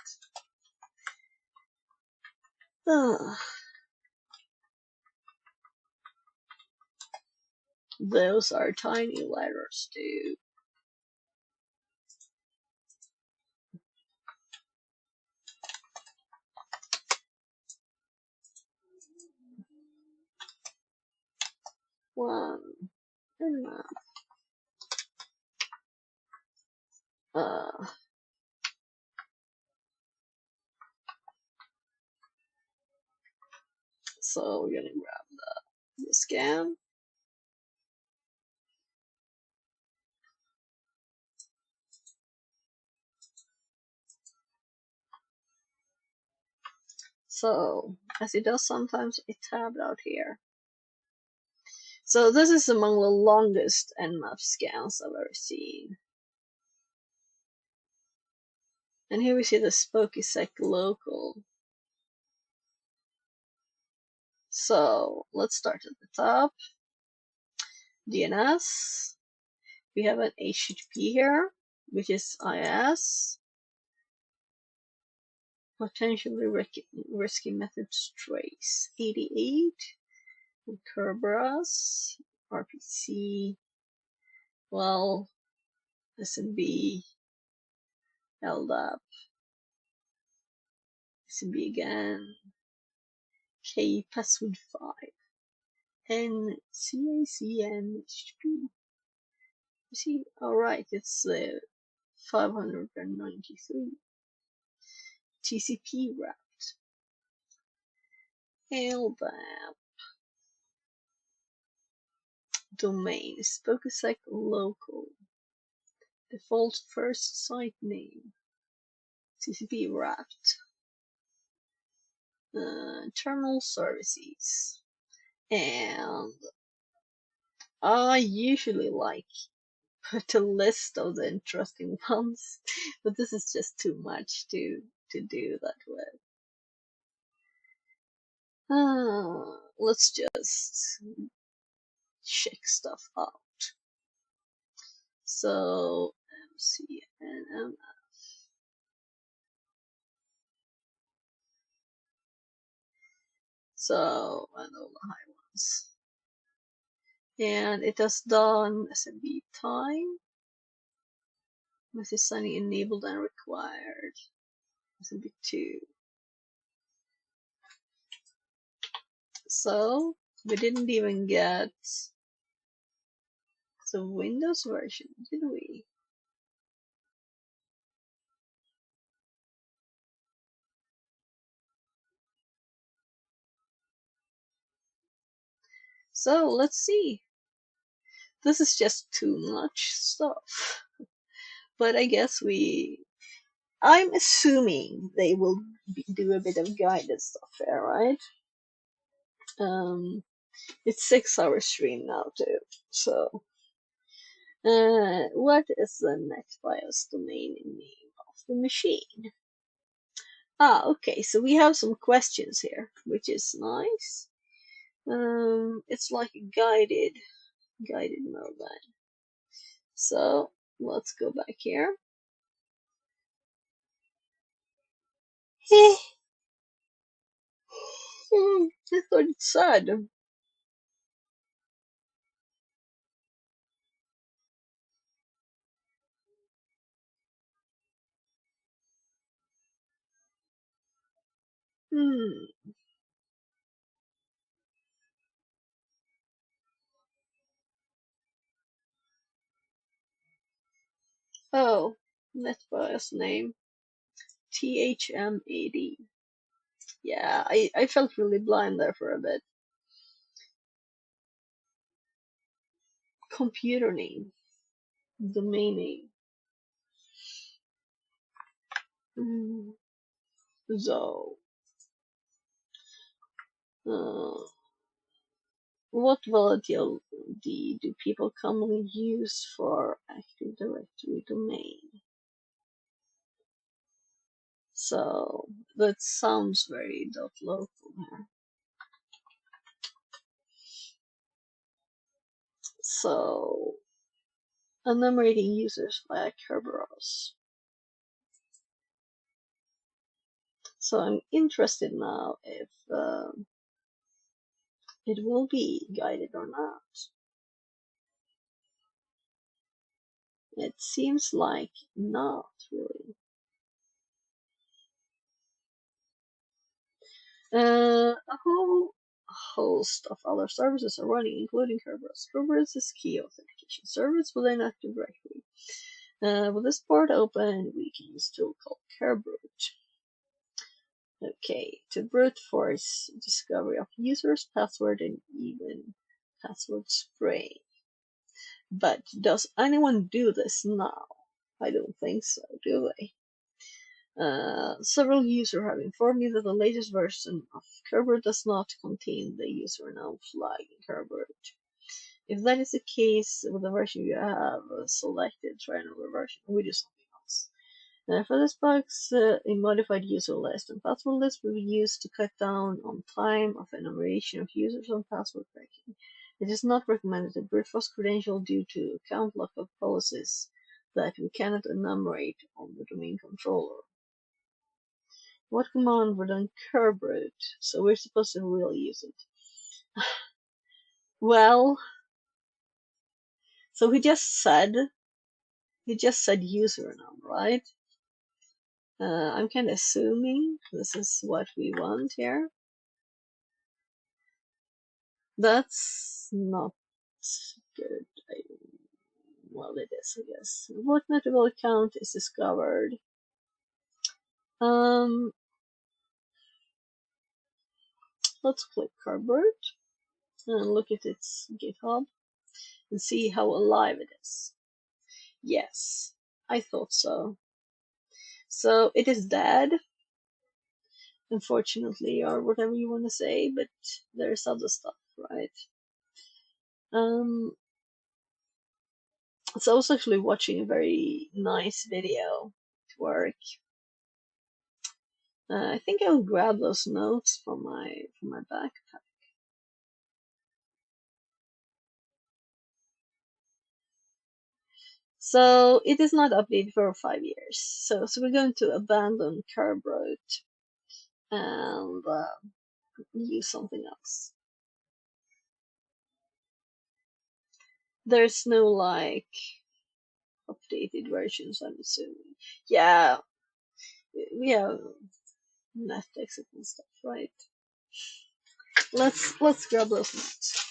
those are tiny letters too. One and so we're gonna grab the scan. So as it does sometimes, it tabbed out here. So this is among the longest nmap scans I've ever seen. And here we see the SpokySec local. So let's start at the top. DNS. We have an HTTP here, which is IS. Potentially risky methods trace. 88. Kerberos. RPC. Well, SMB. LDAP. SMB again. K password 5. And CACN HTTP. You see, alright, it's 593. TCP wrapped. LBAP. Domain is PokeSec local. Default first site name. TCP wrapped. Terminal services. And I usually put a list of the interesting ones, but this is just too much to do that with. Let's just check stuff out. So MCNM. So I know the high ones. And it has done SMB time. Message signing enabled and required. SMB 2. So we didn't even get the Windows version, did we? So let's see. This is just too much stuff. But I guess I'm assuming they will do a bit of guided stuff there, right? It's 6-hour stream now too. So, what is the NetBIOS domain name of the machine? Okay, so we have some questions here, which is nice. It's like a guided mode then. So let's go back here. I thought it said. Oh, NetBIOS name. THMAD. Yeah, I felt really blind there for a bit. Computer name. Domain name. So, what volatility do people commonly use for Active Directory domain? So, that sounds very .local here. So, enumerating users via Kerberos. So I'm interested now if it will be guided or not. It seems like not really. A whole host of other services are running, including Kerberos. Kerberos is key authentication service within Active Directory. With this port open, we can use a tool called Kerbrute. Okay, to brute force discovery of users, password, and even password spray. But does anyone do this now? I don't think so, do they? Several users have informed me that the latest version of Kerberos does not contain the username flag in Kerberos. If that is the case with the version you have selected, try another version. We do something else. For this box, a modified user list and password list will be used to cut down on time of enumeration of users on password cracking. It is not recommended to brute force credential due to account lockup policies that we cannot enumerate on the domain controller. What command would on Kerbrute? So we're supposed to really use it. Well, so he just said username, right? I'm kind of assuming this is what we want here. That's not good. Well, it is, I guess. What notable account is discovered? Um, let's click Cardboard and look at its GitHub and see how alive it is. Yes, I thought so. So it is dead, unfortunately, or whatever you want to say, but there's other stuff, right? So I was actually watching a very nice video at work. I think I'll grab those notes from my backpack. So it is not updated for 5 years. So we're going to abandon Carbroad and use something else. There's no like updated versions, I'm assuming. Yeah, we have Netflix and stuff, right? Let's grab those notes.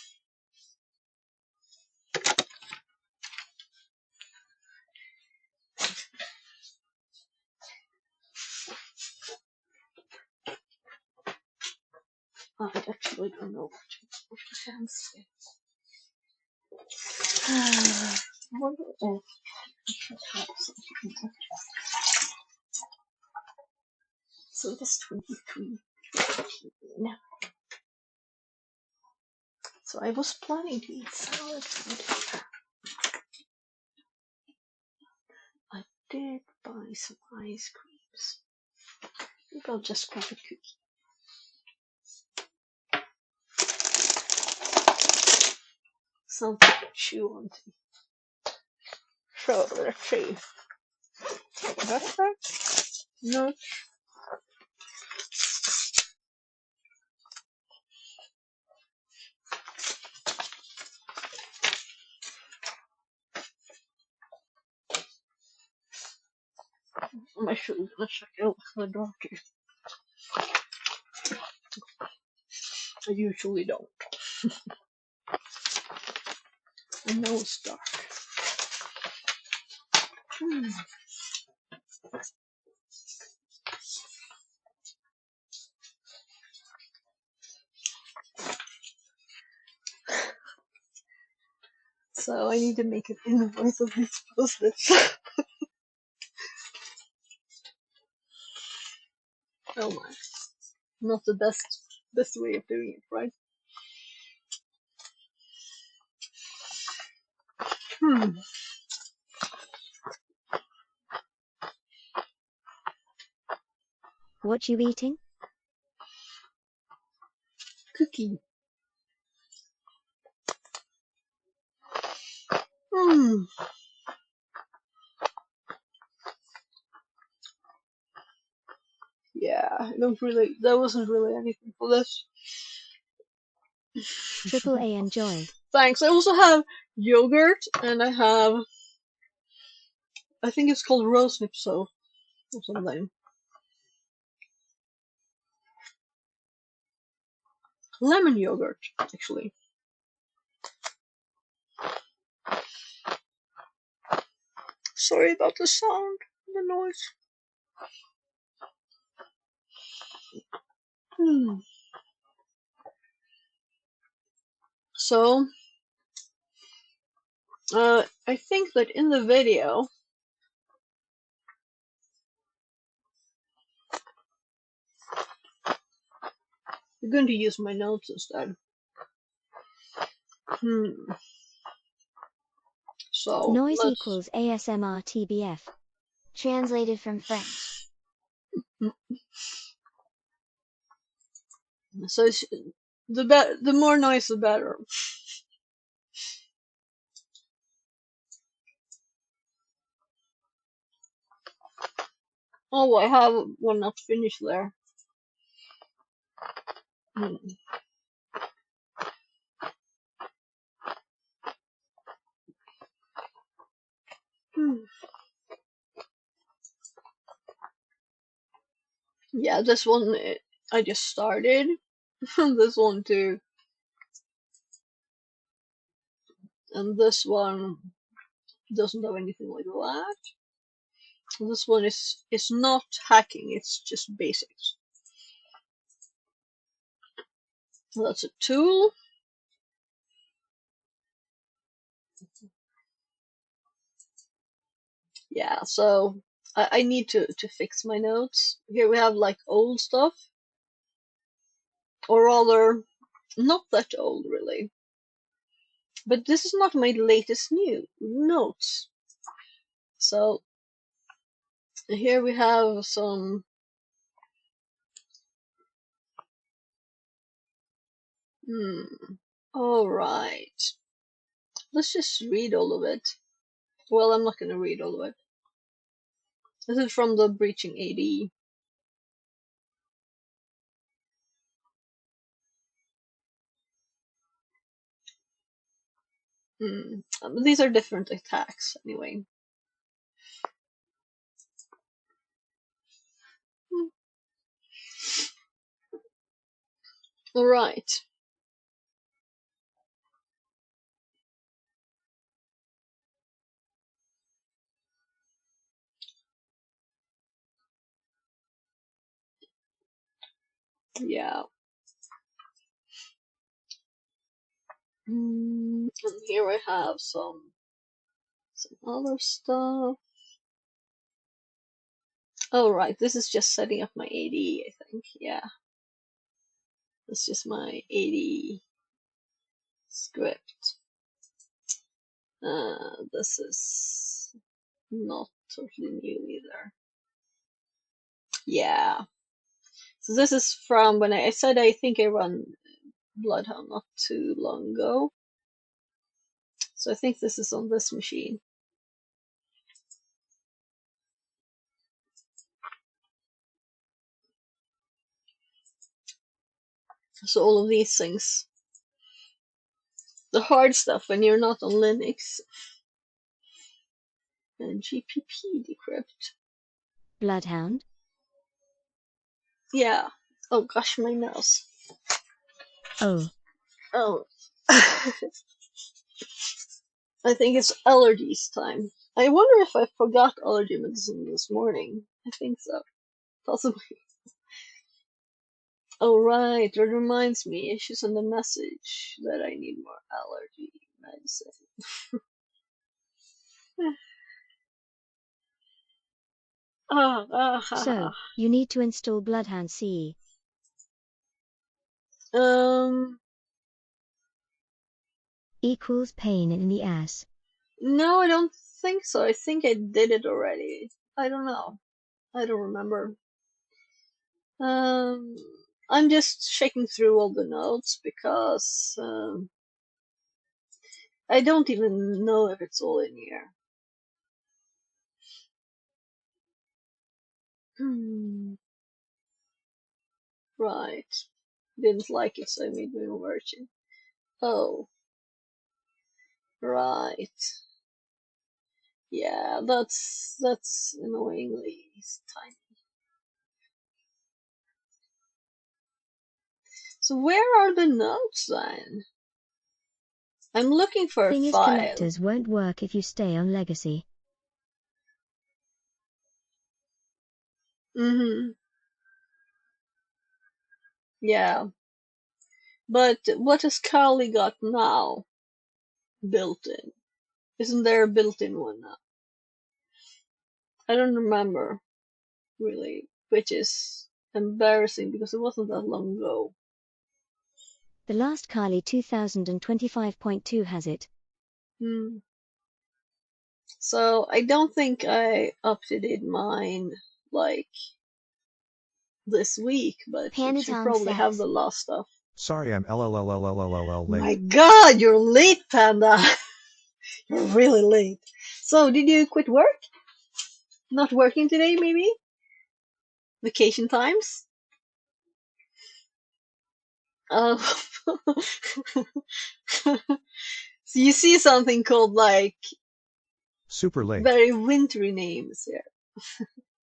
I actually don't know what the hands say. I wonder if I should have something. So it is 23. So I was planning to eat salad, but I did buy some ice creams. Maybe I'll just grab a cookie. Something to chew on. So let's see. That's that? No. I'm actually gonna check out the doctor. I usually don't. I know it's dark. So I need to make an invoice of this postage. Oh my. Not the best way of doing it, right? What you eating? Cookie. Yeah, I don't really. That wasn't really anything for this. Triple A enjoy. Thanks. I also have yogurt, and I have. I think it's called rose nipso or something. Lemon yogurt, actually. Sorry about the sound, the noise. So, I think that in the video, I'm going to use my notes instead. So, Noise let's. equals ASMR TBF. Translated from French. So the more noise, the better. Oh, I have one not finished there. Yeah, this one I just started. This one too. And this one doesn't have anything like that. This one is not hacking, it's just basics. That's a tool. Yeah, so I need to fix my notes. Here we have like old stuff, or rather, not that old really. But this is not my latest new notes. So here we have some all right. Let's just read all of it. Well, I'm not going to read all of it. This is from the Breaching AD. These are different attacks, anyway. All right. Yeah. And here I have some other stuff. Oh, right. This is just setting up my AD, I think. Yeah. It's just my AD script. This is not totally new either. Yeah. So this is from when I said I think I run Bloodhound not too long ago. So I think this is on this machine. So all of these things. The hard stuff when you're not on Linux. And GPP decrypt. Bloodhound? Yeah. Oh gosh, my nose. Oh. Oh. I think it's allergies time. I wonder if I forgot allergy medicine this morning. I think so. Possibly. Oh right, that reminds me. I should send a message that I need more allergy medicine. So, you need to install Bloodhound CE. Equals pain in the ass. No, I don't think so. I think I did it already. I don't know. I don't remember. I'm just checking through all the notes because I don't even know if it's all in here. Right. Didn't like it, so I made my own version. Oh. Right. Yeah, that's annoyingly tiny. So where are the notes then? I'm looking for a Thing is, file. connectors won't work if you stay on legacy. Yeah. But what has Kali got now? Built in. Isn't there a built-in one now? I don't remember, really, which is embarrassing because it wasn't that long ago. The last Kali 2025.2 has it. So I don't think I updated mine like this week, but it should Pandatone probably have says. the last stuff. Sorry, I'm LLLLLLL late. My God, you're late, Panda. You're really late. So did you quit work? Not working today, maybe? Vacation times? Oh. So you see something called like Super late. very wintry names here.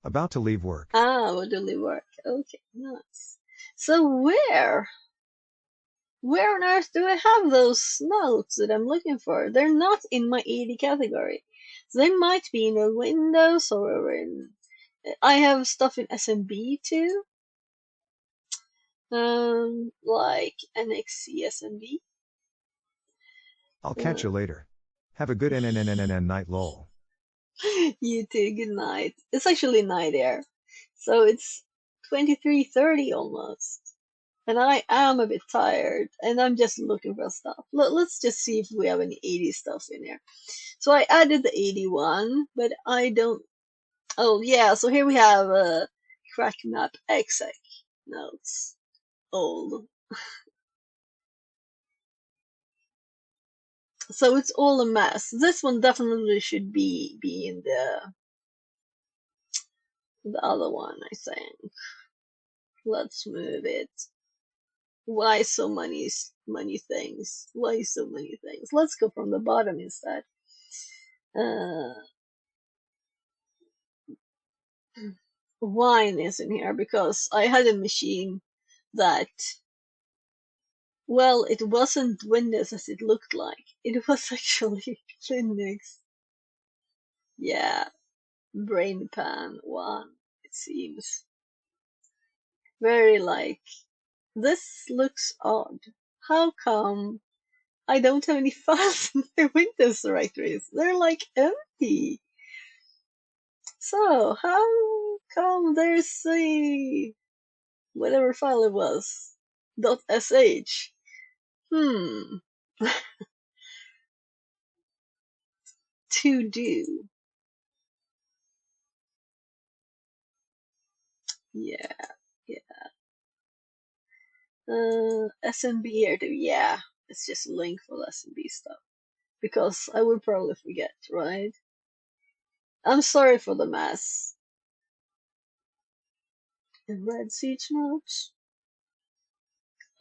About to leave work. Ah, what do they work? Okay, nice. So where? Where on earth do I have those notes that I'm looking for? They're not in my 80 category. So they might be in the Windows or in. I have stuff in SMB too. Like NXC SMB. I'll catch you later. Have a good night lol. You too, good night. It's actually night here. So it's 23:30 almost. And I am a bit tired, and I'm just looking for stuff. Let's just see if we have any 80 stuff in here. So I added the 81, but I don't. Oh yeah, so here we have crack map exec notes. Old. So it's all a mess. This one definitely should be in the other one, I think. Let's move it. Why so many things? Why so many things? Let's go from the bottom instead. Uh, Wine is in here because I had a machine that, well, it wasn't Windows as it looked like. It was actually Linux. Yeah, brain pan one, it seems. Very like, this looks odd. How come I don't have any files in my Windows directories? They're like empty. So, how come there's a whatever file it was, .sh? Hmm, to do. Yeah, yeah. SMB here too. Yeah, it's just a link for SMB stuff because I would probably forget, right? I'm sorry for the mess. And red siege notes.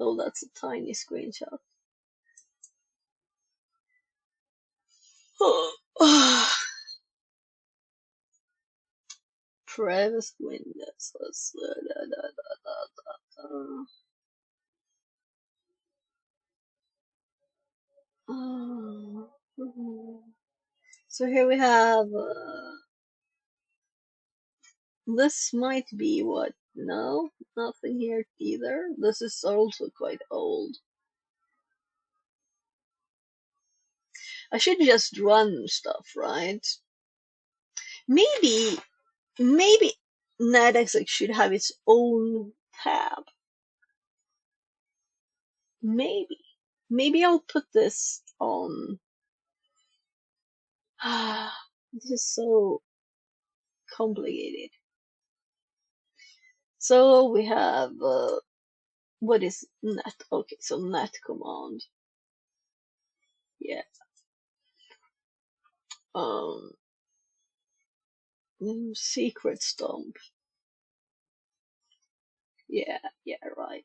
Oh, that's a tiny screenshot. Previous Windows. Let's So here we have. This might be what? No, nothing here either. This is also quite old. I should just run stuff, right? Maybe NetExec should have its own tab. Maybe I'll put this on. This is so complicated. So we have what is net? Okay, so net command. Yeah. Secret stomp. Yeah, right.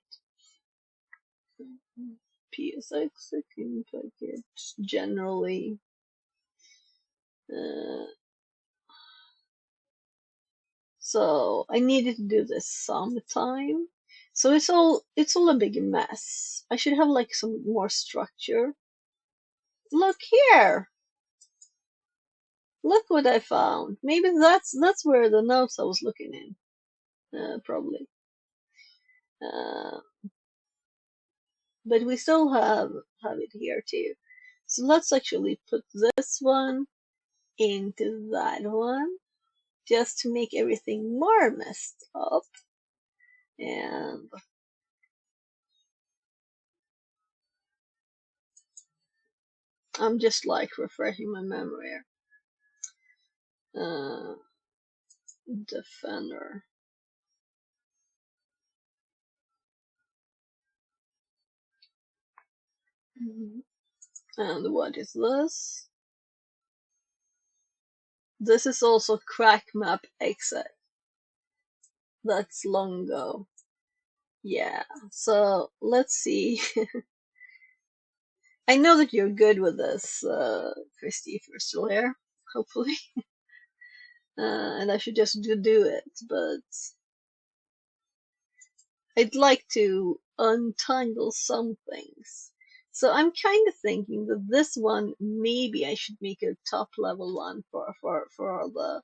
PSX second package generally. So I needed to do this sometime. So it's all a big mess. I should have like some more structure. Look here. Look what I found. Maybe that's where the notes I was looking in. Probably. But we still have it here too. So let's actually put this one into that one just to make everything more messed up. And I'm just like refreshing my memory here. Defender. And what is this? This is also crack map exec. That's long ago. Yeah, so let's see. I know that you're good with this, Christy, if you're still here, hopefully. And I should just do it, but I'd like to untangle some things. So I'm kind of thinking that this one, maybe I should make a top level one for all the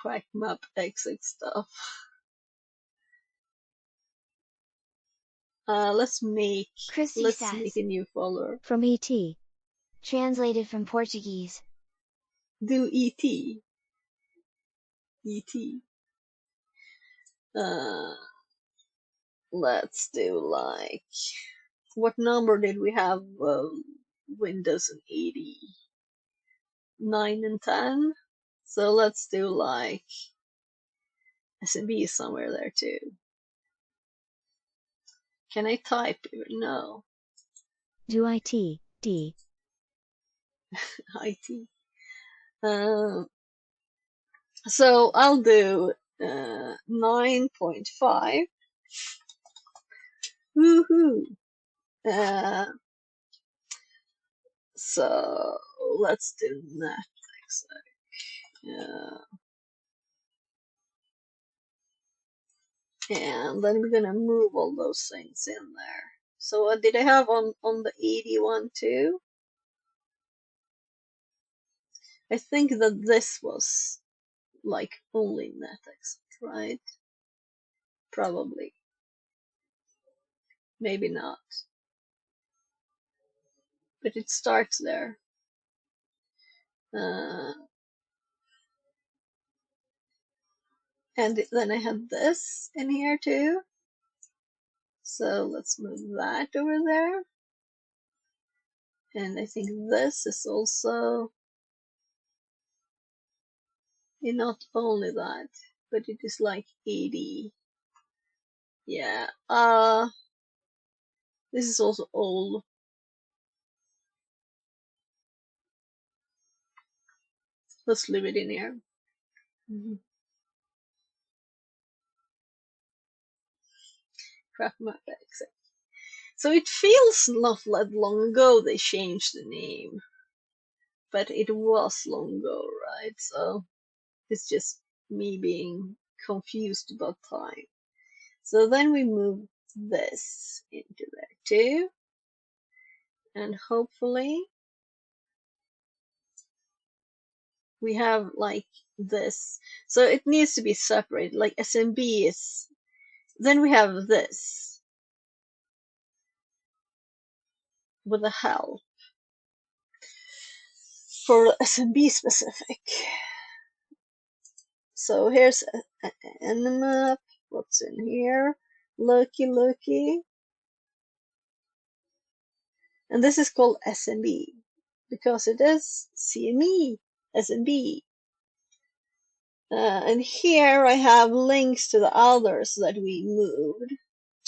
crack map exit stuff. Let's make Christy says, a new folder. From ET. translated from Portuguese. Do ET. ET. Let's do like, what number did we have? Windows in 80? 9 and 10? So let's do like SMB is somewhere there too. Can I type? No. Do IT, D. IT. So I'll do 9.5. Woohoo! So let's do Netflix. And then we're gonna move all those things in there. So what did I have on the 81 too? I think that this was like only NetEx, right? Probably. Maybe not. But it starts there. And then I had this in here too. So let's move that over there. And I think this is also not only that, but it is like 80. Yeah. This is also old. Let's leave it in here. Craft map exit. So it feels not that long ago they changed the name, but it was long ago, right? So it's just me being confused about time. So then we move this into there too, and hopefully we have like this. So it needs to be separated, like SMB is, then we have this with a help for SMB specific. So here's an map. What's in here? Looky. And this is called SMB because it is CME SMB. And here I have links to the others that we moved.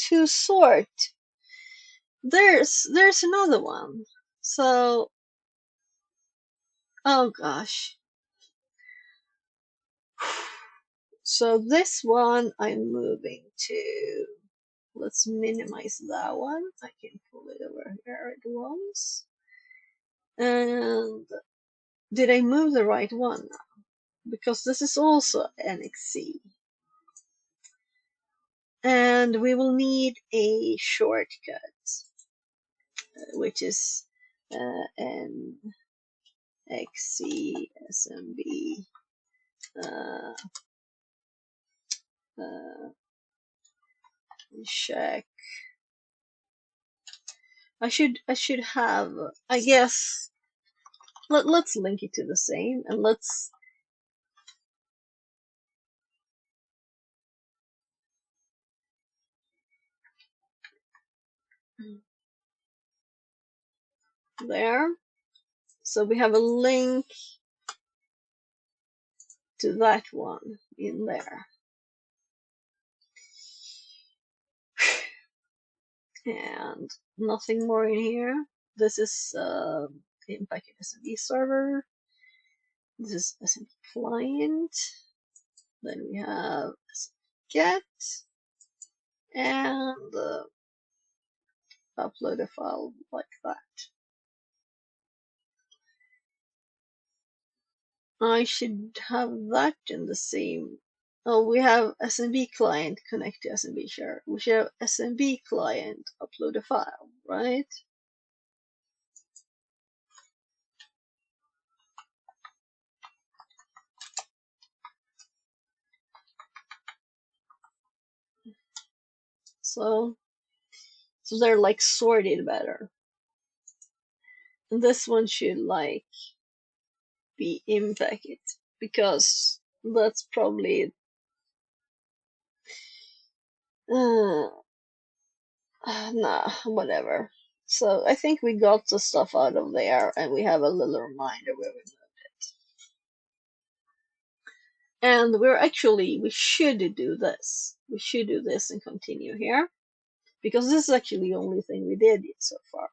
To sort, there's another one. So, oh gosh. So this one I'm moving to. Let's minimize that one. I can pull it over here at once. And did I move the right one now? Because this is also NXC. And we will need a shortcut, which is NXC SMB. Check. I should have, I guess, let's link it to the same, and let's there. So we have a link to that one in there. And nothing more in here. This is Impact SMB server. This is SMB client. Then we have get and upload a file like that. I should have that in the same Oh, we have SMB client connect to SMB share. We should have SMB client upload a file, right? So they're like sorted better. And this one should like be in packet because that's probably nah, whatever. So I think we got the stuff out of there and we have a little reminder where we moved it. And we should do this. We should do this and continue here because this is actually the only thing we did so far.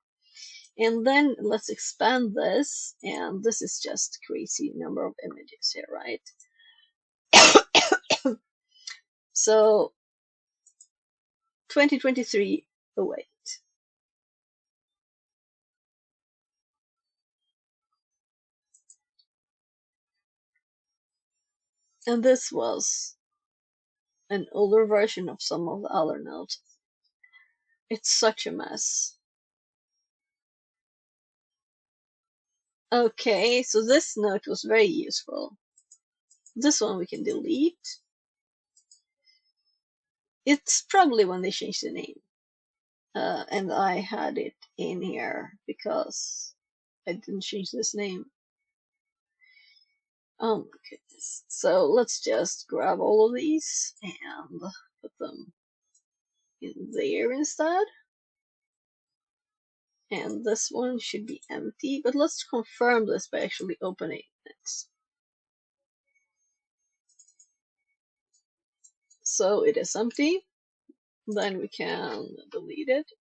And then let's expand this, and this is just crazy number of images here, right? So 2023 08. And this was an older version of some of the other notes. It's such a mess. Okay, so this note was very useful. This one we can delete. It's probably when they changed the name. And I had it in here because I didn't change this name. Oh my goodness. So let's just grab all of these and put them in there instead. And this one should be empty, but let's confirm this by actually opening it. So it is empty. Then we can delete it.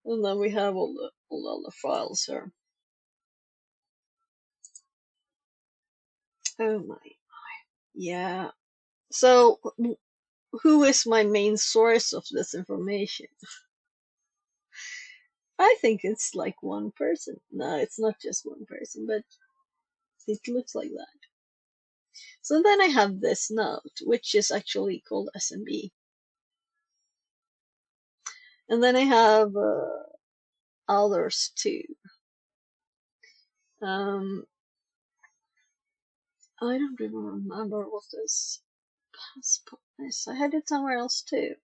And then we have all the other files here. Oh my. Yeah. So who is my main source of this information? I think it's like one person. No, it's not just one person, but it looks like that. So then I have this note, which is actually called SMB. And then I have others too. I don't even remember what this passport is. I had it somewhere else too.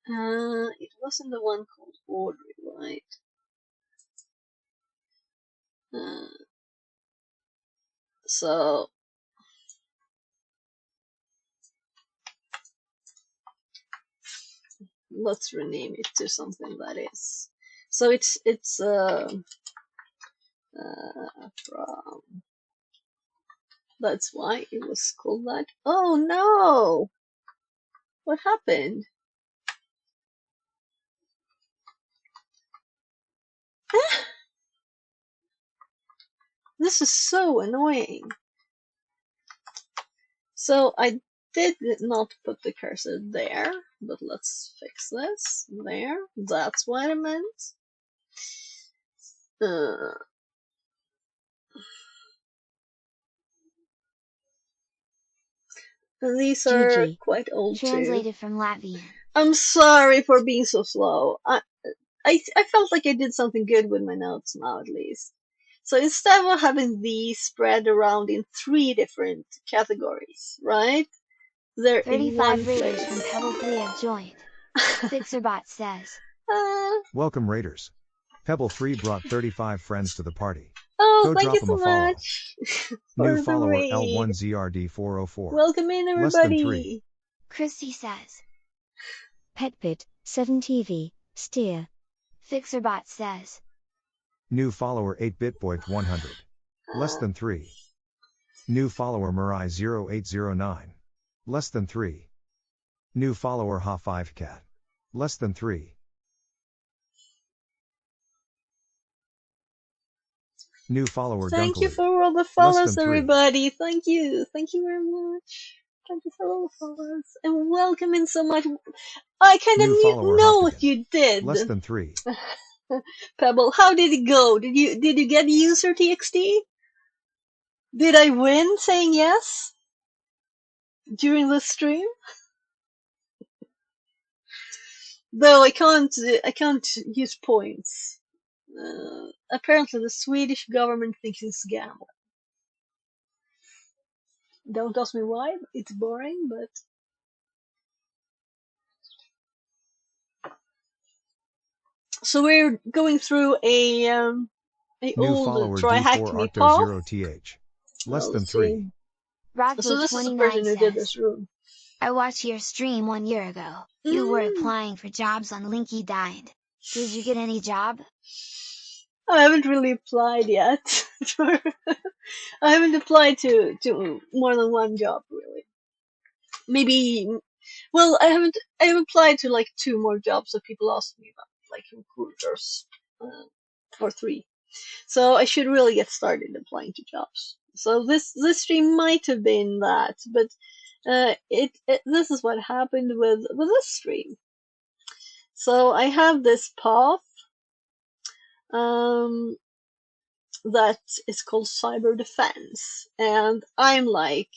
It wasn't the one called Audrey, right? So let's rename it to something that is. So it's from. That's why it was called that. Oh no! What happened? This is so annoying. So I did not put the cursor there, but let's fix this. There. That's what I meant. These are GG. quite old too. Translated from Latvian. I'm sorry for being so slow. I felt like I did something good with my notes now at least. So instead of having these spread around in 3 different categories, right? They're in one 35 raiders place. from Pebble 3 have joined. Fixerbot says. Welcome Raiders. Pebble 3 brought 35 friends to the party. Oh, Go thank drop you them so a follow. much. New for the follower raid. L1ZRD404. Welcome in, Less than everybody. 3. Christy says. Petpit, 7TV, steer. Fixerbot says. New follower 8BitBoy100. Less than 3. New follower Mirai0809. Less than 3. New follower Ha5Cat. Less than 3. New follower Thank you Dunkley. for all the Less follows, than 3. everybody. Thank you. Thank you very much. Thank you for all the follows. And welcome in so much. I kind New follower of know Hoptigan. what you did. Less than 3. Pebble, how did it go? Did you get user TXT? Did I win saying yes? during the stream. Though I can't use points. Apparently the Swedish government thinks it's gambling. Don't ask me why, it's boring, but so we're going through a New old follower D4 TryHackMe Octo path. 0TH. Less Well, than let's see. 3. So this is the person Rockville29 who did says, this room. I watched your stream 1 year ago. You were applying for jobs on LinkedIn. Did you get any job? I haven't really applied yet. I haven't applied to more than one job really. Maybe, well, I've applied to like 2 more jobs that people asked me about, like recruiters, or 3. So I should really get started applying to jobs. So this stream might have been that, but this is what happened with this stream. So I have this path um, that is called cyber defense, and I'm like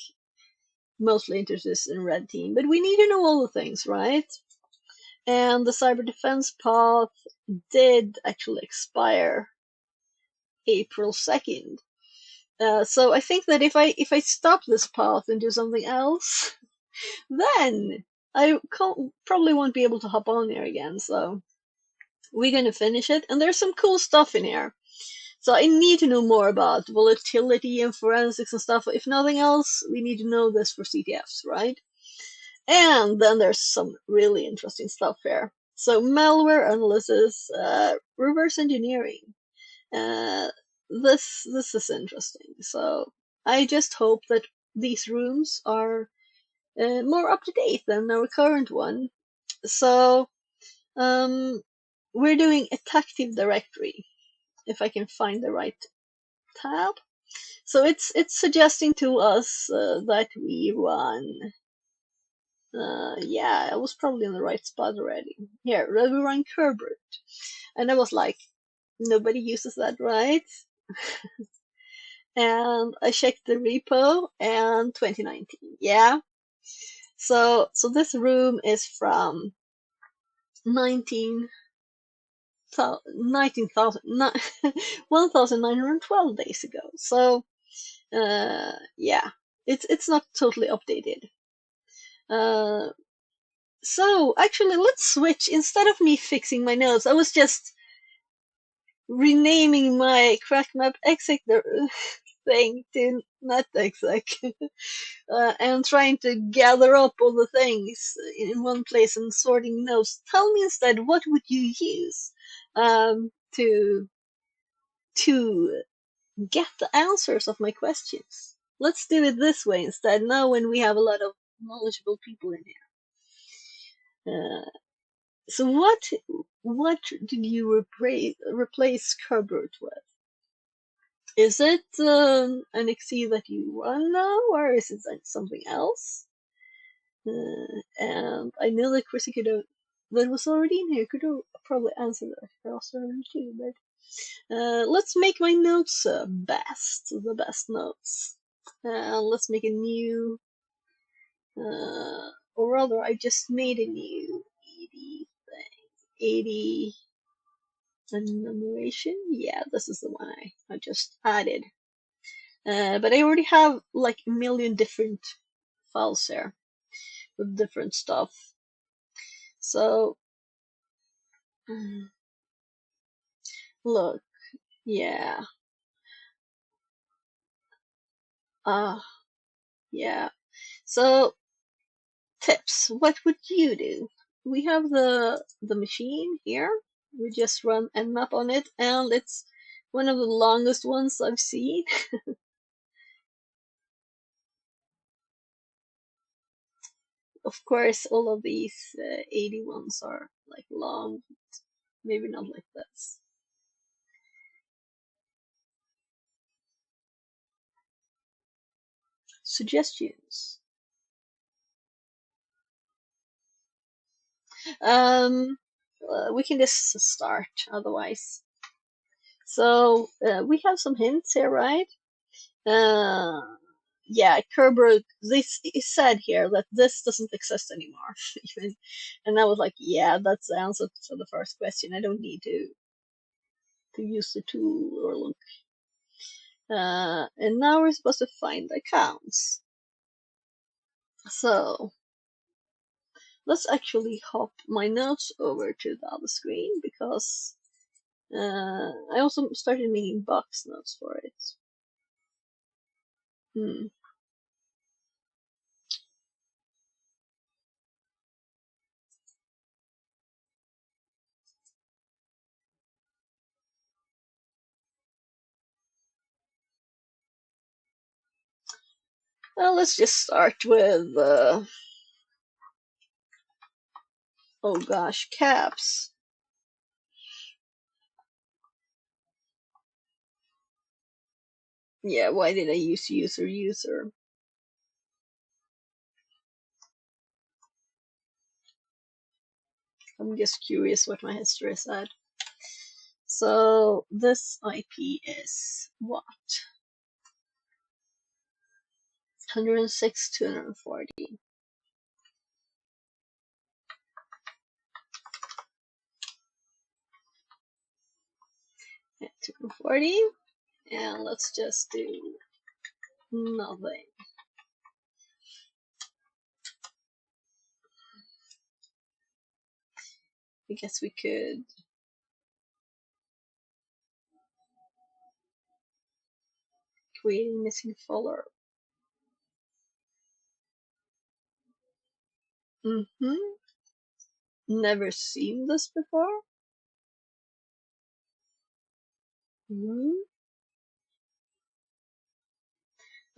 mostly interested in red team, but we need to know all the things, right? And the cyber defense path did actually expire April 2nd. So I think that if I stop this path and do something else, then I probably won't be able to hop on here again. So we're gonna finish it, and there's some cool stuff in here. So I need to know more about volatility and forensics and stuff. If nothing else, we need to know this for CTFs, right? And then there's some really interesting stuff here. So malware analysis, reverse engineering. This is interesting. So I just hope that these rooms are more up to date than our current one. So we're doing a Active Directory, if I can find the right tab. So it's suggesting to us that we run. Yeah, I was probably in the right spot already. Here, we run Kerberos, and I was like, nobody uses that, right? And I checked the repo, and 2019, yeah. So this room is from 1912 days ago. So yeah, it's not totally updated. So actually, let's switch. Instead of me fixing my notes, I was just renaming my crackmap exec thing to netexec. And trying to gather up all the things in one place and sorting notes. Tell me instead, what would you use to get the answers of my questions? Let's do it this way instead. Now, when we have a lot of knowledgeable people in here. So what did you replace Kerberos with? Is it an XE that you run now, or is it something else? And I know that Chrissy that was already in here, could have probably answered that faster too, but let's make my notes the best notes. Let's make a new, or rather, I just made a new 80 thing. 80 enumeration. Yeah, this is the one I just added. But I already have like a million different files here with different stuff. So, look, yeah, yeah. So, tips. What would you do? We have the machine here. We just run nmap on it, and it's one of the longest ones I've seen. Of course, all of these 80 ones are like long, maybe not like this. Suggestions. We can just start otherwise. So we have some hints here, right? yeah, Kerber, this it said here that this doesn't exist anymore. And I was like, yeah, that's the answer to the first question. I don't need to use the tool or look. And now we're supposed to find accounts. So let's actually hop my notes over to the other screen because I also started making box notes for it. Well, let's just start with, oh gosh, caps. Yeah, why did I use user? I'm just curious what my history said. So this IP is what? 106, 240. Yeah, 240. And let's just do nothing. I guess we could create a missing folder. Never seen this before.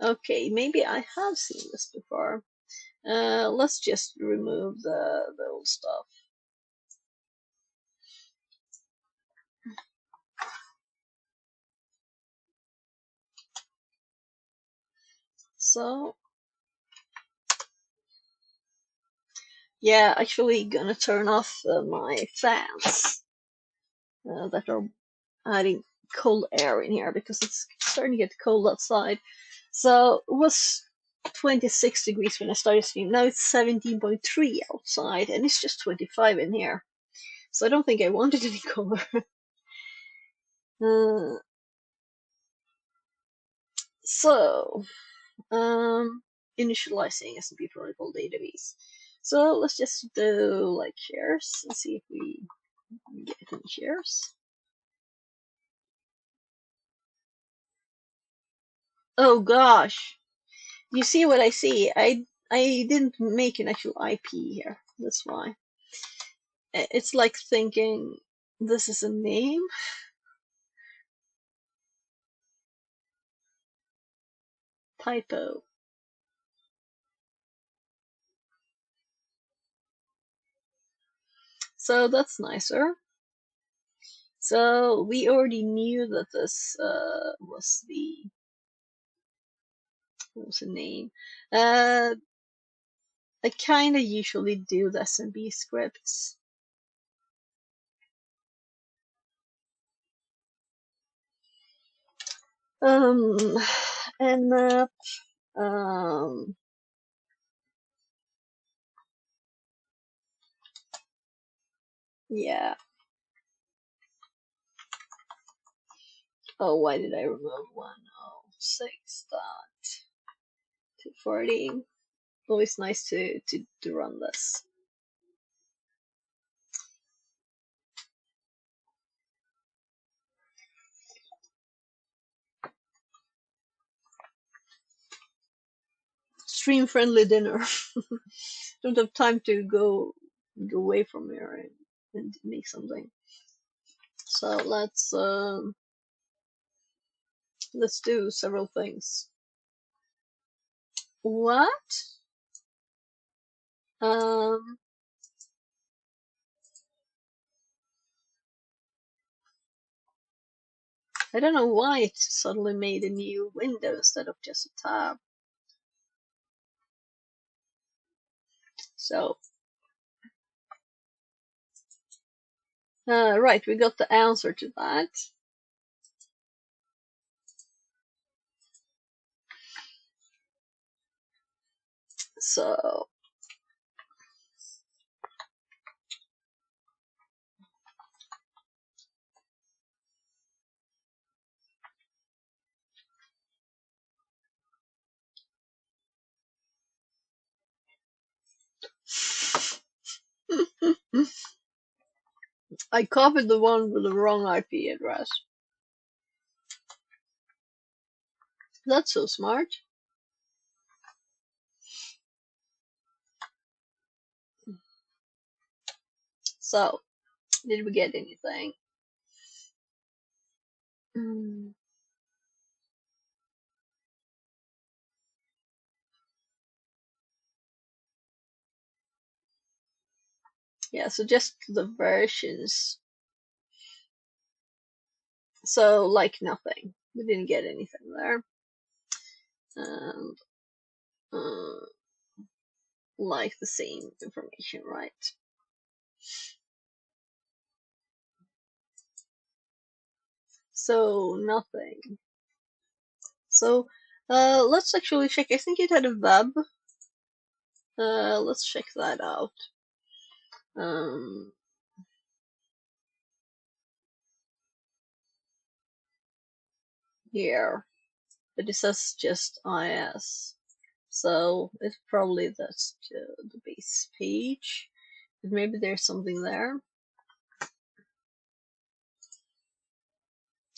Okay, maybe I have seen this before. Let's just remove the old stuff. So yeah, actually gonna turn off my fans that are adding cold air in here because it's starting to get cold outside. So it was 26 degrees when I started streaming. Now it's 17.3 outside and it's just 25 in here. So I don't think I wanted any colder. So initializing S&P protocol database. So let's just do like shares and see if we get any shares. Oh gosh, you see what I see? I didn't make an actual IP here. That's why. It's like thinking this is a name. Typo. So that's nicer. So we already knew that this was the name. I kind of usually do the SMB scripts. And yeah. Oh, why did I remove 106.240? Always nice to run this. Stream friendly dinner. Don't have time to go away from here and make something. So let's do several things. What? I don't know why it suddenly made a new window instead of just a tab. So, right, we got the answer to that. So I copied the one with the wrong IP address. That's so smart. So, did we get anything? Yeah, so just the versions. So, like nothing. We didn't get anything there. And, like the same information, right? So, nothing. So, let's actually check. I think it had a web. Let's check that out. Here. But it says just IS. So, it's probably that's the base page. But maybe there's something there.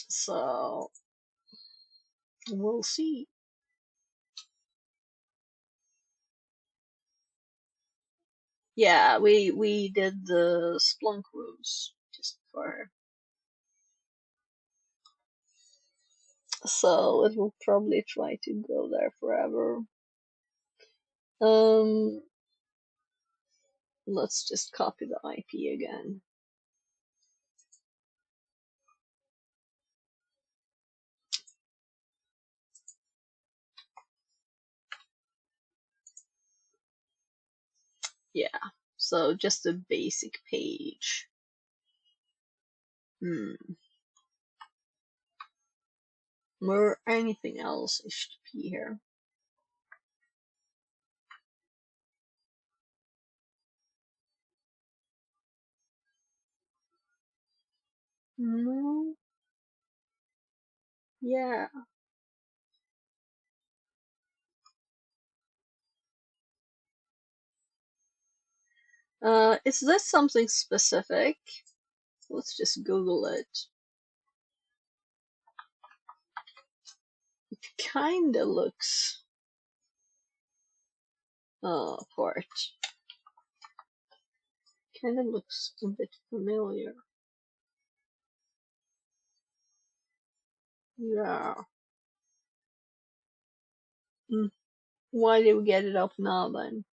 So, we'll see. Yeah, we did the Splunk rooms just for her. So it will probably try to go there forever. Let's just copy the IP again. Yeah, so just a basic page. Or anything else HTTP here. No. Yeah. Is this something specific? Let's just Google it. It kinda looks port. Kinda looks a bit familiar. Yeah. Why did we get it up now then?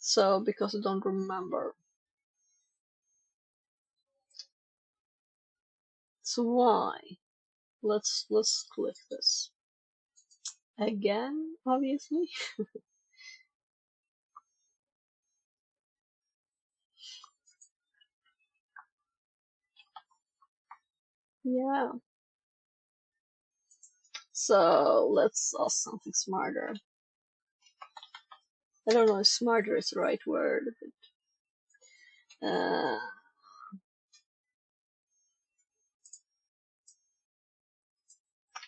So because I don't remember. So why? Let's click this. Again, obviously. Yeah. So let's ask something smarter. I don't know if smarter is the right word, but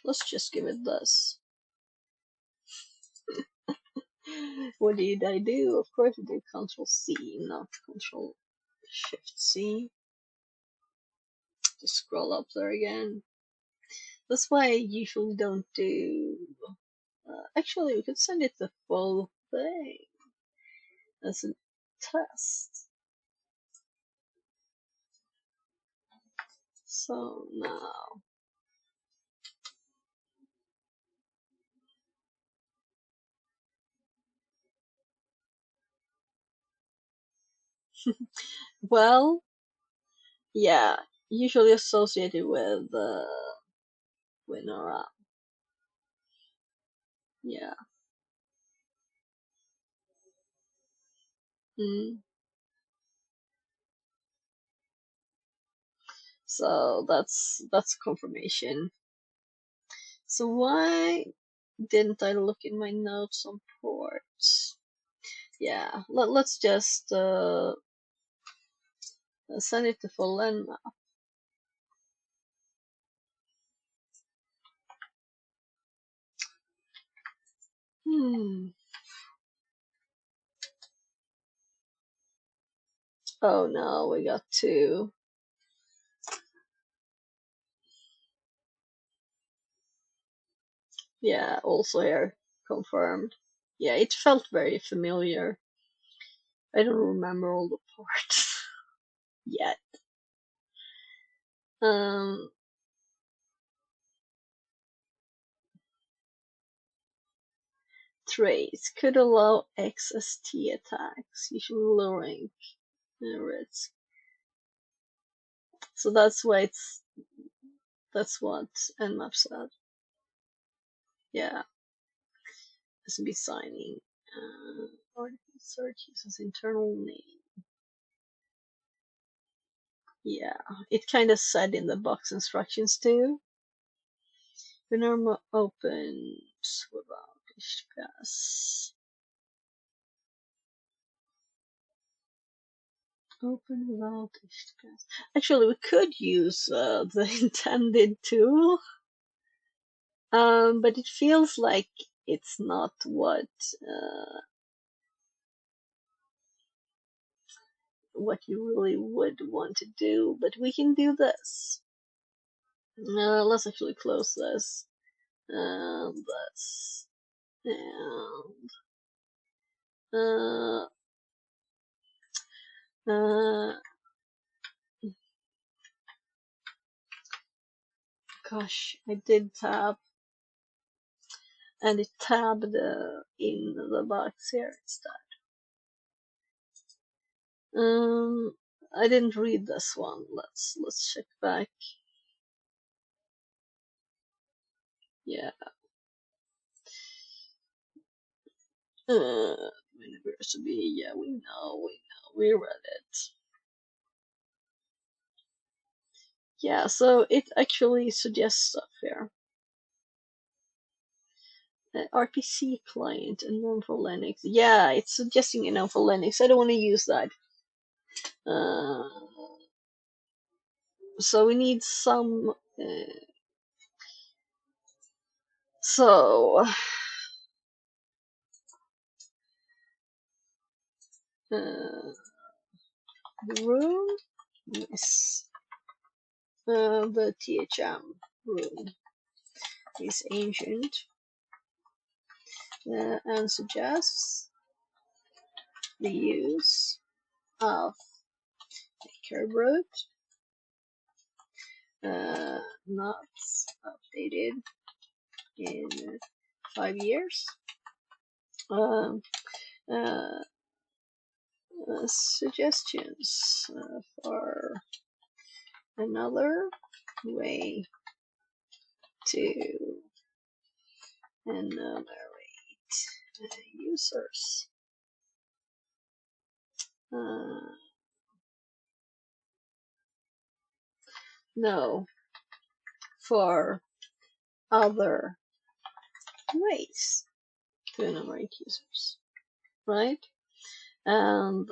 let's just give it this. What did I do? Of course I did Control C, not Control Shift C. Just scroll up there again. That's why I usually don't do. Actually, we could send it the full thing as a test. So now. Well, yeah, usually associated with Winora. Yeah. So that's confirmation. So why didn't I look in my notes on ports? Yeah, let's just send it to Folenma. Oh no, we got 2. Yeah, also here, confirmed. Yeah, it felt very familiar. I don't remember all the parts yet. Trace could allow XST attacks, usually lowering risk. So that's why that's what Nmap said. Yeah, SMB signing. Article search uses internal name. Yeah, it kind of said in the box instructions too. Normal opens without HTTPS. Open without HTTPS. Actually, we could use the intended tool, but it feels like it's not what you really would want to do. But we can do this. Let's actually close this. This and gosh, I did tab, and it tabbed in the box here instead. I didn't read this one. Let's check back. Yeah. University. Yeah, we know. We read it. Yeah, so it actually suggests stuff here. RPC client and known for Linux. Yeah, it's suggesting a known for Linux. I don't want to use that. So we need some. So. Room is the THM room is ancient and suggests the use of curve root, not updated in 5 years. Suggestions for another way to enumerate users. No, for other ways to enumerate users, right? And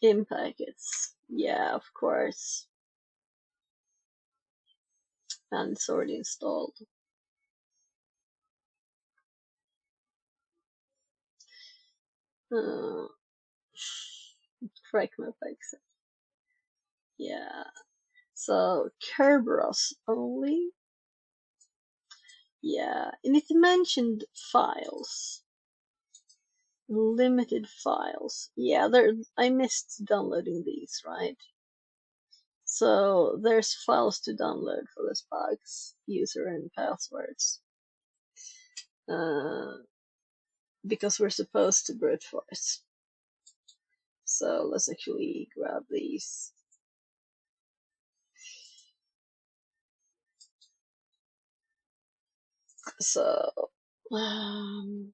in packets, yeah, of course, and it's already installed. TryHackMe fixes. Yeah. So Kerberos only. Yeah, and it mentioned files. Limited files. Yeah, I missed downloading these, right? So there's files to download for this box, user and passwords. Because we're supposed to brute force. So let's actually grab these. So, can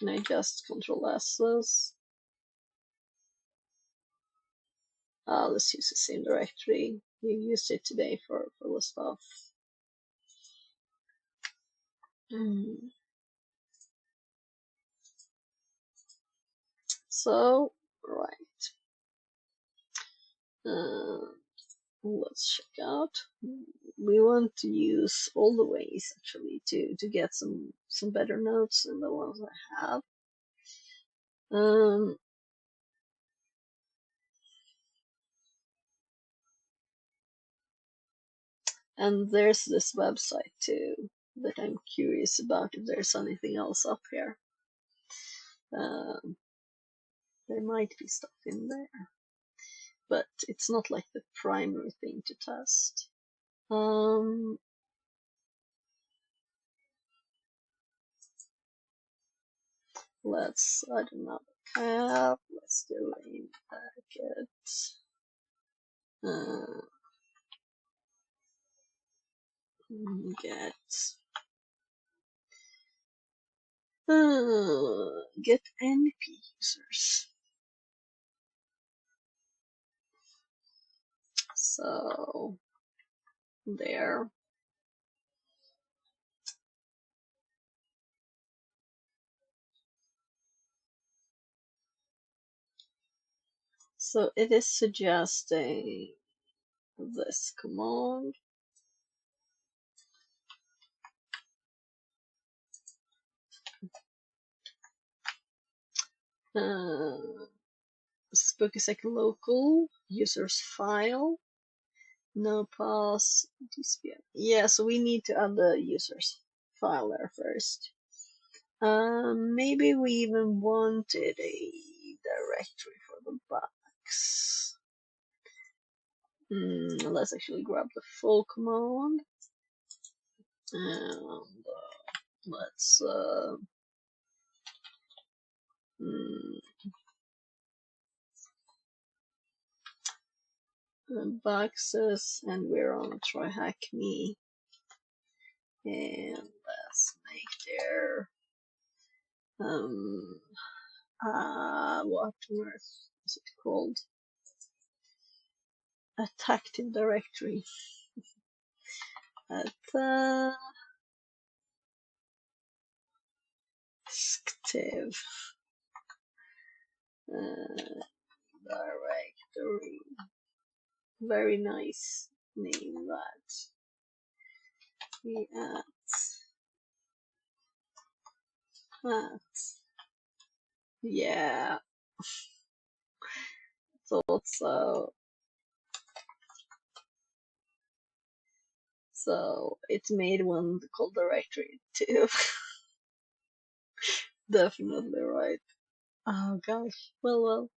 I just Control S this? Let's use the same directory. We used it today for the stuff. So, right. Let's check out. We want to use all the ways actually to get some better notes than the ones I have. And there's this website too that I'm curious about if there's anything else up here. There might be stuff in there, but it's not like the primary thing to test. Let's, I don't know, cap, let's do a packet. Get NP users. So there. So it is suggesting this command. Spooky local users file. No pass. Yeah, so we need to add the users file there first. Maybe we even wanted a directory for the box. Let's actually grab the full command. And let's boxes, and we're on TryHackMe. And let's make their what on earth is it called? Active directory. Active directory. Very nice name that. We add that. Yeah, thought so. So it made one called directory too. Definitely right. Oh gosh. Well.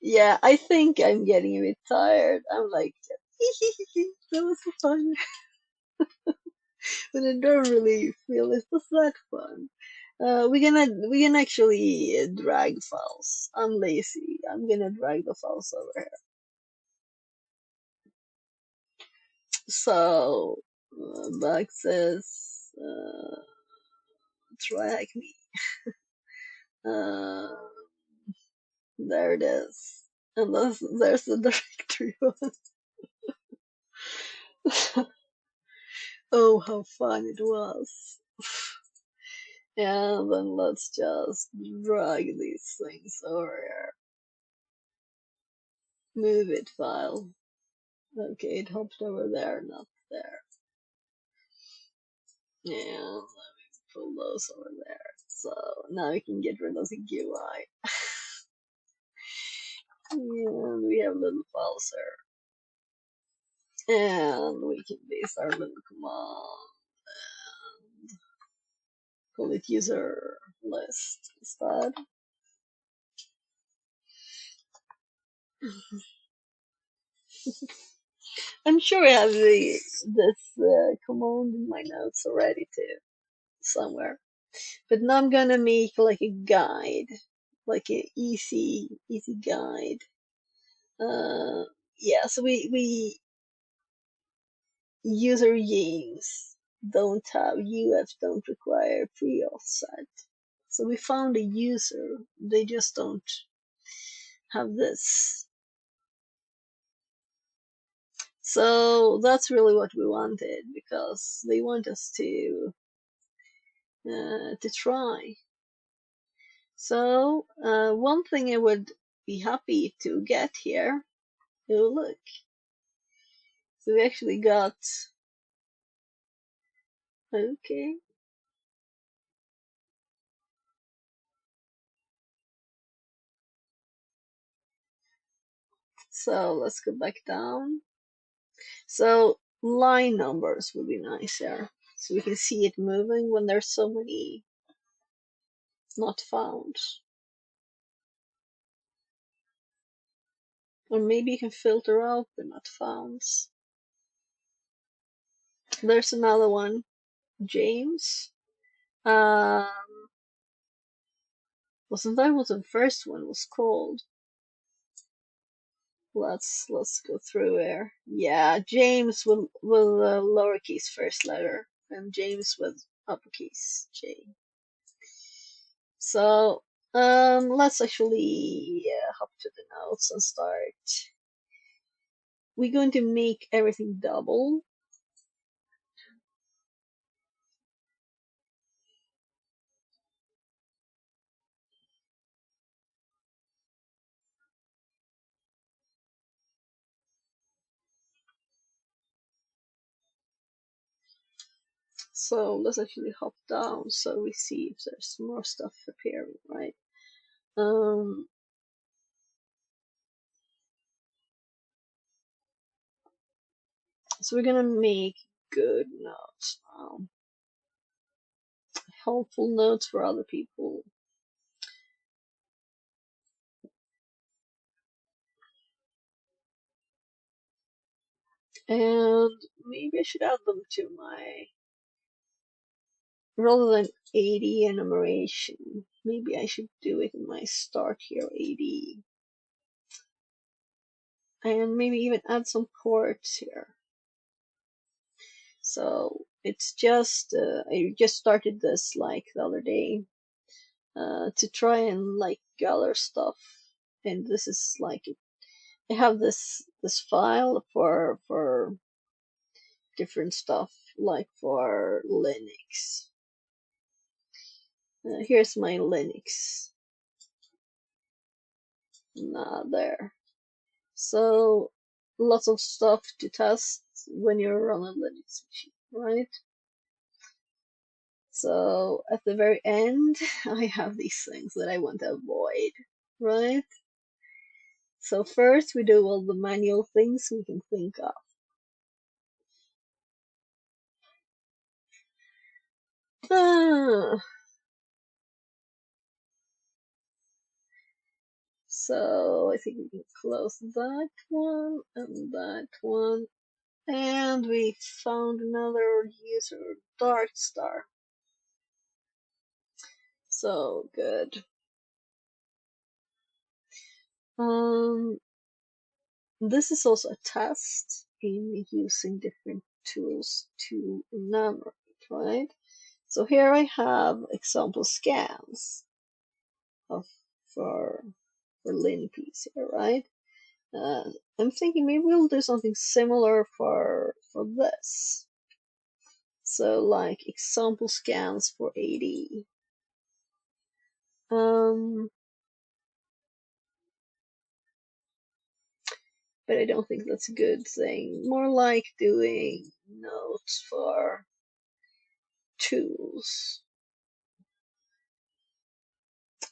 Yeah, I think I'm getting a bit tired. I'm like, that was so fun. But I don't really feel it was that fun. We can actually drag files. I'm lazy. I'm gonna drag the files over here. So, boxes, TryHackMe. There it is. And there's the directory one. Oh, how fun it was. And then let's just drag these things over here. Move it file. Okay, it hopped over there, not there. And let me pull those over there. So now we can get rid of the GUI. And we have little files here. And we can paste our little command and call it user list instead. I'm sure I have this command in my notes already too, somewhere. But now I'm gonna make like a guide, like an easy guide Yeah, so we user James don't have UF don't require pre-auth set. So we found a user, they just don't have this. So that's really what we wanted, because they want us to try. So one thing I would be happy to get here. Oh look, so we actually got, okay. So let's go back down. So line numbers would be nice here, so we can see it moving when there's so many not found. Or maybe you can filter out the not founds. There's another one, James. Wasn't that what the first one was called? Let's go through here. Yeah, James with lowercase first letter, and James with uppercase J. So let's actually hop to the notes and start. We're going to make everything double. So let's actually hop down so we see if there's more stuff appearing, right? So we're gonna make good notes now. Helpful notes for other people. And maybe I should add them to my, rather than 80 enumeration, maybe I should do it in my start here 80. And maybe even add some ports here. So it's just, I just started this like the other day to try and like gather stuff. And this is like, I have this file for different stuff, like for Linux. Here's my Linux. Not there. So lots of stuff to test when you're on a Linux machine, right? So at the very end, I have these things that I want to avoid, right? So first we do all the manual things we can think of. So I think we can close that one and that one. And we found another user, Darkstar. So good. This is also a test in using different tools to enumerate, right? So here I have example scans of for LinPs here, right? I'm thinking maybe we'll do something similar for this. So like example scans for AD. But I don't think that's a good thing. More like doing notes for tools.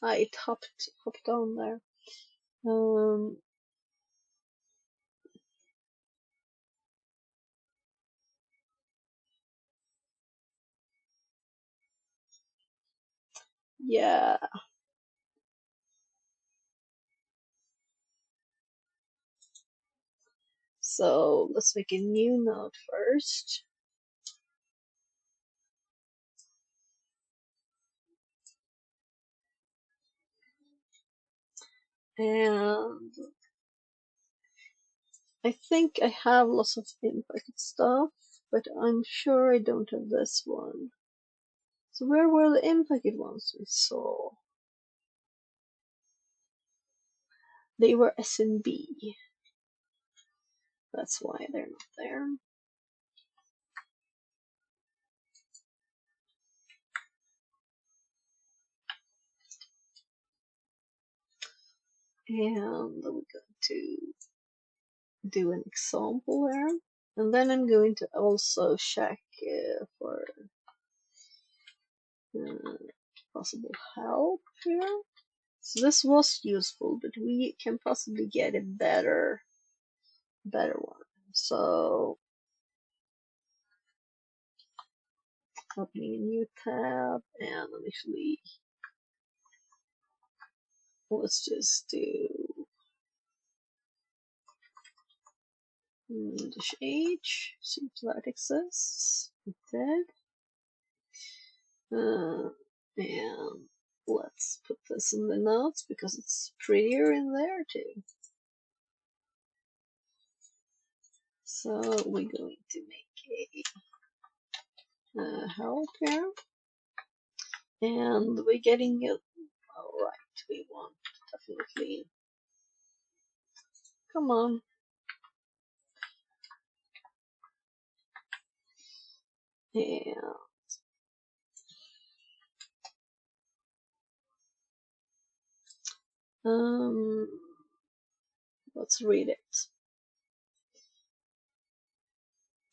I hopped on there. Yeah. So let's make a new note first. And I think I have lots of input stuff, but I'm sure I don't have this one. So where were the impacted ones we saw? They were S and B. That's why they're not there. And we're going to do an example there. And then I'm going to also check for possible help here. So this was useful, but we can possibly get a better one. So opening a new tab, and initially let's just do -h, see if that exists. It did. And let's put this in the notes because it's prettier in there too. So we're going to make a help here, and we're getting it. All right, we want definitely. Come on. And let's read it.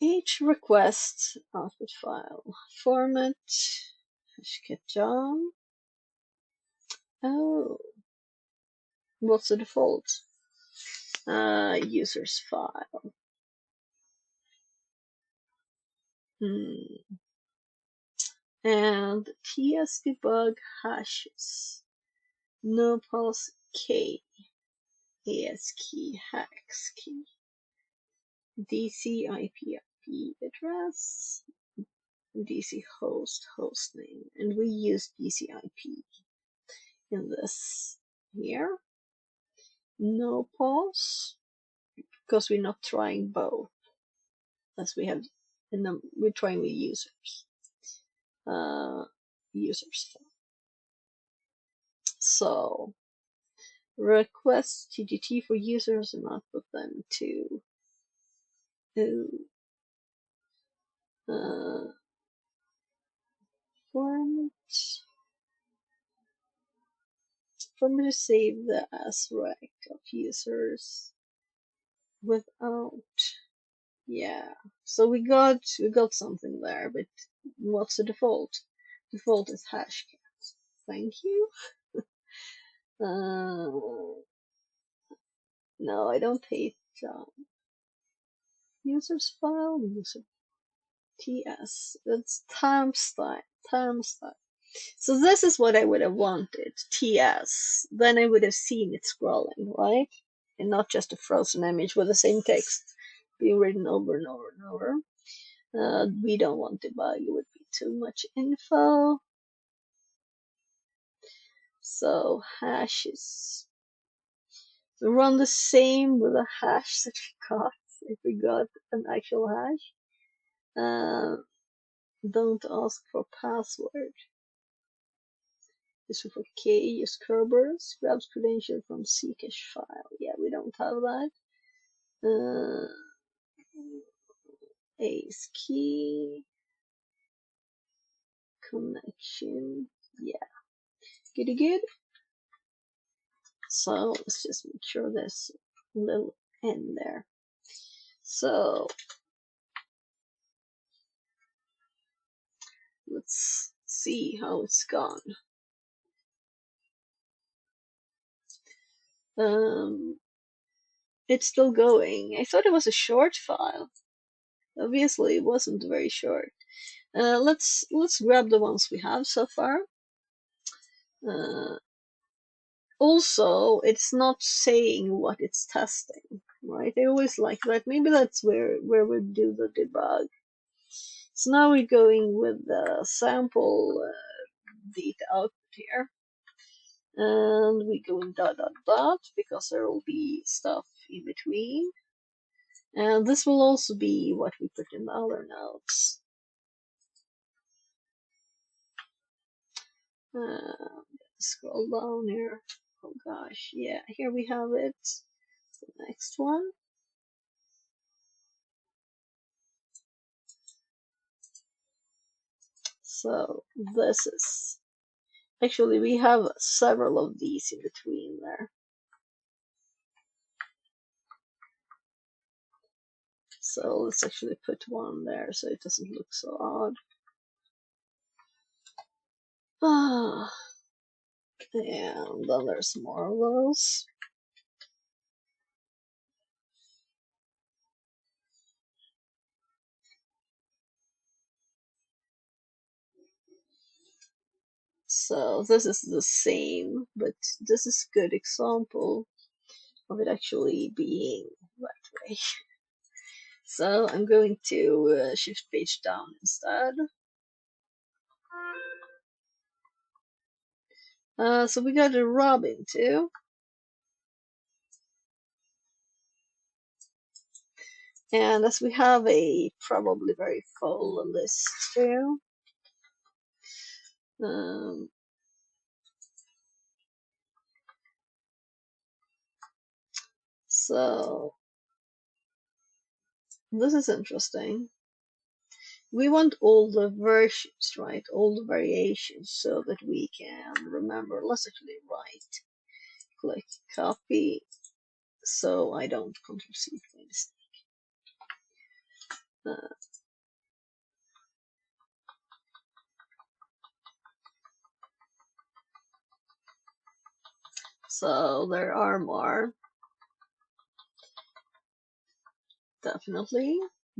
Each request output file format hashcat John. Oh, what's the default? Users file. And ts debug hashes. No pulse k. ASCII hex key. DC IP address. DC host hostname, and we use DC IP in this here. No pause because we're not trying both, as we have, and we're trying with users. Users. So request TGT for users and output them to for me to save the ASREC of users without, yeah. So we got something there, but what's the default? Default is hashcat. Thank you. No, I don't hate users file, user TS. It's timestamp. So this is what I would have wanted, TS. Then I would have seen it scrolling, right? And not just a frozen image with the same text being written over and over and over. We don't want debug, it would be too much info. So hashes. So run the same with a hash certificate if we got an actual hash. Don't ask for password. This is for K, use Kerberos, grabs credential from Zcash file. Yeah, we don't have that. Ace key, connection, yeah, good. So let's just make sure there's a little N there. So let's see how it's gone. It's still going. I thought it was a short file. Obviously, it wasn't very short. Let's grab the ones we have so far. Also, it's not saying what it's testing, right? I always like that. Maybe that's where we do the debug. So now we're going with the sample data output here. And we go in dot because there will be stuff in between. And this will also be what we put in the other notes. Scroll down here. Oh gosh, yeah, here we have it. The next one. So this is, actually we have several of these in between there. So let's actually put one there so it doesn't look so odd. Ah, and then there's more of those. So this is the same, but this is a good example of it actually being that way. So I'm going to shift page down instead. So we got a Robin too. And as we have a probably very full list too, so this is interesting. We want all the versions, right? All the variations so that we can remember. Let's actually click copy so I don't Ctrl-C by mistake. So there are more. Definitely.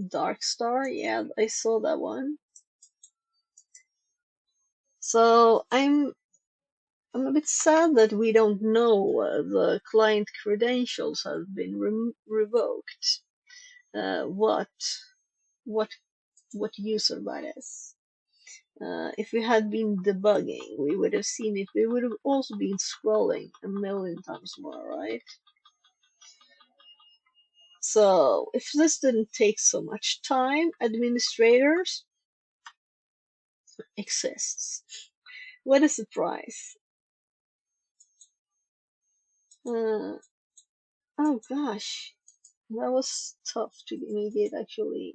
Dark Star, yeah, I saw that one. So I'm a bit sad that we don't know the client credentials have been revoked. What user that is. If we had been debugging, we would have seen it. We would have also been scrolling a million times more, right? So if this didn't take so much time, administrators exists. What a surprise. Oh gosh, that was tough to make it actually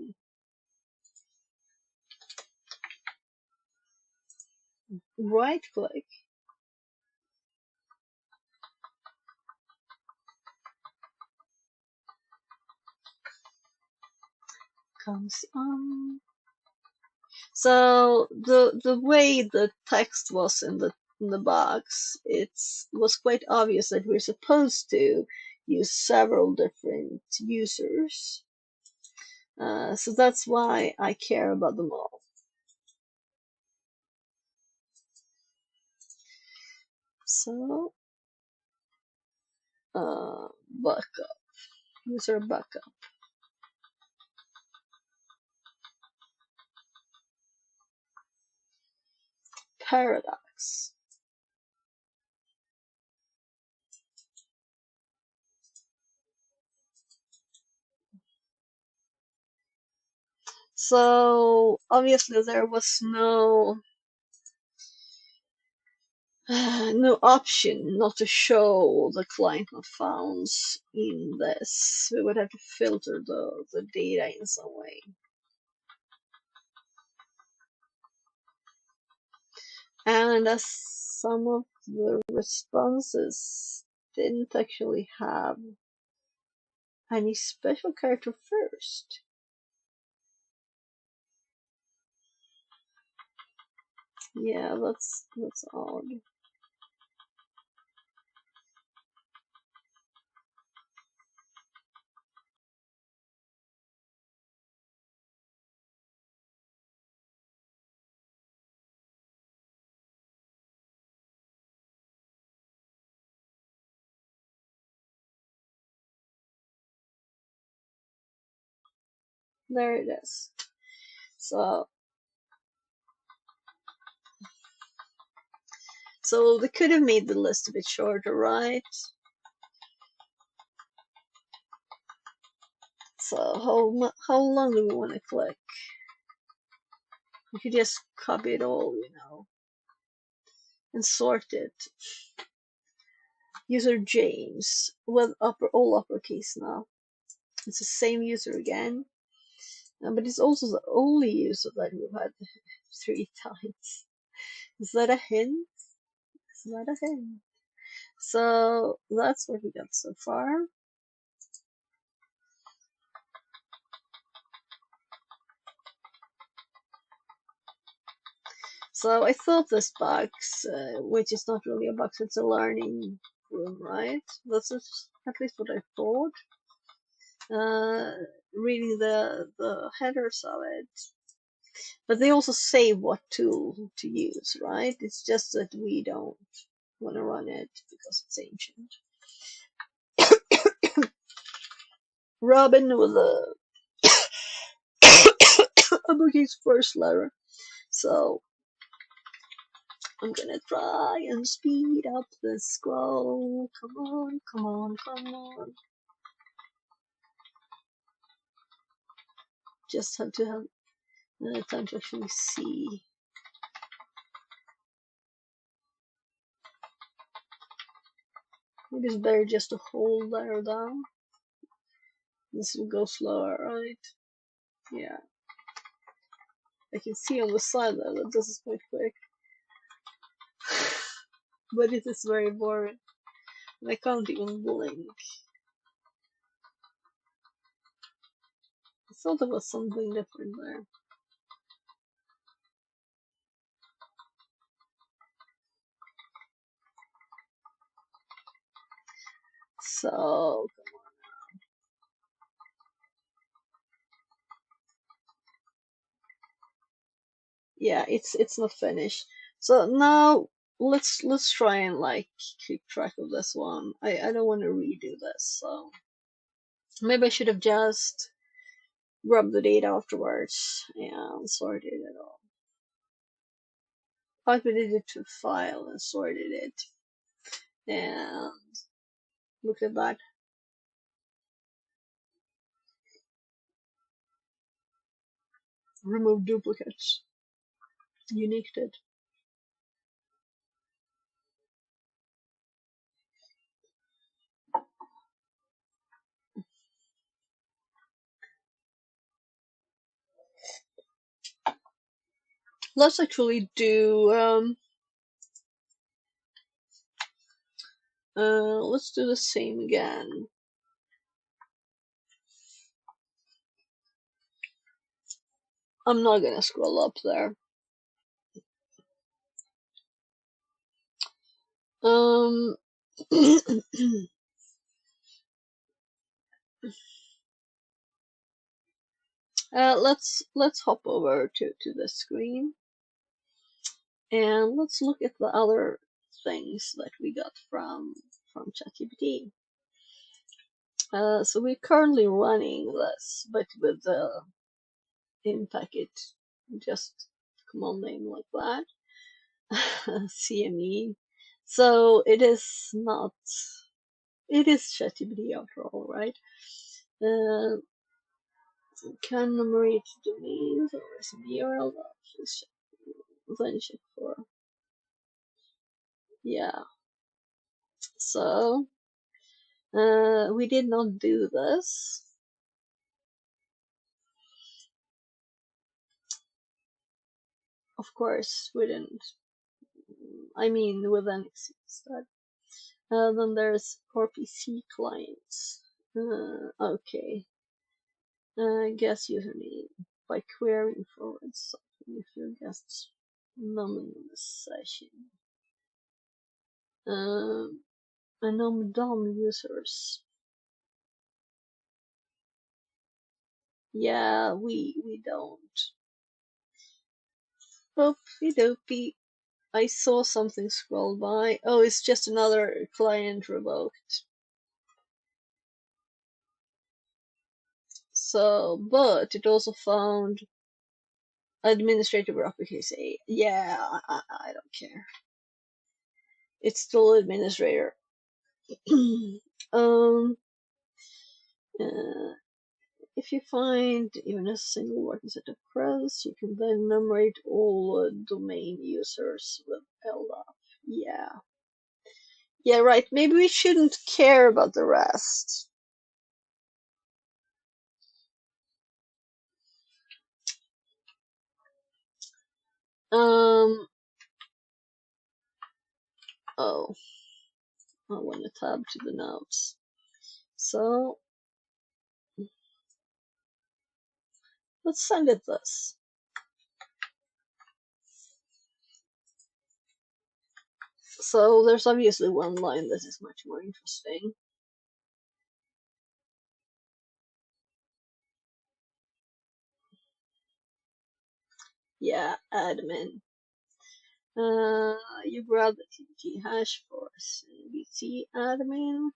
right click. Comes on. So the way the text was in the box, it was quite obvious that we're supposed to use several different users. So that's why I care about them all. So backup, user backup, paradox. So obviously there was no option not to show the client not found in this. We would have to filter the data in some way. And as some of the responses didn't actually have any special character first. Yeah, that's odd. There it is. So we could have made the list a bit shorter, right? So how long do we want to click? We could just copy it all, and sort it. User James with all uppercase now. It's the same user again, but it's also the only user that we've had 3 times. Is that a hint? Is that a hint? So that's what we got so far. So I thought this box, which is not really a box, it's a learning room, right? That's at least what I thought. Reading the headers of it. But they also say what tool to use, right? It's just that we don't want to run it because it's ancient. Robin with a uppercase first letter. So I'm gonna try and speed up the scroll. Come on, come on, come on. Just have to have time to actually see. Maybe it's better just to hold there down. This will go slower, right? Yeah. I can see on the side there that this is quite quick. But it is very boring. And I can't even blink. I thought there was something different there. So yeah, it's not finished. So now let's try and like keep track of this one. I don't want to redo this, so maybe I should have just grabbed the data afterwards and sorted it all. Copied it to file and sorted it, and look at that. Remove duplicates. Unique it. Let's actually do let's do the same again. I'm not gonna scroll up there. Let's hop over to the screen and let's look at the other things that we got from ChatGPT. So we're currently running this, but with the in packet, just command name like that, CME. So it is not. It is ChatGPT after all, right? Can enumerate domains or SMB URL. Then check for. Yeah. So we did not do this. Of course, we didn't. I mean, with NX instead. Then there's RPC clients. Okay. Guest username by querying forward something if your guest's nominal in the session. Dom users. Yeah, we don't. Oopie doopie. I saw something scroll by. Oh, it's just another client revoked. So, but it also found administrator uppercase A. Yeah, I don't care. It's still administrator. um, if if you find even a single working set of credits, you can then enumerate all domain users with LDAP. Yeah. Yeah, right. Maybe we shouldn't care about the rest. Oh, I want to tab to the notes. So let's send it this. So there's obviously one line that is much more interesting. Yeah, admin. You grab the TG hash for CBT admin.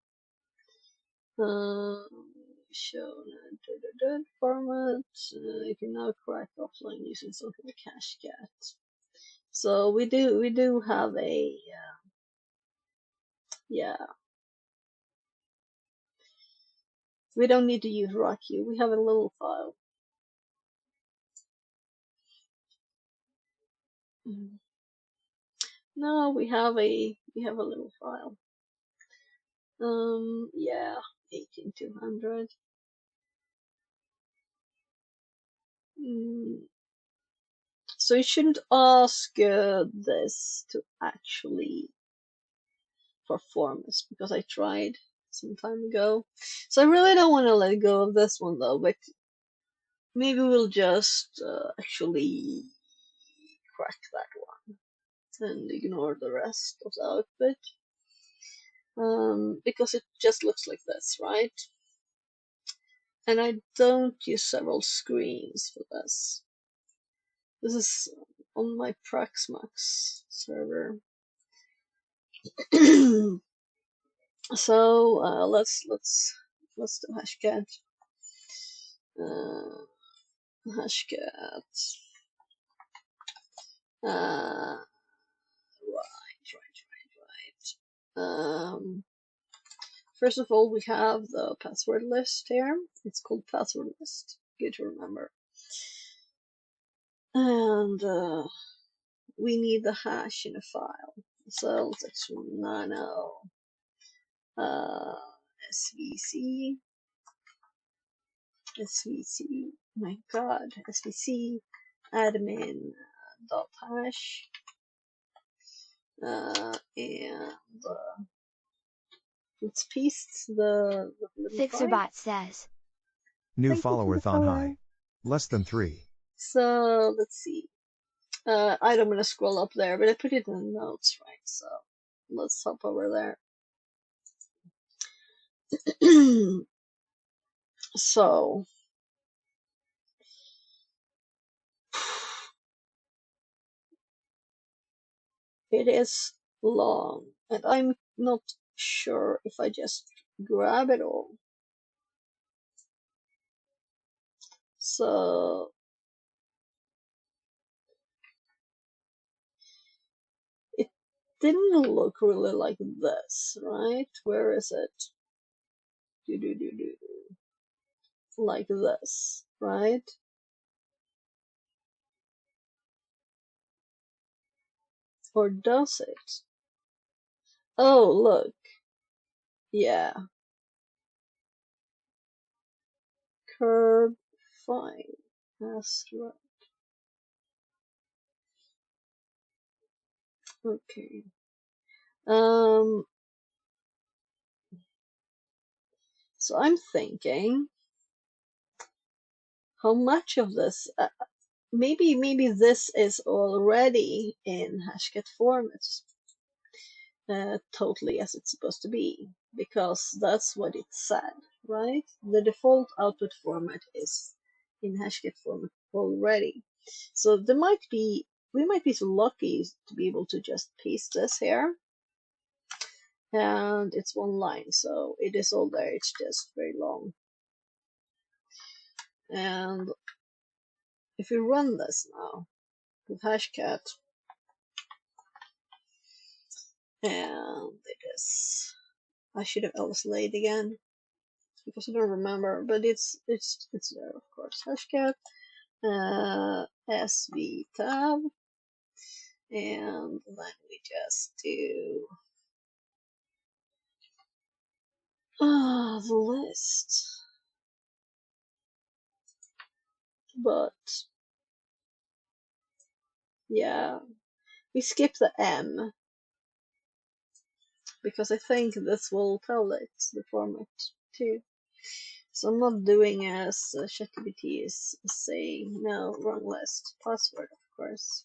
Show format. You can now crack offline using something like hashcat. So we do have a yeah. We don't need to use RockU. We have a little file. No, we have a little file. Yeah, 18200. So you shouldn't ask this to actually perform this because I tried some time ago. So I really don't want to let go of this one though, but maybe we'll just actually crack that one and ignore the rest of the output. Because it just looks like this, right? And I don't use several screens for this. This is on my Praxmax server. So let's do hashcat. Hashcat. Right. First of all, we have the password list here. It's called password list. Good to remember. And we need the hash in a file. So let's actually nano svc. My god, svc admin dot hash. And let's paste the Fixerbot says. New Thank you for follower the thon follow. high. Less than 3. So let's see. I don't want to scroll up there, but I put it in the notes, right? So let's hop over there. So it is long, and I'm not sure if I just grab it all. So it didn't look really like this, right? Where is it? Like this, right? Or does it? Oh, look. Yeah. Curve fine. That's right. Okay. So I'm thinking, how much of this? Maybe this is already in hashcat format, totally as it's supposed to be, because that's what it said, right? The default output format is in hashcat format already. So we might be so lucky to be able to just paste this here. And it's one line, so it is all there, it's just very long. And if we run this now with hashcat, and it is, I should have else laid again. because I don't remember, but it's there, of course. Hashcat, SV tab, and then we just do the list. But yeah, we skip the M because I think this will tell it the format too. So I'm not doing as ChatGPT is saying. No, wrong list. Password, of course.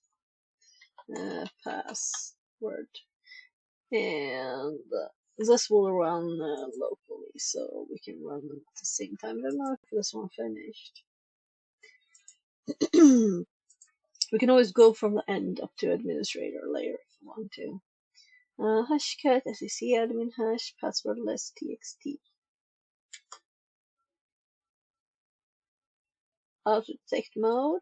Password. And this will run locally, so we can run them at the same time. I don't know if this one finished. We can always go from the end up to administrator layer if you want to. Hashcat, SEC admin hash, password list, txt. Auto detect mode,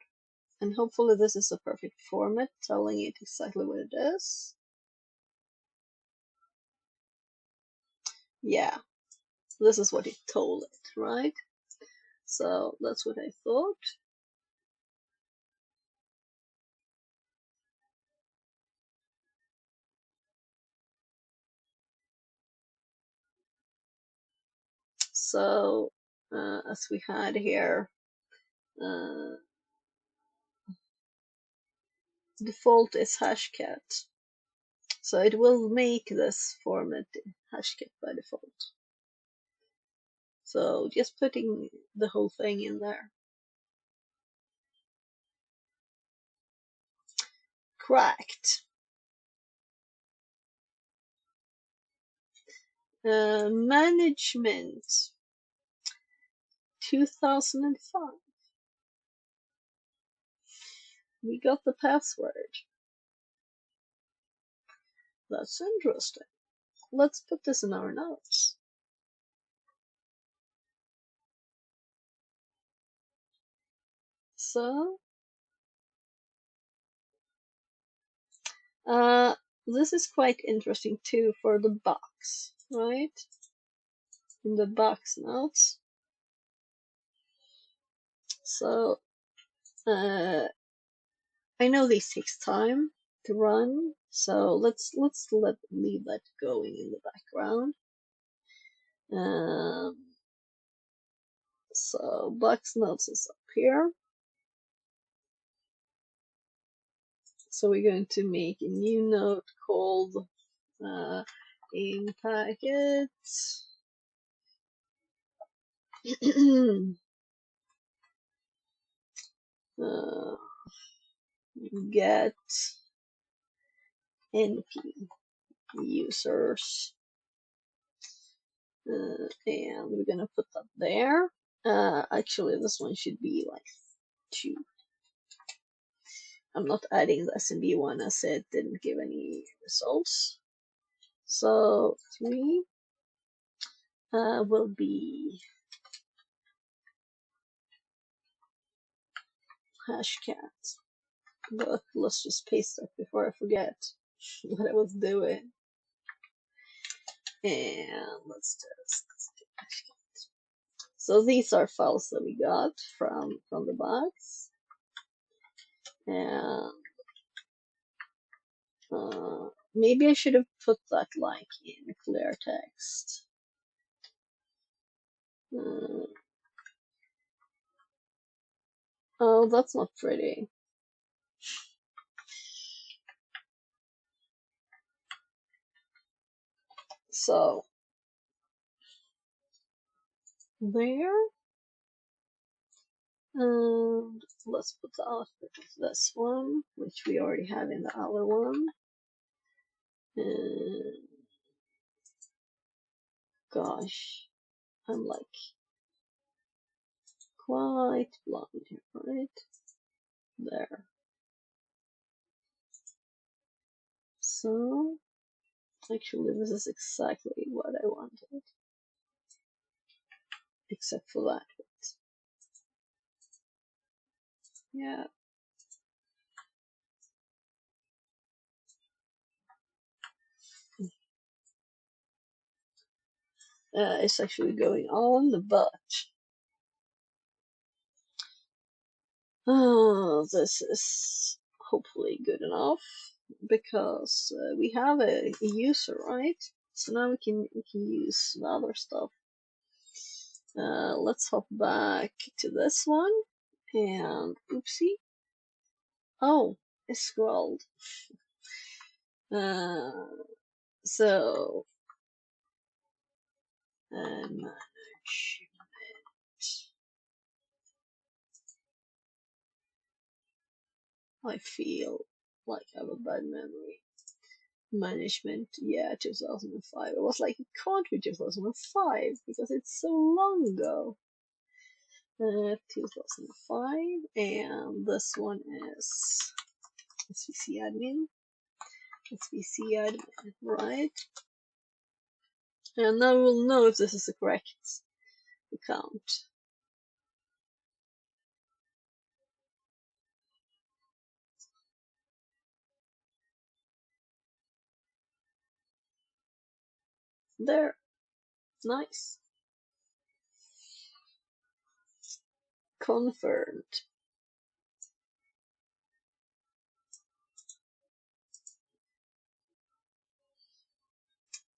and hopefully this is a perfect format, telling it exactly what it is. Yeah, this is what it told it, right? So that's what I thought. So as we had here, default is hashcat. So it will make this format hashcat by default. So just putting the whole thing in there. Cracked. Management 2005. We got the password. That's interesting. Let's put this in our notes. So, this is quite interesting too for the box, right? In the box notes. So, I know this takes time to run, so let's leave that going in the background. So box notes is up here. So we're going to make a new note called in packets. Get NP users, and we're gonna put that there. Actually, this one should be like 2. I'm not adding the SMB one as it didn't give any results. So 3 will be hashcat. But let's just paste that before I forget what I was doing. And let's just do hashcat. So these are files that we got from the box. And maybe I should have put that like in clear text. Oh, that's not pretty. So there. And let's put the output of this one, which we already have in the other one. And gosh, I'm like quite blind here, right? There. So, actually, this is exactly what I wanted, except for that bit. Yeah. is actually going on, but this is hopefully good enough because we have a user, right? So now we can use the other stuff. Let's hop back to this one and oopsie. Oh, it's scrolled. So manage. I feel like I have a bad memory. Management, yeah, 2005. It was like, it can't be 2005 because it's so long ago. 2005, and this one is SVC admin. SVC admin, right? And now we'll know if this is the correct account. There, nice. Confirmed.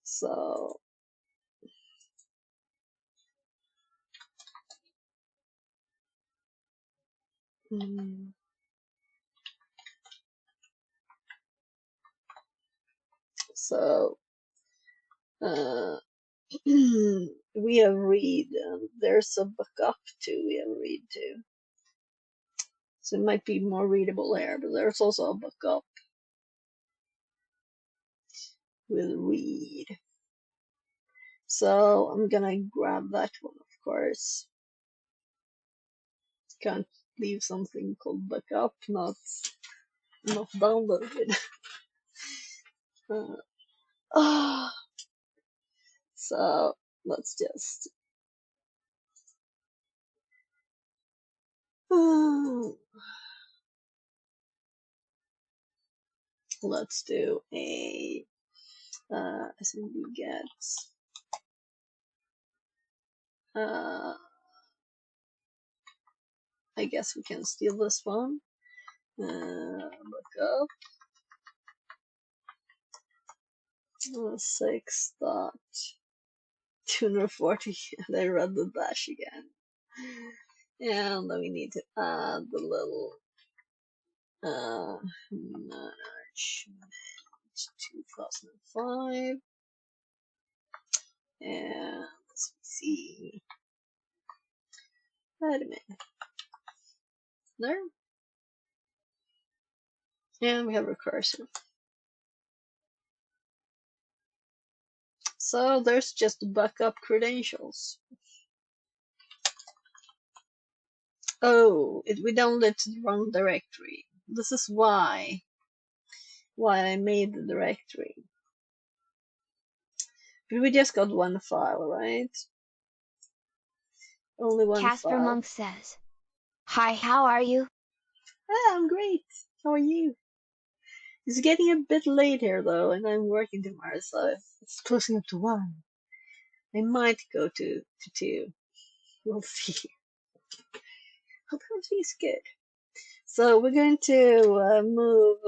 So so we have read, there's a backup too, we have read too. So it might be more readable here, but there's also a backup with read. So I'm gonna grab that one, of course. Can't leave something called backup not downloaded. So let's just let's do a SMB gets I guess we can steal this one. Backup 6.240. And I read the dash again. And then we need to add the little management 2005 and let's see admin there, and we have recursive. So there's just backup credentials. Oh, we downloaded to the wrong directory. This is why I made the directory. But we just got one file, right? Only one Casper file. Monk says, "Hi, how are you?" Ah, I'm great. How are you? It's getting a bit late here though, and I'm working tomorrow, so it's closing up to 1. I might go to 2. We'll see. Hope everything is good. So we're going to move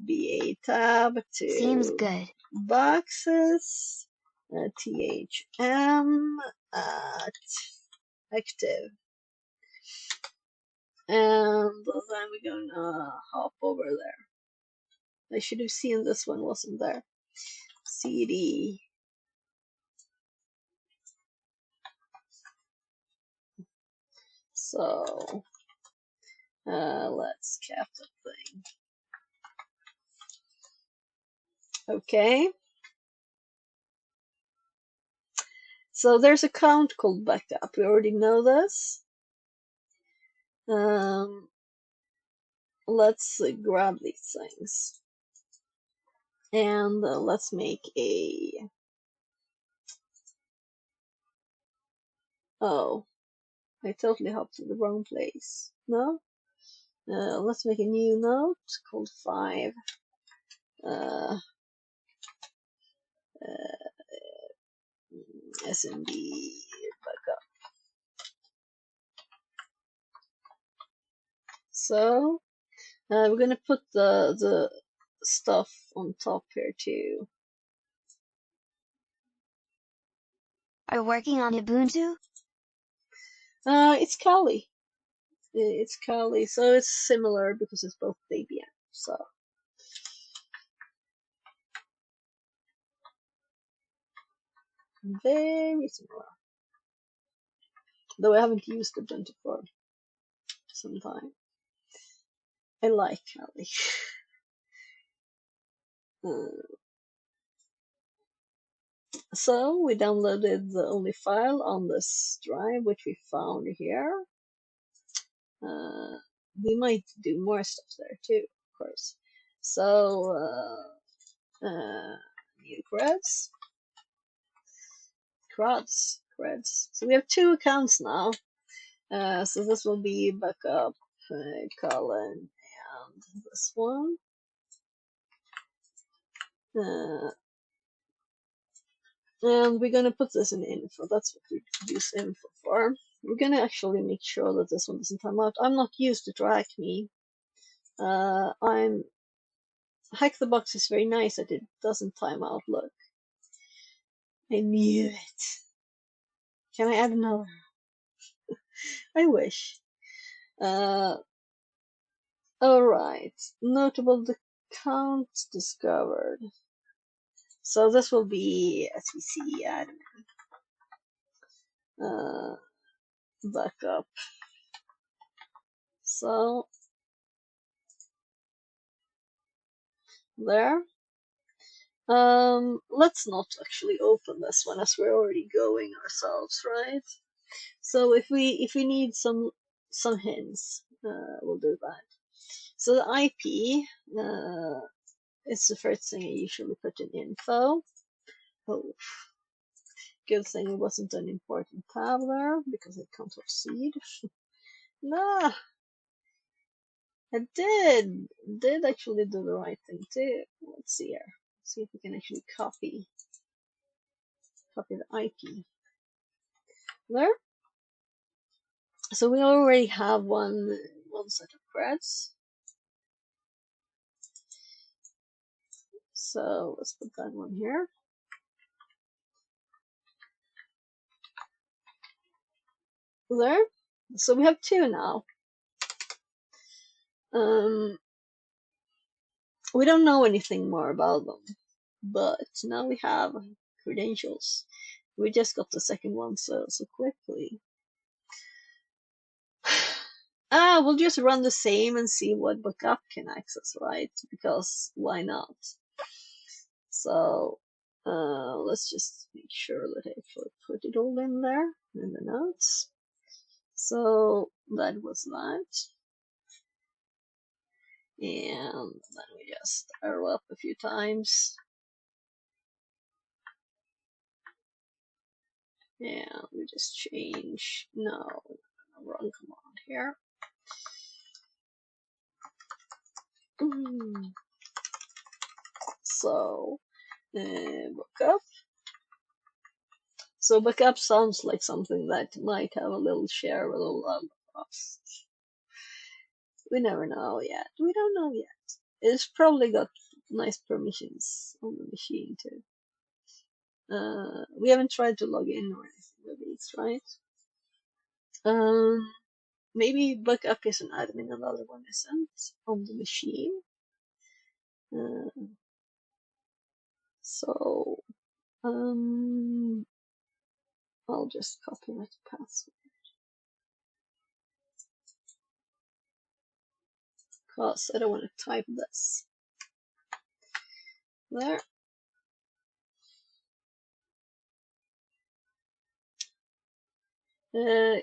BA tab Seems to good. boxes, THM at active. And then we're gonna hop over there. I should have seen this one wasn't there. CD. So let's cap the thing. Okay. So there's a count called backup. We already know this. Let's grab these things. And let's make a... Oh, I totally hopped to the wrong place. No? Let's make a new note called 5. in the backup. So we're gonna put the stuff on top here too. Are you working on Ubuntu? It's Kali. It's Kali, so it's similar because it's both Debian. So very similar. Though I haven't used Ubuntu for some time. I like Kali. So we downloaded the only file on this drive, which we found here. We might do more stuff there too, of course. So new creds. So we have 2 accounts now. So this will be backup Colin and this one. And we're gonna put this in info. That's what we use info for. We're gonna actually make sure that this one doesn't time out. I'm not used to TryHackMe. Hack the Box is very nice that it doesn't time out. Look, I knew it. Can I add another? I wish. Alright. Notable account discovered. So this will be SEC admin. Backup. So there. Let's not actually open this one as we're already going ourselves, right? So if we need some hints, we'll do that. So the IP is the first thing I usually put in info. Oh, good thing it wasn't an important tab there because I can't proceed. Nah, I did actually do the right thing too. Let's see here. See if we can actually copy the IP there. So we already have one set of creds. So let's put that one here. There. So we have 2 now. We don't know anything more about them, but now we have credentials. We just got the second one so quickly. We'll just run the same and see what backup can access, right? Because why not? So let's just make sure that I actually put it all in there in the notes. So that was that. And then we just arrow up a few times. And we just change, no, run command here. So, backup. So backup sounds like something that might have a little share, a little love across. We never know yet. We don't know yet. It's probably got nice permissions on the machine too. We haven't tried to log in or anything with these, right? Maybe backup is an admin and the other one isn't on the machine. So I'll just copy that password because I don't want to type this there.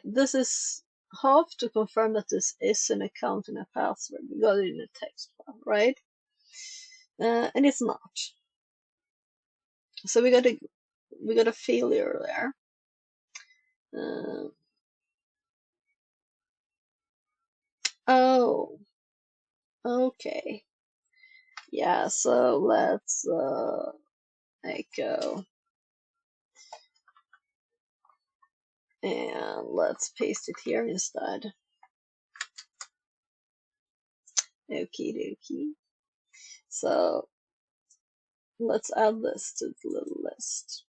This is half to confirm that this is an account and a password. We got it in a text file, right? And it's not. So we got a failure there. Oh, okay. Yeah, so let's echo And let's paste it here instead. Okie dokie. So let's add this to the little list.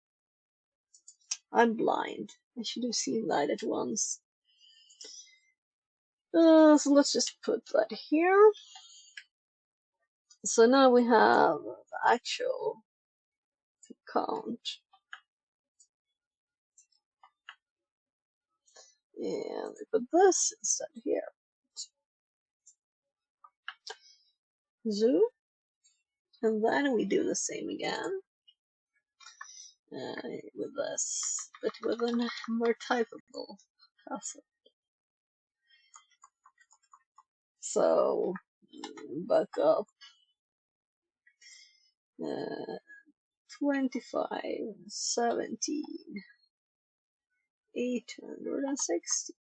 I'm blind. I should have seen that at once. So let's just put that here. So now we have the actual count. And we put this instead here. Zoom. And then we do the same again. With this, but with a more typable password. So back up 25, 17, 860.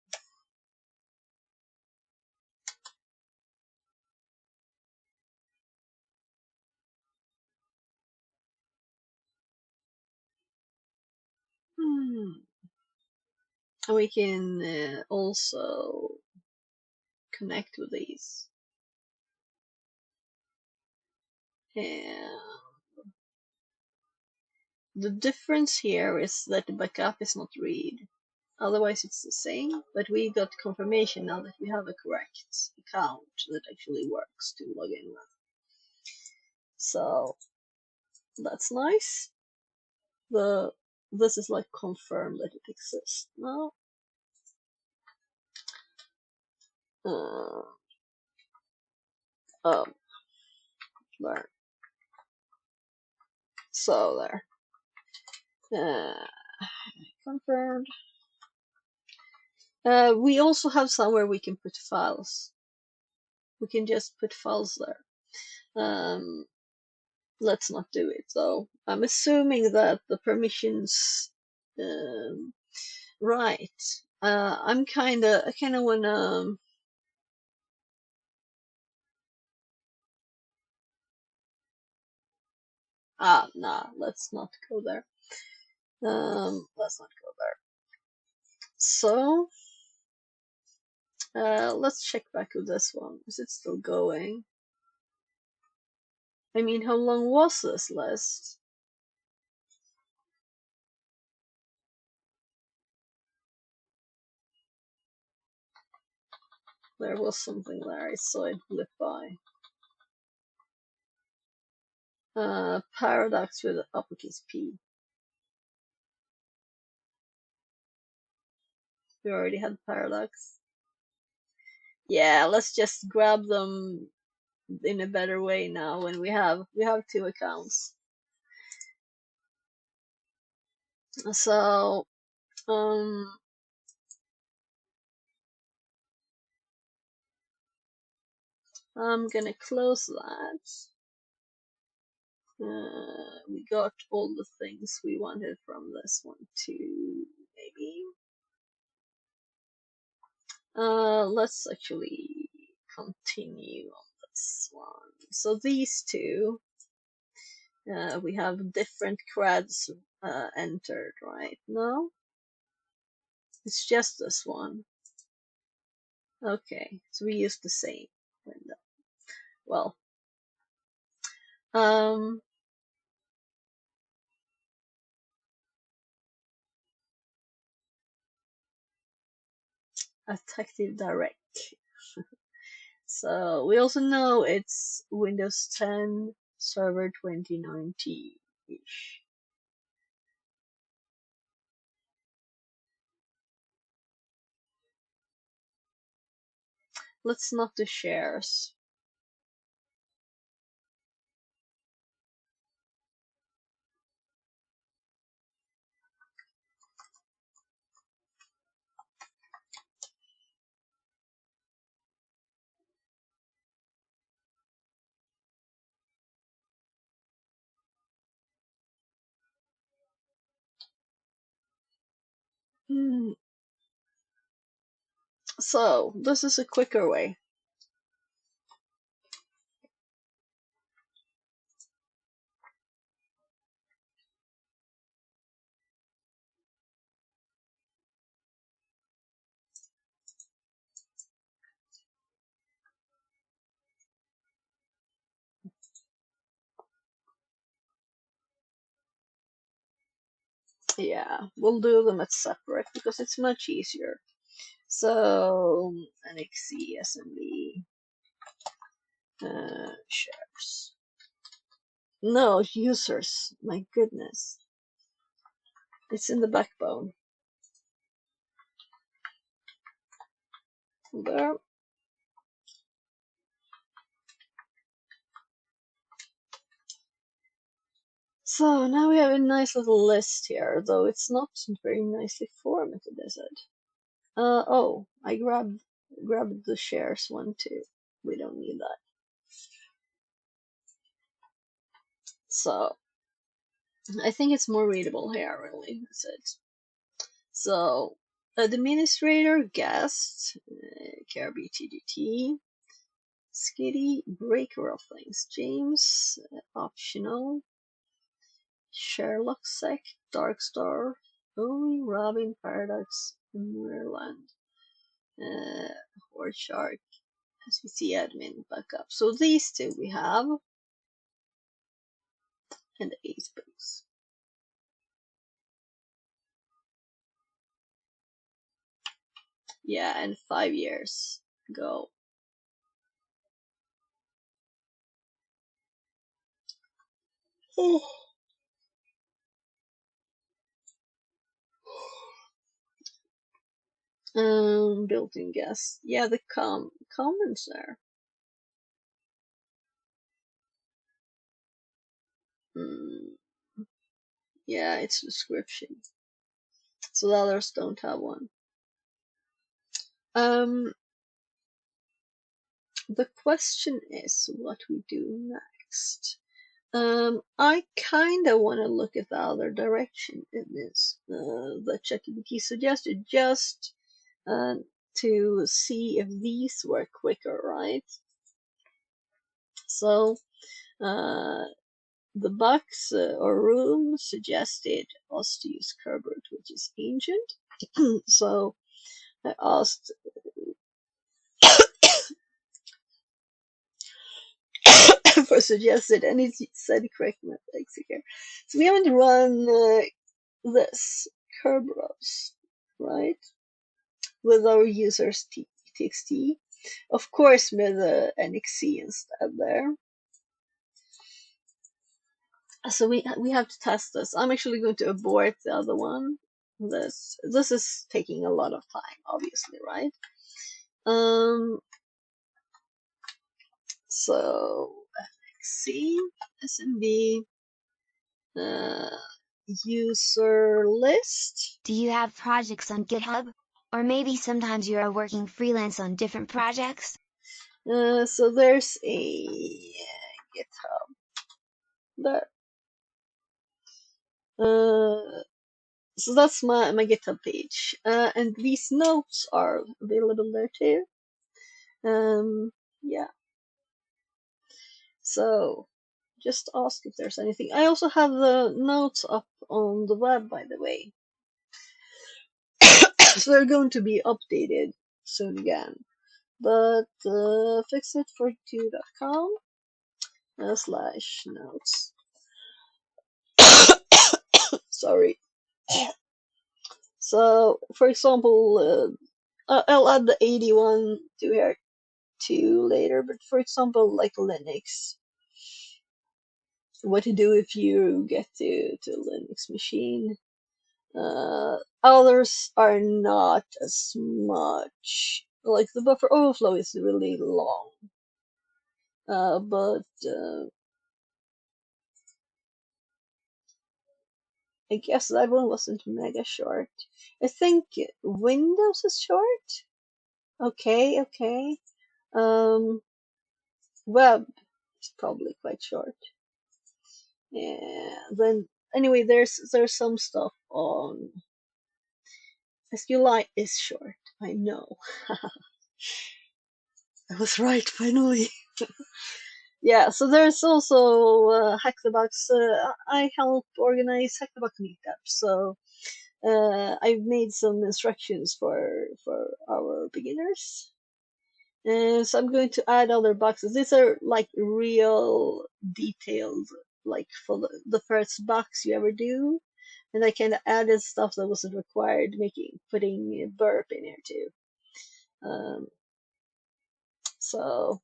We can also connect with these. And the difference here is that the backup is not read. Otherwise it's the same, but we got confirmation now that we have a correct account that actually works to log in with. So that's nice. This is like confirmed that it exists now. Oh, there. So there. Confirmed. We also have somewhere we can put files. We can just put files there. Let's not do it though. I'm assuming that the permissions, right. I kinda wanna. Nah, let's not go there. Let's not go there. So, let's check back with this one. Is it still going? I mean, how long was this list? There was something there. I saw it blip by. Paradox with uppercase P. We already had paradox. Yeah, let's just grab them in a better way now when we have two accounts. So I'm gonna close that. We got all the things we wanted from this one too, maybe. Let's actually continue on this one. So these two, we have different creds entered, right? No? It's just this one. Okay, so we use the same window. Well, Active Direct. So we also know it's Windows 10 Server 2019-ish. Let's not do shares. So this is a quicker way. Yeah, we'll do them as separate because it's much easier. So NXC SMB shares. No, users. My goodness. It's in the backbone. There. So now we have a nice little list here, though it's not very nicely formatted, is it? Oh, I grabbed the shares one too. We don't need that. So I think it's more readable here, really. That's it. So administrator, guest, KRBTGT, Skitty, breaker of things, James, optional, Sherlock Sec, Darkstar, Bowie, Robin, Paradox, Merland, Horde Shark, SVC admin, backup. So these two we have, and the Ace Books. Yeah, and 5 years ago. Built-in guest. Yeah, the comments there. Yeah, it's description. So the others don't have one. The question is what we do next. I kind of want to look at the other direction in this that ChatGPT suggested, just to see if these were quicker, right? So the box or room suggested us to use Kerberos, which is ancient. So I asked for suggested, and it said correct methods here. So we haven't run this Kerberos, right? With our users txt, of course with the NXC instead there. So we have to test this. I'm actually going to abort the other one. This is taking a lot of time, obviously, right? So NXC SMB user list. Do you have projects on GitHub? Or maybe sometimes you are working freelance on different projects? So there's a GitHub there. So that's my GitHub page, and these notes are available there too. Yeah. So just ask if there's anything. I also have the notes up on the web, by the way. So they're going to be updated soon again. But fixit42.com /notes. Sorry. So, for example, I'll add the 81 to here too later. But for example, like Linux, what to do if you get to Linux machine. Others are not as much. Like the buffer overflow is really long. But I guess that one wasn't mega short. I think Windows is short. Okay. Web is probably quite short. Yeah. Then anyway, there's some stuff on SQLite is short. I know. I was right finally. Yeah, so there's also Hack the Box. I help organize Hack the Box meetups, so I've made some instructions for our beginners. So I'm going to add other boxes. These are like real detailed, like for the first box you ever do. And I kind of added stuff that wasn't required, putting a burp in here too. So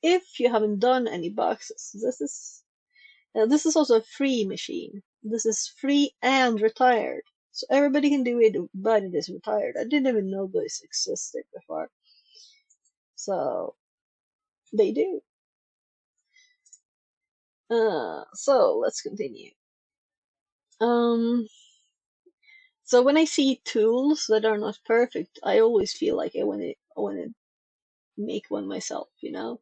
if you haven't done any boxes, this is also a free machine. This is free and retired, so everybody can do it, but it is retired. I didn't even know this existed before, so they do. So let's continue. So when I see tools that are not perfect, I always feel like I want to make one myself, you know.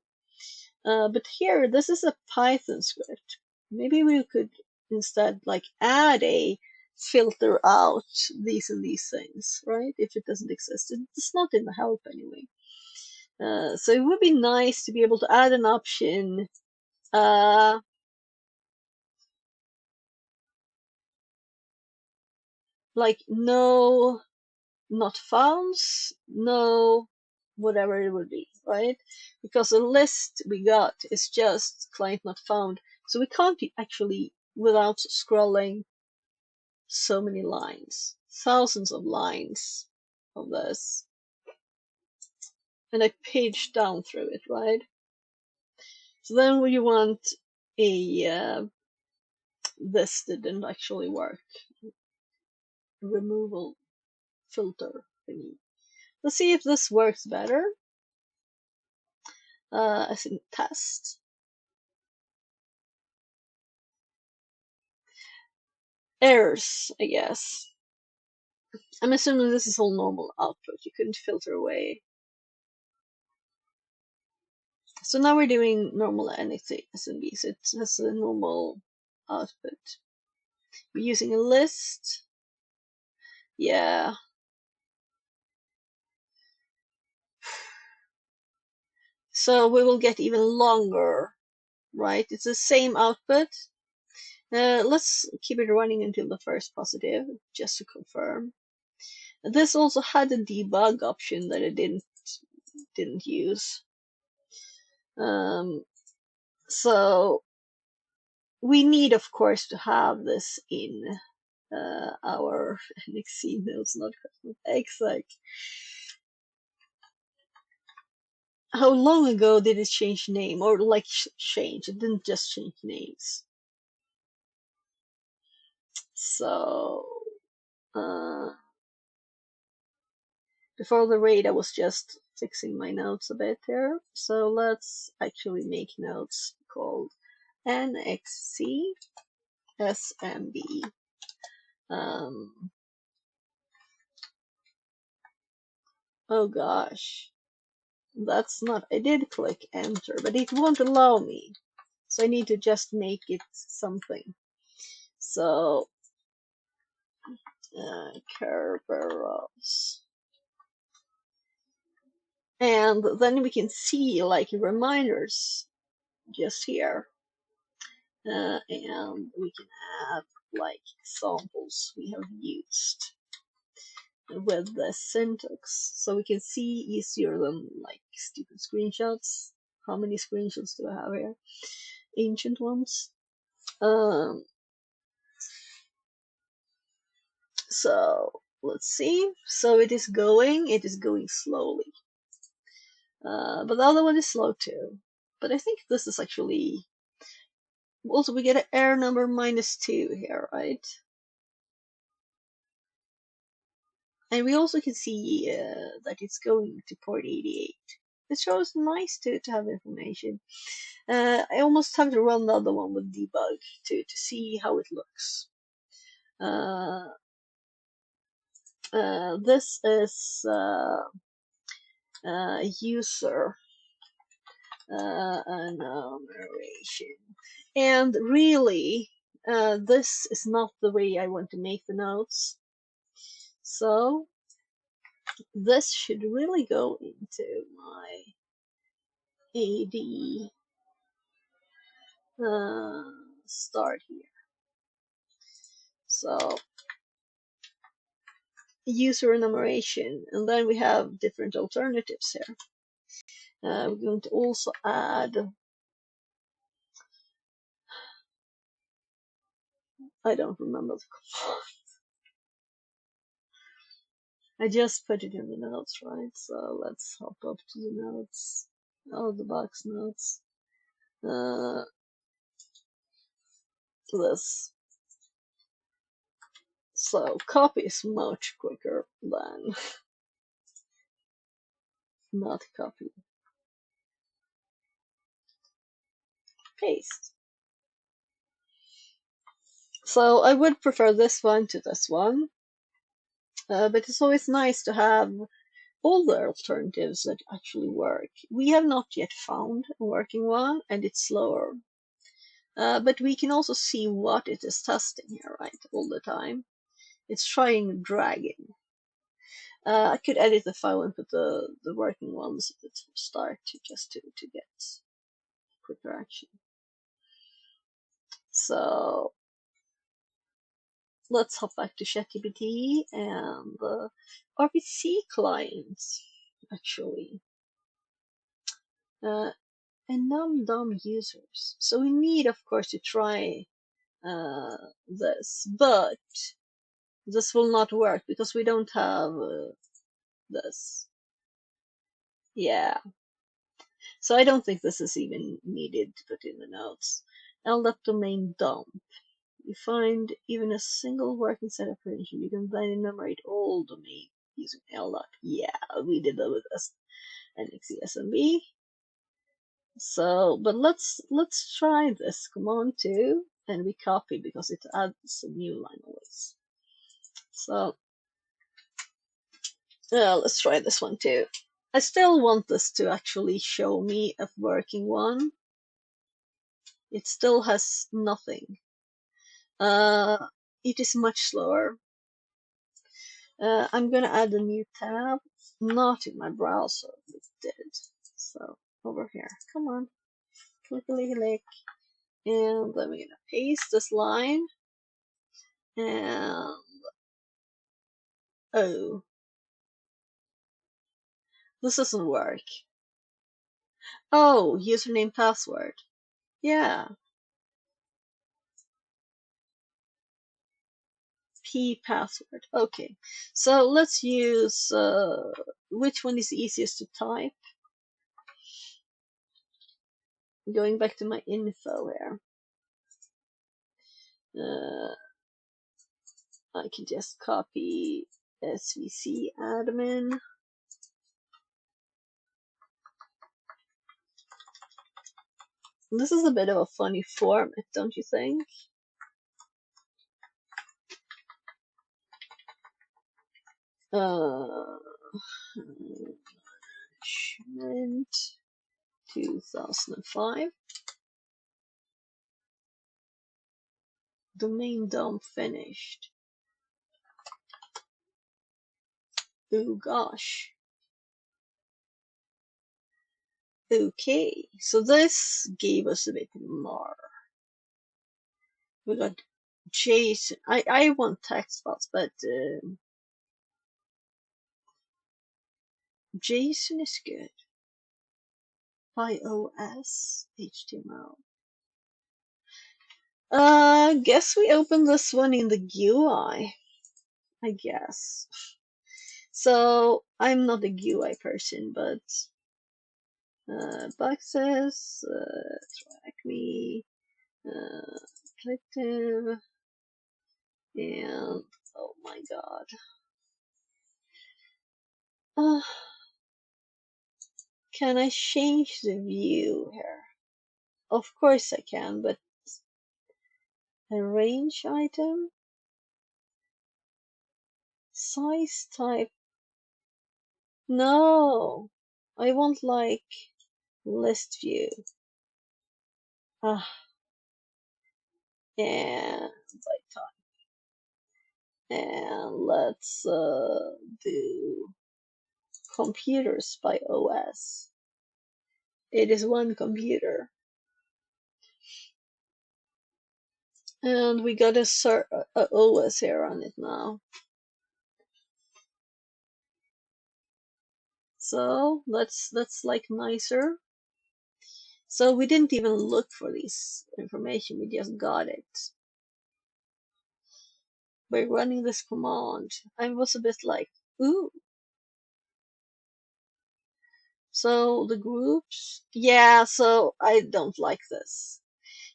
But here, this is a Python script. Maybe we could instead like add a filter out these and these things, right? If it doesn't exist, it's not in the help anyway. So it would be nice to be able to add an option. Like no not founds, no whatever it would be, right? Because the list we got is just client not found. So we can't actually, without scrolling so many lines, thousands of lines of this. And I paged down through it, right? So then you want a, this didn't actually work, removal filter thingy. Let's see if this works better. As in test. Errors, I guess. I'm assuming this is all normal output. You couldn't filter away. So now we're doing normal anything SMB. So it has a normal output. We're using a list. Yeah. So we will get even longer, right? It's the same output. Let's keep it running until the first positive, just to confirm. This also had a debug option that I didn't use. So we need, of course, to have this in our NXC nodes, not exact. How long ago did it change name, or like change? It didn't just change names. So before the raid, I was just fixing my notes a bit here. So let's actually make notes called NXC SMB. Oh gosh, that's not, I did click enter, but it won't allow me. So I need to just make it something. So, Kerberos. And then we can see like reminders just here. And we can add like examples we have used with the syntax. So we can see easier than like stupid screenshots. How many screenshots do I have here? Ancient ones. So let's see. So it is going slowly. But the other one is slow too. But I think this is actually, also we get an error number -2 here, right? And we also can see that it's going to port 88. It shows nice to have information. I almost have to run the other one with debug to see how it looks. This is user enumeration. And really, this is not the way I want to make the notes. So this should really go into my AD start here. So user enumeration, and then we have different alternatives here. We're going to also add I don't remember the command. I just put it in the notes, right? So let's hop up to the notes. Oh, the box notes. This. So copy is much quicker than not copy. Paste. So I would prefer this one to this one, but it's always nice to have all the alternatives that actually work. We have not yet found a working one, and it's slower. But we can also see what it is testing here, right, all the time. It's trying and dragging. I could edit the file and put the working ones at the start just to get quicker action. So let's hop back to ChatGPT and RPC clients, actually. And num-dom users. So we need, of course, to try this, but this will not work because we don't have this. Yeah. So I don't think this is even needed to put in the notes. LDAP domain dump. You find even a single working set of permission. You can then enumerate all domain using LDAP. Yeah, we did that with NXESMB. So, but let's try this command too, and we copy because it adds a new line always. So, let's try this one too. I still want this to actually show me a working one. It still has nothing. It is much slower. I'm gonna add a new tab, not in my browser, it did. So over here, come on, click, and then we're gonna paste this line, and oh, this doesn't work. Oh, username password. Yeah, P password. Okay, so let's use which one is easiest to type. Going back to my info here. I can just copy SVC admin. This is a bit of a funny format, don't you think? Management 2005. Domain DOM finished. Oh gosh. Okay, so this gave us a bit more. We got JSON. I want text files, but JSON is good. iOS, HTML. Guess we open this one in the GUI. I guess. So I'm not a GUI person, but boxes, TryHackMe, collective, and oh my god. Can I change the view here? Of course I can, but arrange item, size type. No, I want like list view. Ah, and by type. And let's do computers by OS. It is one computer. And we got a OS here on it now. So that's like nicer. So we didn't even look for this information, we just got it. by running this command. I was a bit like, ooh. So the groups, yeah, so I don't like this.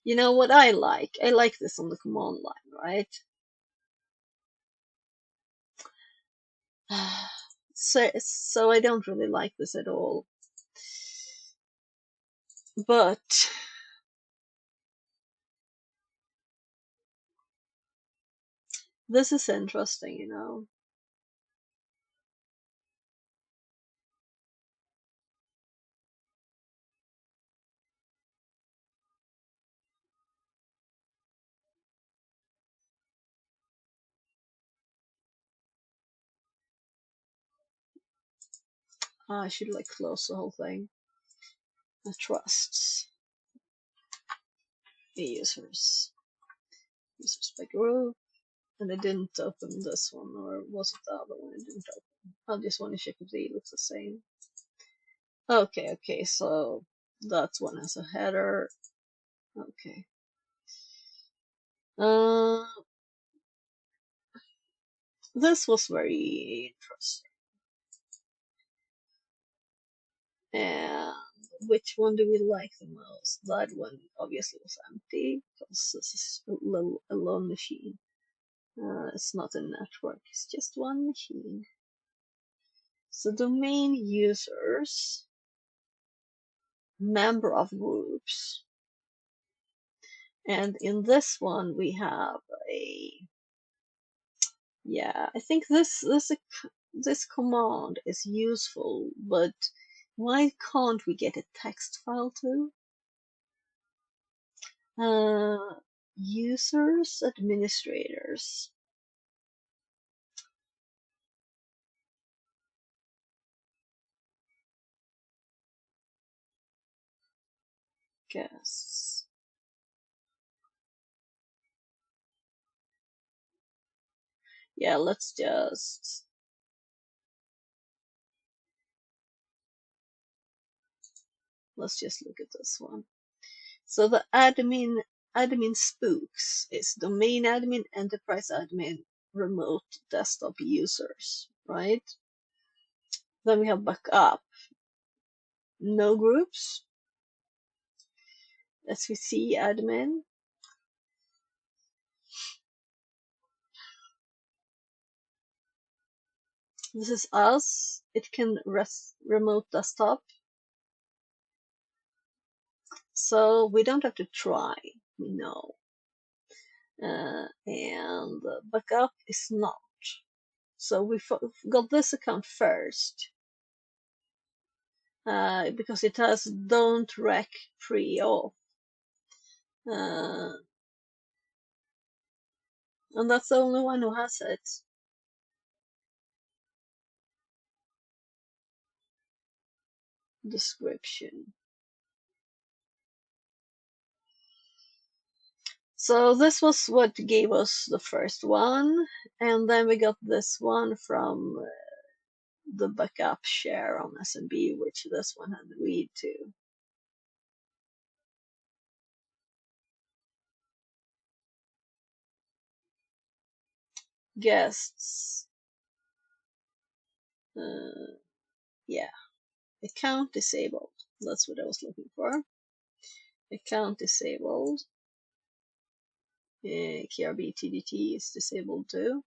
You know what I like? I like this on the command line, right? So I don't really like this at all. But this is interesting, you know. I should like close the whole thing. The trusts. The users. Users by group. And I didn't open this one, or was it the other one I didn't open? I just want to check if they look the same. Okay, so that one has a header. Okay. This was very interesting. And which one do we like the most? That one obviously was empty because this is a lone machine. It's not a network, it's just one machine. So domain users, member of groups. And in this one we have a, yeah, I think this command is useful, but why can't we get a text file too? Users, administrators. Guests. Yeah, let's just look at this one. So the admin spooks is domain admin, enterprise admin, remote desktop users, right? Then we have backup, no groups, SVC admin. This is us. It can remote desktop. So we don't have to try, we know. And backup is not. So we got this account first. Because it has don't rec pre-off. And that's the only one who has it. Description. So this was what gave us the first one, and then we got this one from the backup share on SMB, which this one had read to. Guests. Yeah, account disabled. That's what I was looking for. Account disabled. KRB TDT is disabled too.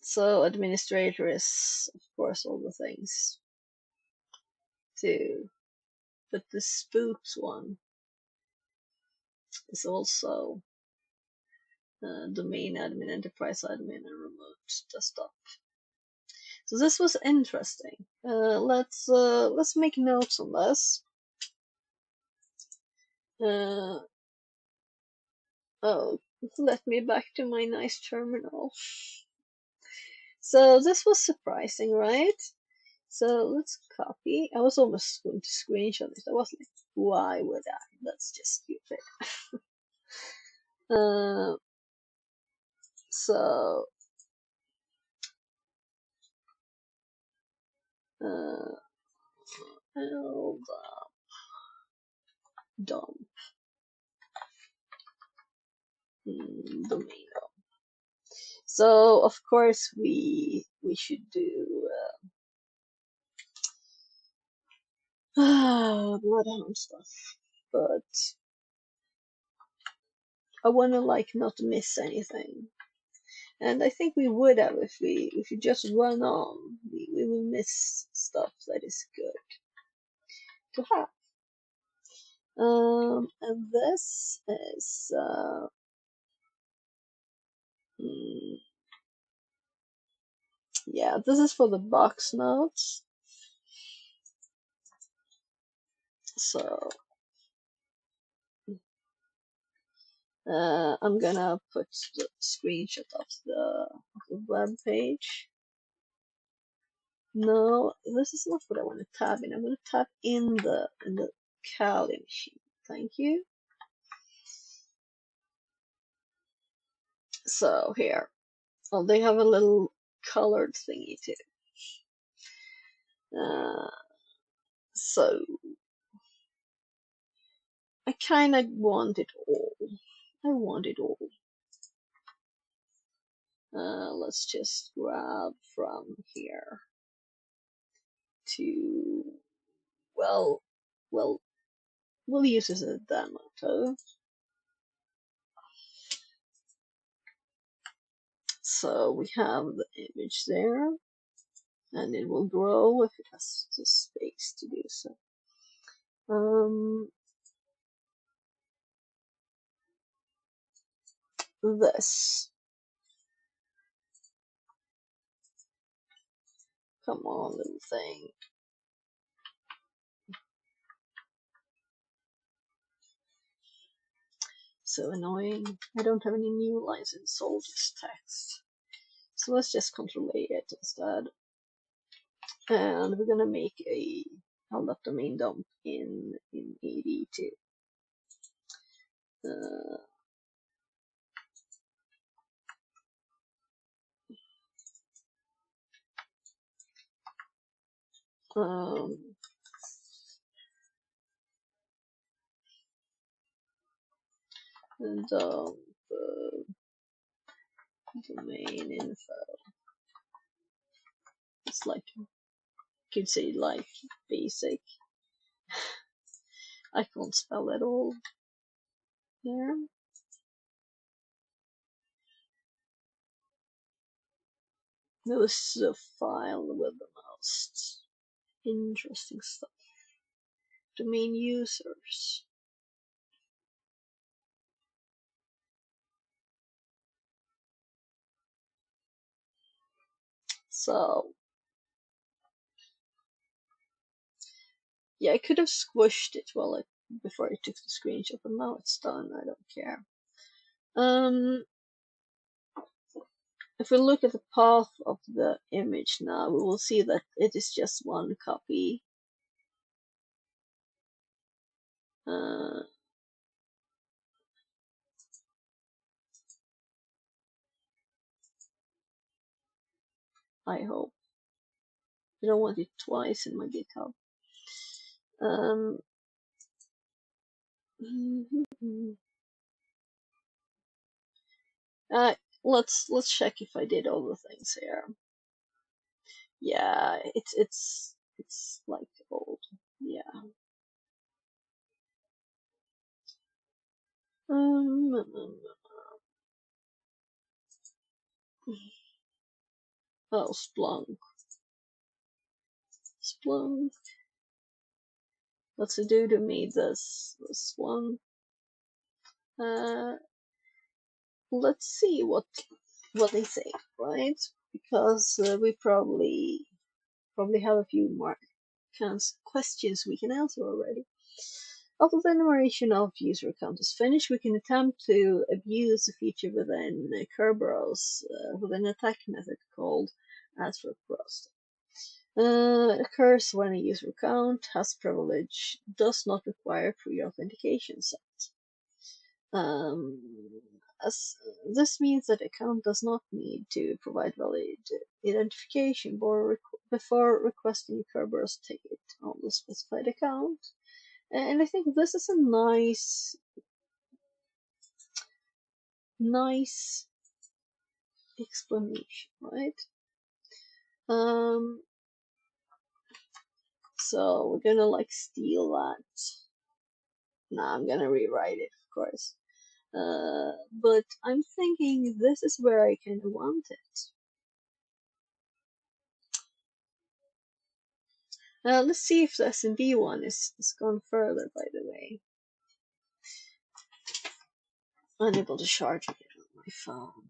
So administrator is, of course, all the things too. But the spooks one is also domain admin, enterprise admin, and remote desktop. So this was interesting. Let's make notes on this. Oh, let me back to my nice terminal. So this was surprising, right? So let's copy. I was almost going to screenshot it. I was like, why would I? That's just stupid. So hold up, dump. domain. So of course we should do Bloodhound stuff, but I want to like not miss anything. And I think we would have if we just run on. We will miss stuff that is good to have. And this is yeah, this is for the box notes. So I'm gonna put the screenshot of the web page. No, this is not what I want to tab in. I'm going to tab in the Kali machine. Thank you. So here, oh, they have a little colored thingy too. So I kind of want it all. I want it all. Let's just grab from here to well, we'll use this as a demo too. So we have the image there, and it will grow if it has the space to do so. This. Come on, little thing. So annoying. I don't have any new lines in soldiers text. So let's just control A it instead. And we're gonna make a domain dump in AD too. And domain info. It's like you could say like basic. I can't spell it all there. This is a file with the most interesting stuff. Domain users. So yeah, I could have squished it before I took the screenshot, but now it's done. I don't care. If we look at the path of the image now, we will see that it is just one copy. I hope. I don't want it twice in my GitHub. Let's check if I did all the things here. Yeah, it's like old. Yeah. Oh, Splunk. Splunk. What's it do to me? This one. Let's see what they say, right? Because we probably have a few more questions we can answer already. After the enumeration of user account is finished, we can attempt to abuse a feature within Kerberos with an attack method called as request. Occurs when a user account has privilege does not require pre-authentication set. As this means that account does not need to provide valid identification before requesting a Kerberos ticket on the specified account. And I think this is a nice nice explanation, right? So we're gonna like steal that. Nah, I'm gonna rewrite it, of course. But I'm thinking this is where I kind of want it. Let's see if the SMB one is gone further, by the way. Unable to charge it on my phone.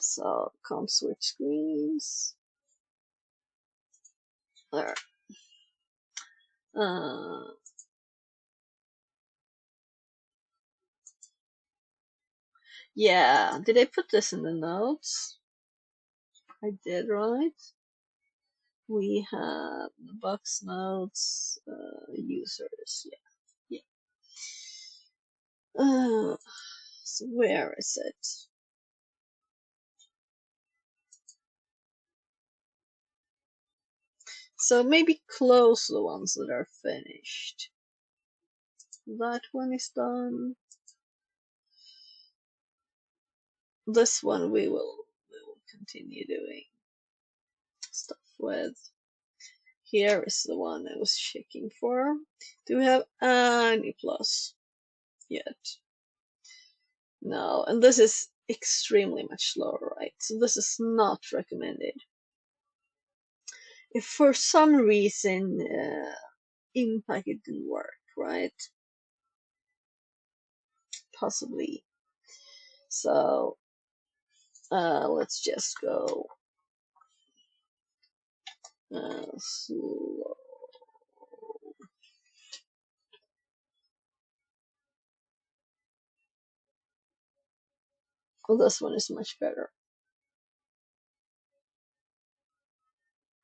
So can't switch screens. There. Yeah, did I put this in the notes? I did, right? We have the box notes, users, yeah. So where is it? So maybe close the ones that are finished. That one is done. This one we will continue doing stuff with. Here is the one I was checking for. Do we have any plus yet? No, and this is extremely much slower, right? So this is not recommended. If for some reason Impact it didn't work, right? Possibly. So let's just go slow. Well, this one is much better.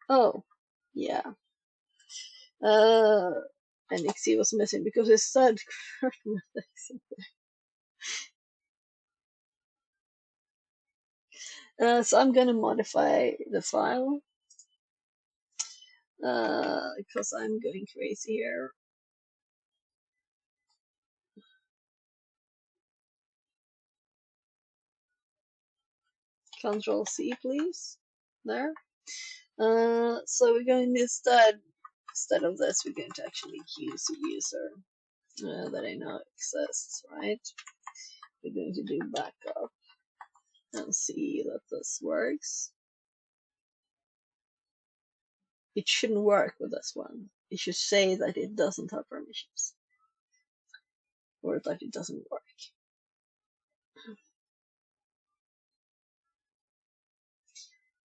Oh, yeah. NXT was missing because it said so I'm gonna modify the file because I'm going crazy here. Control C, please. There. So we're going to instead of this, we're going to actually use a user that I know exists, right? We're going to do backup and see that this works. It shouldn't work with this one. It should say that it doesn't have permissions or that it doesn't work.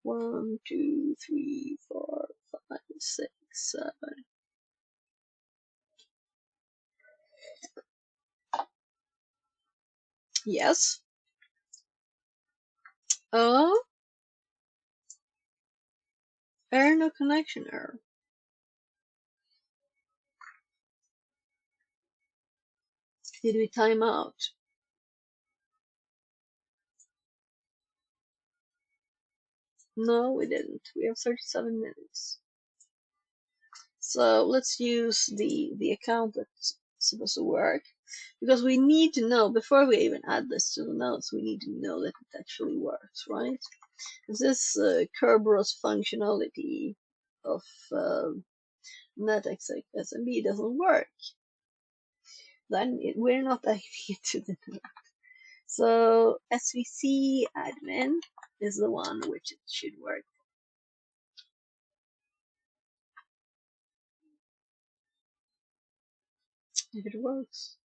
One, two, three, four, five, six, seven. Yes. Oh, error, no connection error. Did we time out? No, we didn't. We have 37 minutes. So let's use the account that's supposed to work, because we need to know, before we even add this to the notes, we need to know that it actually works, right? If this Kerberos functionality of NetExec SMB doesn't work, then we're not adding it to the note. So SVC admin is the one which it should work. If it works.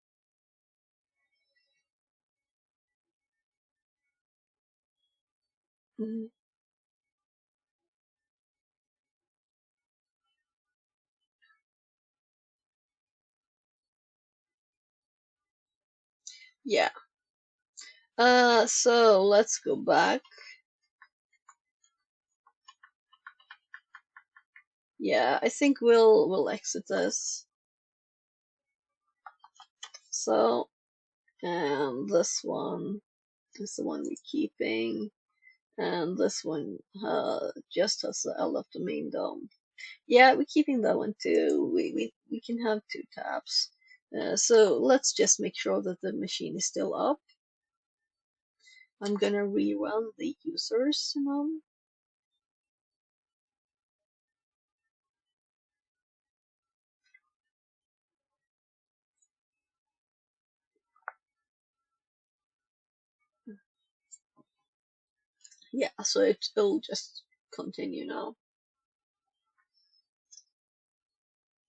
Mm-hmm. Yeah. So let's go back. Yeah, I think we'll exit this. So, and this one is the one we're keeping, and this one just has the L of the main DOM. Yeah, we're keeping that one too. We can have 2 tabs. So let's just make sure that the machine is still up. I'm gonna rerun the users now. Yeah, so it will just continue now.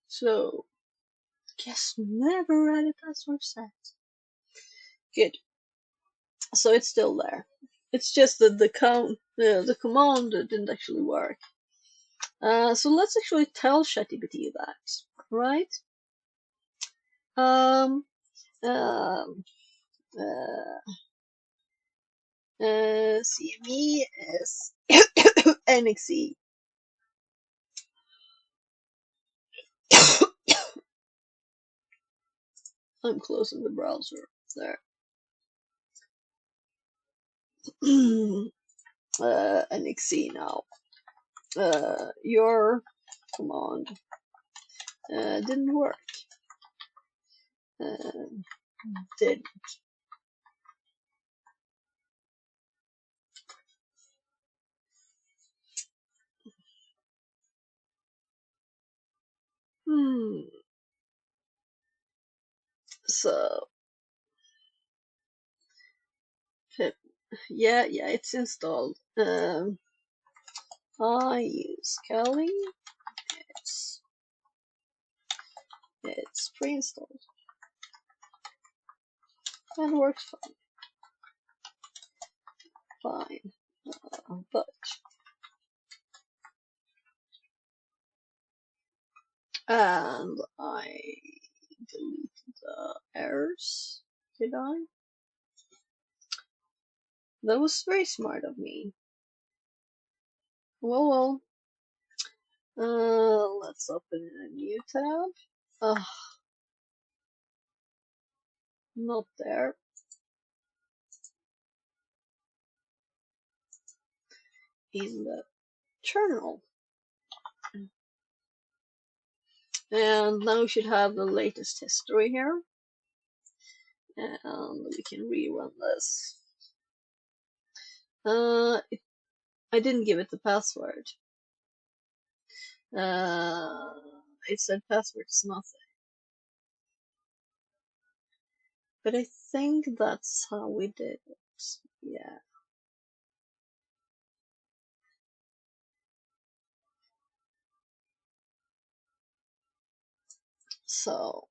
So, guess never had a password set. Good. So it's still there. It's just that the command didn't actually work. So let's actually tell ChatGPT that, right? Um, um, CME is NXE. I'm closing the browser there. NXE now. Your command didn't work. Did so yeah, it's installed. I use Kali. It's pre-installed and works fine. But and I deleted the errors. Did I? That was very smart of me. Well. Let's open a new tab. Not there. In the journal. And now we should have the latest history here. And we can rerun this. I didn't give it the password. It said password is nothing. But I think that's how we did it. Yeah. So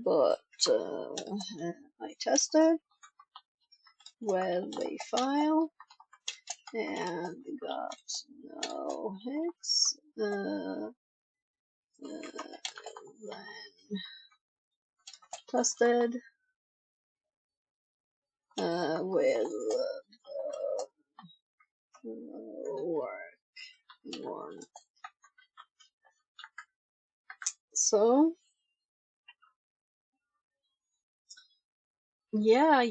but I tested with the file and got no hits. Then tested with work one. So yeah.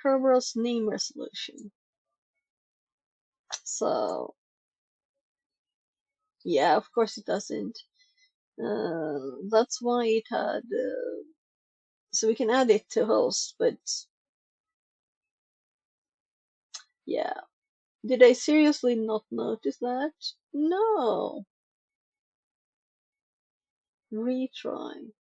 Kerber's name resolution. So yeah, of course it doesn't. That's why it had. So we can add it to host, but yeah. Did I seriously not notice that? No. Retry.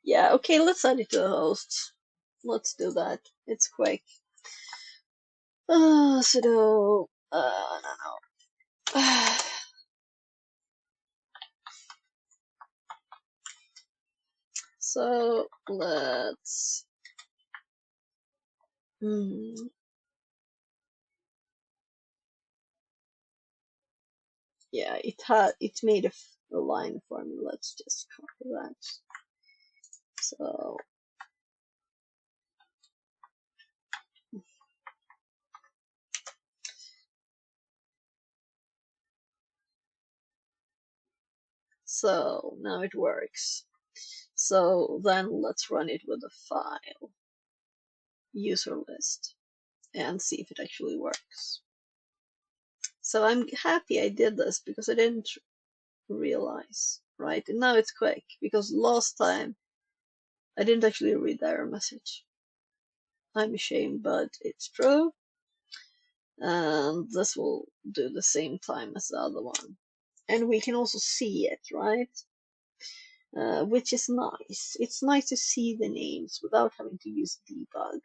Yeah, okay, let's add it to the host. Let's do that. It's quick. Sudo. No. So let's. Yeah, it made a line for me. Let's just copy that. So So now it works. So then let's run it with a file user list and see if it actually works. So I'm happy I did this because I didn't realize, right? And now it's quick because last time I didn't actually read the error message. I'm ashamed, but it's true. And this will do the same time as the other one. And we can also see it, right? Which is nice. It's nice to see the names without having to use debug.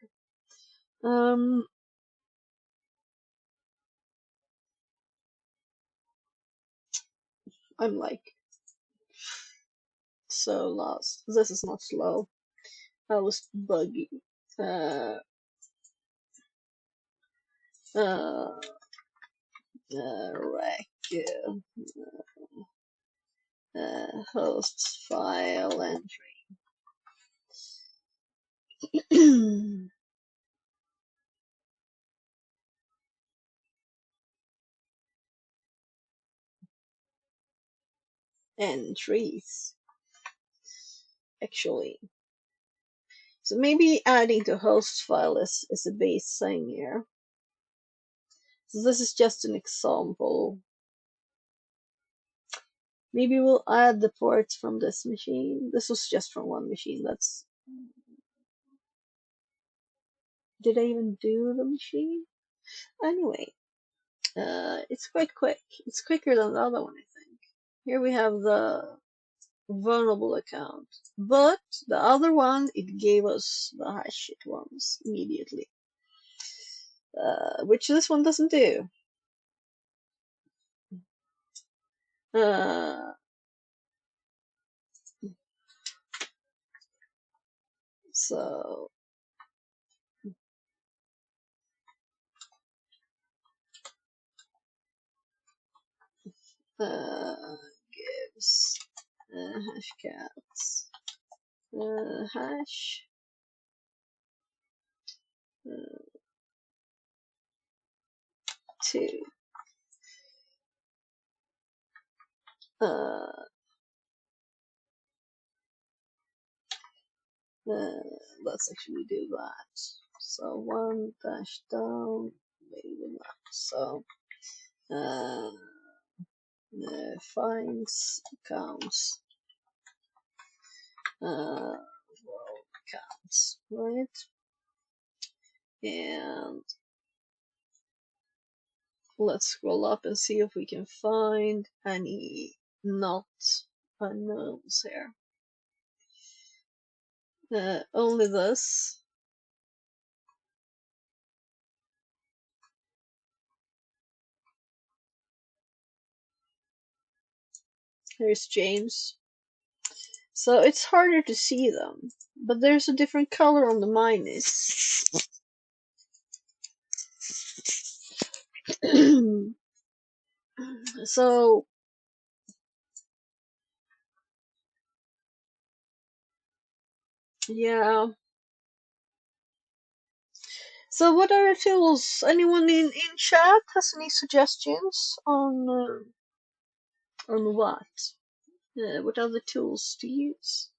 I'm like so lost. This is not slow. I was buggy. Rec host file entry. Entries, actually. So maybe adding to host file is a base thing here. So this is just an example. Maybe we'll add the ports from this machine. This was just from one machine. That's. Did I even do the machine? Anyway, it's quite quick. It's quicker than the other one, I think. Here we have the vulnerable account, but the other one, it gave us the hash it ones immediately, which this one doesn't do. So gives hashcats hash 2 let's actually do that. So 1 dash down, maybe not. So finds accounts world counts, right? And let's scroll up and see if we can find any not unknowns here. Only this. Here's James. So it's harder to see them, but there's a different color on the minus. So yeah. So what are the tools? Anyone in chat has any suggestions on what? What are the tools to use?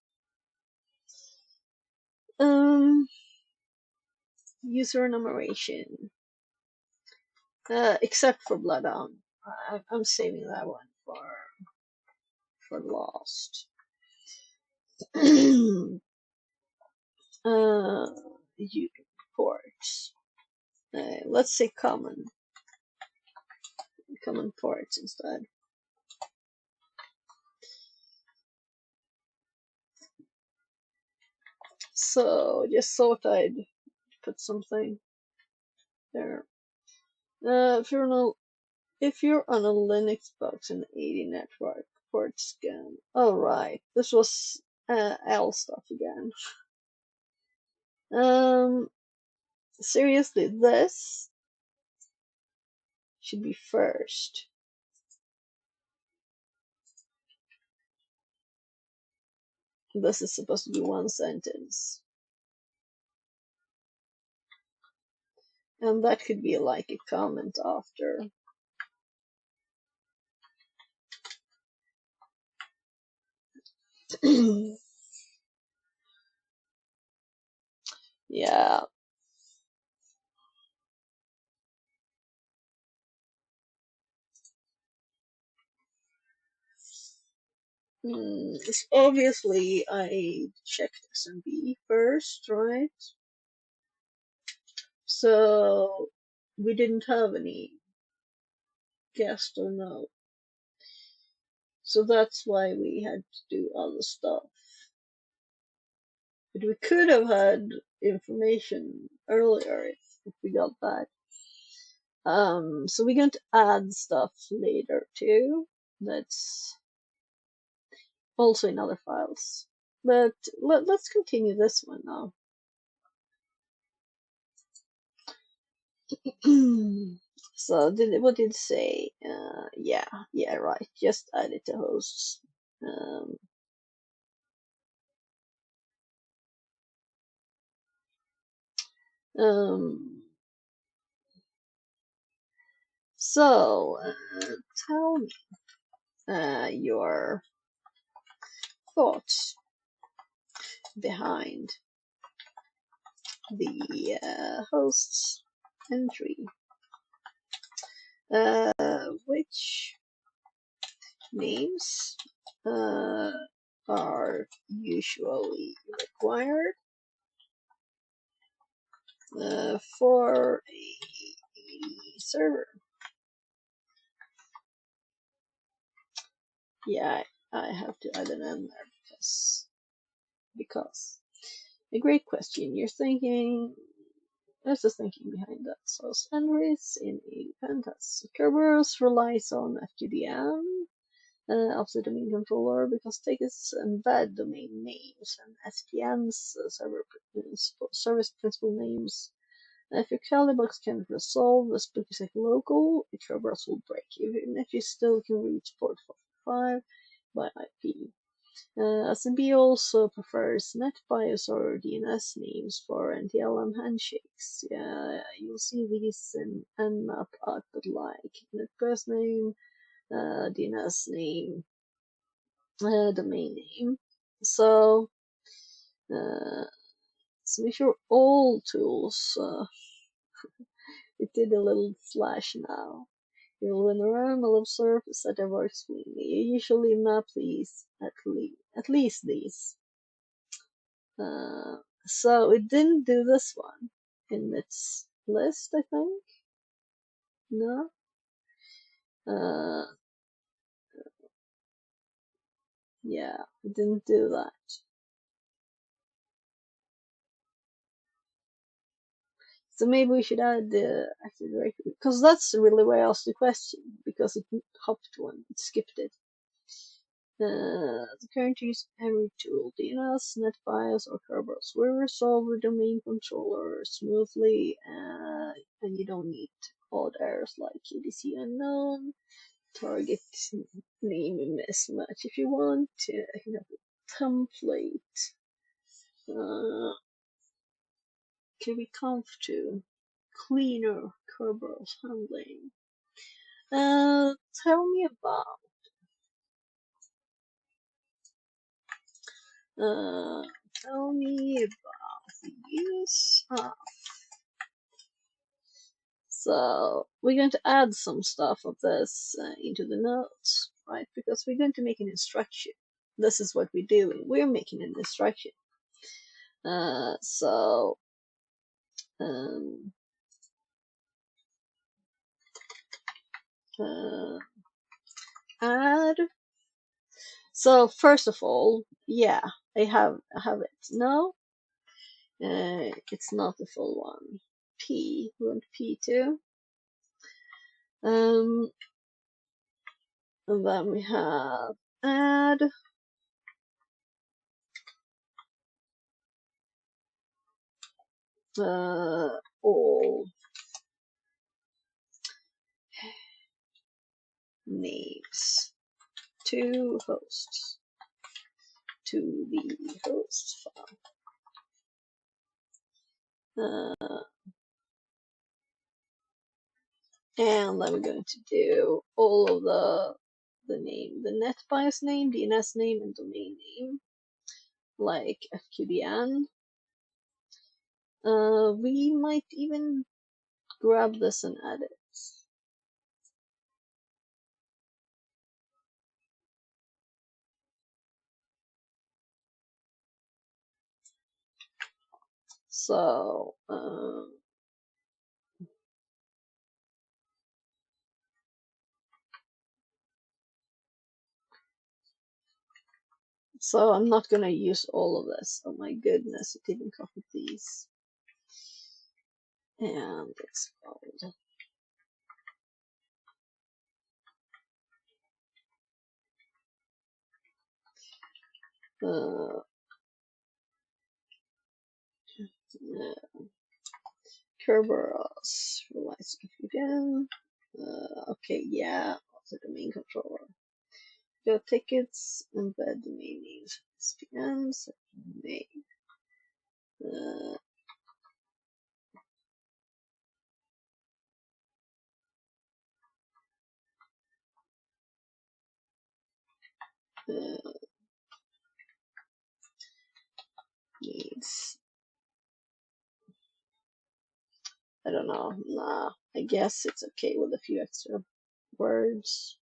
User enumeration. Except for Bloodhound. I'm saving that one for last. Ports. Let's say common ports instead. So just thought I'd put something there. If you're on a Linux box and 80 network port scan. Oh right, this was L stuff again. Seriously, this should be first. This is supposed to be one sentence. And that could be like a comment after. Yeah. Obviously, I checked SMB first, right? So we didn't have any guest or no. So that's why we had to do other stuff. But we could have had information earlier if we got that. So we're going to add stuff later too. That's also in other files. But let's continue this one now. So what did it say? Yeah, right. Just add it to hosts. So tell me your thoughts behind the hosts entry. Which names are usually required for a server? Yeah, I have to add an N there because a great question. You're thinking, there's the thinking behind that. So entries in a pentest. Kerberos relies on FQDN of the domain controller because tickets embed domain names and SPNs, service principal names. If your Calibox can't resolve a specific local, Kerberos will break, even if you still can reach port 45 by IP. SMB also prefers NetBIOS or DNS names for NTLM handshakes. You'll see these in Nmap output like NetBIOS name, DNS name, domain name. So make sure all tools, it did a little flash now. You'll run around, will observe, etc. works cleanly. You usually map these, at least these. So it didn't do this one in its list, I think. No. Yeah, it didn't do that. So maybe we should add the active directory, because that's really why I asked the question, because it hopped one, it skipped it. The current use of every tool, DNS, NetBIOS, or Kerberos will resolve the domain controller smoothly, and you don't need odd errors like ADC unknown, target name mismatch. If you want to have a template, can we conf to cleaner Kerberos handling? Tell me about the use of. So we're going to add some stuff of this into the notes, right? Because we're going to make an instruction. This is what we're doing. We're making an instruction. So add. So first of all, yeah, I have it. No, it's not the full one. P, we want P2. And then we have add. All names to hosts to the host file. And I'm going to do all of the the name, the NetBIOS name, DNS name, and domain name, like FQDN. We might even grab this and add it. So, so I'm not gonna use all of this. Oh my goodness, it even copied these. And it's called Kerberos. Realize again. Okay, yeah, also domain controller. Go tickets, embed domain names, SPN, name. Needs. I don't know. Nah, I guess it's okay with a few extra words.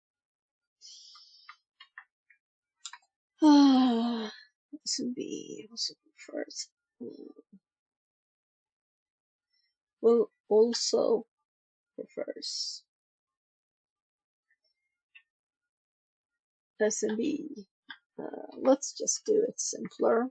This would be also first. Well, also prefers SMB. Let's just do it simpler.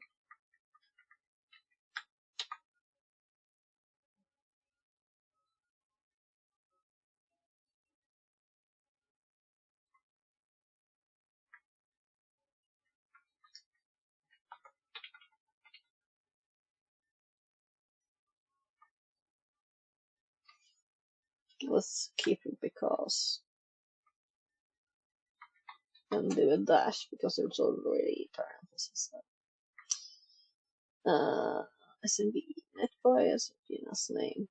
Let's keep it because, and do a dash because there's already parentheses. SMB, NetBIOS, DNS name.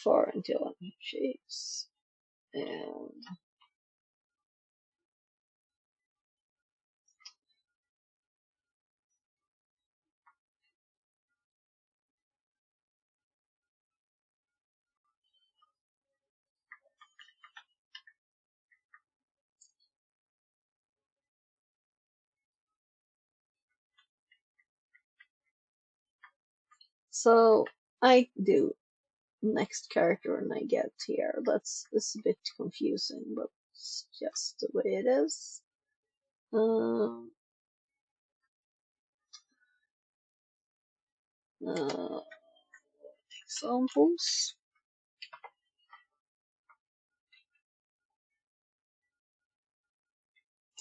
For until handshakes. And so I do next character and I get here. This is a bit confusing, but it's just the way it is. Examples.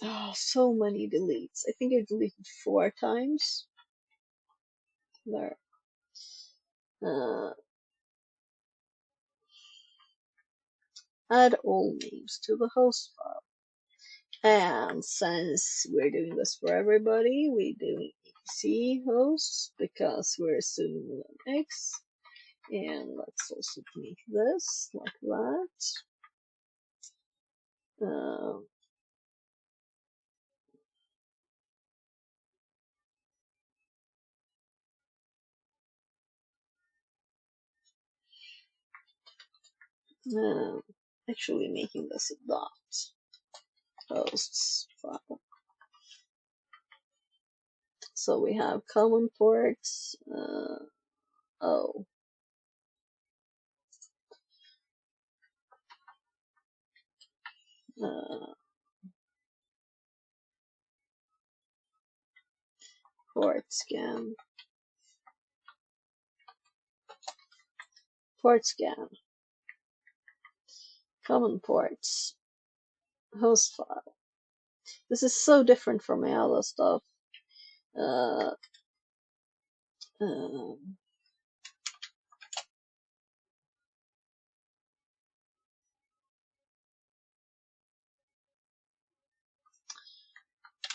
Oh, so many deletes. I think I deleted 4 times. There. Add all names to the host file. And since we're doing this for everybody, we do EC hosts because we're assuming Linux. And let's also make this like that. Actually making this a dot hosts file. So we have common ports. Oh. Port scan. Port scan. Common ports. Host file. This is so different from my other stuff.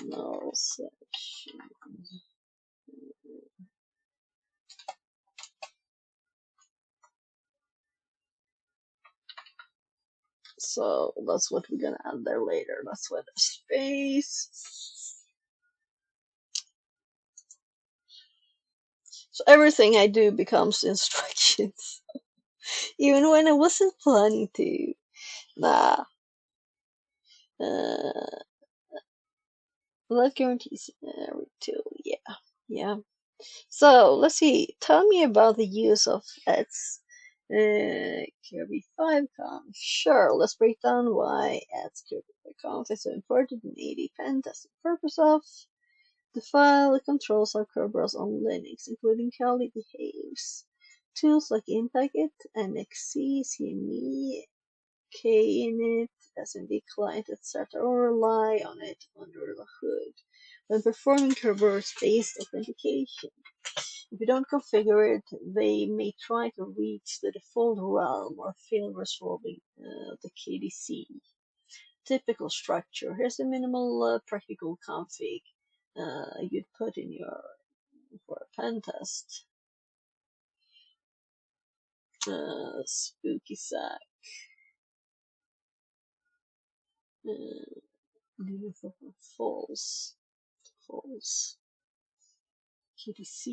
No session. So that's what we're gonna add there later. That's why there's space. So everything I do becomes instructions, even when I wasn't planning to. Nah. That guarantees tool. Yeah. So let's see. Tell me about the use of ads. Kirby 5conf. Sure, let's break down why ads Kirby 5conf is so important in AD pen testing purpose of. The file controls how Kerberos on Linux, including how it behaves. Tools like Impact, NXC, CME, Knet, SMD client, etc. or rely on it under the hood when performing Kerberos-based authentication. If you don't configure it, they may try to reach the default realm or fail resolving the KDC. Typical structure. Here's a minimal practical config you'd put in your for a pen test. Spooky sack. False. KDC.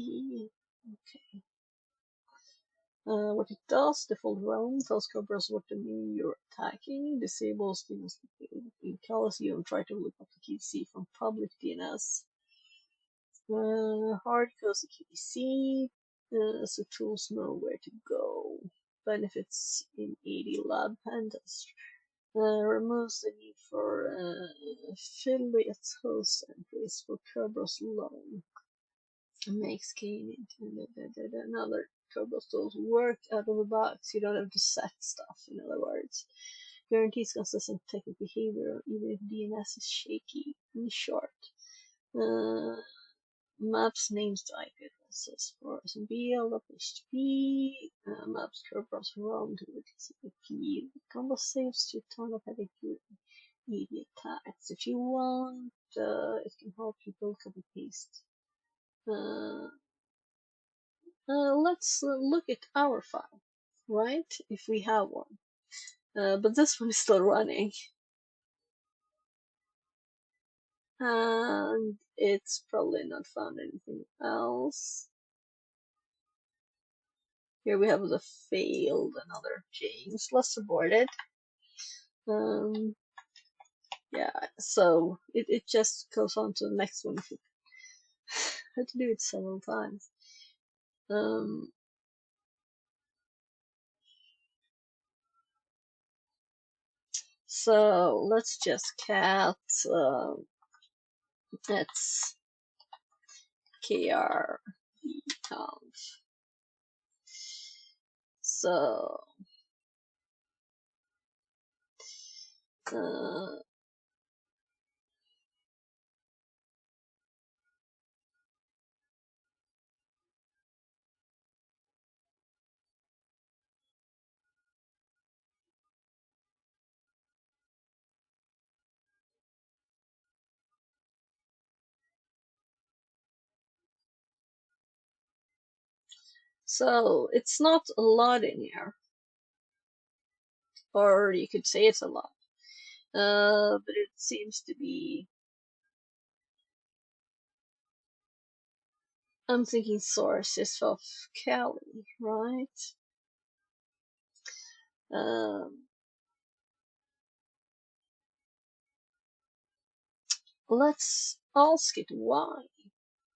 Okay. What it does, default realm tells Kerberos what domain you're attacking, disables DNS in callous you and try to look up the KDC from public DNS. Hard codes the KDC, so tools know where to go. Benefits in 80 lab pen test. Removes the need for affiliate host entries for Kerberos alone. Makes Knet and another Kerberos tools work out of the box. You don't have to set stuff, in other words. Guarantees consistent technical behavior even if DNS is shaky. In short, maps names to IP addresses for SMB, LWHTP, maps Kerberos realm to the TCP. Combo saves to a ton of headache during media attacks. If you want, it can help you build copy paste. Let's look at our file, right? If we have one. But this one is still running. And it's probably not found anything else. Here we have the failed another James. Let's abort it. Yeah, so it just goes on to the next one. I had to do it several times. So let's just cat that's KR count. So so it's not a lot in here, or you could say it's a lot, but it seems to be. I'm thinking source is of Cali, right? Let's ask it why,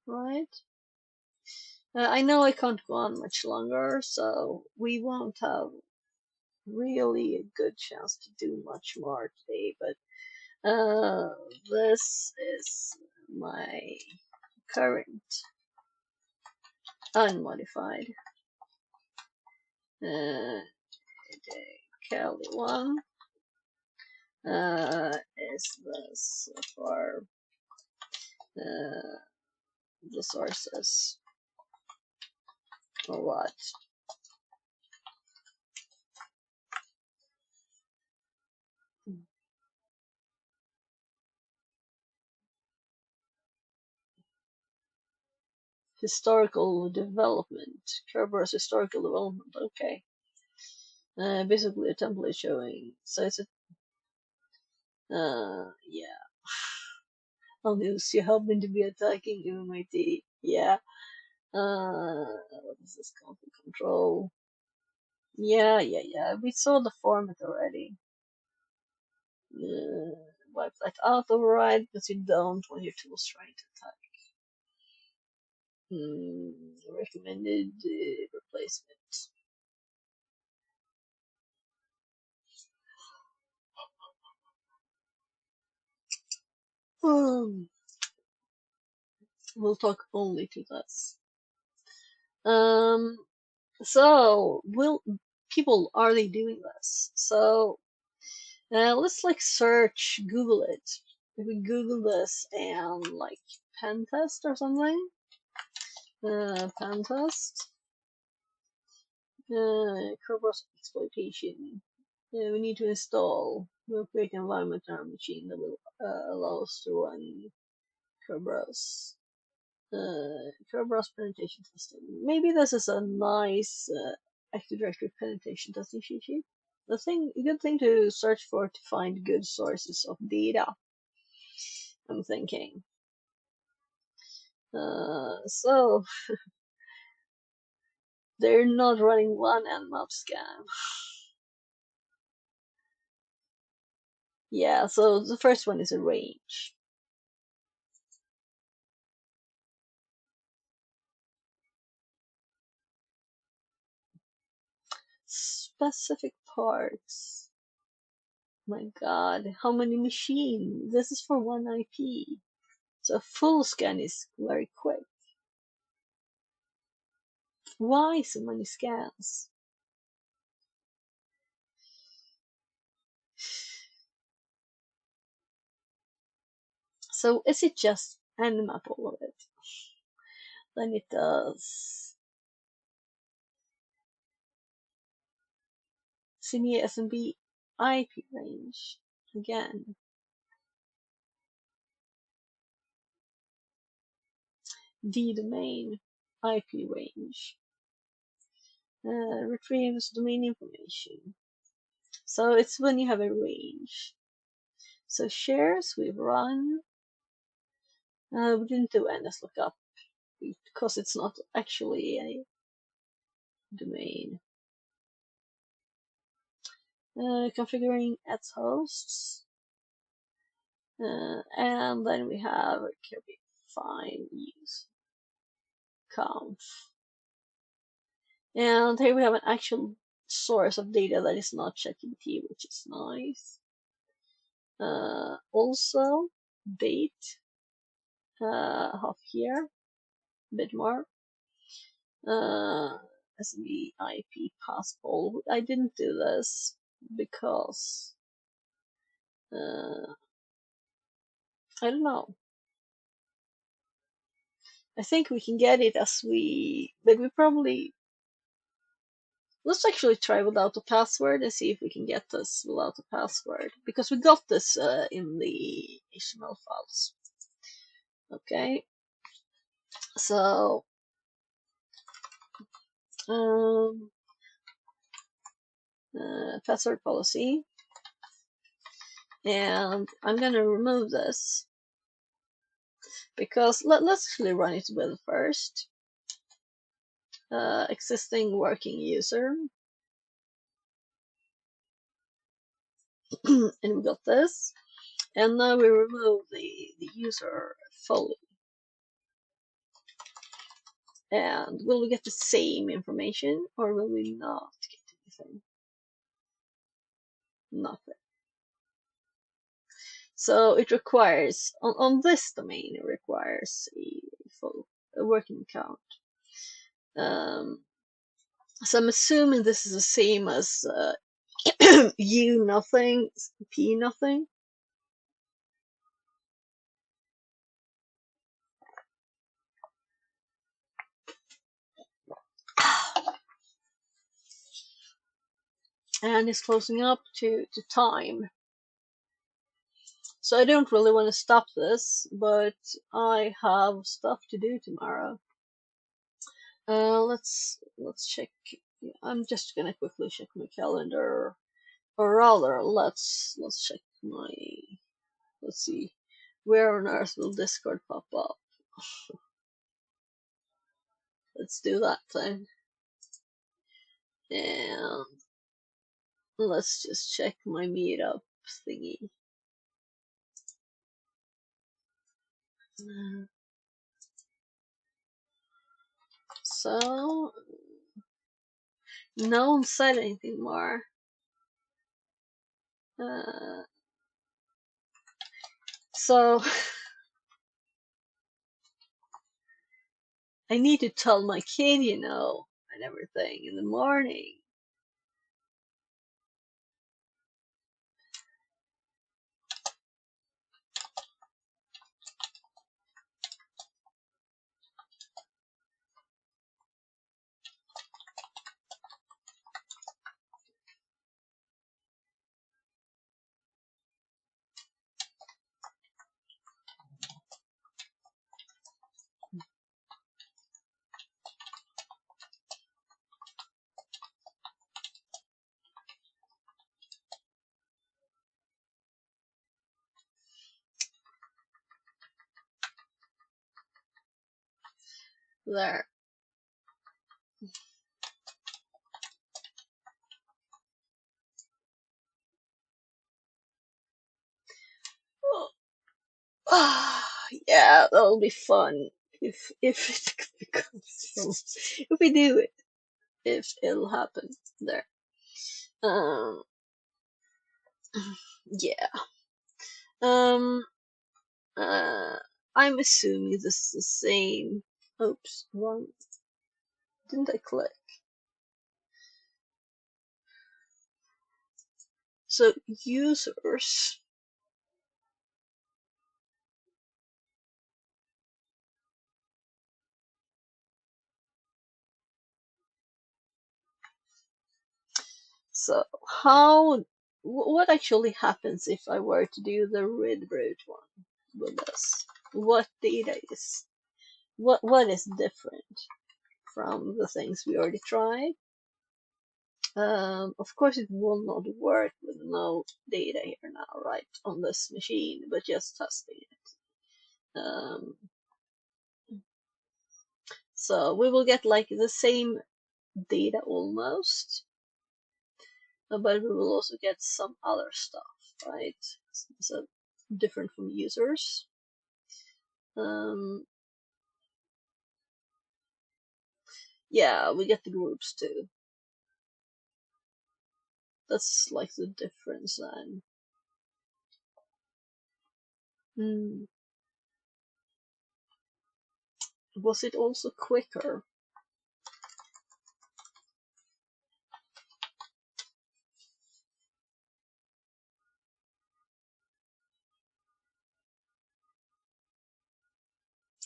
right? I know I can't go on much longer, so we won't have really a good chance to do much more today, but this is my current unmodified Kali one is this for the sources or what? Historical development. Kerberos historical development. Okay. Basically a template showing. So it's a Yeah. I'll news you happen to be attacking MIT. Yeah. What is this? Conflict control. Yeah. We saw the format already. Wipe that out override, but you don't when your tool's trying to attack. Recommended replacement. We'll talk only to this. So will people, are they doing this? So let's like search, Google it. If we Google this and like pen test or something, pen test, Kerberos exploitation. We need to install. We'll create an environment on our machine that will allow us to run Kerberos. Kerberos penetration testing. Maybe this is a nice Active Directory penetration testing cheat sheet. A good thing to search for to find good sources of data. I'm thinking. So they're not running one nmap scan. Yeah, so the first one is a range. Specific parts. My god, how many machines? This is for one IP. So a full scan is very quick. Why so many scans? So is it just nmap all of it? Then it does CME SMB IP range again. D domain IP range. Retrieves domain information. So it's when you have a range. So shares we've run. We didn't do NS lookup because it's not actually a domain. Configuring ads hosts. And then we have find use conf. And here we have an actual source of data that is not ChatGPT, which is nice. Also, date, half year, a bit more. SMB IP passport. I didn't do this because I don't know. I think we can get it but we probably, let's actually try without a password and see if we can get this without a password, because we got this in the HTML files. Okay, so password policy, and I'm gonna remove this because let's actually run it with first. Existing working user, and we got this, and now we remove the user fully. And will we get the same information or will we not get anything? Nothing. So it requires, on this domain, it requires a working account. So I'm assuming this is the same as U nothing, P nothing. And it's closing up to time. So I don't really want to stop this, but I have stuff to do tomorrow. Let's check. I'm just gonna quickly check my calendar, or rather, let's check my Let's see. Where on earth will Discord pop up? Let's do that then. And let's just check my meetup thingy. So, no one said anything more. So, I need to tell my kid, you know, and everything in the morning. There. Yeah, that'll be fun if it becomes if we do it, if it'll happen there. Um, yeah. Um, I'm assuming this is the same. Oops, wrong. Didn't I click? So users. So how? What actually happens if I were to do the red root one with this? What data is? What is different from the things we already tried? Of course, it will not work with no data here now, right, on this machine, but just testing it. So we will get like the same data almost, but we will also get some other stuff, right? So different from users. Yeah, we get the groups too. That's like the difference then. Was it also quicker?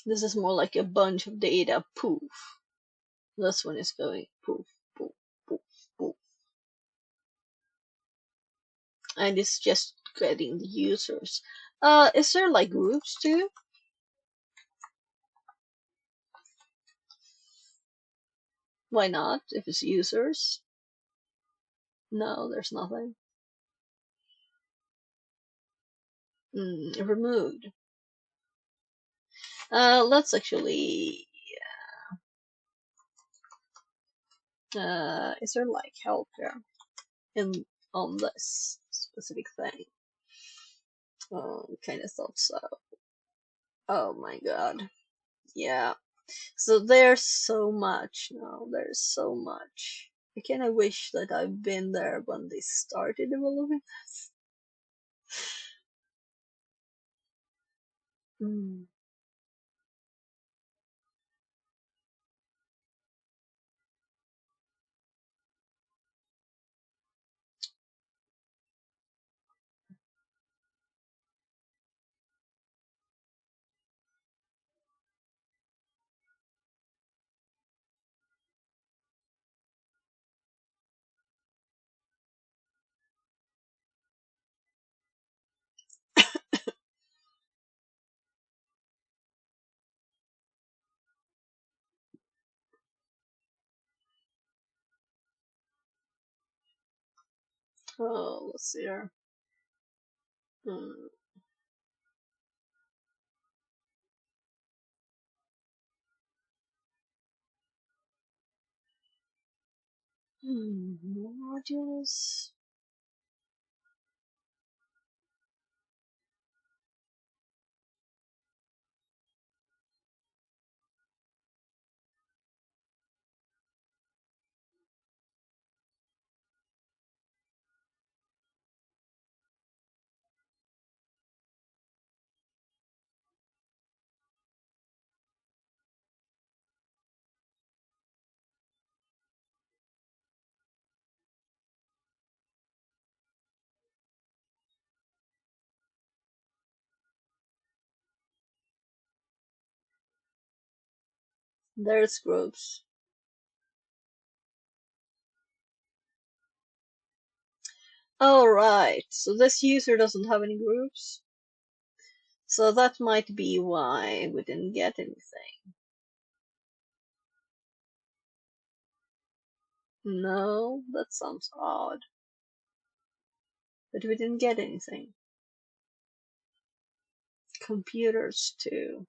This is more like a bunch of data, poof. This one is going poof, poof, poof, poof. And it's just getting the users. Is there like groups too? Why not? If it's users? No, there's nothing. Removed. Let's actually. Is there like help here in on this specific thing? Kind of thought so. Oh my god. Yeah. So there's so much now. There's so much. I kind of wish that I've been there when they started developing this. Oh, let's see here. More modules. There's groups. Alright, so this user doesn't have any groups. So that might be why we didn't get anything. No, that sounds odd. But we didn't get anything. Computers too.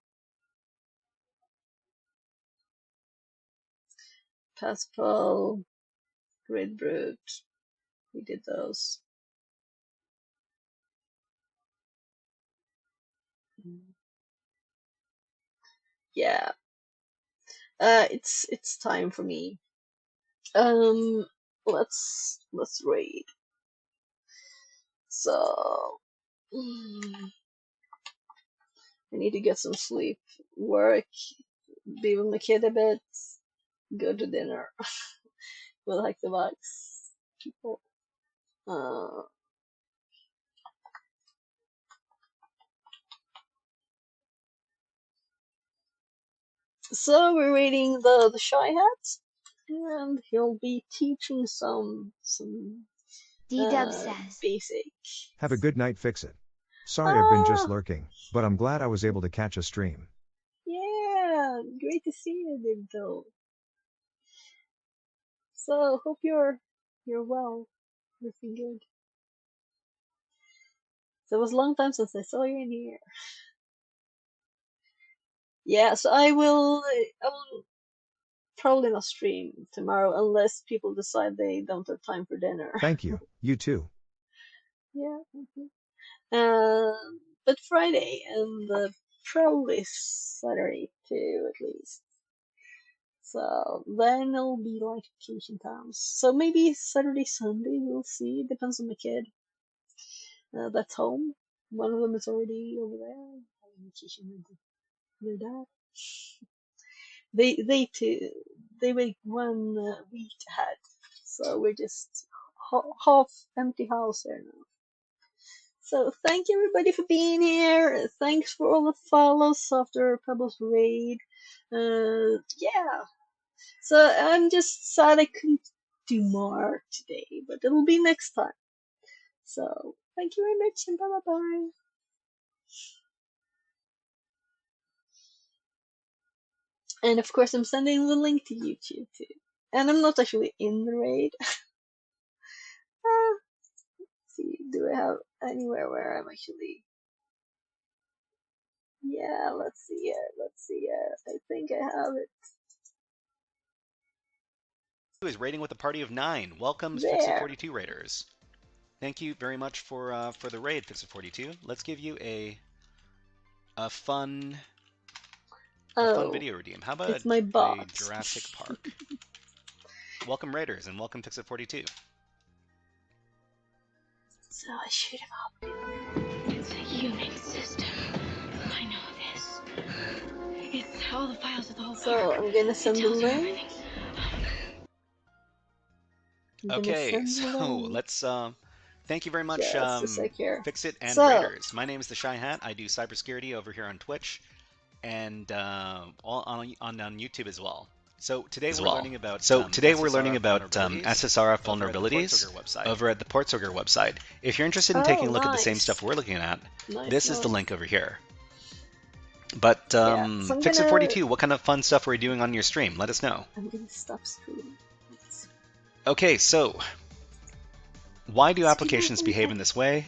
Pascal, Grid Brute. We did those. Yeah. It's time for me. Let's raid. So I need to get some sleep, work, be with my kid a bit, go to dinner with like the Vox people. So we're reading the Shy Hat, and he'll be teaching some D-Dub says. basic. Have a good night, Fix It. Sorry I've been just lurking, but I'm glad I was able to catch a stream. Yeah, great to see you, Digdo. So hope you're well, everything good. So it was a long time since I saw you in here. Yeah, so I will probably not stream tomorrow unless people decide they don't have time for dinner. Thank you. You too. Yeah. But Friday and probably Saturday too, at least. So then it'll be like vacation times. So maybe Saturday, Sunday, we'll see. Depends on the kid. That's home. One of them is already over there having vacation with their dad. They too. They wait 1 week ahead. So we're just half empty house there now. So thank you everybody for being here. Thanks for all the follows after Pebbles raid. Yeah. So I'm just sad I couldn't do more today, but it'll be next time. So thank you very much and bye bye. And of course I'm sending the link to YouTube too. And I'm not actually in the raid. See, do I have anywhere where I'm actually? Yeah, let's see it. I think I have it. Is raiding with a party of 9. Welcome, Fixit42 raiders. Thank you very much for the raid, Fixit42. Let's give you a fun video redeem. How about it's my a bot. Jurassic Park? Welcome raiders and welcome Fixit42. So I should have opened. It's a human system. I know this. It's all the files of the whole park. So I'm gonna send the link. Okay, so let's thank you very much, Fixit and raiders. My name is the Shy Hat. I do cybersecurity over here on Twitch and on YouTube as well. So today we're learning about SSRF vulnerabilities over at the Portsoger website. If you're interested in taking a look at the same stuff we're looking at, this is the link over here. But Fixit42, what kind of fun stuff are you doing on your stream? Let us know. I'm gonna stop streaming. Okay, so why do applications behave in this way?